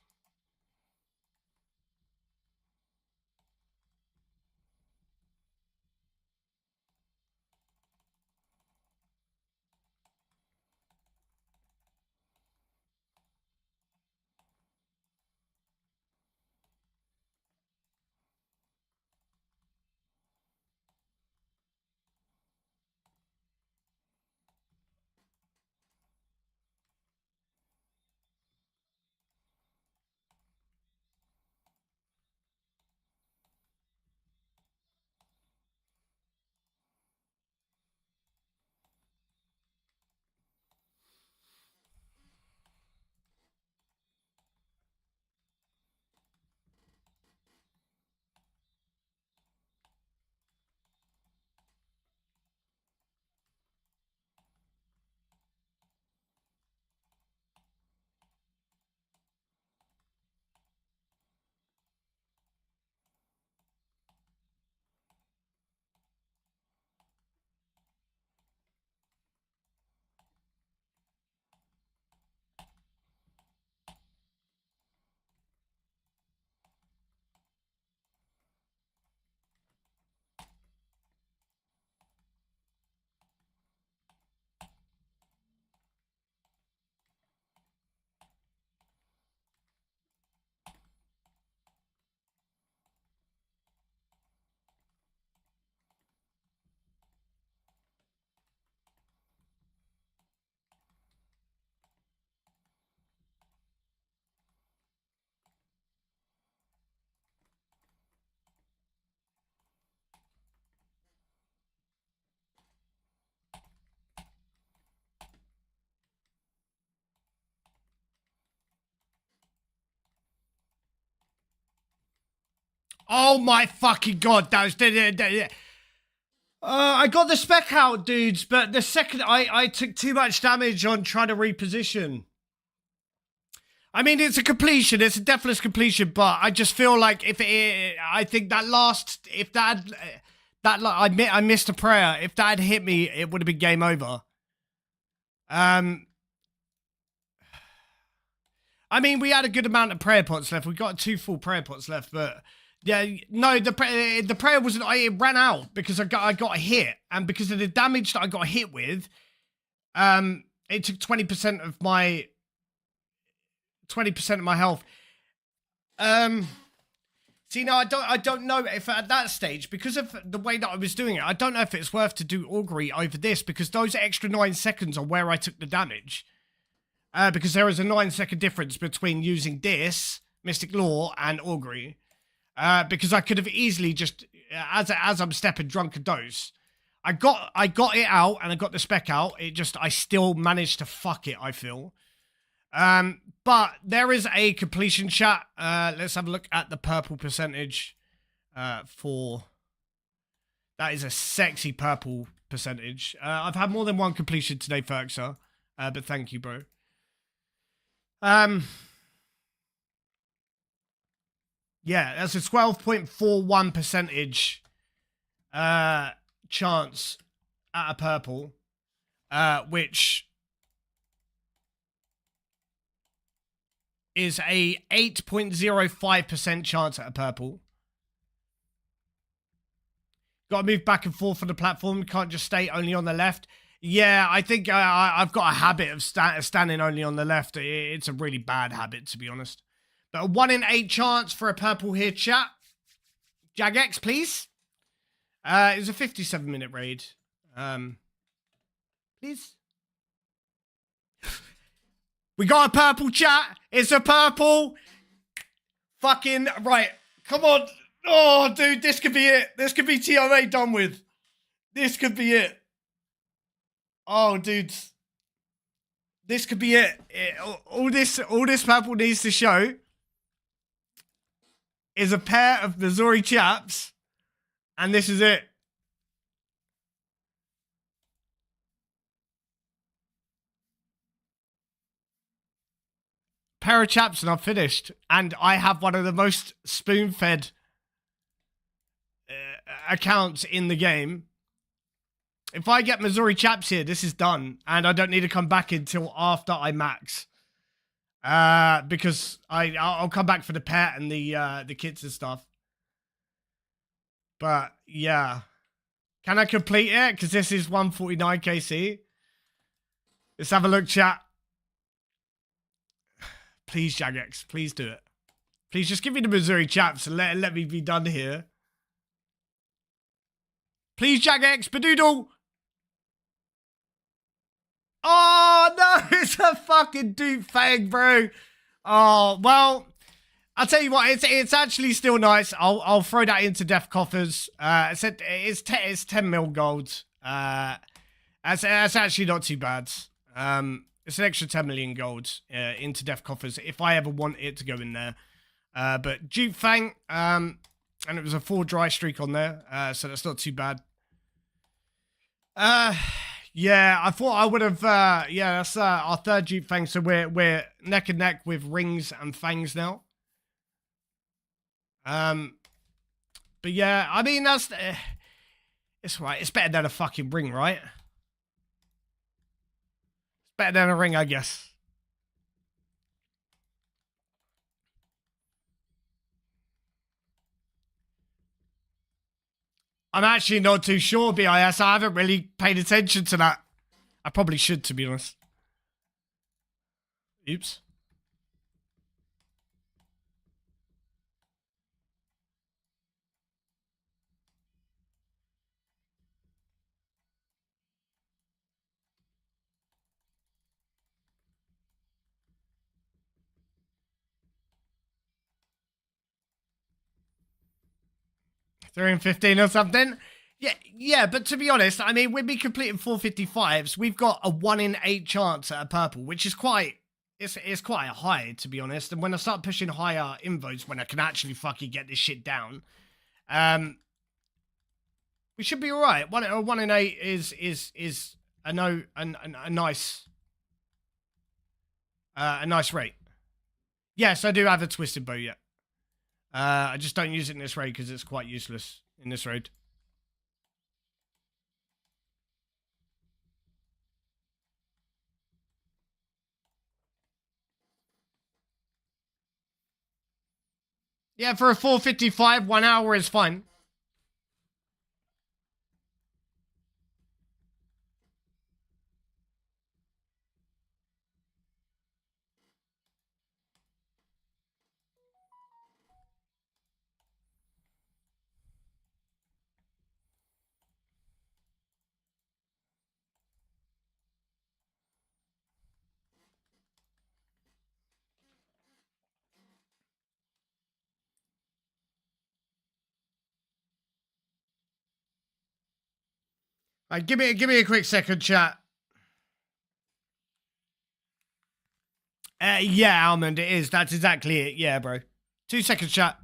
Oh my fucking god, that was... I got the spec out, dudes, but the second I took too much damage on trying to reposition. I mean, it's a completion. It's a deathless completion, but I just feel like I think that last, if that, I missed a prayer. If that had hit me, it would have been game over. I mean, we had a good amount of prayer pots left. We got 2 full prayer pots left, but yeah, no, the prayer wasn't. It ran out because I got a hit, and because of the damage that I got hit with, it took 20% of my 20% of my health. See, no, I don't know if at that stage, because of the way that I was doing it, I don't know if it's worth to do augury over this, because those extra 9 seconds are where I took the damage. Because there is a 9-second difference between using this, Mystic Law, and augury. Because I could have easily just, as I'm stepping drunken dose, I got it out and I got the spec out. I still managed to fuck it, I feel. But there is a completion chat. Let's have a look at the purple percentage. That is a sexy purple percentage. I've had more than one completion today, Ferkser. But thank you, bro. Yeah, that's a 12.41 percentage chance at a purple, which is a 8.05% chance at a purple. Got to move back and forth on the platform. Can't just stay only on the left. Yeah, I think I've got a habit of standing only on the left. It's a really bad habit, to be honest. But a 1 in 8 chance for a purple here, chat. Jagex, please. It was a 57-minute raid. Please. We got a purple, chat. It's a purple. Fucking right. Come on. Oh, dude, this could be it. This could be TRA done with. This could be it. Oh, dude. This could be it. All this purple needs to show is a pair of Masori chaps, and this is it. Pair of chaps and I'm finished. And I have one of the most spoon-fed accounts in the game. If I get Masori chaps here, this is done. And I don't need to come back until after I max. Because I'll come back for the pet and the kits and stuff. But, yeah. Can I complete it? Because this is 149 KC. Let's have a look, chat. Please, Jagex. Please do it. Please just give me the Masori chaps and let me be done here. Please, Jagex. Badoodle. Oh, no. It's a fucking dupe fang, bro. Oh, well. I'll tell you what. It's actually still nice. I'll throw that into Death Coffers. It's 10 mil gold. That's actually not too bad. It's an extra 10 million gold into Death Coffers if I ever want it to go in there. But Dupe Fang, and it was a 4 dry streak on there, so that's not too bad. Yeah, I thought I would have, yeah, that's our 3rd Dupe Fang, so we're neck and neck with Rings and Fangs now. But yeah, I mean, that's, it's right, it's better than a fucking ring, right? Better than a ring, I guess. I'm actually not too sure, BIS. I haven't really paid attention to that. I probably should, to be honest. Oops. They're in 15 or something. Yeah, but to be honest, I mean, with me completing 455s, we've got a 1 in 8 chance at a purple, which is quite, it's quite high, to be honest. And when I start pushing higher invotes, when I can actually fucking get this shit down, we should be all right. 1 in 8 is a nice rate. Yes, I do have a twisted bow yet. I just don't use it in this raid because it's quite useless in this raid. Yeah, for a 4:55, 1 hour is fine. Right, give me a quick second, chat. Yeah, Almond, it is. That's exactly it. Yeah, bro. 2 seconds, chat.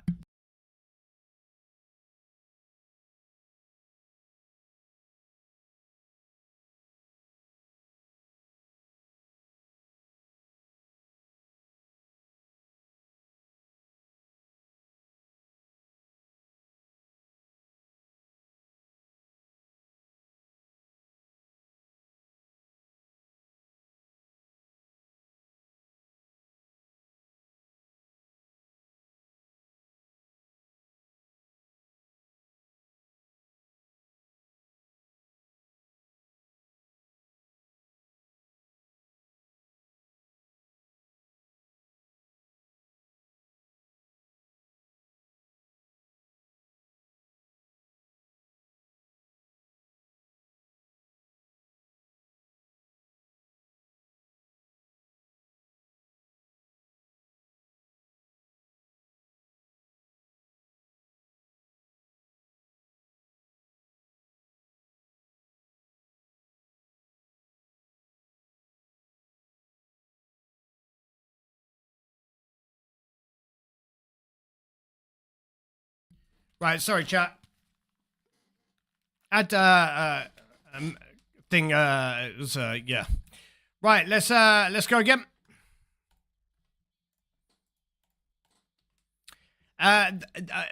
Right, sorry, chat. Add thing. It was yeah. Right, let's go again.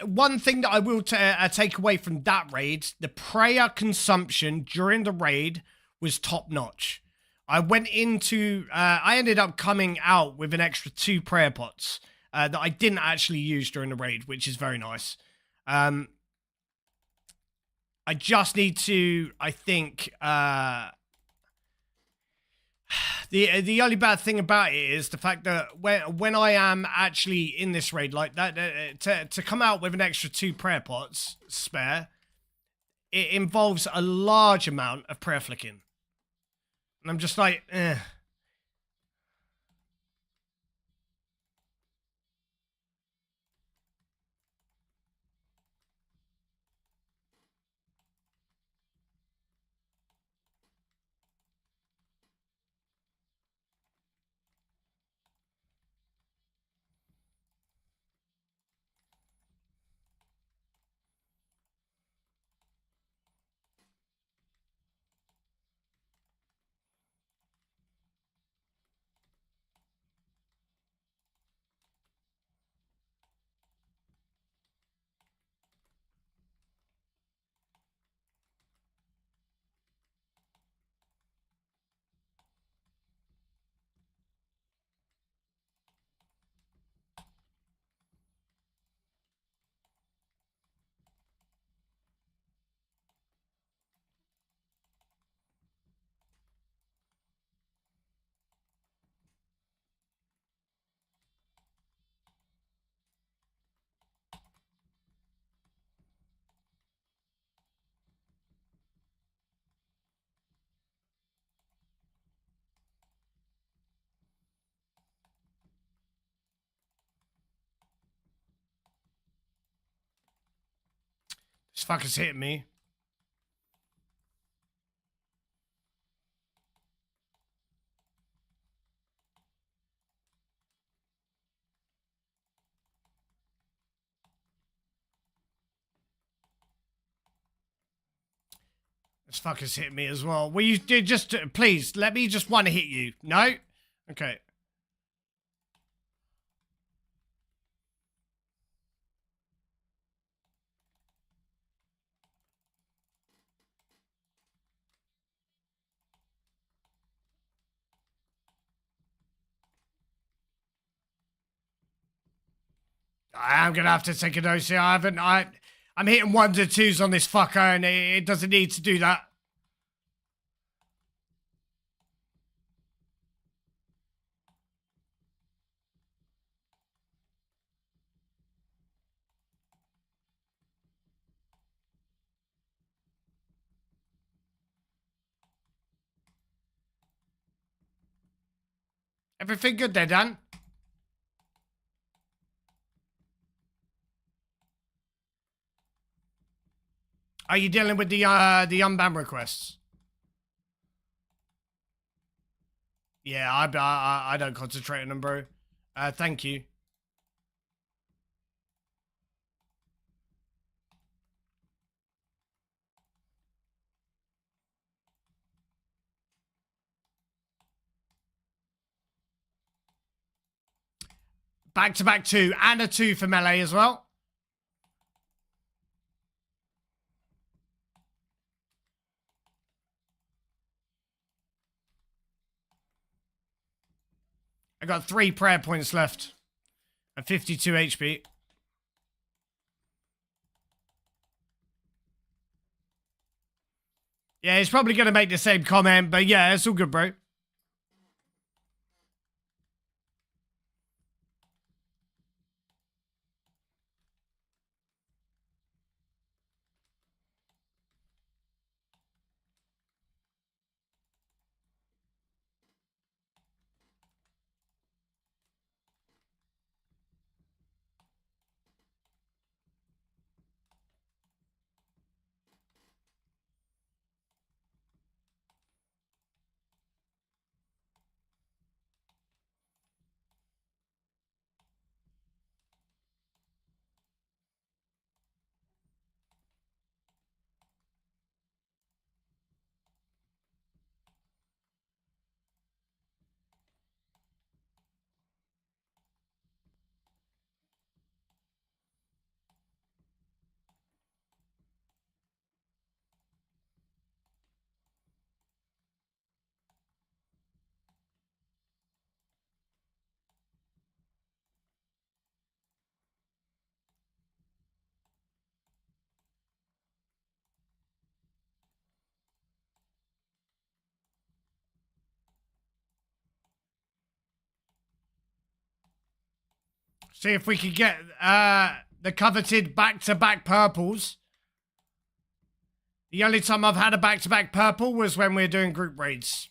One thing that I will take away from that raid, the prayer consumption during the raid was top notch. I went into, I ended up coming out with an extra 2 prayer pots that I didn't actually use during the raid, which is very nice. I just need to, I think, the only bad thing about it is the fact that when I am actually in this raid like that, to come out with an extra 2 prayer pots spare, it involves a large amount of prayer flicking, and I'm just like, eh. This fucker's hitting me. This fucker's hitting me as well. Will you just please let me just one hit you? No? Okay. I am gonna have to take a dose here. I'm hitting ones and twos on this fucker, and it doesn't need to do that. Everything good there, Dan? Are you dealing with the unban requests? Yeah, I don't concentrate on them, bro. Thank you. Back-to-back 2 and a 2 for melee as well. I got 3 prayer points left and 52 HP. Yeah, he's probably going to make the same comment, but yeah, it's all good, bro. See if we can get the coveted back-to-back purples. The only time I've had a back-to-back purple was when we were doing group raids.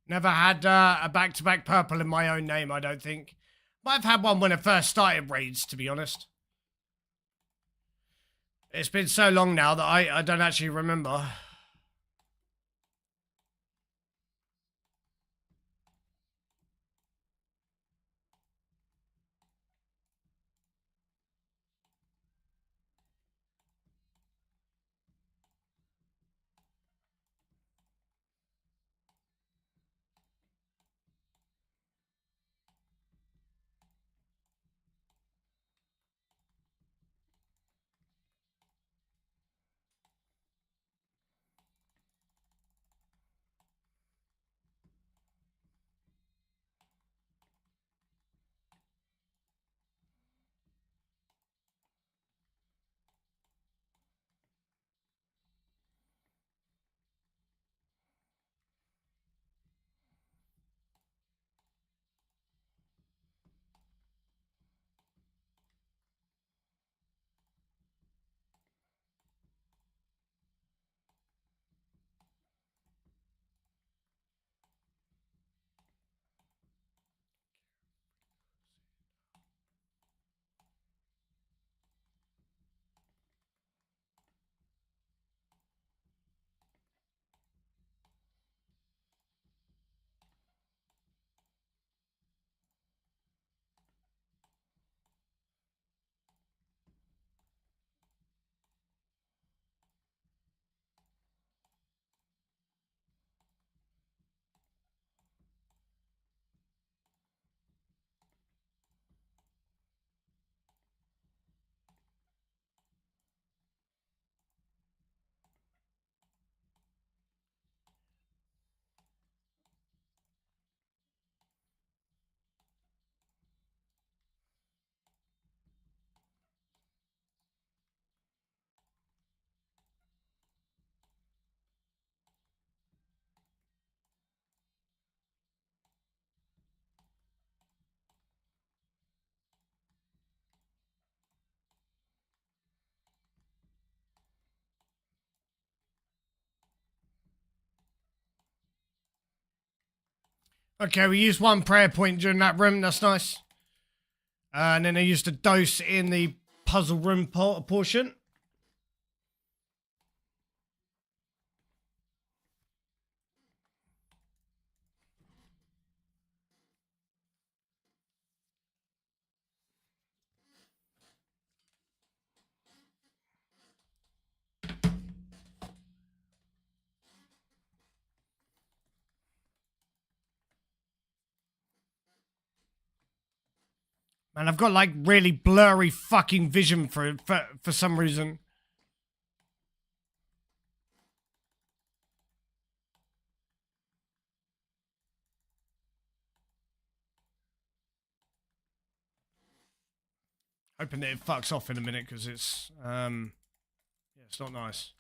Never had a back-to-back purple in my own name, I don't think. Might have had one when I first started raids, to be honest. It's been so long now that I don't actually remember. Okay, we used one prayer point during that room. That's nice. And then I used a dose in the puzzle room portion. Man, I've got like really blurry fucking vision for some reason. Hoping that it fucks off in a minute because yeah, it's not nice.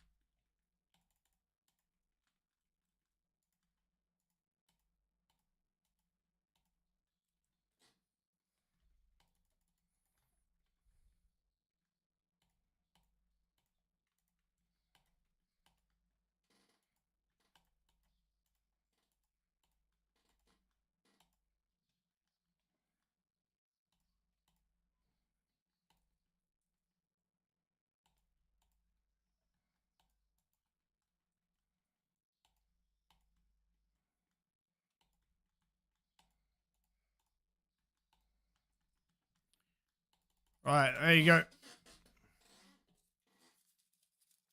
Right, there you go.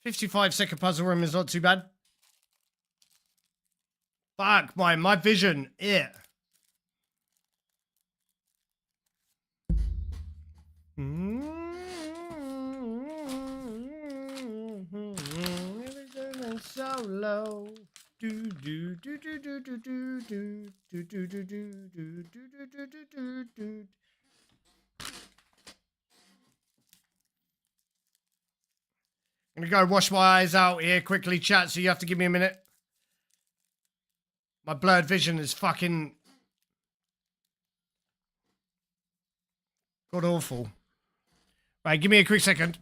55-second puzzle room is not too bad. Fuck, my vision. Yeah. Everything is so low. Do do do do do do do do do do do do do do do do. I'm gonna go wash my eyes out here quickly, chat, so you have to give me a minute. My blurred vision is fucking god awful. Right, give me a quick second.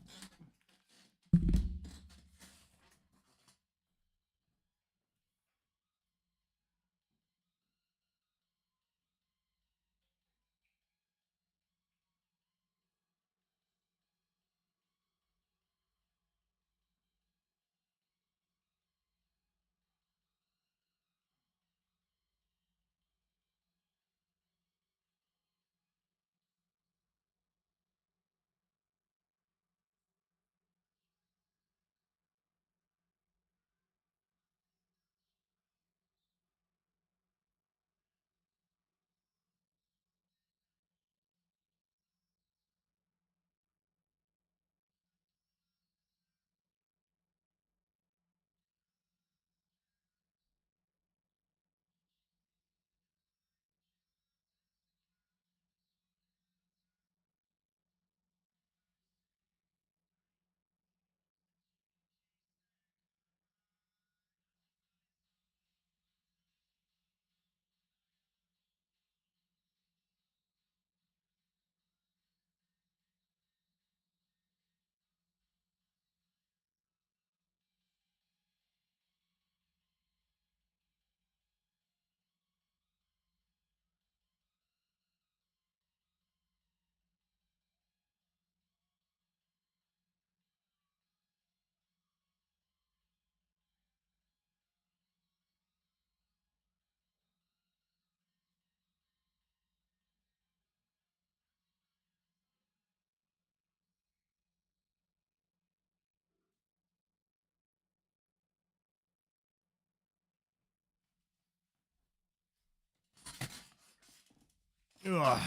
Ugh.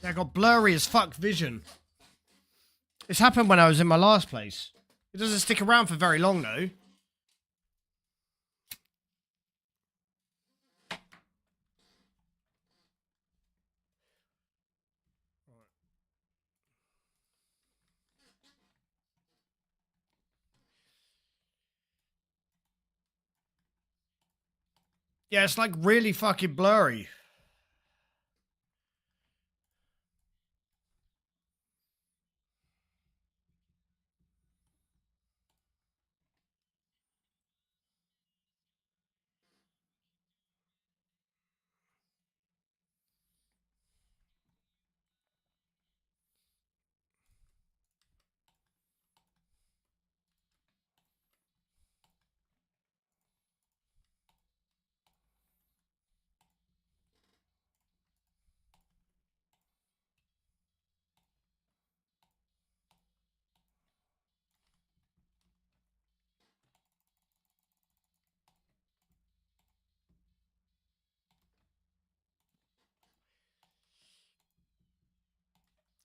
Yeah, I got blurry as fuck vision. This happened when I was in my last place. It doesn't stick around for very long though. Yeah, it's like really fucking blurry.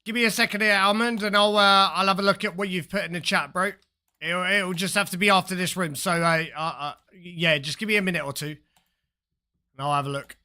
Give me a second here, Almond, and I'll have a look at what you've put in the chat, bro. It'll just have to be after this room. So yeah, just give me a minute or two, and I'll have a look.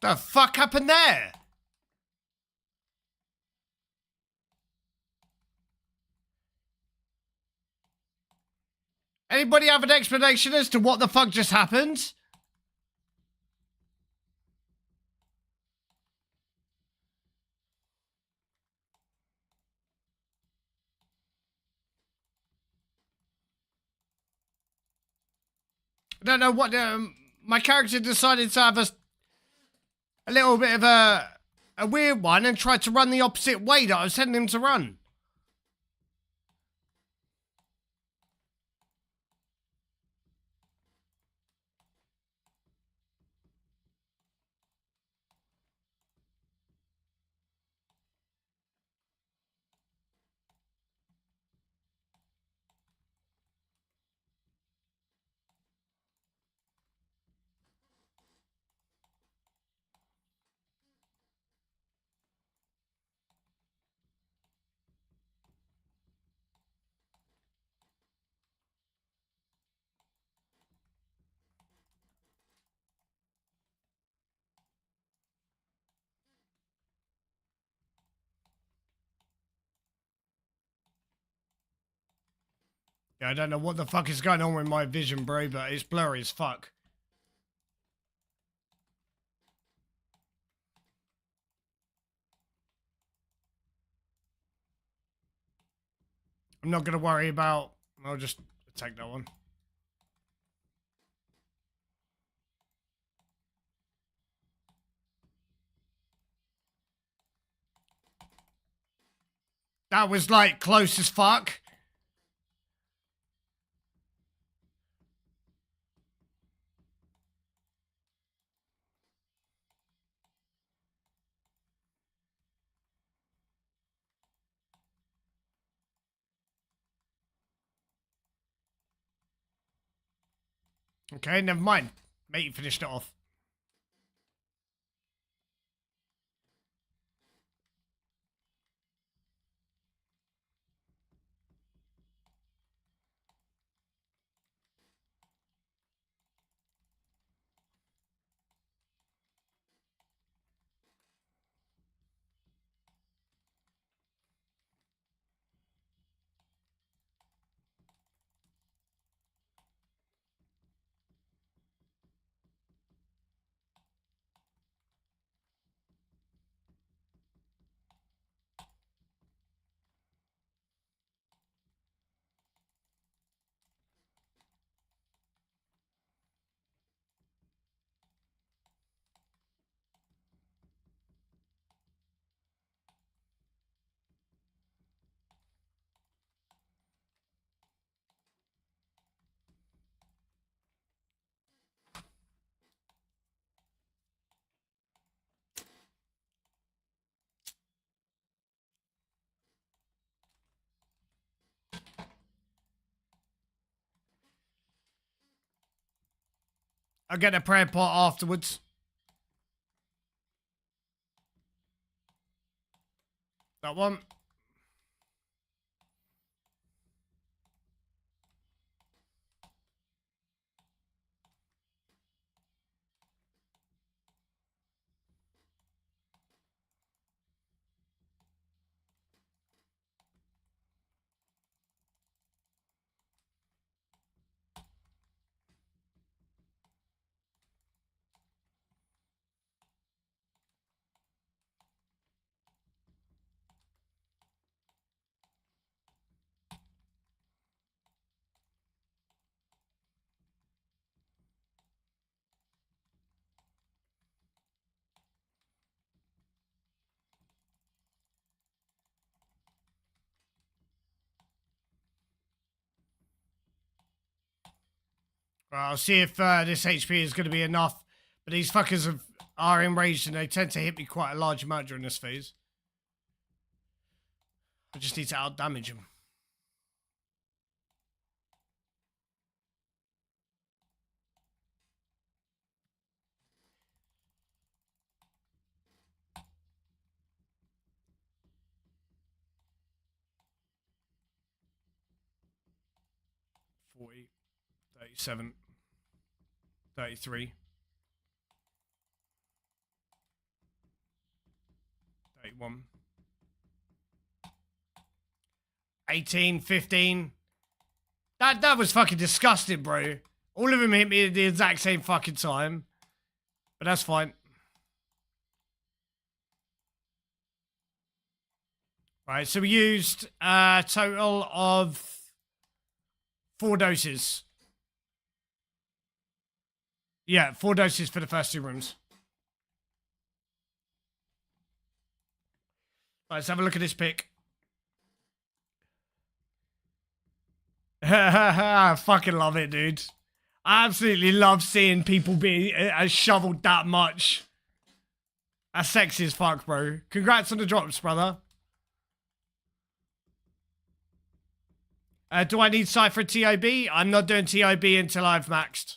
The fuck happened there? Anybody have an explanation as to what the fuck just happened? I don't know what my character decided to have a little bit of a weird one and tried to run the opposite way that I was telling him to run. Yeah, I don't know what the fuck is going on with my vision, bro, but it's blurry as fuck. I'm not gonna worry about... I'll just take that one. That was, like, close as fuck. Okay, never mind. Mate, you finished it off. I'll get a prayer pot afterwards. That one. Well, I'll see if this HP is going to be enough. But these fuckers are enraged and they tend to hit me quite a large amount during this phase. I just need to out damage them. $40, 37, 33, 31, 18, 15. That was fucking disgusting, bro. All of them hit me at the exact same fucking time. But that's fine. Right, so we used a total of 4 doses. Yeah, 4 doses for the first 2 rooms. Right, let's have a look at this pick. I fucking love it, dude. I absolutely love seeing people be shoveled that much. That's sexy as fuck, bro. Congrats on the drops, brother. Do I need Cypher TIB? I'm not doing TIB until I've maxed.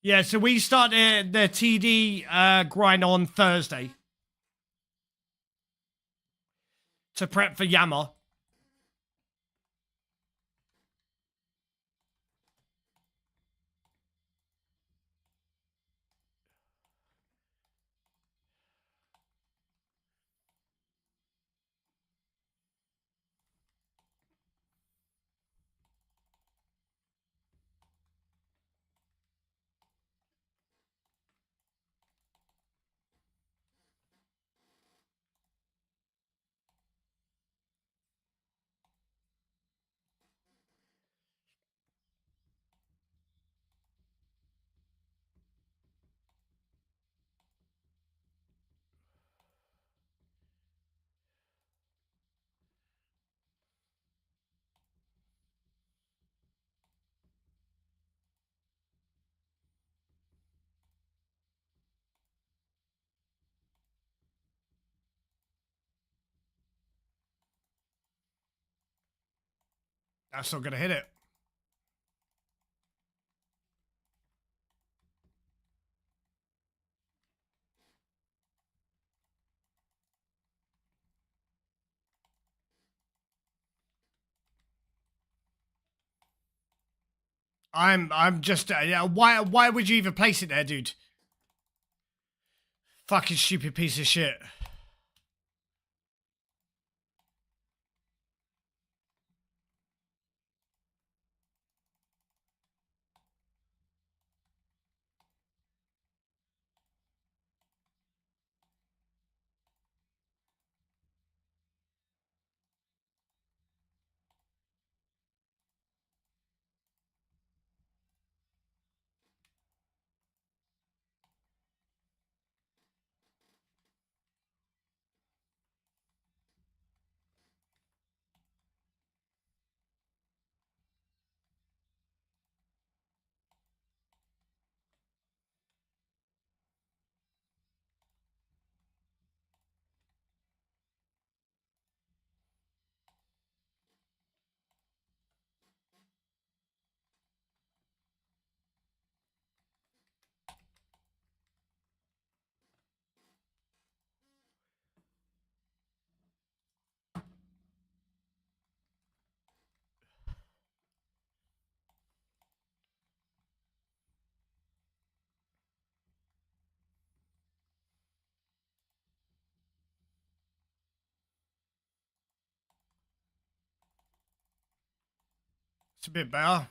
Yeah, so we start the TD grind on Thursday to prep for Yammer. That's not gonna hit it. I'm just why would you even place it there, dude? Fucking stupid piece of shit. It's a bit better.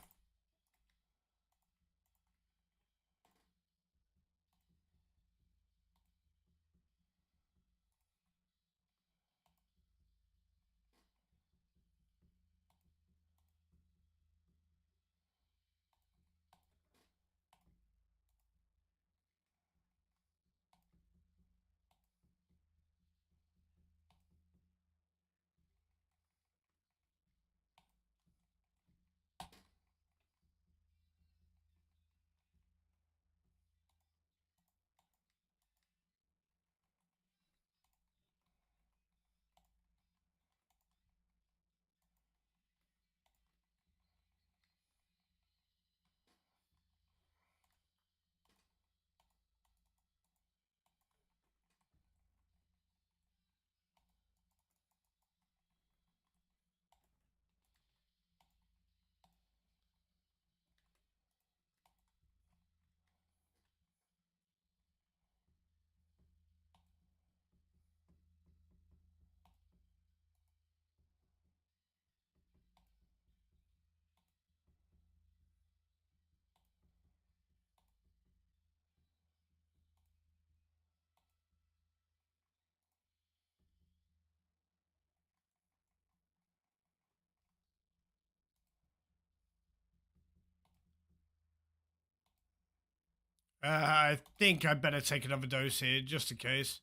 I think I better take another dose here, just in case.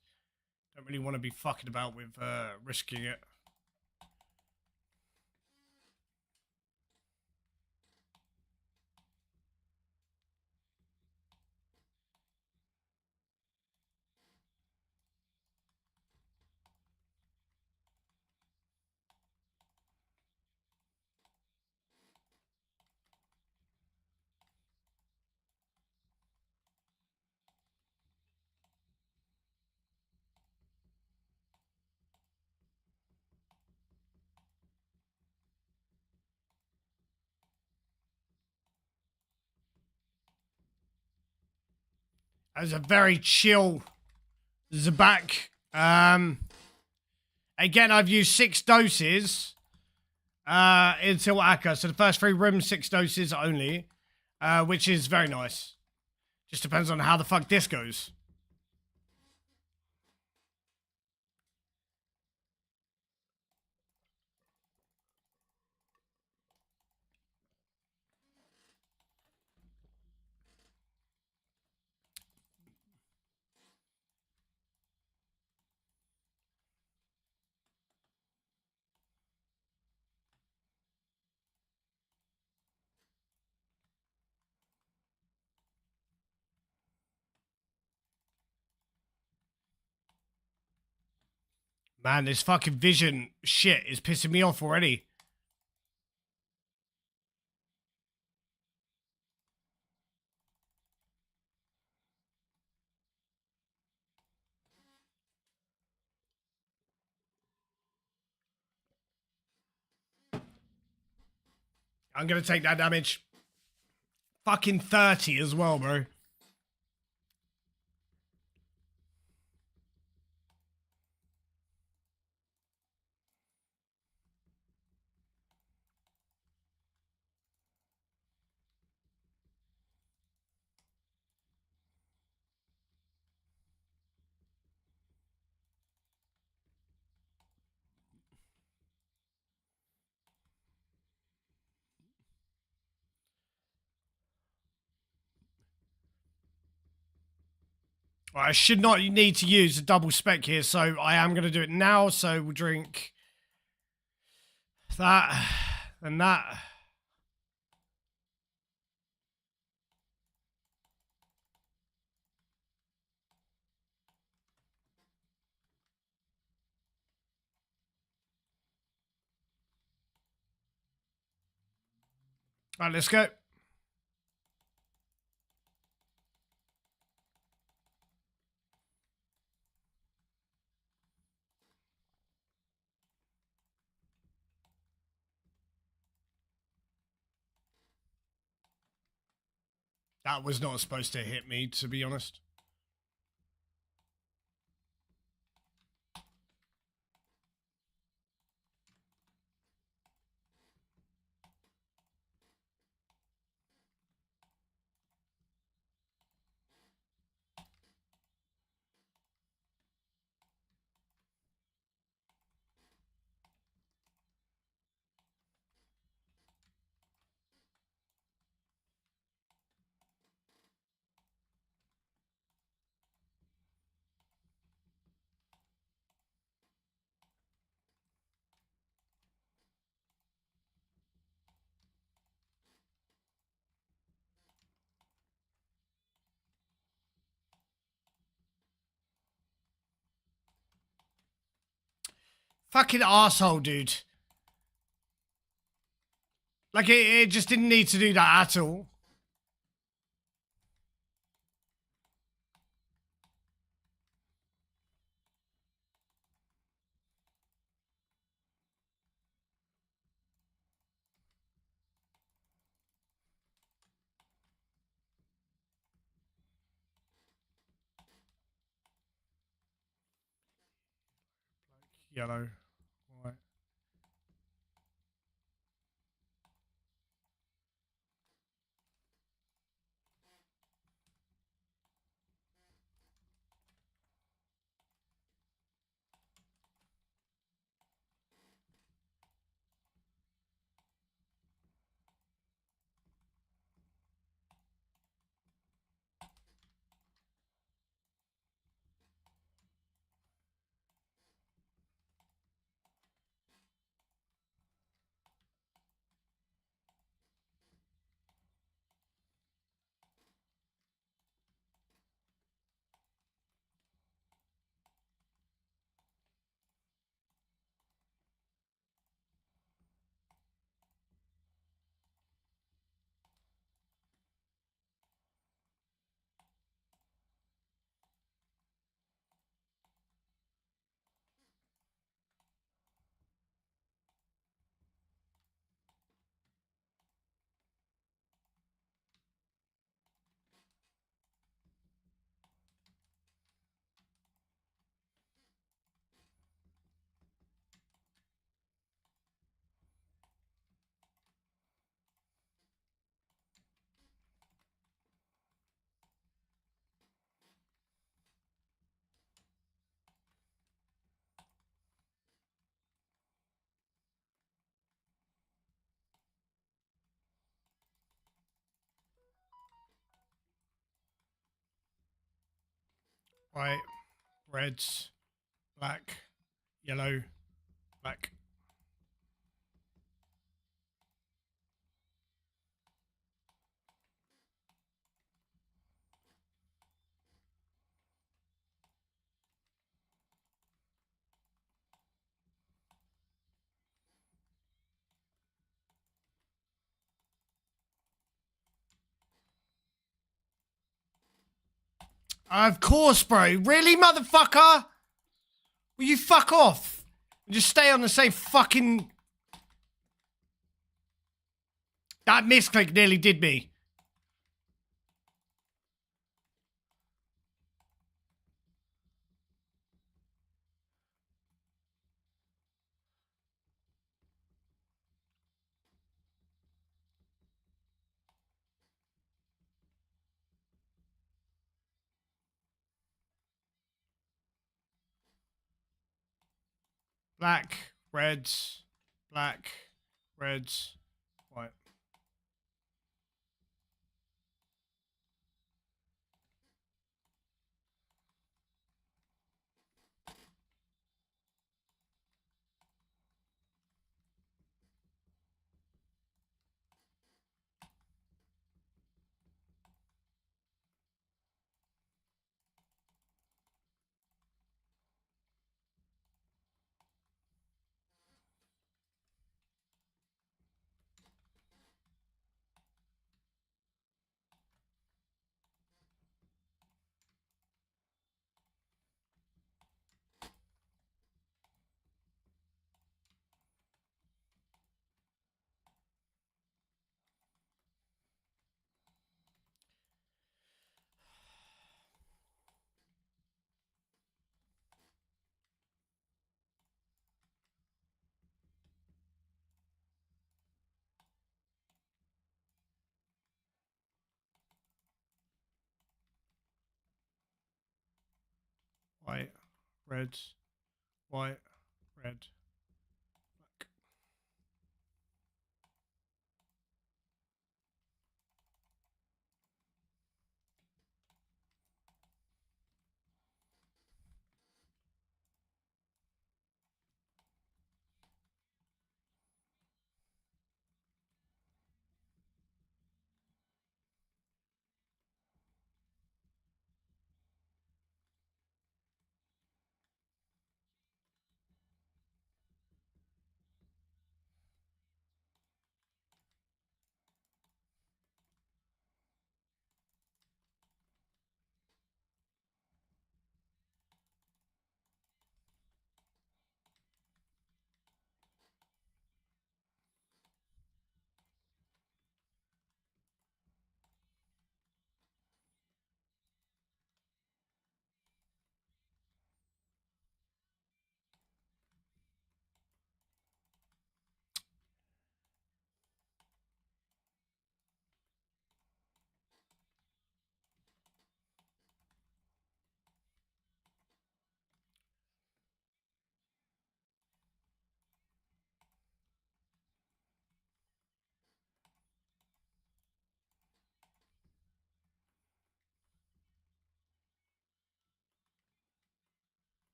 Don't really want to be fucking about with risking it. As a very chill Zabak. Again, I've used 6 doses until Akka. So the first 3 rooms, 6 doses only, which is very nice. Just depends on how the fuck this goes. Man, this fucking vision shit is pissing me off already. I'm gonna take that damage. Fucking 30 as well, bro. Well, I should not need to use a double spec here, so I am going to do it now. So we'll drink that and that. All right, let's go. That was not supposed to hit me, to be honest. Fucking arsehole, dude. Like, it just didn't need to do that at all. Yellow. White. White. Reds. Black. Yellow. Black. Of course, bro. Really, motherfucker? Will you fuck off? Just stay on the same fucking... That misclick nearly did me. Black, reds, black, reds, white. White, reds, white, red, black.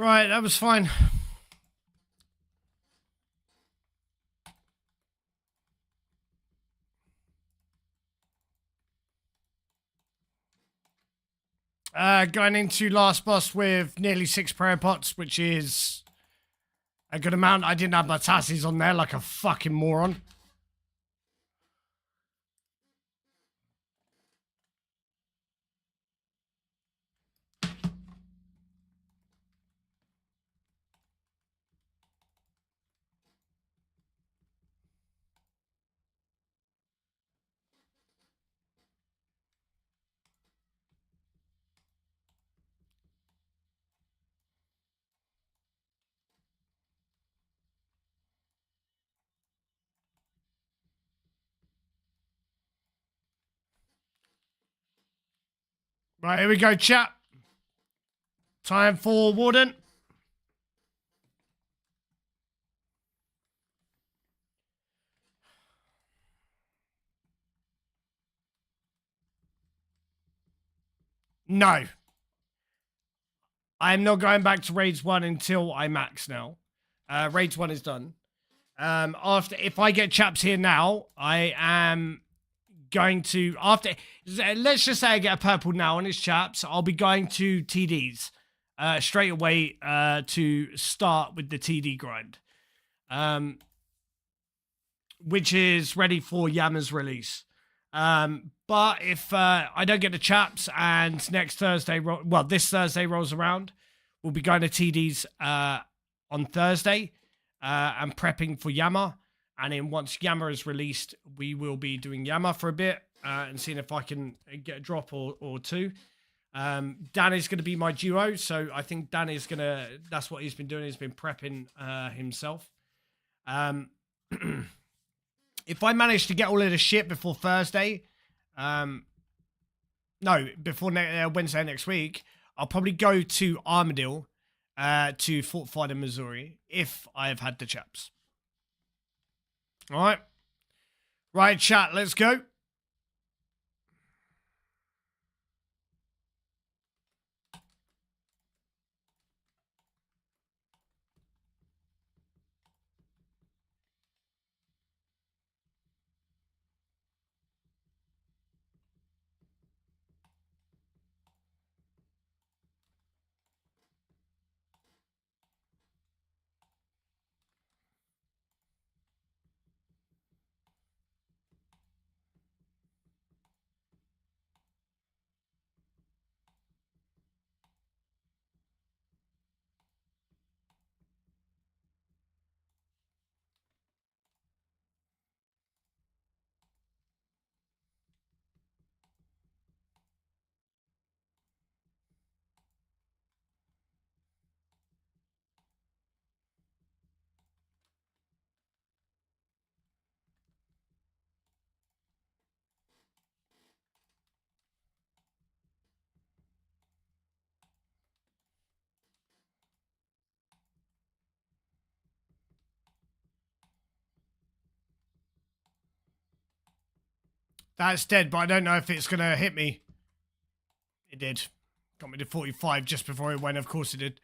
Right, that was fine. Going into last boss with nearly 6 prayer pots, which is a good amount. I didn't have my tasses on there like a fucking moron. Right, here we go, chat. Time for Warden. No. I am not going back to Raids 1 until I max now. Raids 1 is done. After, if I get chaps here now, I am going to, after, let's just say I get a purple now on his chaps, I'll be going to TDs straight away to start with the TD grind. Which is ready for Yama's release. But if I don't get the chaps and next Thursday, this Thursday rolls around, we'll be going to TDs on Thursday and prepping for Yama. And then once Yama is released, we will be doing Yama for a bit and seeing if I can get a drop or two. Danny's going to be my duo, so I think Danny's going to, that's what he's been doing. He's been prepping himself. If I manage to get all of the shit before Thursday, before Wednesday next week, I'll probably go to Armadillo to fortify the Masori if I have had the chaps. All right. Right, chat, let's go. That's dead, but I don't know if it's going to hit me. It did. Got me to 45 just before it went. Of course it did.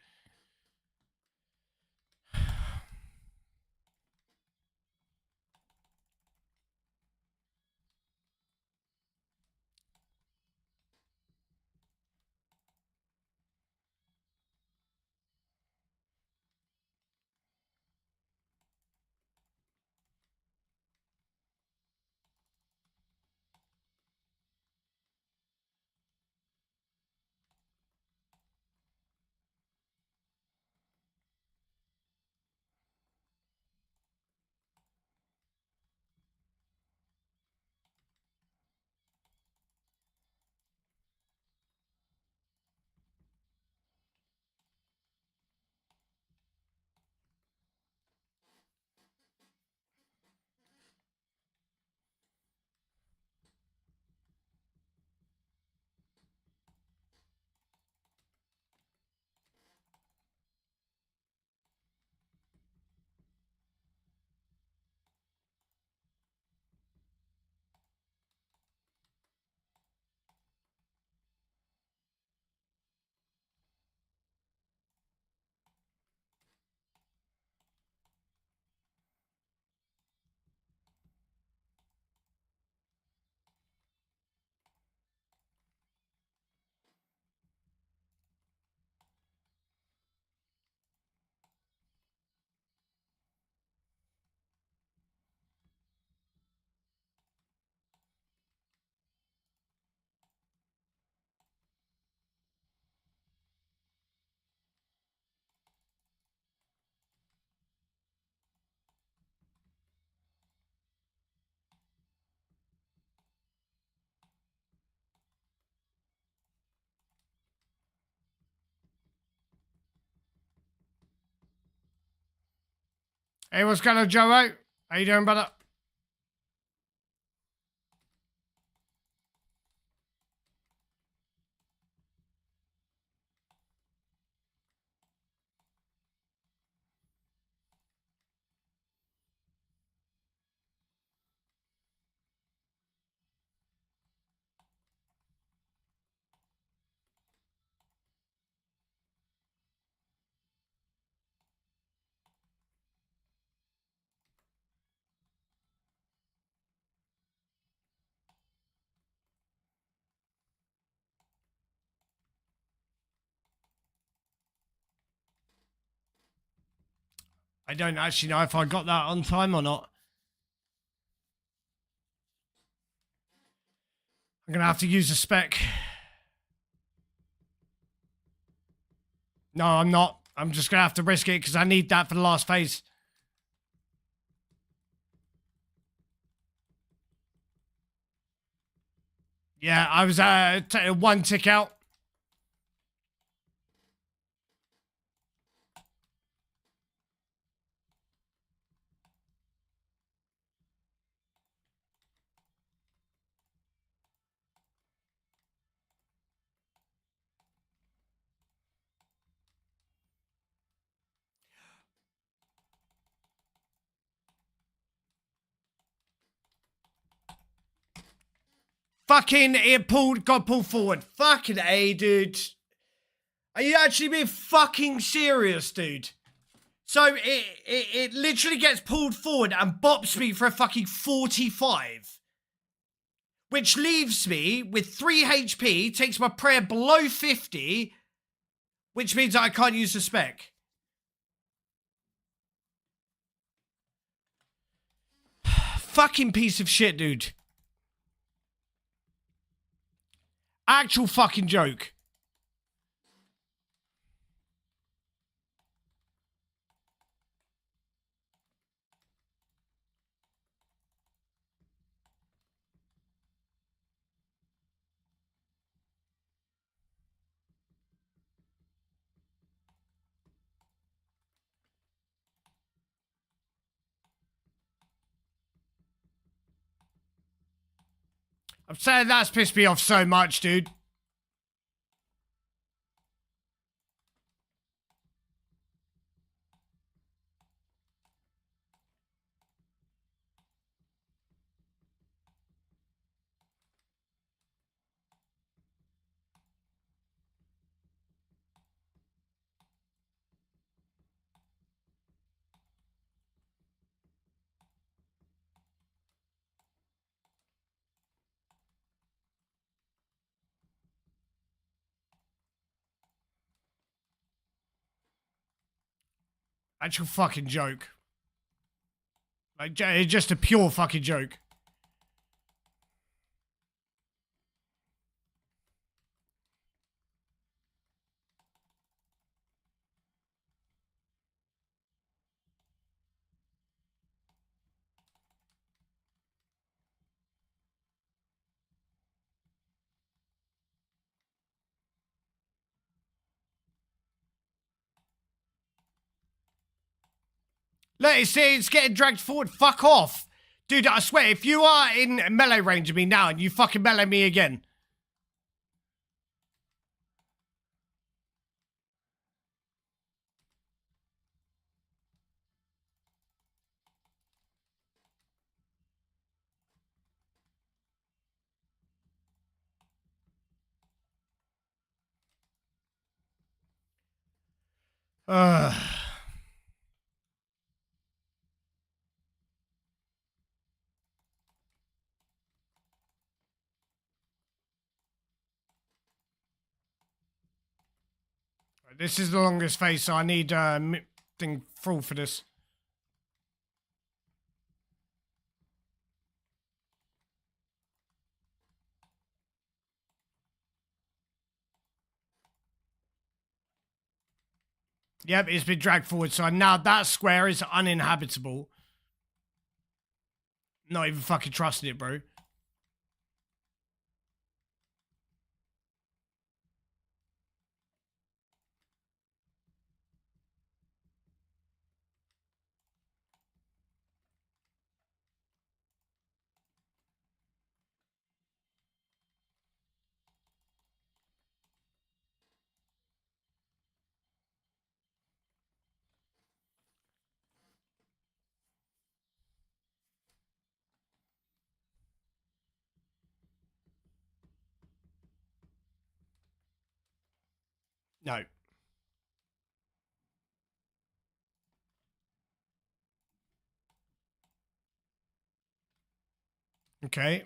Hey, what's going on, Joe? How you doing, brother? I don't actually know if I got that on time or not. I'm going to have to use a spec. No, I'm not. I'm just going to have to risk it because I need that for the last phase. Yeah, I was one tick out. Fucking, it got pulled forward. Fucking A, dude. Are you actually being fucking serious, dude? So it literally gets pulled forward and bops me for a fucking 45. Which leaves me with 3 HP, takes my prayer below 50, which means that I can't use the spec. Fucking piece of shit, dude. Actual fucking joke. I'm saying that's pissed me off so much, dude. Actual fucking joke. Like, it's just a pure fucking joke. Look, it's getting dragged forward. Fuck off. Dude, I swear, if you are in melee range of me now and you fucking melee me again. This is the longest phase, so I need thing full for this. Yep, it's been dragged forward, so now that square is uninhabitable. Not even fucking trusting it, bro. No. Okay.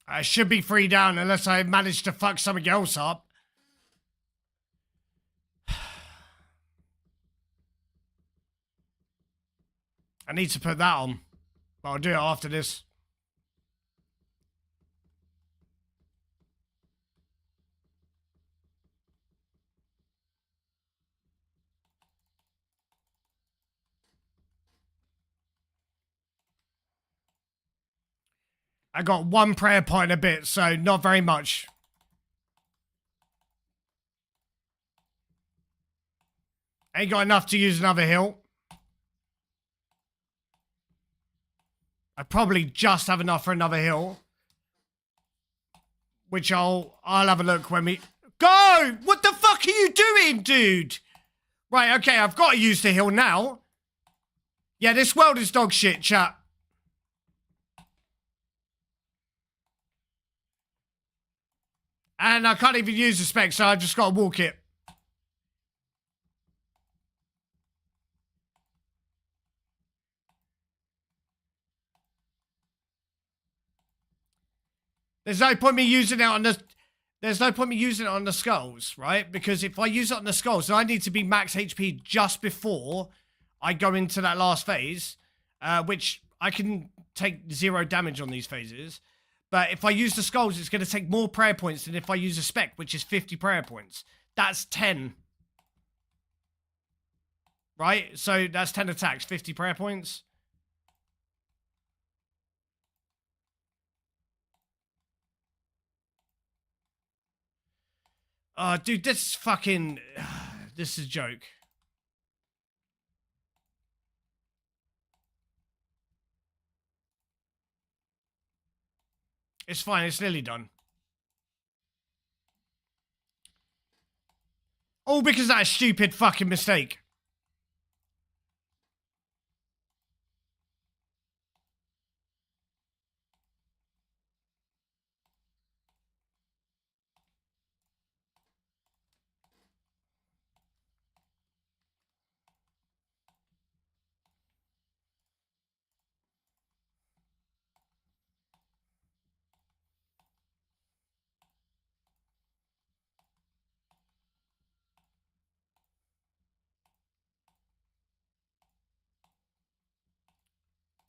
I should be 3 down unless I manage to fuck something else up. I need to put that on. But I'll do it after this. I got 1 prayer point a bit, so not very much. Ain't got enough to use another hill. I probably just have enough for another hill. Which I'll have a look when we... Go! What the fuck are you doing, dude? Right, okay, I've got to use the hill now. Yeah, this world is dog shit, chat. And I can't even use the spec, so I just got to walk it. There's no point me using it on the... There's no point me using it on the skulls, right? Because if I use it on the skulls, then I need to be max HP just before I go into that last phase, which I can take 0 damage on these phases. But if I use the skulls, it's going to take more prayer points than if I use a spec, which is 50 prayer points. That's 10. Right? So that's 10 attacks, 50 prayer points. Oh, dude, this is fucking... This is a joke. It's fine, it's nearly done. All because of that stupid fucking mistake.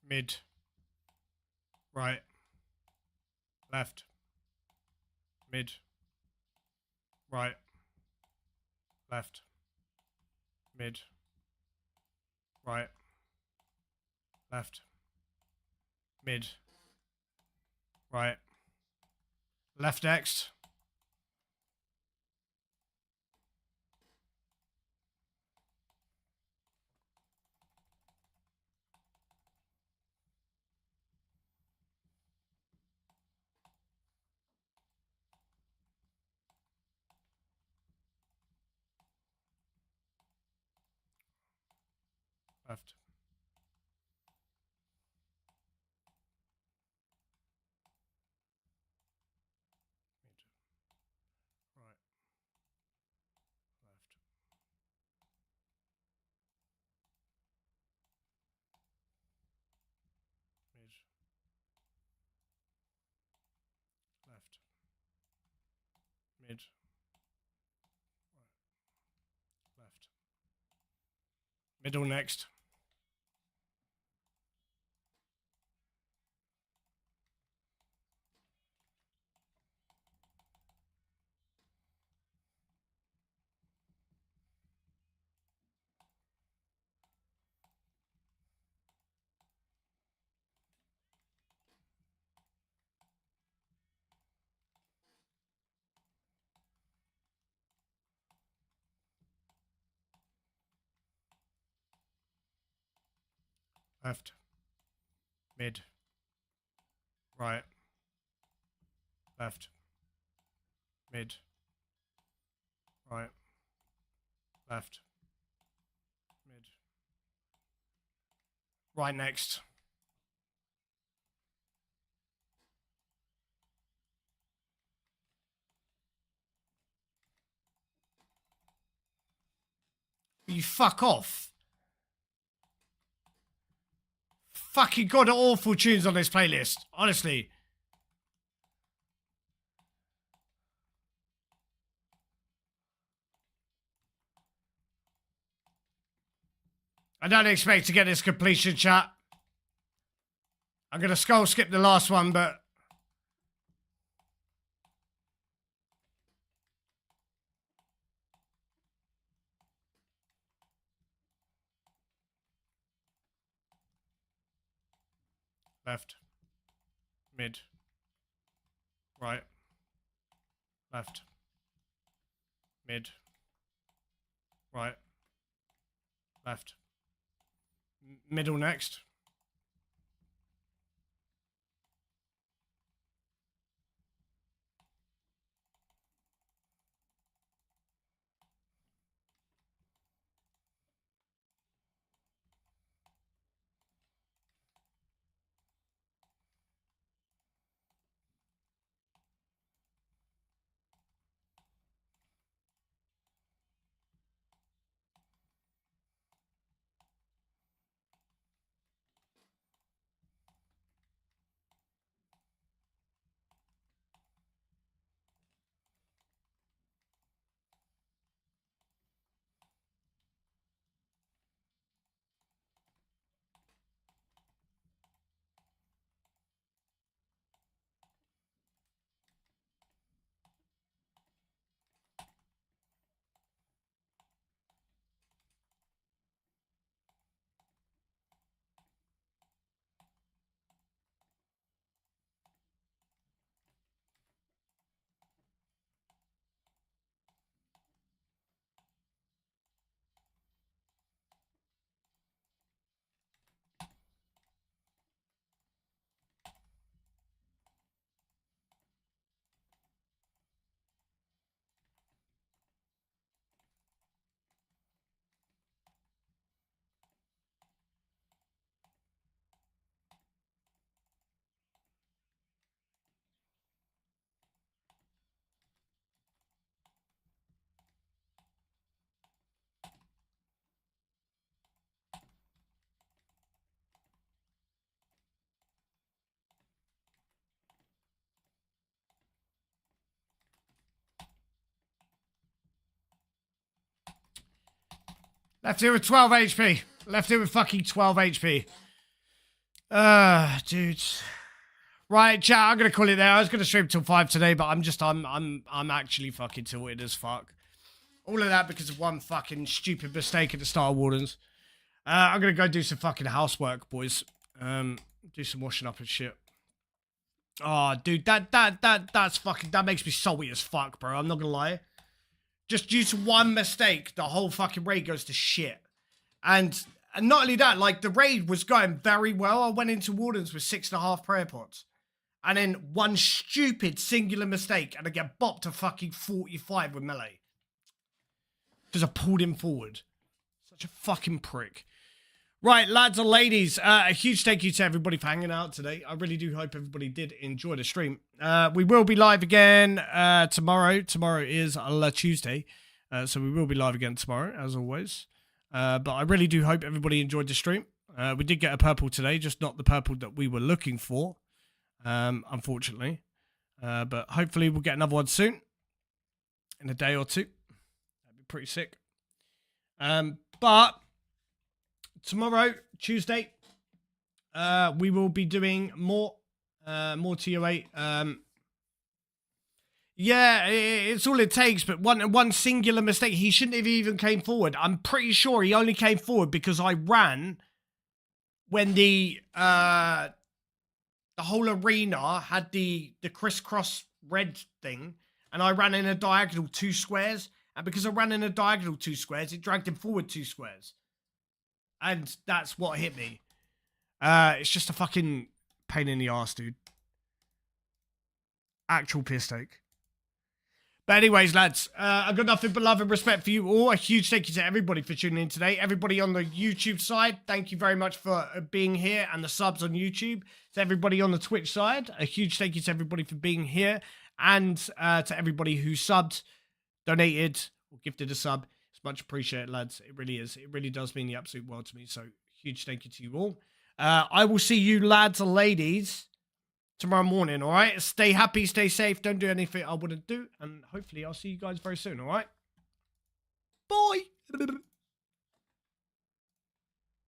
Mid. Right. Left. Mid. Right. Left. Mid. Right. Left. Mid. Right. Left next. Left. Mid. Right. Left. Mid. Left. Mid. Right. Left. Middle next. Left. Mid. Right. Left. Mid. Right. Left. Mid. Right next. You fuck off. Fucking god awful tunes on this playlist. Honestly. I don't expect to get this completion, chat. I'm going to skull skip the last one, but... Left. Mid. Right. Left. Mid. Right. Left. Middle next. Left here with 12 HP. Left here with fucking 12 HP. Dudes. Right, chat, I'm gonna call it there. I was gonna stream till 5 today, but I'm actually fucking tilted as fuck. All of that because of one fucking stupid mistake at the start of Wardens. I'm gonna go do some fucking housework, boys. Do some washing up and shit. Oh, dude, that's fucking, that makes me salty as fuck, bro. I'm not gonna lie. Just due to one mistake, the whole fucking raid goes to shit. And not only that, like, the raid was going very well. I went into Wardens with 6.5 prayer pots. And then one stupid singular mistake, and I get bopped to fucking 45 with melee. Because I pulled him forward. Such a fucking prick. Right, lads and ladies, a huge thank you to everybody for hanging out today. I really do hope everybody did enjoy the stream. We will be live again tomorrow. Tomorrow is Tuesday, so we will be live again tomorrow, as always. But I really do hope everybody enjoyed the stream. We did get a purple today, just not the purple that we were looking for, unfortunately. But hopefully we'll get another one soon, in a day or two. That'd be pretty sick. But tomorrow, Tuesday, we will be doing more TO8. Yeah, it's all it takes, but one singular mistake. He shouldn't have even came forward. I'm pretty sure he only came forward because I ran when the whole arena had the crisscross red thing, and I ran in a diagonal 2 squares, and because I ran in a diagonal 2 squares, it dragged him forward 2 squares. And that's what hit me. It's just a fucking pain in the ass, dude. Actual piss take. But anyways, lads, I've got nothing but love and respect for you all. A huge thank you to everybody for tuning in today. Everybody on the YouTube side, thank you very much for being here, and the subs on YouTube. To everybody on the Twitch side, a huge thank you to everybody for being here, and to everybody who subbed, donated, or gifted a sub. It's much appreciated, lads. It really is. It really does mean the absolute world to me. So huge thank you to you all. I will see you lads and ladies tomorrow morning, all right? Stay happy, stay safe, don't do anything I wouldn't do, and hopefully I'll see you guys very soon, all right? Bye!